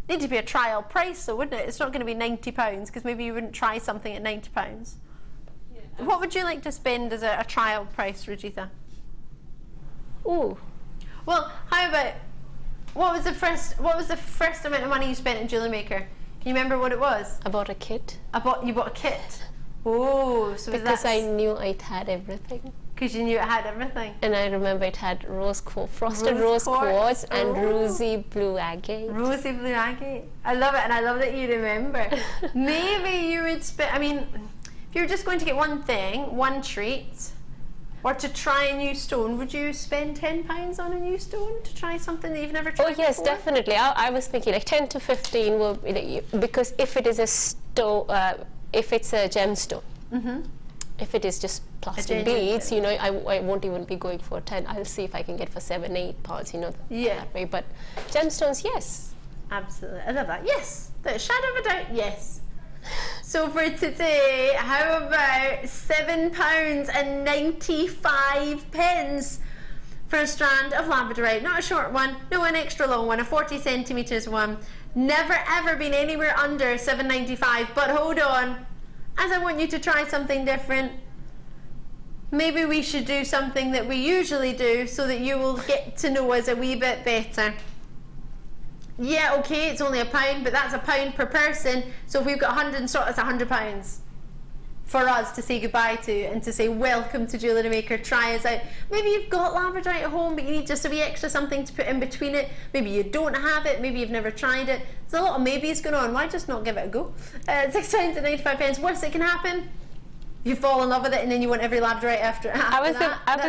Speaker 1: Need to be a trial price though, wouldn't it? It's not going to be £90 because maybe you wouldn't try something at £90. Yeah. What would you like to spend as a trial price, Rajitha?
Speaker 2: Ooh.
Speaker 1: Well, how about what was the first amount of money you spent in Jewellery Maker? Can you remember what it was?
Speaker 2: I bought a kit.
Speaker 1: You bought a kit. Oh, so
Speaker 2: because I knew it had everything.
Speaker 1: Because you knew it had everything.
Speaker 2: And I remember it had frosted rose quartz and rosy blue agate.
Speaker 1: Rosy blue agate. I love it, and I love that you remember. Maybe you would spend. I mean, if you were just going to get one thing, one treat, or to try a new stone, would you spend £10 on a new stone to try something that you've never tried?
Speaker 2: Oh yes,
Speaker 1: before?
Speaker 2: definitely. I was thinking like 10 to 15 will be, because if it is a stone, if it's a gemstone, if it is just plastic beads, you know, I won't even be going for 10. I'll see if I can get for £7, £8, you know, that way. But gemstones, yes.
Speaker 1: Absolutely, I love that. Yes, the shadow of a doubt, yes. So for today, how about £7.95 for a strand of Labradorite? Not a short one, no, an extra long one, a 40 centimetres one. Never ever been anywhere under £7.95, but hold on, as I want you to try something different. Maybe we should do something that we usually do so that you will get to know us a wee bit better. Yeah, okay, it's only £1, but that's £1 per person. So if we've got 100 in stock, that's £100 for us to say goodbye to and to say welcome to Jewellery Maker. Try us out. Maybe you've got Labradorite at home, but you need just a wee extra something to put in between it. Maybe you don't have it. Maybe you've never tried it. There's a lot of maybes going on. Why just not give it a go? £6.95. Worst that can happen, you fall in love with it, and then you want every Labradorite after that.
Speaker 2: I was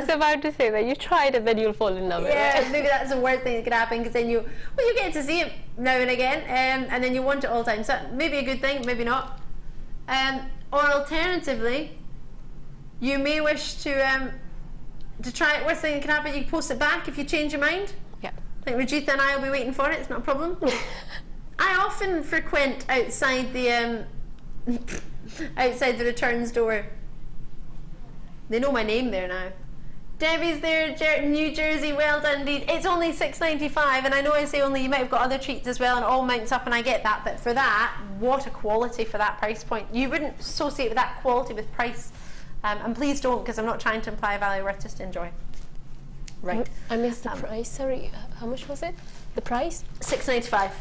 Speaker 2: about to say that you tried it, then you'll fall in love with it.
Speaker 1: Yeah, maybe that's the worst thing that could happen, because then you get to see it now and again, and then you want it all the time. So maybe a good thing, maybe not. Or alternatively, you may wish to try it. Worst thing that can happen, you can post it back if you change your mind.
Speaker 2: Yeah.
Speaker 1: I think Rajitha and I will be waiting for it. It's not a problem. I often frequent outside the outside the returns door. They know my name there now. Debbie's there, New Jersey, well done indeed. It's only $6.95, and I know I say only, you might have got other treats as well, and it all mounts up, and I get that, but for that, what a quality for that price point. You wouldn't associate that quality with price, and please don't, because I'm not trying to imply a value, worth just enjoy. Right.
Speaker 2: I missed the price, sorry, how much was it? The price?
Speaker 1: $6.95.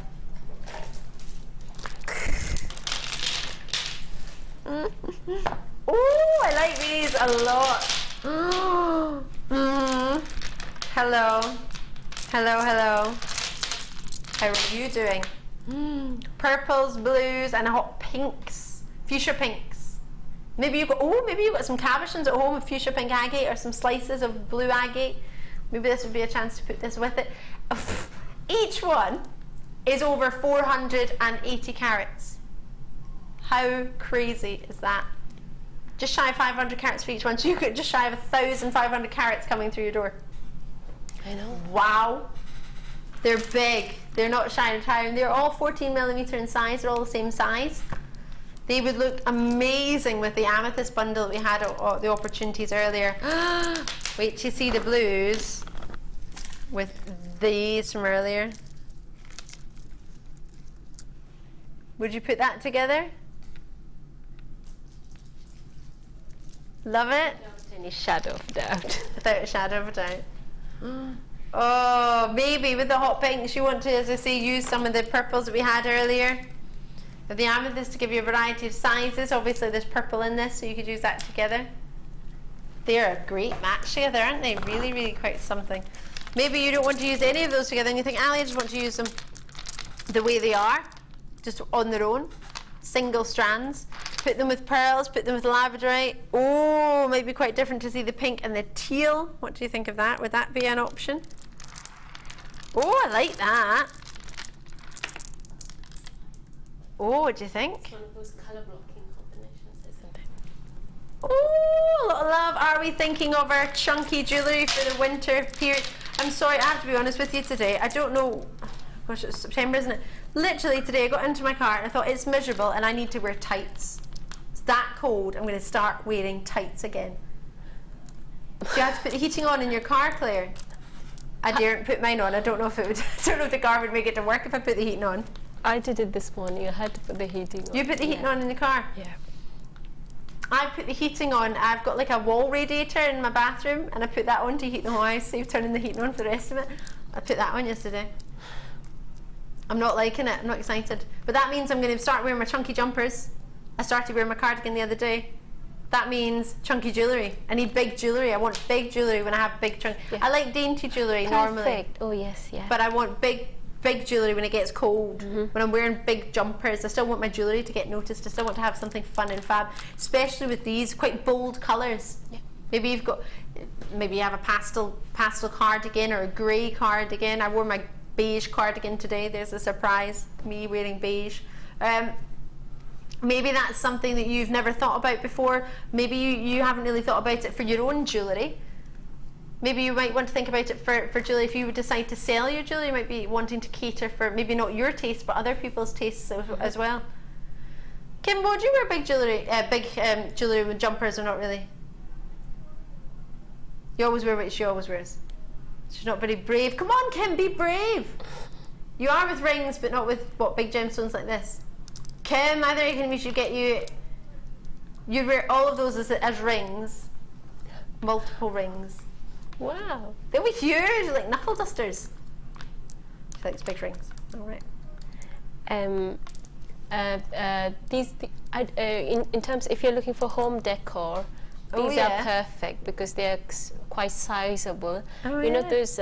Speaker 1: Oh, I like these a lot. Hello. Hello, hello. How are you doing? Purples, blues, and hot pinks. Fuchsia pinks. Maybe you've got some cabochons at home of fuchsia pink agate, or some slices of blue agate. Maybe this would be a chance to put this with it. Each one is over 480 carats. How crazy is that? Just shy of 500 carats for each one, so you could just shy of 1,500 carats coming through your door.
Speaker 2: I know.
Speaker 1: Wow. They're big. They're not shy of town. They're all 14mm in size. They're all the same size. They would look amazing with the amethyst bundle that we had at the opportunities earlier. Wait till you see the blues with these from earlier. Would you put that together? Love it?
Speaker 2: Without any shadow of doubt.
Speaker 1: Without a shadow of a doubt. Oh, maybe with the hot pinks you want to, as I say, use some of the purples that we had earlier. The amethyst to give you a variety of sizes. Obviously there's purple in this, so you could use that together. They're a great match together, aren't they? Really, really quite something. Maybe you don't want to use any of those together and you think, Ali, I just want to use them the way they are, just on their own, single strands. Put them with pearls, put them with labradorite. Oh, might be quite different to see the pink and the teal. What do you think of that? Would that be an option? Oh, I like that. Oh, what do you think?
Speaker 2: It's one of those colour blocking combinations, isn't it?
Speaker 1: Oh, a lot of love. Are we thinking of our chunky jewellery for the winter period? I'm sorry, I have to be honest with you today. I don't know gosh, it's September, isn't it? Literally today I got into my car and I thought, it's miserable and I need to wear tights. It's that cold, I'm going to start wearing tights again. Do you have to put the heating on in your car, Claire? I daren't put mine on. I don't know if it would. I don't know if the car would make it to work if I put the heating on.
Speaker 2: I did it this morning. I had to put the heating on.
Speaker 1: You put the heating on in the car?
Speaker 2: Yeah.
Speaker 1: I put the heating on. I've got like a wall radiator in my bathroom and I put that on to heat the whole house, save turning the heating on for the rest of it. I put that on yesterday. I'm not liking it. I'm not excited. But that means I'm going to start wearing my chunky jumpers. I started wearing my cardigan the other day. That means chunky jewellery. I need big jewellery. I want big jewellery when I have big chunk.
Speaker 2: Yeah.
Speaker 1: I like dainty jewellery normally.
Speaker 2: Perfect. Oh yes, yeah.
Speaker 1: But I want big jewellery when it gets cold. When I'm wearing big jumpers, I still want my jewellery to get noticed. I still want to have something fun and fab, especially with these quite bold colours.
Speaker 2: Yeah.
Speaker 1: Maybe you have a pastel cardigan or a grey cardigan. I wore my beige cardigan today. There's a surprise, me wearing beige. Maybe that's something that you've never thought about before. Maybe you haven't really thought about it for your own jewellery. Maybe you might want to think about it for jewellery. If you would decide to sell your jewellery, you might be wanting to cater for maybe not your taste, but other people's tastes as well. Kimbo, do you wear big jewellery with jumpers or not really? You always wear what she always wears. She's not very brave. Come on, Kim, be brave. You are with rings, but not with big gemstones like this. Kim, I think we should get you. You'd wear all of those as rings, multiple rings.
Speaker 2: Wow.
Speaker 1: They'll be huge, like knuckle dusters. She likes big rings. All right.
Speaker 2: In terms, if you're looking for home decor, these are perfect because they're quite sizable.
Speaker 1: Oh,
Speaker 2: you know
Speaker 1: yeah.
Speaker 2: those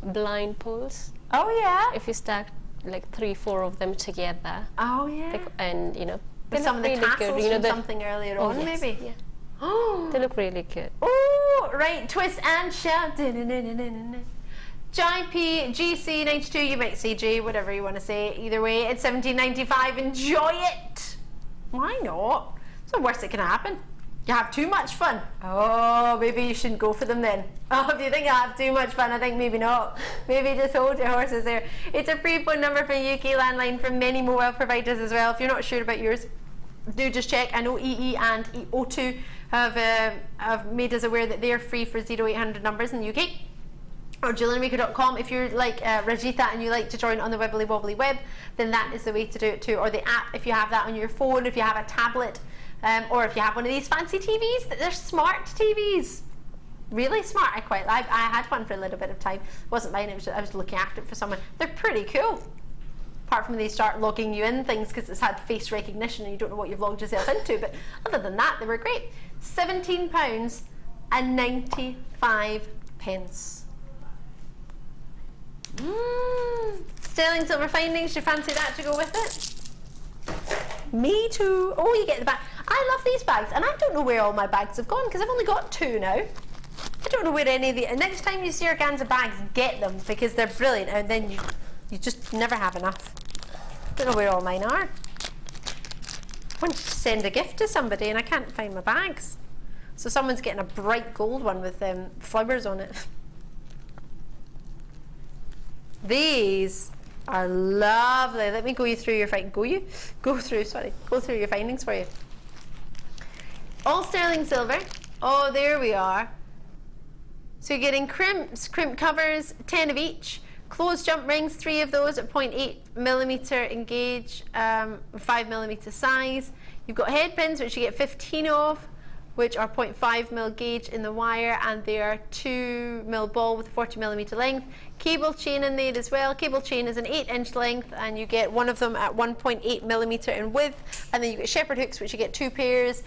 Speaker 2: blind poles?
Speaker 1: Oh yeah.
Speaker 2: If you stack like 3-4 of them together,
Speaker 1: Oh yeah.
Speaker 2: and you know, they
Speaker 1: With some of
Speaker 2: look
Speaker 1: the
Speaker 2: really
Speaker 1: tassels
Speaker 2: good. You know,
Speaker 1: from something earlier on,
Speaker 2: yes,
Speaker 1: maybe.
Speaker 2: Yeah.
Speaker 1: Oh.
Speaker 2: They look really good.
Speaker 1: Oh, right. Twist and shout. JP GC92. You might say J, whatever you want to say. Either way, it's $17.95. Enjoy it. Why not? It's the worst that can happen. You have too much fun. Oh, maybe you shouldn't go for them then. Oh, if you think I have too much fun, I think maybe not. Maybe just hold your horses there. It's a free phone number from UK landline from many mobile providers as well. If you're not sure about yours, do just check. I know EE and O2 have made us aware that they are free for 0800 numbers in the UK. Or JewelleryMaker.com. If you're like Rajitha and you like to join on the Wibbly Wobbly web, then that is the way to do it too. Or the app, if you have that on your phone, if you have a tablet, or if you have one of these fancy TVs. They're smart TVs. Really smart. I had one for a little bit of time. It wasn't mine, I was looking after it for someone. They're pretty cool. Apart from they start logging you in things because it's had face recognition and you don't know what you've logged yourself into, but other than that, they were great. £17.95. Sterling silver findings, do you fancy that to go with it? Me too. Oh, you get the bag. I love these bags, and I don't know where all my bags have gone because I've only got 2 now. I don't know where any of the. Next time you see organza bags, get them because they're brilliant, and then you just never have enough. Don't know where all mine are. I wanted to send a gift to somebody, and I can't find my bags. So someone's getting a bright gold one with flowers on it. These are lovely. Let me go through your findings for you. All sterling silver. Oh, there we are. So you're getting crimps, crimp covers, 10 of each. Closed jump rings, 3 of those at 0.8mm in gauge, 5mm size. You've got head pins, which you get 15 of, which are 0.5mm gauge in the wire, and they are 2mm ball with a 40mm length. Cable chain in there as well. Cable chain is an 8-inch length, and you get one of them at 1.8mm in width. And then you get shepherd hooks, which you get 2 pairs,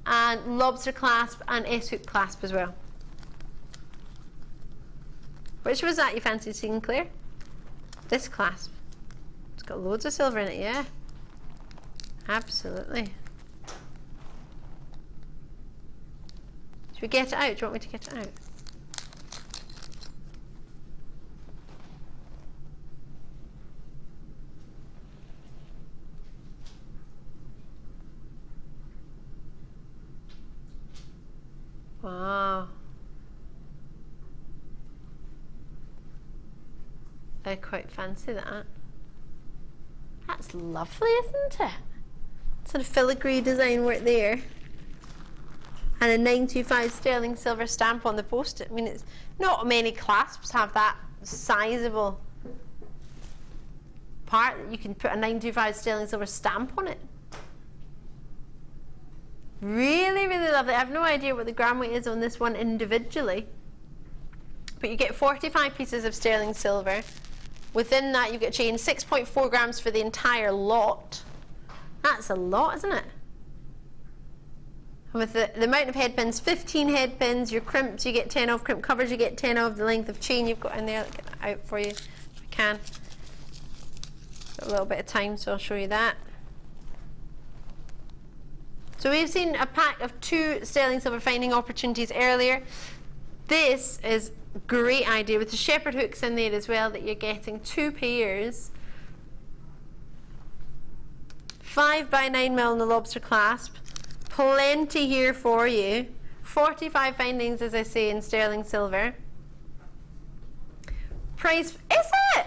Speaker 1: and lobster clasp and S-hook clasp as well. Which was that you fancied seeing, Claire? This clasp. It's got loads of silver in it, yeah. Absolutely. Should we get it out? Do you want me to get it out? Wow. I quite fancy that. That's lovely, isn't it? Sort of filigree design work there. And a 925 sterling silver stamp on the post. I mean, it's not many clasps have that sizable part that you can put a 925 sterling silver stamp on it. Really, really lovely. I have no idea what the gram weight is on this one individually, but you get 45 pieces of sterling silver. Within that, you get chain 6.4 grams for the entire lot. That's a lot, isn't it? And with the amount of head pins, 15 head pins, your crimps you get 10 of, crimp covers you get 10 of, the length of chain you've got in there. I'll get that out for you if I can. Got a little bit of time, so I'll show you that. So we've seen a pack of 2 sterling silver finding opportunities earlier. This is a great idea with the shepherd hooks in there as well, that you're getting 2 pairs. 5 by 9 mil in the lobster clasp. Plenty here for you. 45 findings, as I say, in sterling silver. Price, is it?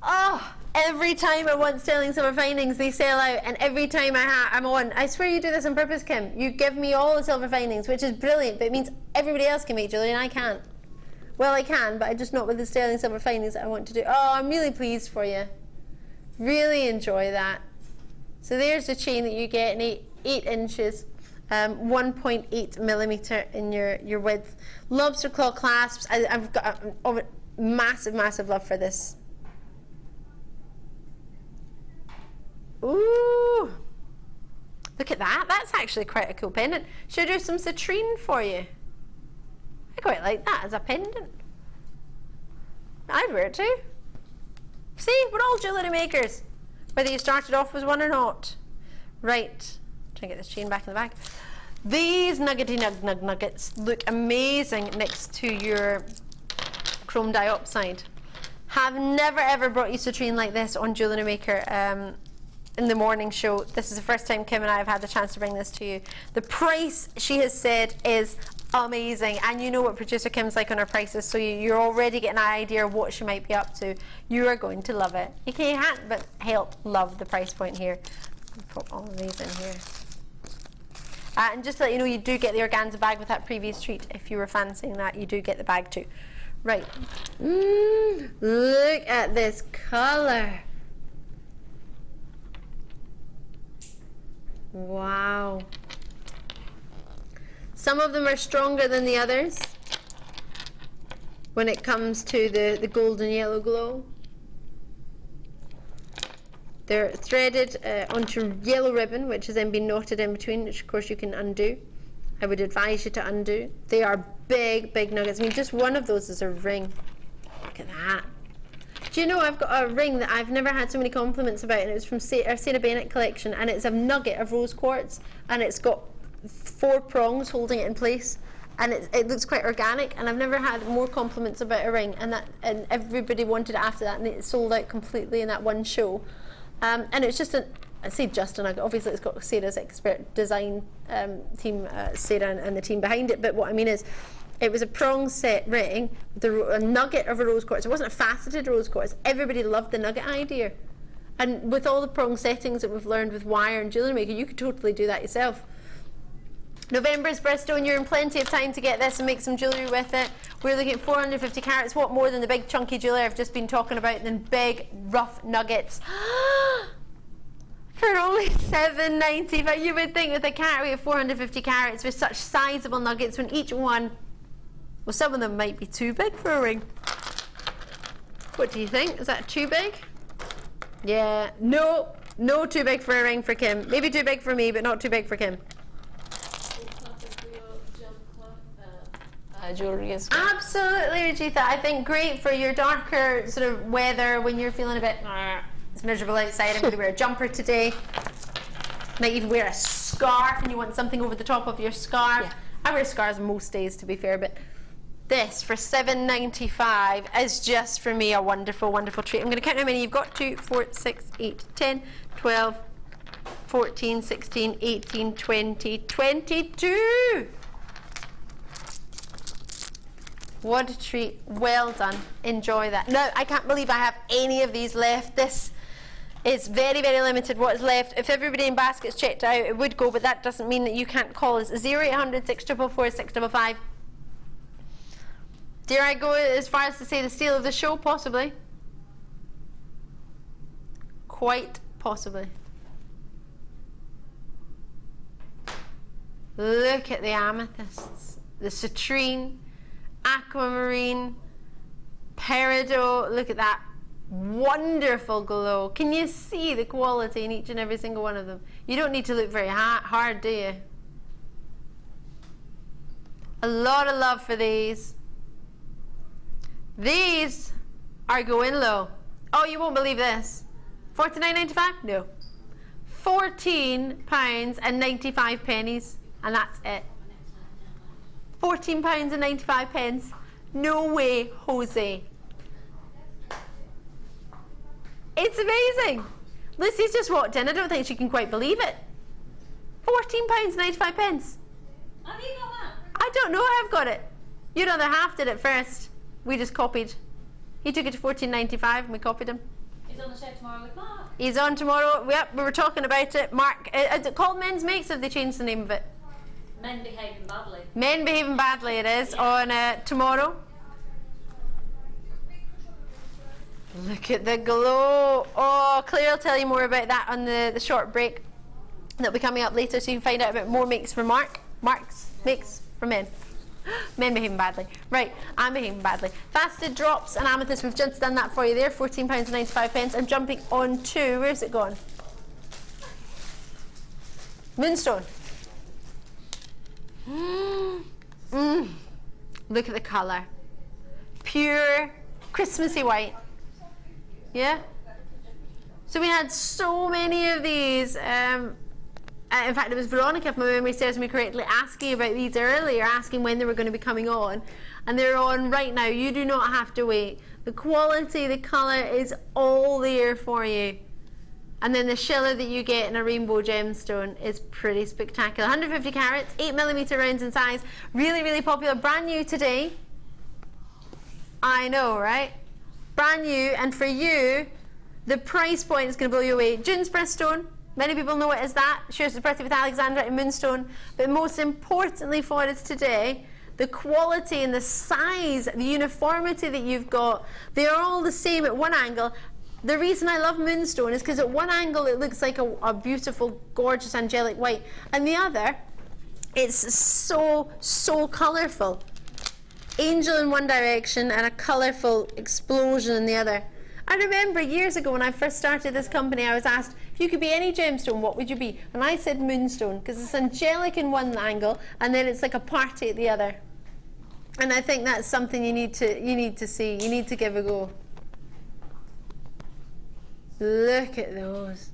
Speaker 1: Oh, every time I want sterling silver findings, they sell out, and every time I'm on, I swear you do this on purpose, Kim. You give me all the silver findings, which is brilliant, but it means everybody else can make jewellery and I can't. Well, I can, but I just not with the sterling silver findings that I want to do. Oh, I'm really pleased for you. Really enjoy that. So there's the chain that you get in 8 inches, 1.8 millimeter in your width. Lobster claw clasps. I've got a massive, massive love for this. Ooh, look at that. That's actually quite a cool pendant. Should I do some citrine for you? I quite like that as a pendant. I'd wear it too. See, we're all jewellery makers, whether you started off as one or not. Right, try to get this chain back in the bag. These nuggety nuggets look amazing next to your chrome diopside. Have never ever brought you citrine like this on Jewellery Maker in the morning show. This is the first time Kim and I have had the chance to bring this to you. The price, she has said, is amazing, and you know what producer Kim's like on her prices, so you're already getting an idea of what she might be up to. You are going to love it. You can't but help love the price point here. I'll pop all of these in here. And just to let you know, you do get the organza bag with that previous treat. If you were fancying that, you do get the bag too. Right. Look at this colour. Wow. Some of them are stronger than the others when it comes to the golden yellow glow. They're threaded onto yellow ribbon, which has then been knotted in between, which of course you can undo. I would advise you to undo. They are big, big nuggets. I mean, just one of those is a ring. Look at that. Do you know, I've got a ring that I've never had so many compliments about, and it was from our Sarah Bennett collection, and it's a nugget of rose quartz, and it's got 4 prongs holding it in place, and it looks quite organic, and I've never had more compliments about a ring, and everybody wanted it after that, and it sold out completely in that one show. And it's just I say just a nugget. Obviously, it's got Sarah's expert design team, Sarah and the team behind it. But what I mean is, it was a prong set ring, a nugget of a rose quartz. It wasn't a faceted rose quartz. Everybody loved the nugget idea. And with all the prong settings that we've learned with wire and Jewellery Maker, you could totally do that yourself. November is Bristol, and you're in plenty of time to get this and make some jewellery with it. We're looking at 450 carats. What more than the big chunky jewellery I've just been talking about than big rough nuggets? For only $7.95. You would think with a carat weight of 450 carats with such sizable nuggets, when each one, well, some of them might be too big for a ring. What do you think? Is that too big? Yeah, no too big for a ring for Kim. Maybe too big for me, but not too big for Kim.
Speaker 2: Jewelry as well.
Speaker 1: Absolutely, Rajitha. I think great for your darker sort of weather when you're feeling a bit it's miserable outside. I'm going to wear a jumper today. Might even wear a scarf, and you want something over the top of your scarf. Yeah. I wear scarves most days, to be fair, but this for $7.95 is just for me a wonderful, wonderful treat. I'm going to count how many you've got. 2, 4, 6, 8, 10, 12, 14, 16, 18, 20, 22. What a treat. Well done. Enjoy that. Now, I can't believe I have any of these left. This is very, very limited what is left. If everybody in basket's checked out, it would go, but that doesn't mean that you can't call us. 0800 644 655. Dare I go as far as to say the steal of the show? Possibly. Quite possibly. Look at the amethysts, the citrine, aquamarine, peridot. Look at that wonderful glow. Can you see the quality in each and every single one of them? You don't need to look very hard, do you? A lot of love for these. These are going low. Oh, you won't believe this. $49.95? No. £14.95, and that's it. £14.95. No way, Jose. It's amazing. Lucy's just walked in. I don't think she can quite believe it. £14.95.
Speaker 7: Have you got that?
Speaker 1: I don't know. I've got it. Your other half did it first. We just copied. He took it to $14.95 and we copied him.
Speaker 7: He's on the show tomorrow with Mark.
Speaker 1: He's on tomorrow. Yep, we were talking about it. Mark, is it called Men's Makes, or have they changed the name of it?
Speaker 7: Men Behaving Badly.
Speaker 1: Men Behaving Badly it is, on tomorrow. Look at the glow. Oh, Claire will tell you more about that on the short break that'll be coming up later, so you can find out about more makes for Mark's makes for men. Men behaving badly. Right, I'm behaving badly. Faceted drops and amethyst, we've just done that for you there, £14.95. I'm jumping on to, where's it gone? Moonstone. Look at the colour. Pure Christmassy white. Yeah? So we had so many of these. In fact, it was Veronica, if my memory serves me correctly, asking about these earlier, asking when they were going to be coming on. And they're on right now. You do not have to wait. The quality, the colour is all there for you. And then the shiller that you get in a rainbow gemstone is pretty spectacular. 150 carats, 8mm rounds in size. Really, really popular. Brand new today. I know, right? Brand new. And for you, the price point is going to blow you away. June's birthstone. Many people know it as that. Shares the birthday with Alexandra and Moonstone. But most importantly for us today, the quality and the size, the uniformity that you've got, they are all the same at one angle. The reason I love Moonstone is because at one angle it looks like a beautiful, gorgeous, angelic white. And the other, it's so, so colourful. Angel in one direction and a colourful explosion in the other. I remember years ago when I first started this company, I was asked, if you could be any gemstone, what would you be? And I said Moonstone, because it's angelic in one angle, and then it's like a party at the other. And I think that's something you need to see. You need to give a go. Look at those.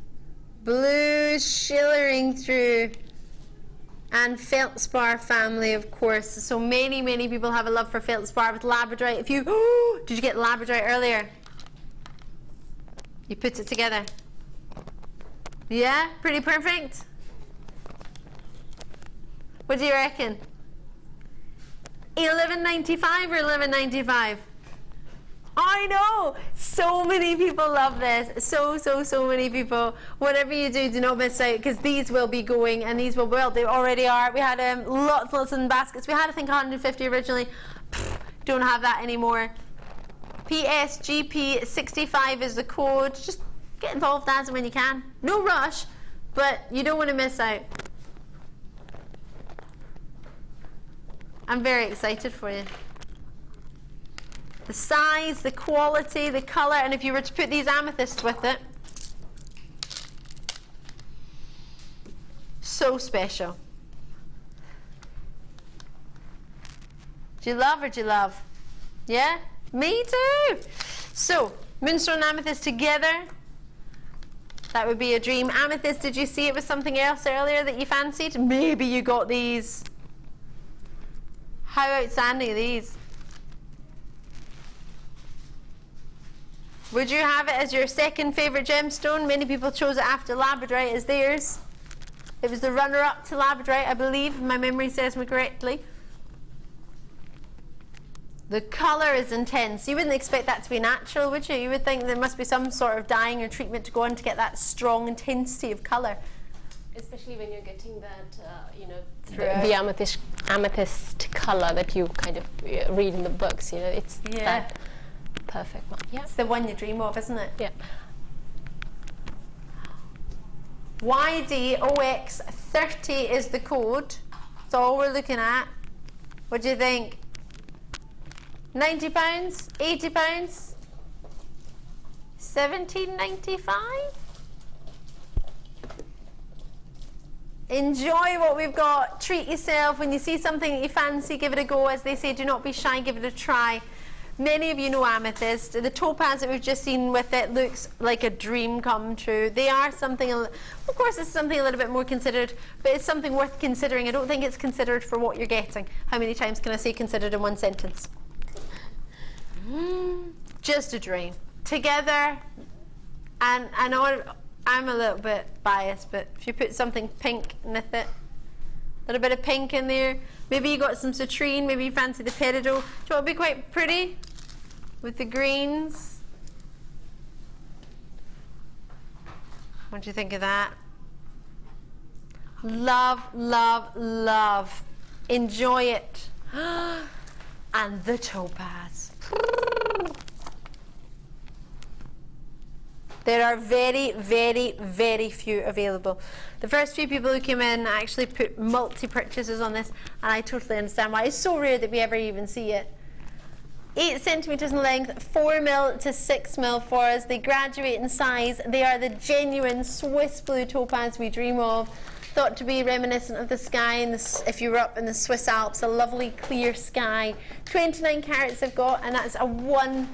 Speaker 1: Blue shillering through. And feldspar family, of course. So many, many people have a love for feldspar with Labradorite. If you, did you get Labradorite earlier? You put it together. Yeah, pretty perfect. What do you reckon? $11.95 or $11.95? I know! So many people love this. So many people. Whatever you do, do not miss out, because these will be going, and these will, well, they already are. We had lots in baskets. We had, I think, 150 originally. Don't have that anymore. PSGP65 is the code. Just get involved as and when you can. No rush, but you don't want to miss out. I'm very excited for you. The size, the quality, the colour, and if you were to put these amethysts with it, so special. Do you love or do you love? Yeah? Me too! So, Moonstone and amethyst together, that would be a dream. Amethyst, did you see it was something else earlier that you fancied? Maybe you got these. How outstanding are these? Would you have it as your second favourite gemstone? Many people chose it after Labradorite as theirs. It was the runner-up to Labradorite, I believe, if my memory serves me correctly. The colour is intense. You wouldn't expect that to be natural, would you? You would think there must be some sort of dyeing or treatment to go on to get that strong intensity of colour.
Speaker 2: Especially when you're getting that, you know,
Speaker 1: Throughout.
Speaker 2: the amethyst colour that you kind of read in the books. You know, it's that perfect one. Yeah,
Speaker 1: It's the one you dream of, isn't it?
Speaker 2: yeah.
Speaker 1: YDOX30 is the code. That's all we're looking at. What do you think? £90, £80, £17.95. Enjoy what we've got. Treat yourself. When you see something that you fancy, give it a go. As they say, do not be shy, give it a try. Many of you know Amethyst. The topaz that we've just seen with it looks like a dream come true. They are something, of course it's something a little bit more considered, but it's something worth considering. I don't think it's considered for what you're getting. How many times can I say considered in one sentence? Just a dream. Together, and I know I'm a little bit biased, but if you put something pink with it, a little bit of pink in there, maybe you got some citrine, maybe you fancy the peridot. Do you want it to be quite pretty with the greens? What do you think of that? Love, love, love. Enjoy it. And the topaz. There are very, very, very few available. The first few people who came in actually put multi-purchases on this, and I totally understand why. It's so rare that we ever even see it. 8 centimetres in length, 4mm to 6mm for us. They graduate in size. They are the genuine Swiss Blue Topaz we dream of. Thought to be reminiscent of the sky in the, if you were up in the Swiss Alps, a lovely clear sky. 29 carats I've got, and that's a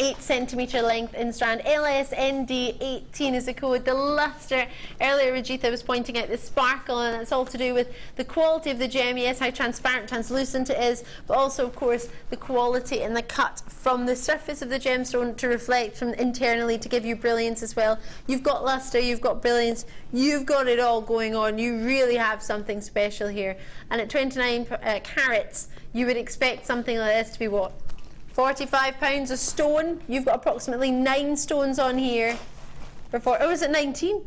Speaker 1: 8 centimetre length in strand. LSND18 is the code. The luster, earlier Rajitha was pointing out the sparkle, and it's all to do with the quality of the gem. Yes, how transparent, translucent it is, but also of course the quality and the cut from the surface of the gemstone to reflect from internally to give you brilliance as well. You've got luster, you've got brilliance, you've got it all going on. You really have something special here. And at 29 carats, you would expect something like this to be what? £45 a stone. You've got approximately 9 stones on here. Oh, is it 19?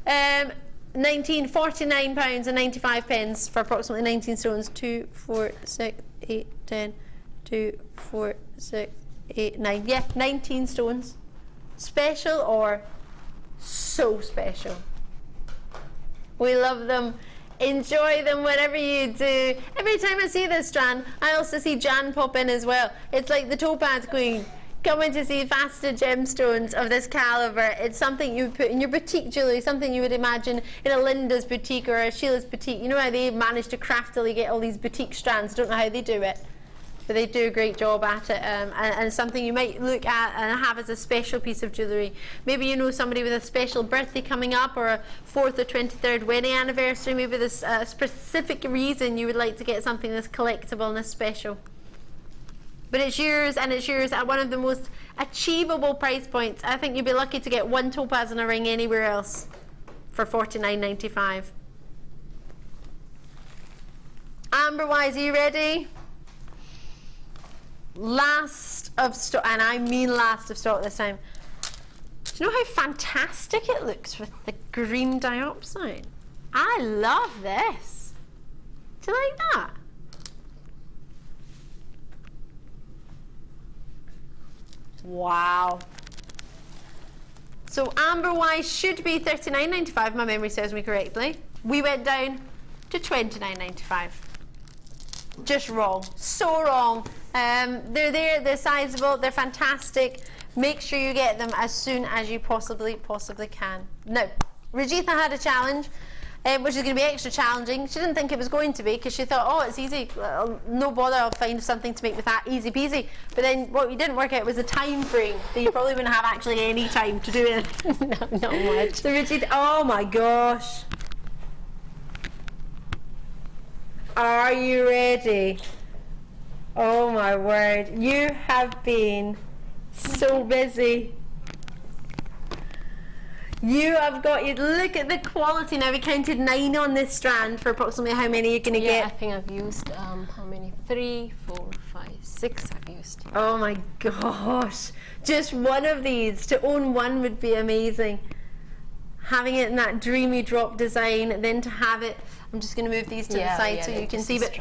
Speaker 1: 19, £49 and 95 pence for approximately 19 stones. 2, 4, 6, 8, 10, 2, 4, 6, 8, 9. Yeah, 19 stones. Special or so special. We love them. Enjoy them, whatever you do. Every time I see this strand, I also see Jan pop in as well. It's like the Topaz Queen coming to see faceted gemstones of this caliber. It's something you would put in your boutique jewellery, something you would imagine in a Linda's boutique or a Sheila's boutique. You know how they manage to craftily get all these boutique strands. I don't know how they do it, but they do a great job at it, and something you might look at and have as a special piece of jewellery. Maybe you know somebody with a special birthday coming up, or a 4th or 23rd wedding anniversary. Maybe there's a specific reason you would like to get something that's collectible and that's special. But it's yours, and it's yours at one of the most achievable price points. I think you'd be lucky to get 1 topaz and a ring anywhere else for $49.95. Amber Wise, are you ready? Last of stock, and I mean last of stock this time. Do you know how fantastic it looks with the green diopside? I love this. Do you like that? Wow. So Amber Wise should be $39.95, if my memory serves me correctly. We went down to $29.95. Just wrong. So wrong. They're there, they're sizable, they're fantastic. Make sure you get them as soon as you possibly can. Now, Rajitha had a challenge, which is going to be extra challenging. She didn't think it was going to be, because she thought, oh, it's easy, no bother, I'll find something to make with that, easy peasy. But then what you didn't work out was the time frame, that you probably wouldn't have actually any time to do it.
Speaker 2: No, not much.
Speaker 1: So Rajitha, oh my gosh. Are you ready? Oh my word, you have been so busy. You have got, you look at the quality now. We counted 9 on this strand for approximately how many you're going to
Speaker 2: Yeah, I
Speaker 1: get.
Speaker 2: think I've used how many? 3, 4, 5, 6 I've used.
Speaker 1: Oh my gosh. Just one of these. To own one would be amazing. Having it in that dreamy drop design, and then to have it, I'm just going to move these to the side so you can see, but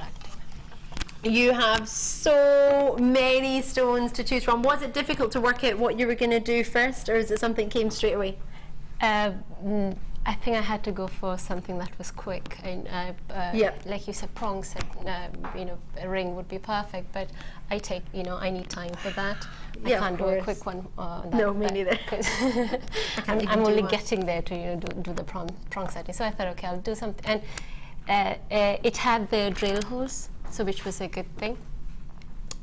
Speaker 1: you have so many stones to choose from. Was it difficult to work out what you were going to do first, or is it something that came straight away?
Speaker 2: I think I had to go for something that was quick. And, like you said, prongs, you know, a ring would be perfect, but I take, you know, I need time for that. I can't do a quick one.
Speaker 1: No, me neither.
Speaker 2: I'm only getting there to, you know, do the prong setting. So I thought, okay, I'll do something. And it had the drill holes, so which was a good thing.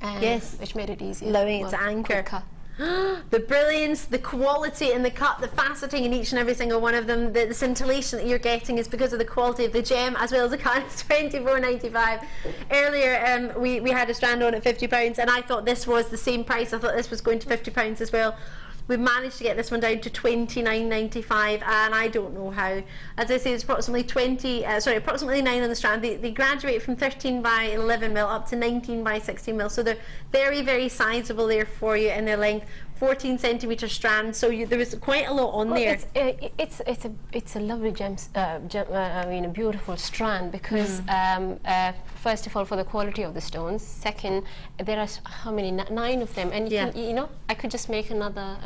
Speaker 1: Yes.
Speaker 2: Which made it easier.
Speaker 1: Allowing it to anchor.
Speaker 2: Quicker.
Speaker 1: The brilliance, the quality in the cut, the faceting in each and every single one of them, the scintillation that you're getting is because of the quality of the gem as well as the cut. It's £24.95. Earlier we had a strand on at £50 and I thought this was the same price. I thought this was going to £50 as well. We've managed to get this one down to £29.95 and I don't know how. As I say, it's approximately approximately 9 on the strand. They graduate from 13 by 11 mil up to 19 by 16 mil, so they're very, very sizable there for you in their length. 14 centimetre strand, so there was quite a lot on there.
Speaker 2: It's a lovely I mean, a beautiful strand because first of all, for the quality of the stones. Second, there are how many? 9 of them, and you know, I could just make another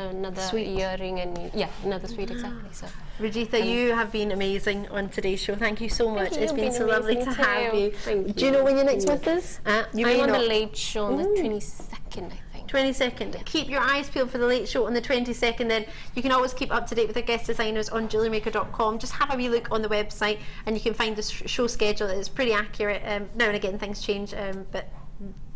Speaker 1: sweet
Speaker 2: earring and another sweet exactly. So,
Speaker 1: Rajitha, you have been amazing on today's show. Thank you so much. It's been so lovely to have you. Do you know when you're next with us?
Speaker 2: I'm on the late show on the 22nd, I think.
Speaker 1: 22nd. Keep your eyes peeled for the late show on the 22nd. Then you can always keep up to date with our guest designers on JewelleryMaker.com. Just have a wee look on the website and you can find the show schedule. It's pretty accurate. Now and again things change, but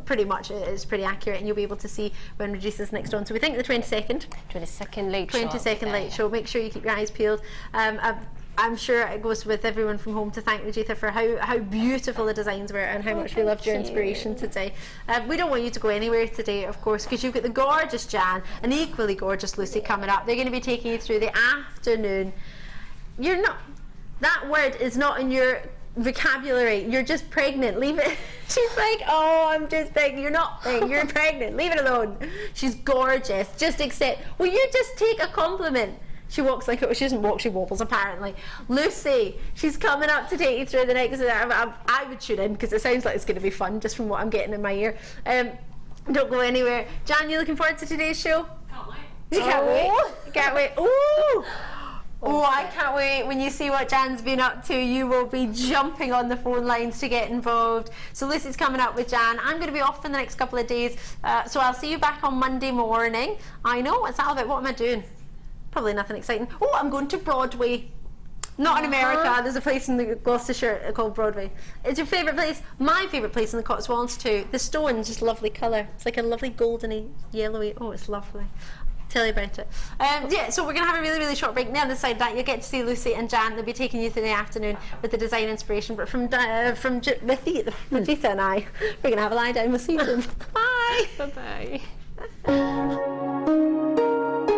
Speaker 1: pretty much it is pretty accurate, and you'll be able to see when Rajitha's next on. So we think the 22nd.
Speaker 2: 22nd late show.
Speaker 1: 22nd late show. Make sure you keep your eyes peeled. I'm sure it goes with everyone from home to thank Rajitha for how beautiful the designs were and how much we loved your inspiration today. We don't want you to go anywhere today, of course, because you've got the gorgeous Jan and the equally gorgeous Lucy coming up. They're going to be taking you through the afternoon. You're not, that word is not in your vocabulary. You're just pregnant. Leave it. She's like, oh, I'm just pregnant. You're not pregnant. You're pregnant. Leave it alone. She's gorgeous. Just accept. Will you just take a compliment? She walks like, she doesn't walk, she wobbles apparently. Lucy, she's coming up to take you through the next, I would tune in because it sounds like it's going to be fun just from what I'm getting in my ear. Don't go anywhere. Jan, you looking forward to today's show?
Speaker 7: Can't wait.
Speaker 1: You can't wait? You can't wait? Ooh! Oh, I can't wait. When you see what Jan's been up to, you will be jumping on the phone lines to get involved. So Lucy's coming up with Jan. I'm going to be off for the next couple of days, so I'll see you back on Monday morning. I know, what's that about? What am I doing? Probably nothing exciting. Oh, I'm going to Broadway. Not in America. There's a place in the Gloucestershire called Broadway. It's your favourite place? My favourite place in the Cotswolds too. The stone's just lovely colour. It's like a lovely goldeny, yellowy. Oh, it's lovely. I'll tell you about it. Yeah, so we're going to have a really, really short break. On the other side of that, you'll get to see Lucy and Jan. They'll be taking you through the afternoon with the design inspiration. But with Rajitha and I, we're going to have a lie down. We'll see you soon. Bye.
Speaker 2: Bye-bye.